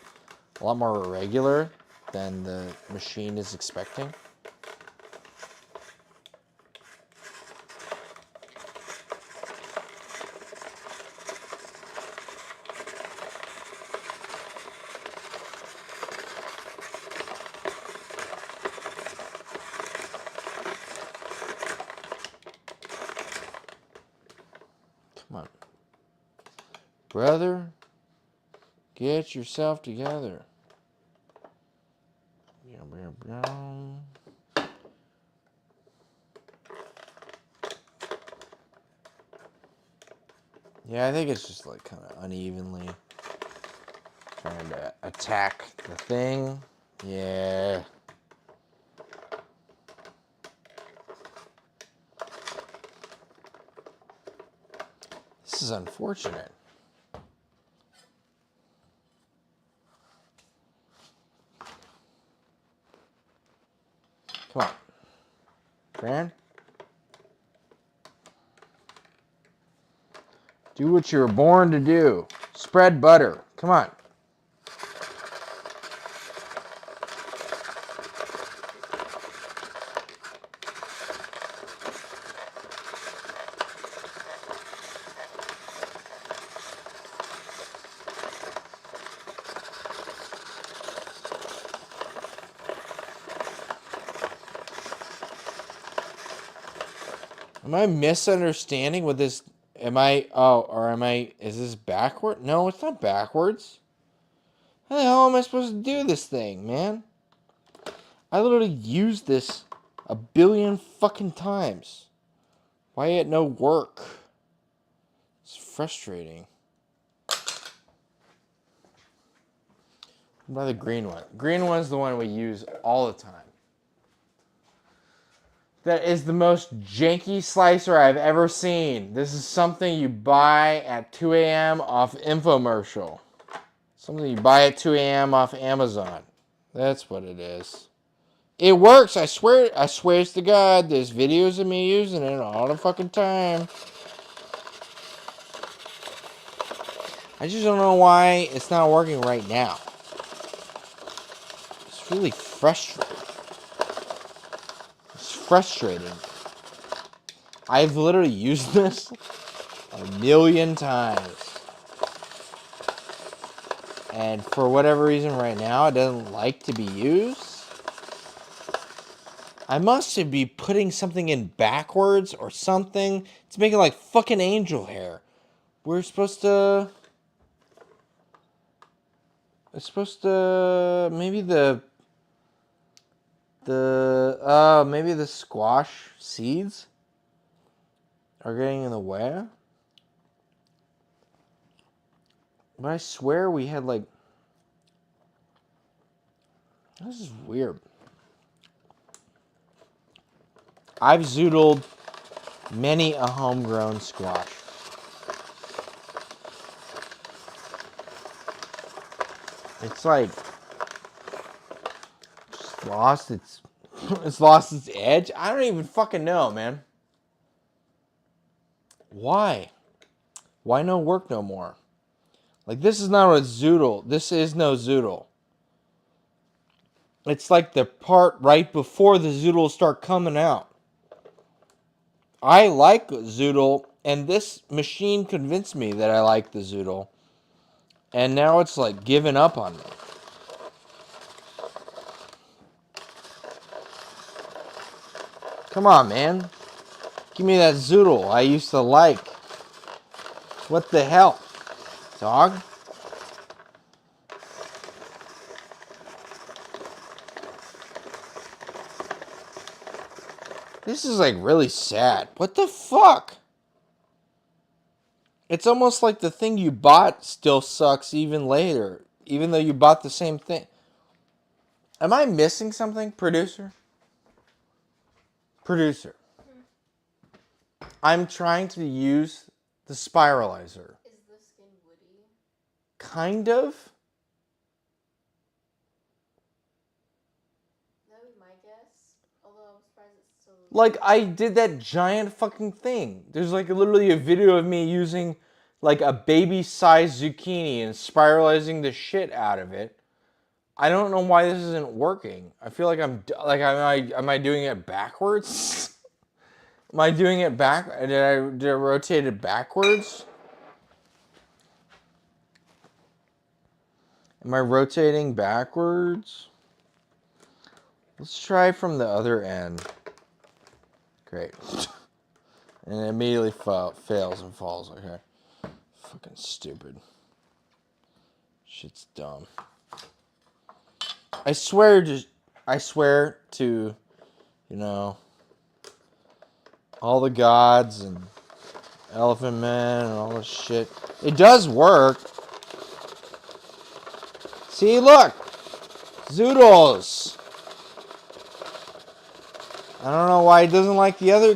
a lot more irregular than the machine is expecting. Come on. Brother, get yourself together. Yeah, I think it's just like kind of unevenly trying to attack the thing. Yeah. This is unfortunate. Come on. Fran? Do what you were born to do. Spread butter. Come on. Am I misunderstanding what this... is this backward? No, it's not backwards. How the hell am I supposed to do this thing, man? I literally used this a billion fucking times. Why it no work? It's frustrating. What about the green one? Green one's the one we use all the time. That is the most janky slicer I've ever seen. This is something you buy at 2 a.m. off infomercial. Something you buy at 2 a.m. off Amazon. That's what it is. It works, I swear to God. There's videos of me using it all the fucking time. I just don't know why it's not working right now. It's really frustrating. It's frustrating. I've literally used this a million times. And for whatever reason right now, it doesn't like to be used. I must be putting something in backwards or something. It's making like fucking angel hair. We're supposed to... It's supposed to... Maybe maybe the squash seeds are getting in the way. But I swear we had like... This is weird. I've zoodled many a homegrown squash. It's like just lost its it's lost its edge. I don't even fucking know, man. Why? Why no work no more? Like this is not a zoodle. This is no zoodle. It's like the part right before the zoodles start coming out. I like zoodle, and this machine convinced me that I like the zoodle. And now it's like giving up on me. Come on, man. Give me that zoodle I used to like. What the hell, dog? This is like really sad. What the fuck? It's almost like the thing you bought still sucks even later, even though you bought the same thing. Am I missing something, producer? Producer. I'm trying to use the spiralizer. Is the skin woody? Kind of. That would be my guess. Although I'm surprised it's still. Like, I did that giant fucking thing. There's like literally a video of me using like a baby-sized zucchini and spiralizing the shit out of it. I don't know why this isn't working. I feel like am I doing it backwards? Am I doing it back? Did I rotate it backwards? Am I rotating backwards? Let's try from the other end. Great. And it immediately fails and falls. Okay. Fucking stupid. Shit's dumb. I swear to, you know, all the gods and Elephant Man and all this shit. It does work. See, look. Zoodles. I don't know why he doesn't like the other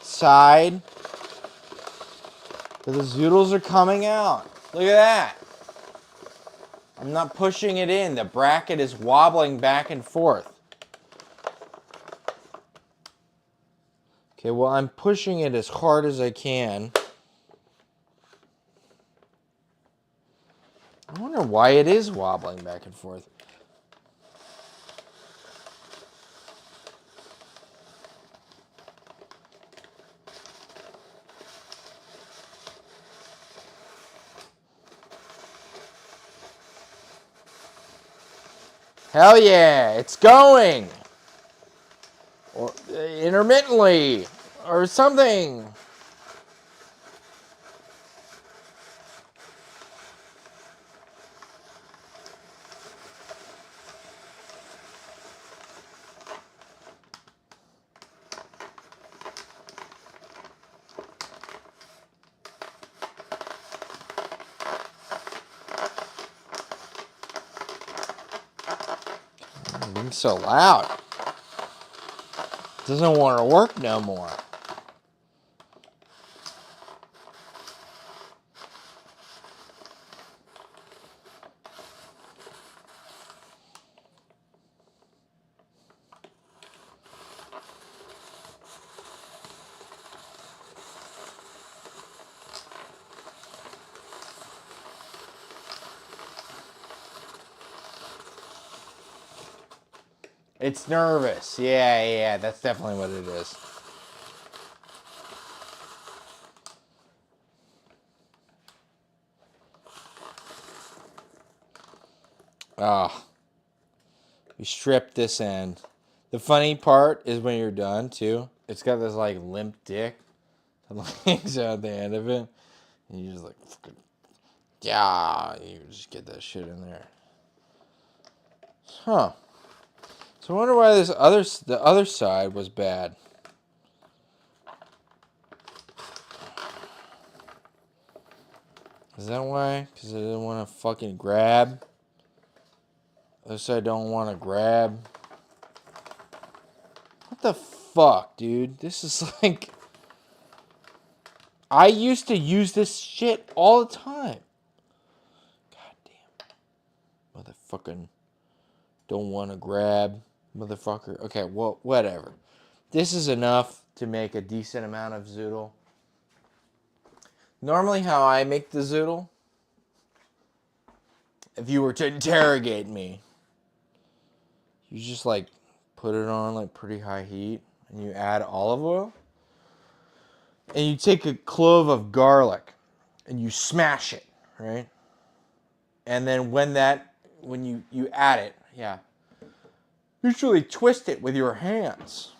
side. But the zoodles are coming out. Look at that. I'm not pushing it in. The bracket is wobbling back and forth. Okay, well, I'm pushing it as hard as I can. I wonder why it is wobbling back and forth. Hell yeah, it's going! Or intermittently, or something. Being so loud. Doesn't want to work no more. It's nervous. Yeah, that's definitely what it is. Oh. You strip this end. The funny part is when you're done, too. It's got this, like, limp dick that hangs out at the end of it. And you just, like, fucking... Yeah, you just get that shit in there. Huh. So I wonder why the other side was bad. Is that why? Because I didn't want to fucking grab. Other side don't want to grab. What the fuck, dude? This is like... I used to use this shit all the time. God damn. Motherfucking don't want to grab. Motherfucker. Okay, well, whatever. This is enough to make a decent amount of zoodle. Normally how I make the zoodle, if you were to interrogate me, you just like put it on like pretty high heat and you add olive oil. And you take a clove of garlic and you smash it, right? And then when you add it, yeah, usually twist it with your hands.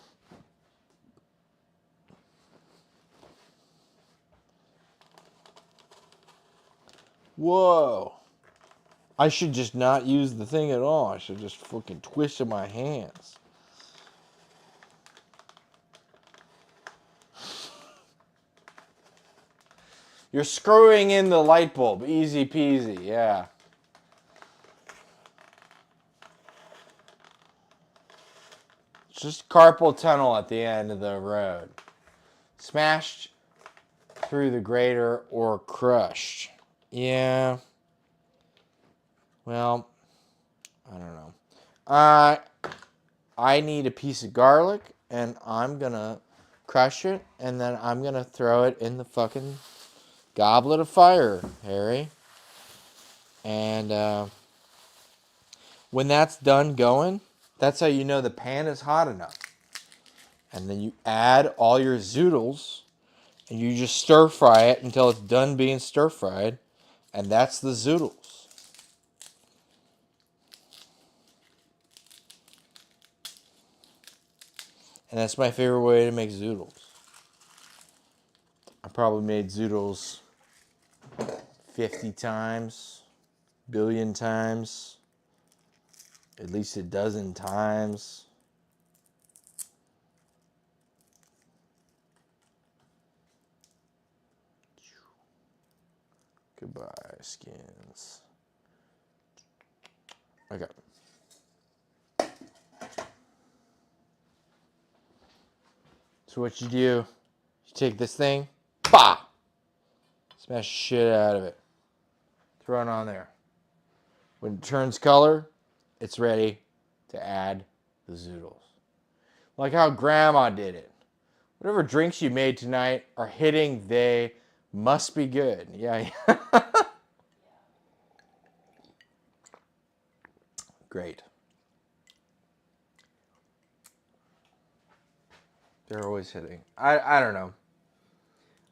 Whoa. I should just not use the thing at all. I should just fucking twist in my hands. You're screwing in the light bulb. Easy peasy, yeah. Just carpal tunnel at the end of the road. Smashed through the grater or crushed. Yeah. Well, I don't know. I need a piece of garlic, and I'm going to crush it, and then I'm going to throw it in the fucking goblet of fire, Harry. And when that's done going, that's how you know the pan is hot enough. And then you add all your zoodles, and you just stir fry it until it's done being stir fried, and that's the zoodles. And that's my favorite way to make zoodles. I probably made zoodles 50 times, billion times, at least a dozen times. Goodbye, skins. Okay. So what you do, you take this thing, bah! Smash the shit out of it. Throw it on there. When it turns color, it's ready to add the zoodles. Like how Grandma did it. Whatever drinks you made tonight are hitting, they must be good. Yeah. Great. They're always hitting. I don't know.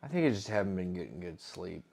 I think I just haven't been getting good sleep.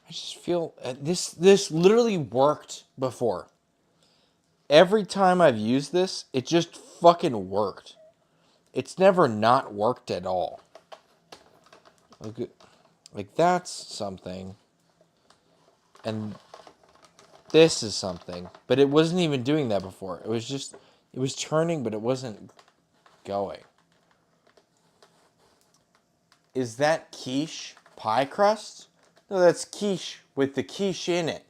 I just feel this literally worked before. Every time I've used this, it just fucking worked. It's never not worked at all. Like that's something. And this is something. But it wasn't even doing that before. It was turning, but it wasn't going. Is that quiche pie crust? No, that's quiche with the quiche in it.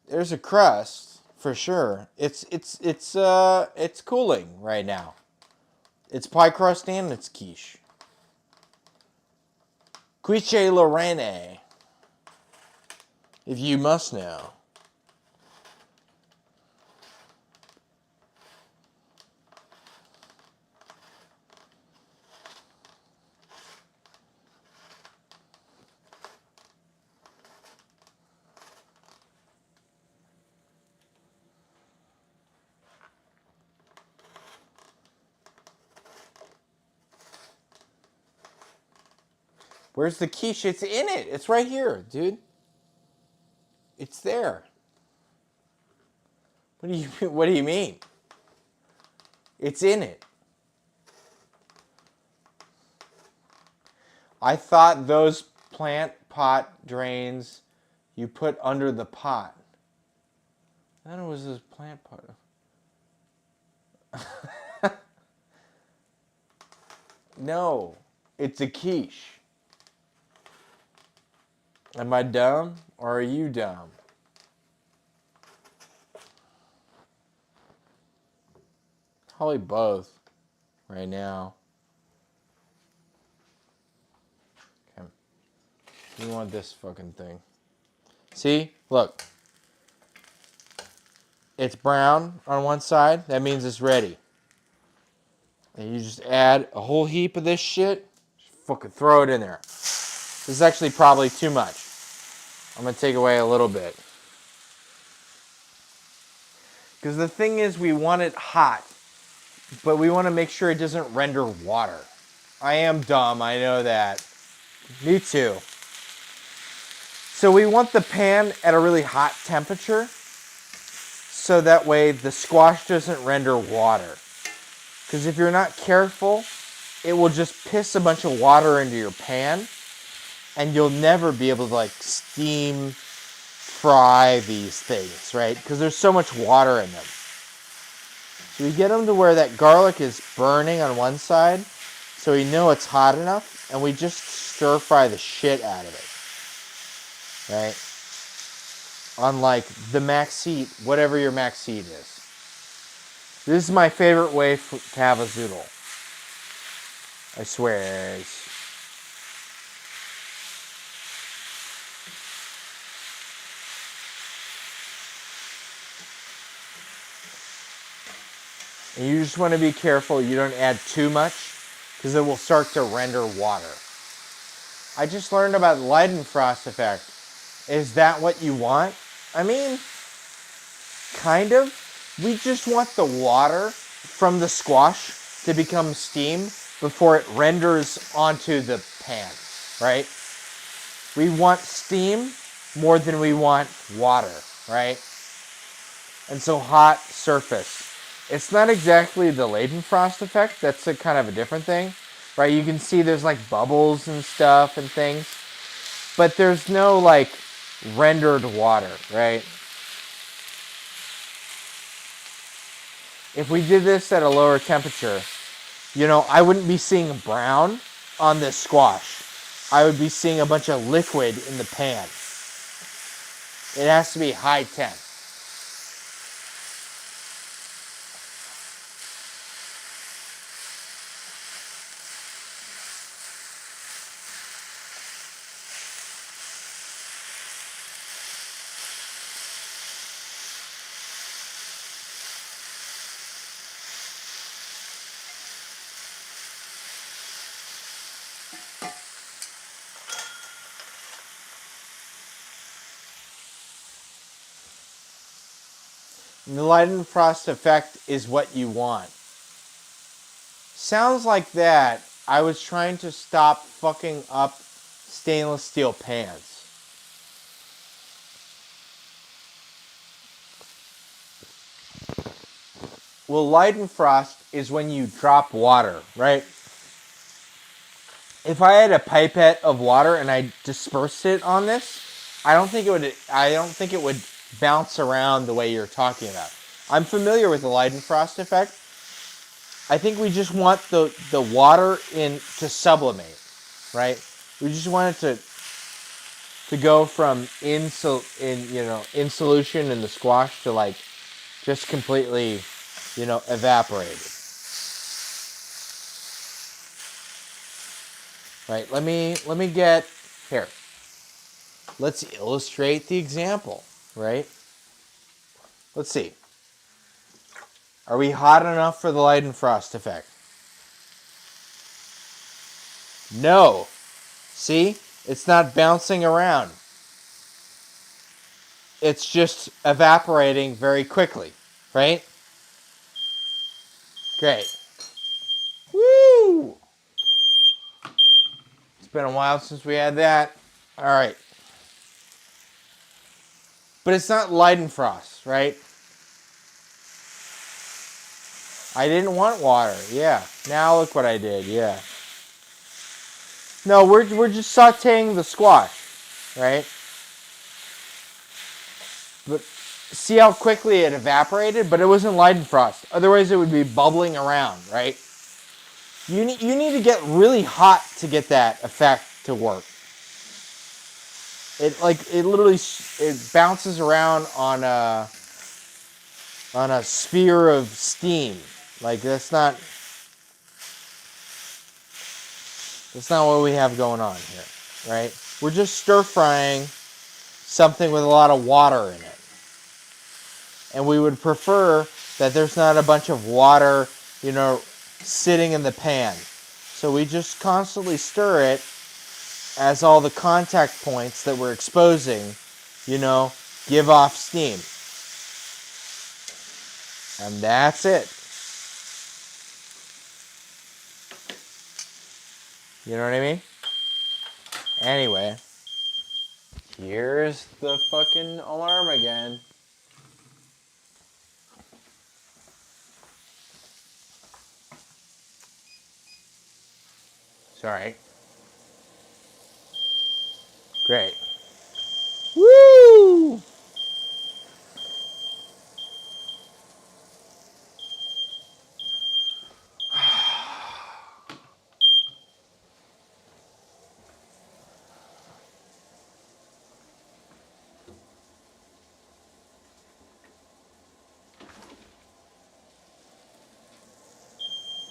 There's a crust for sure. It's cooling right now. It's pie crust and it's quiche. Quiche lorraine, if you must know. Where's the quiche? It's in it. It's right here, dude. It's there. What do you mean? It's in it. I thought those plant pot drains you put under the pot. Then it was this plant pot. No, it's a quiche. Am I dumb or are you dumb? Probably both right now. Okay. You want this fucking thing. See? Look. It's brown on one side. That means it's ready. And you just add a whole heap of this shit. Just fucking throw it in there. This is actually probably too much. I'm going to take away a little bit. Because the thing is, we want it hot. But we want to make sure it doesn't render water. I am dumb. I know that. Me too. So we want the pan at a really hot temperature so that way the squash doesn't render water. Because if you're not careful, it will just piss a bunch of water into your pan and you'll never be able to like steam fry these things, right? Because there's so much water in them. So we get them to where that garlic is burning on one side so we know it's hot enough and we just stir fry the shit out of it, right? On like the max heat, whatever your max heat is. This is my favorite way to have a zoodle. I swear. And you just want to be careful you don't add too much because it will start to render water. I just learned about Leidenfrost effect. Is that what you want? I mean, kind of. We just want the water from the squash to become steam before it renders onto the pan, right? We want steam more than we want water, right? And so hot surface. It's not exactly the Leidenfrost effect. That's a kind of a different thing, right? You can see there's like bubbles and stuff and things, but there's no like rendered water, right? If we did this at a lower temperature, you know, I wouldn't be seeing brown on this squash. I would be seeing a bunch of liquid in the pan. It has to be high temp. And the Leidenfrost effect is what you want. Sounds like that. I was trying to stop fucking up stainless steel pans. Well, Leidenfrost is when you drop water, right? If I had a pipette of water and I dispersed it on this, I don't think it would bounce around the way you're talking about. I'm familiar with the Leidenfrost effect. I think we just want the water to sublimate, right? We just want it to go from in solution in the squash to like just completely, evaporated. Right? Let me get here. Let's illustrate the example, right? Let's see. Are we hot enough for the Leidenfrost effect? No. See? It's not bouncing around. It's just evaporating very quickly, right? Great. Woo! It's been a while since we had that. All right. But it's not Leidenfrost, right? I didn't want water. Yeah. Now look what I did. Yeah. No, we're just sauteing the squash, right? But see how quickly it evaporated? But it wasn't Leidenfrost. Otherwise, it would be bubbling around, right? You need to get really hot to get that effect to work. It literally it bounces around on a sphere of steam. Like that's not what we have going on here, right? We're just stir frying something with a lot of water in it. And we would prefer that there's not a bunch of water, sitting in the pan. So we just constantly stir it as all the contact points that we're exposing, give off steam. And that's it. You know what I mean? Anyway. Here's the fucking alarm again. Sorry. Great. Woo!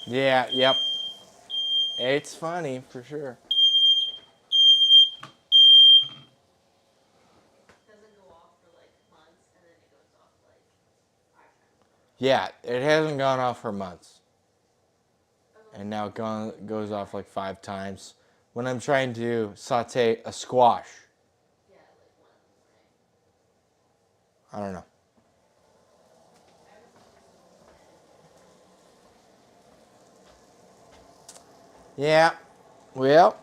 Yeah, yep. It's funny for sure. Doesn't go off for like months, and then it goes off like 5 times. Yeah, it hasn't gone off for months. Okay. And now it goes off like 5 times when I'm trying to saute a squash. Yeah, like 1 in the morning. I don't know. I was Yeah. Well,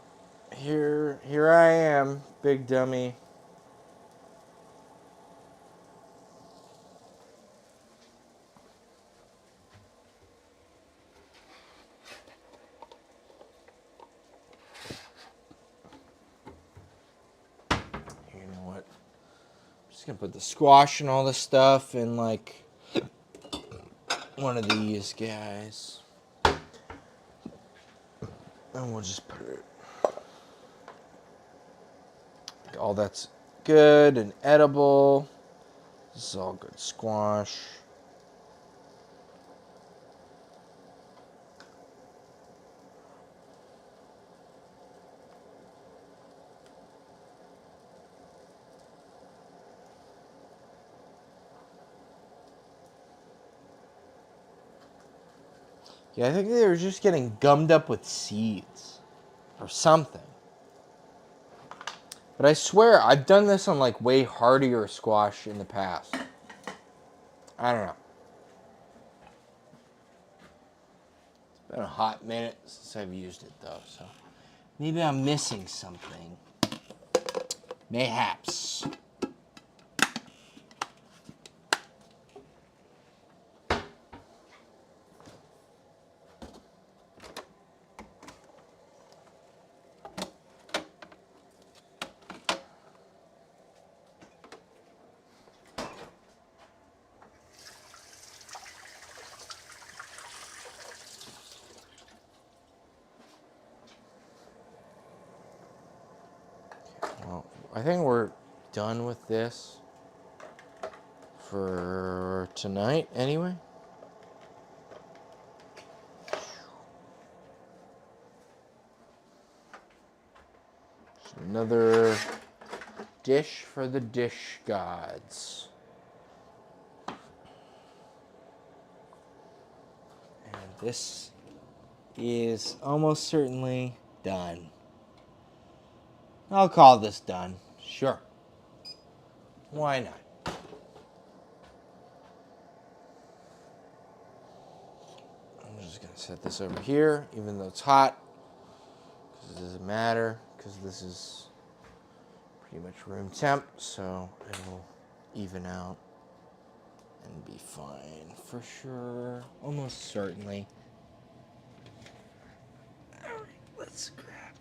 here I am, big dummy. You know what? I'm just gonna put the squash and all this stuff in like one of these guys. And we'll just put it. All that's good and edible. This is all good squash. Yeah, I think they were just getting gummed up with seeds or something. But I swear, I've done this on like way hardier squash in the past. I don't know. It's been a hot minute since I've used it though, so maybe I'm missing something. Mayhaps. Well, I think we're done with this for tonight anyway. Just another dish for the dish gods. And this is almost certainly done. I'll call this done. Sure. Why not? I'm just going to set this over here, even though it's hot. Because it doesn't matter. Because this is pretty much room temp. So it'll even out and be fine for sure. Almost certainly. Alright, let's grab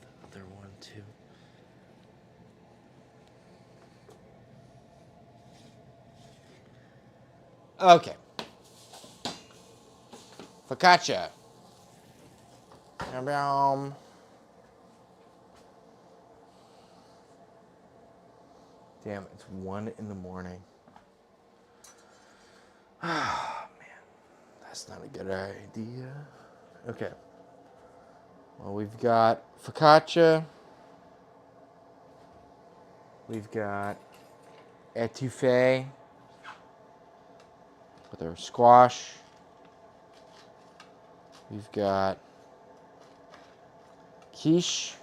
the other one too. Okay. Focaccia. Damn, it's 1 in the morning. Ah, man. That's not a good idea. Okay. Well, we've got focaccia. We've got etouffee with our squash. We've got quiche.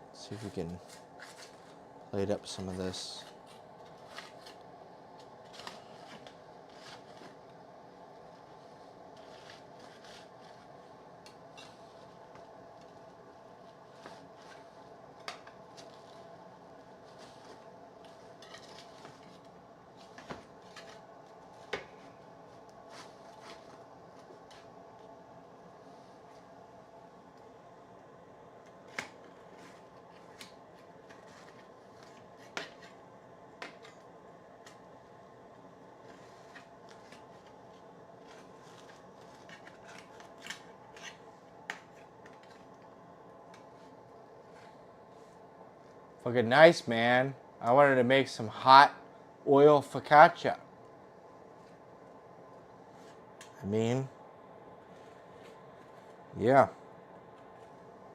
Let's see if we can plate up some of this. Looking nice, man. I wanted to make some hot oil focaccia. I mean, yeah.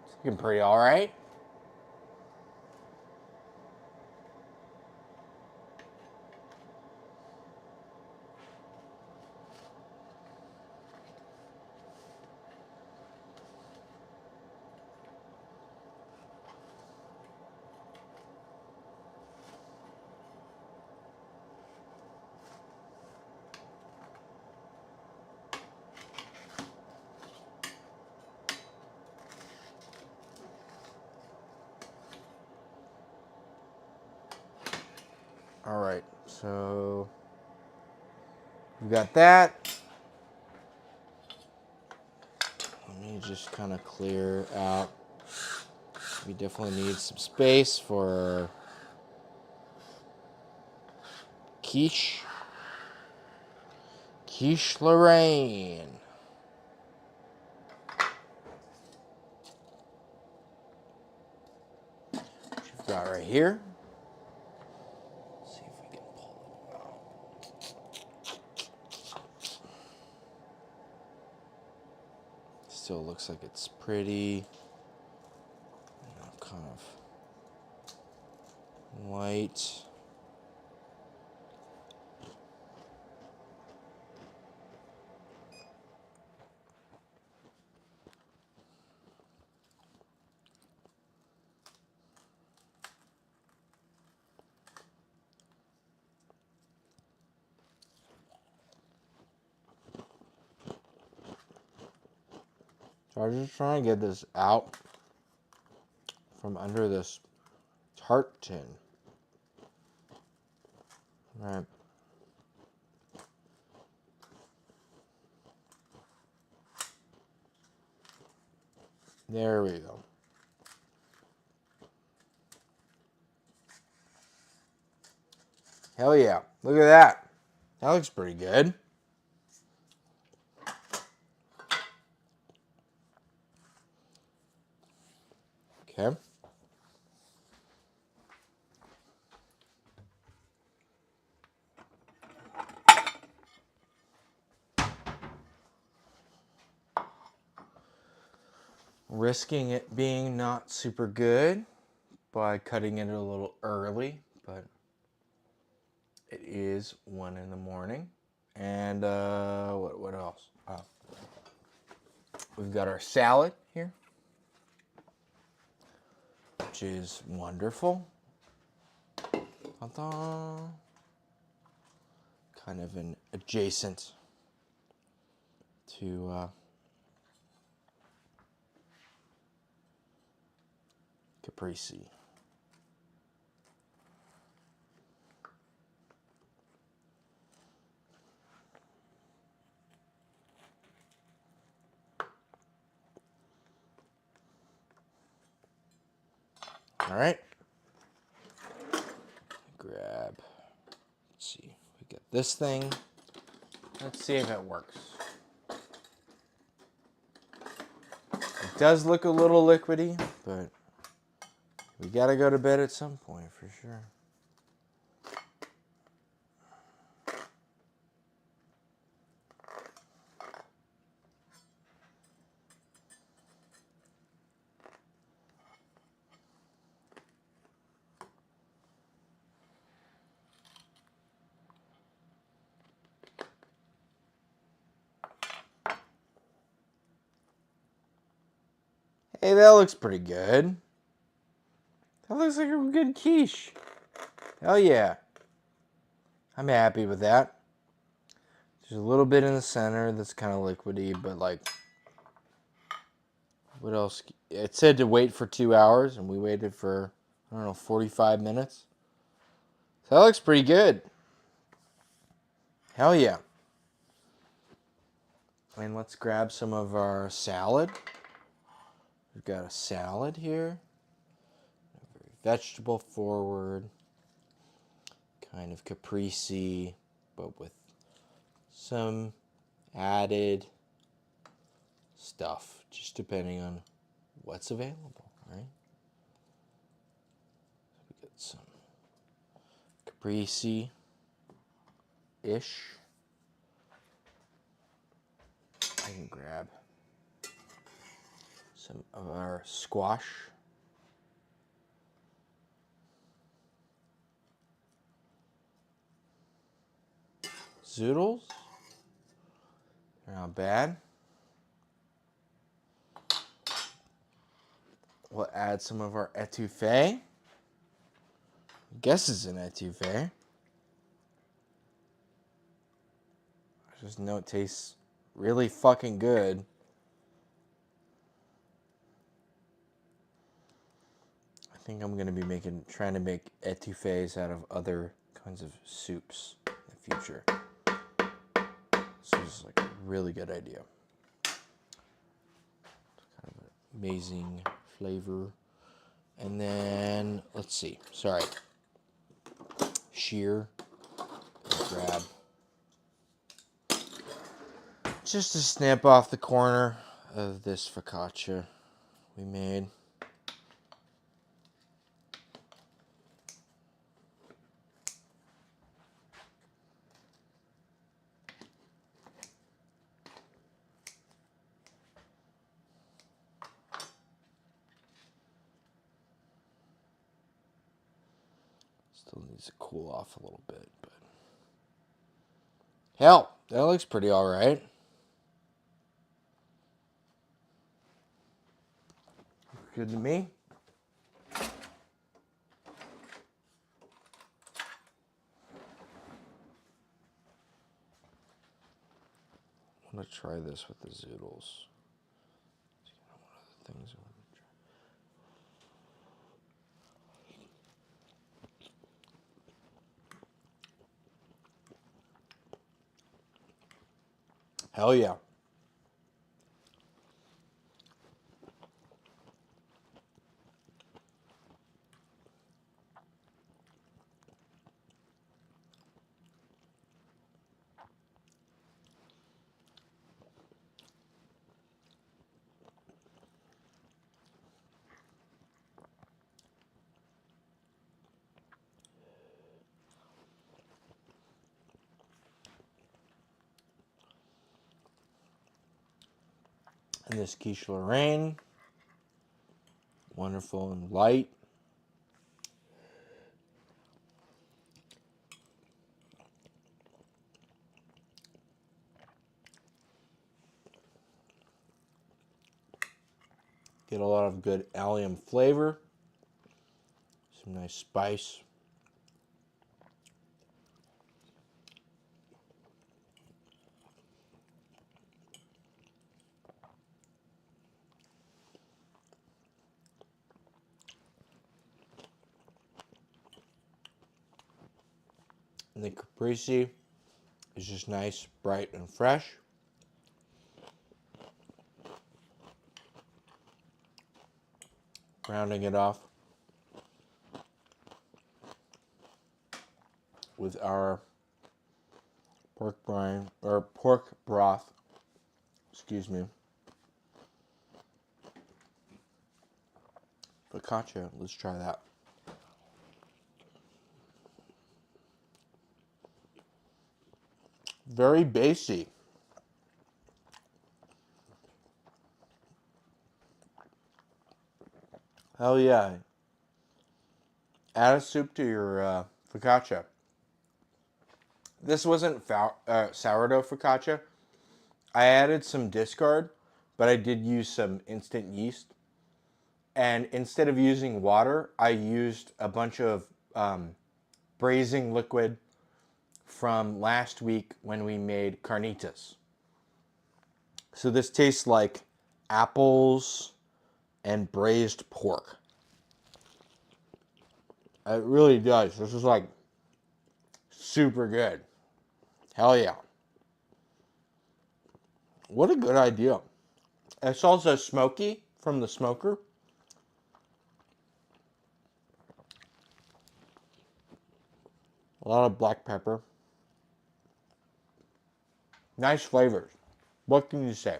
It's looking pretty alright. Alright, so we've got that. Let me just kind of clear out. We definitely need some space for quiche. Quiche Lorraine. Which we've got right here. Let's see if we can pull it out. Still looks like it's pretty, kind of light. So I was just trying to get this out from under this tart tin. Right. There we go. Hell yeah. Look at that. That looks pretty good. Okay. Risking it being not super good by cutting it a little early, but it is 1 in the morning. And what else? We've got our salad here, which is wonderful. Ta-da. Kind of an adjacent to caprese. All right. Grab. Let's see. We get this thing. Let's see if it works. It does look a little liquidy, but we gotta go to bed at some point for sure. Hey, that looks pretty good. That looks like a good quiche. Hell yeah. I'm happy with that. There's a little bit in the center that's kind of liquidy, but like, what else? It said to wait for 2 hours, and we waited for, I don't know, 45 minutes. So that looks pretty good. Hell yeah. And let's grab some of our salad. We've got a salad here. Very vegetable forward. Kind of caprese, but with some added stuff, just depending on what's available, right? some caprese-ish. I can grab some of our squash. Zoodles. They're not bad. We'll add some of our etouffee. I guess it's an etouffee. I just know it tastes really fucking good. I think I'm gonna be trying to make etouffees out of other kinds of soups in the future. This is like a really good idea. Kind of an amazing flavor. And then let's see. Sorry. Shear. Grab. Just to snip off the corner of this focaccia we made. Still needs to cool off a little bit, but hell, that looks pretty all right. Good to me. I'm gonna try this with the zoodles. One of the things I want to try. Hell yeah. And this quiche lorraine. Wonderful and light. Get a lot of good allium flavor. Some nice spice. And the caprese is just nice, bright, and fresh. Rounding it off with our pork brine or pork broth. Excuse me. Focaccia. Let's try that. Very basic. Hell yeah. Add a soup to your focaccia. This wasn't sourdough focaccia. I added some discard, but I did use some instant yeast. And instead of using water, I used a bunch of braising liquid from last week when we made carnitas. So this tastes like apples and braised pork. It really does. This is like super good. Hell yeah. What a good idea. It's also smoky from the smoker. A lot of black pepper. Nice flavors. What can you say?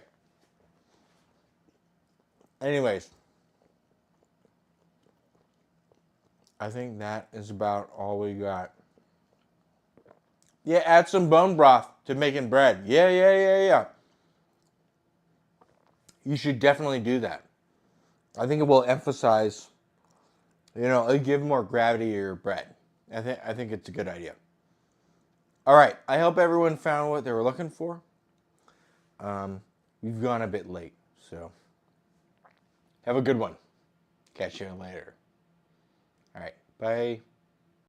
Anyways, I think that is about all we got. Yeah, add some bone broth to making bread. Yeah. You should definitely do that. I think it will emphasize, it'll give more gravity to your bread. I think it's a good idea. All right, I hope everyone found what they were looking for. We've gone a bit late, so have a good one. Catch you later. All right, bye.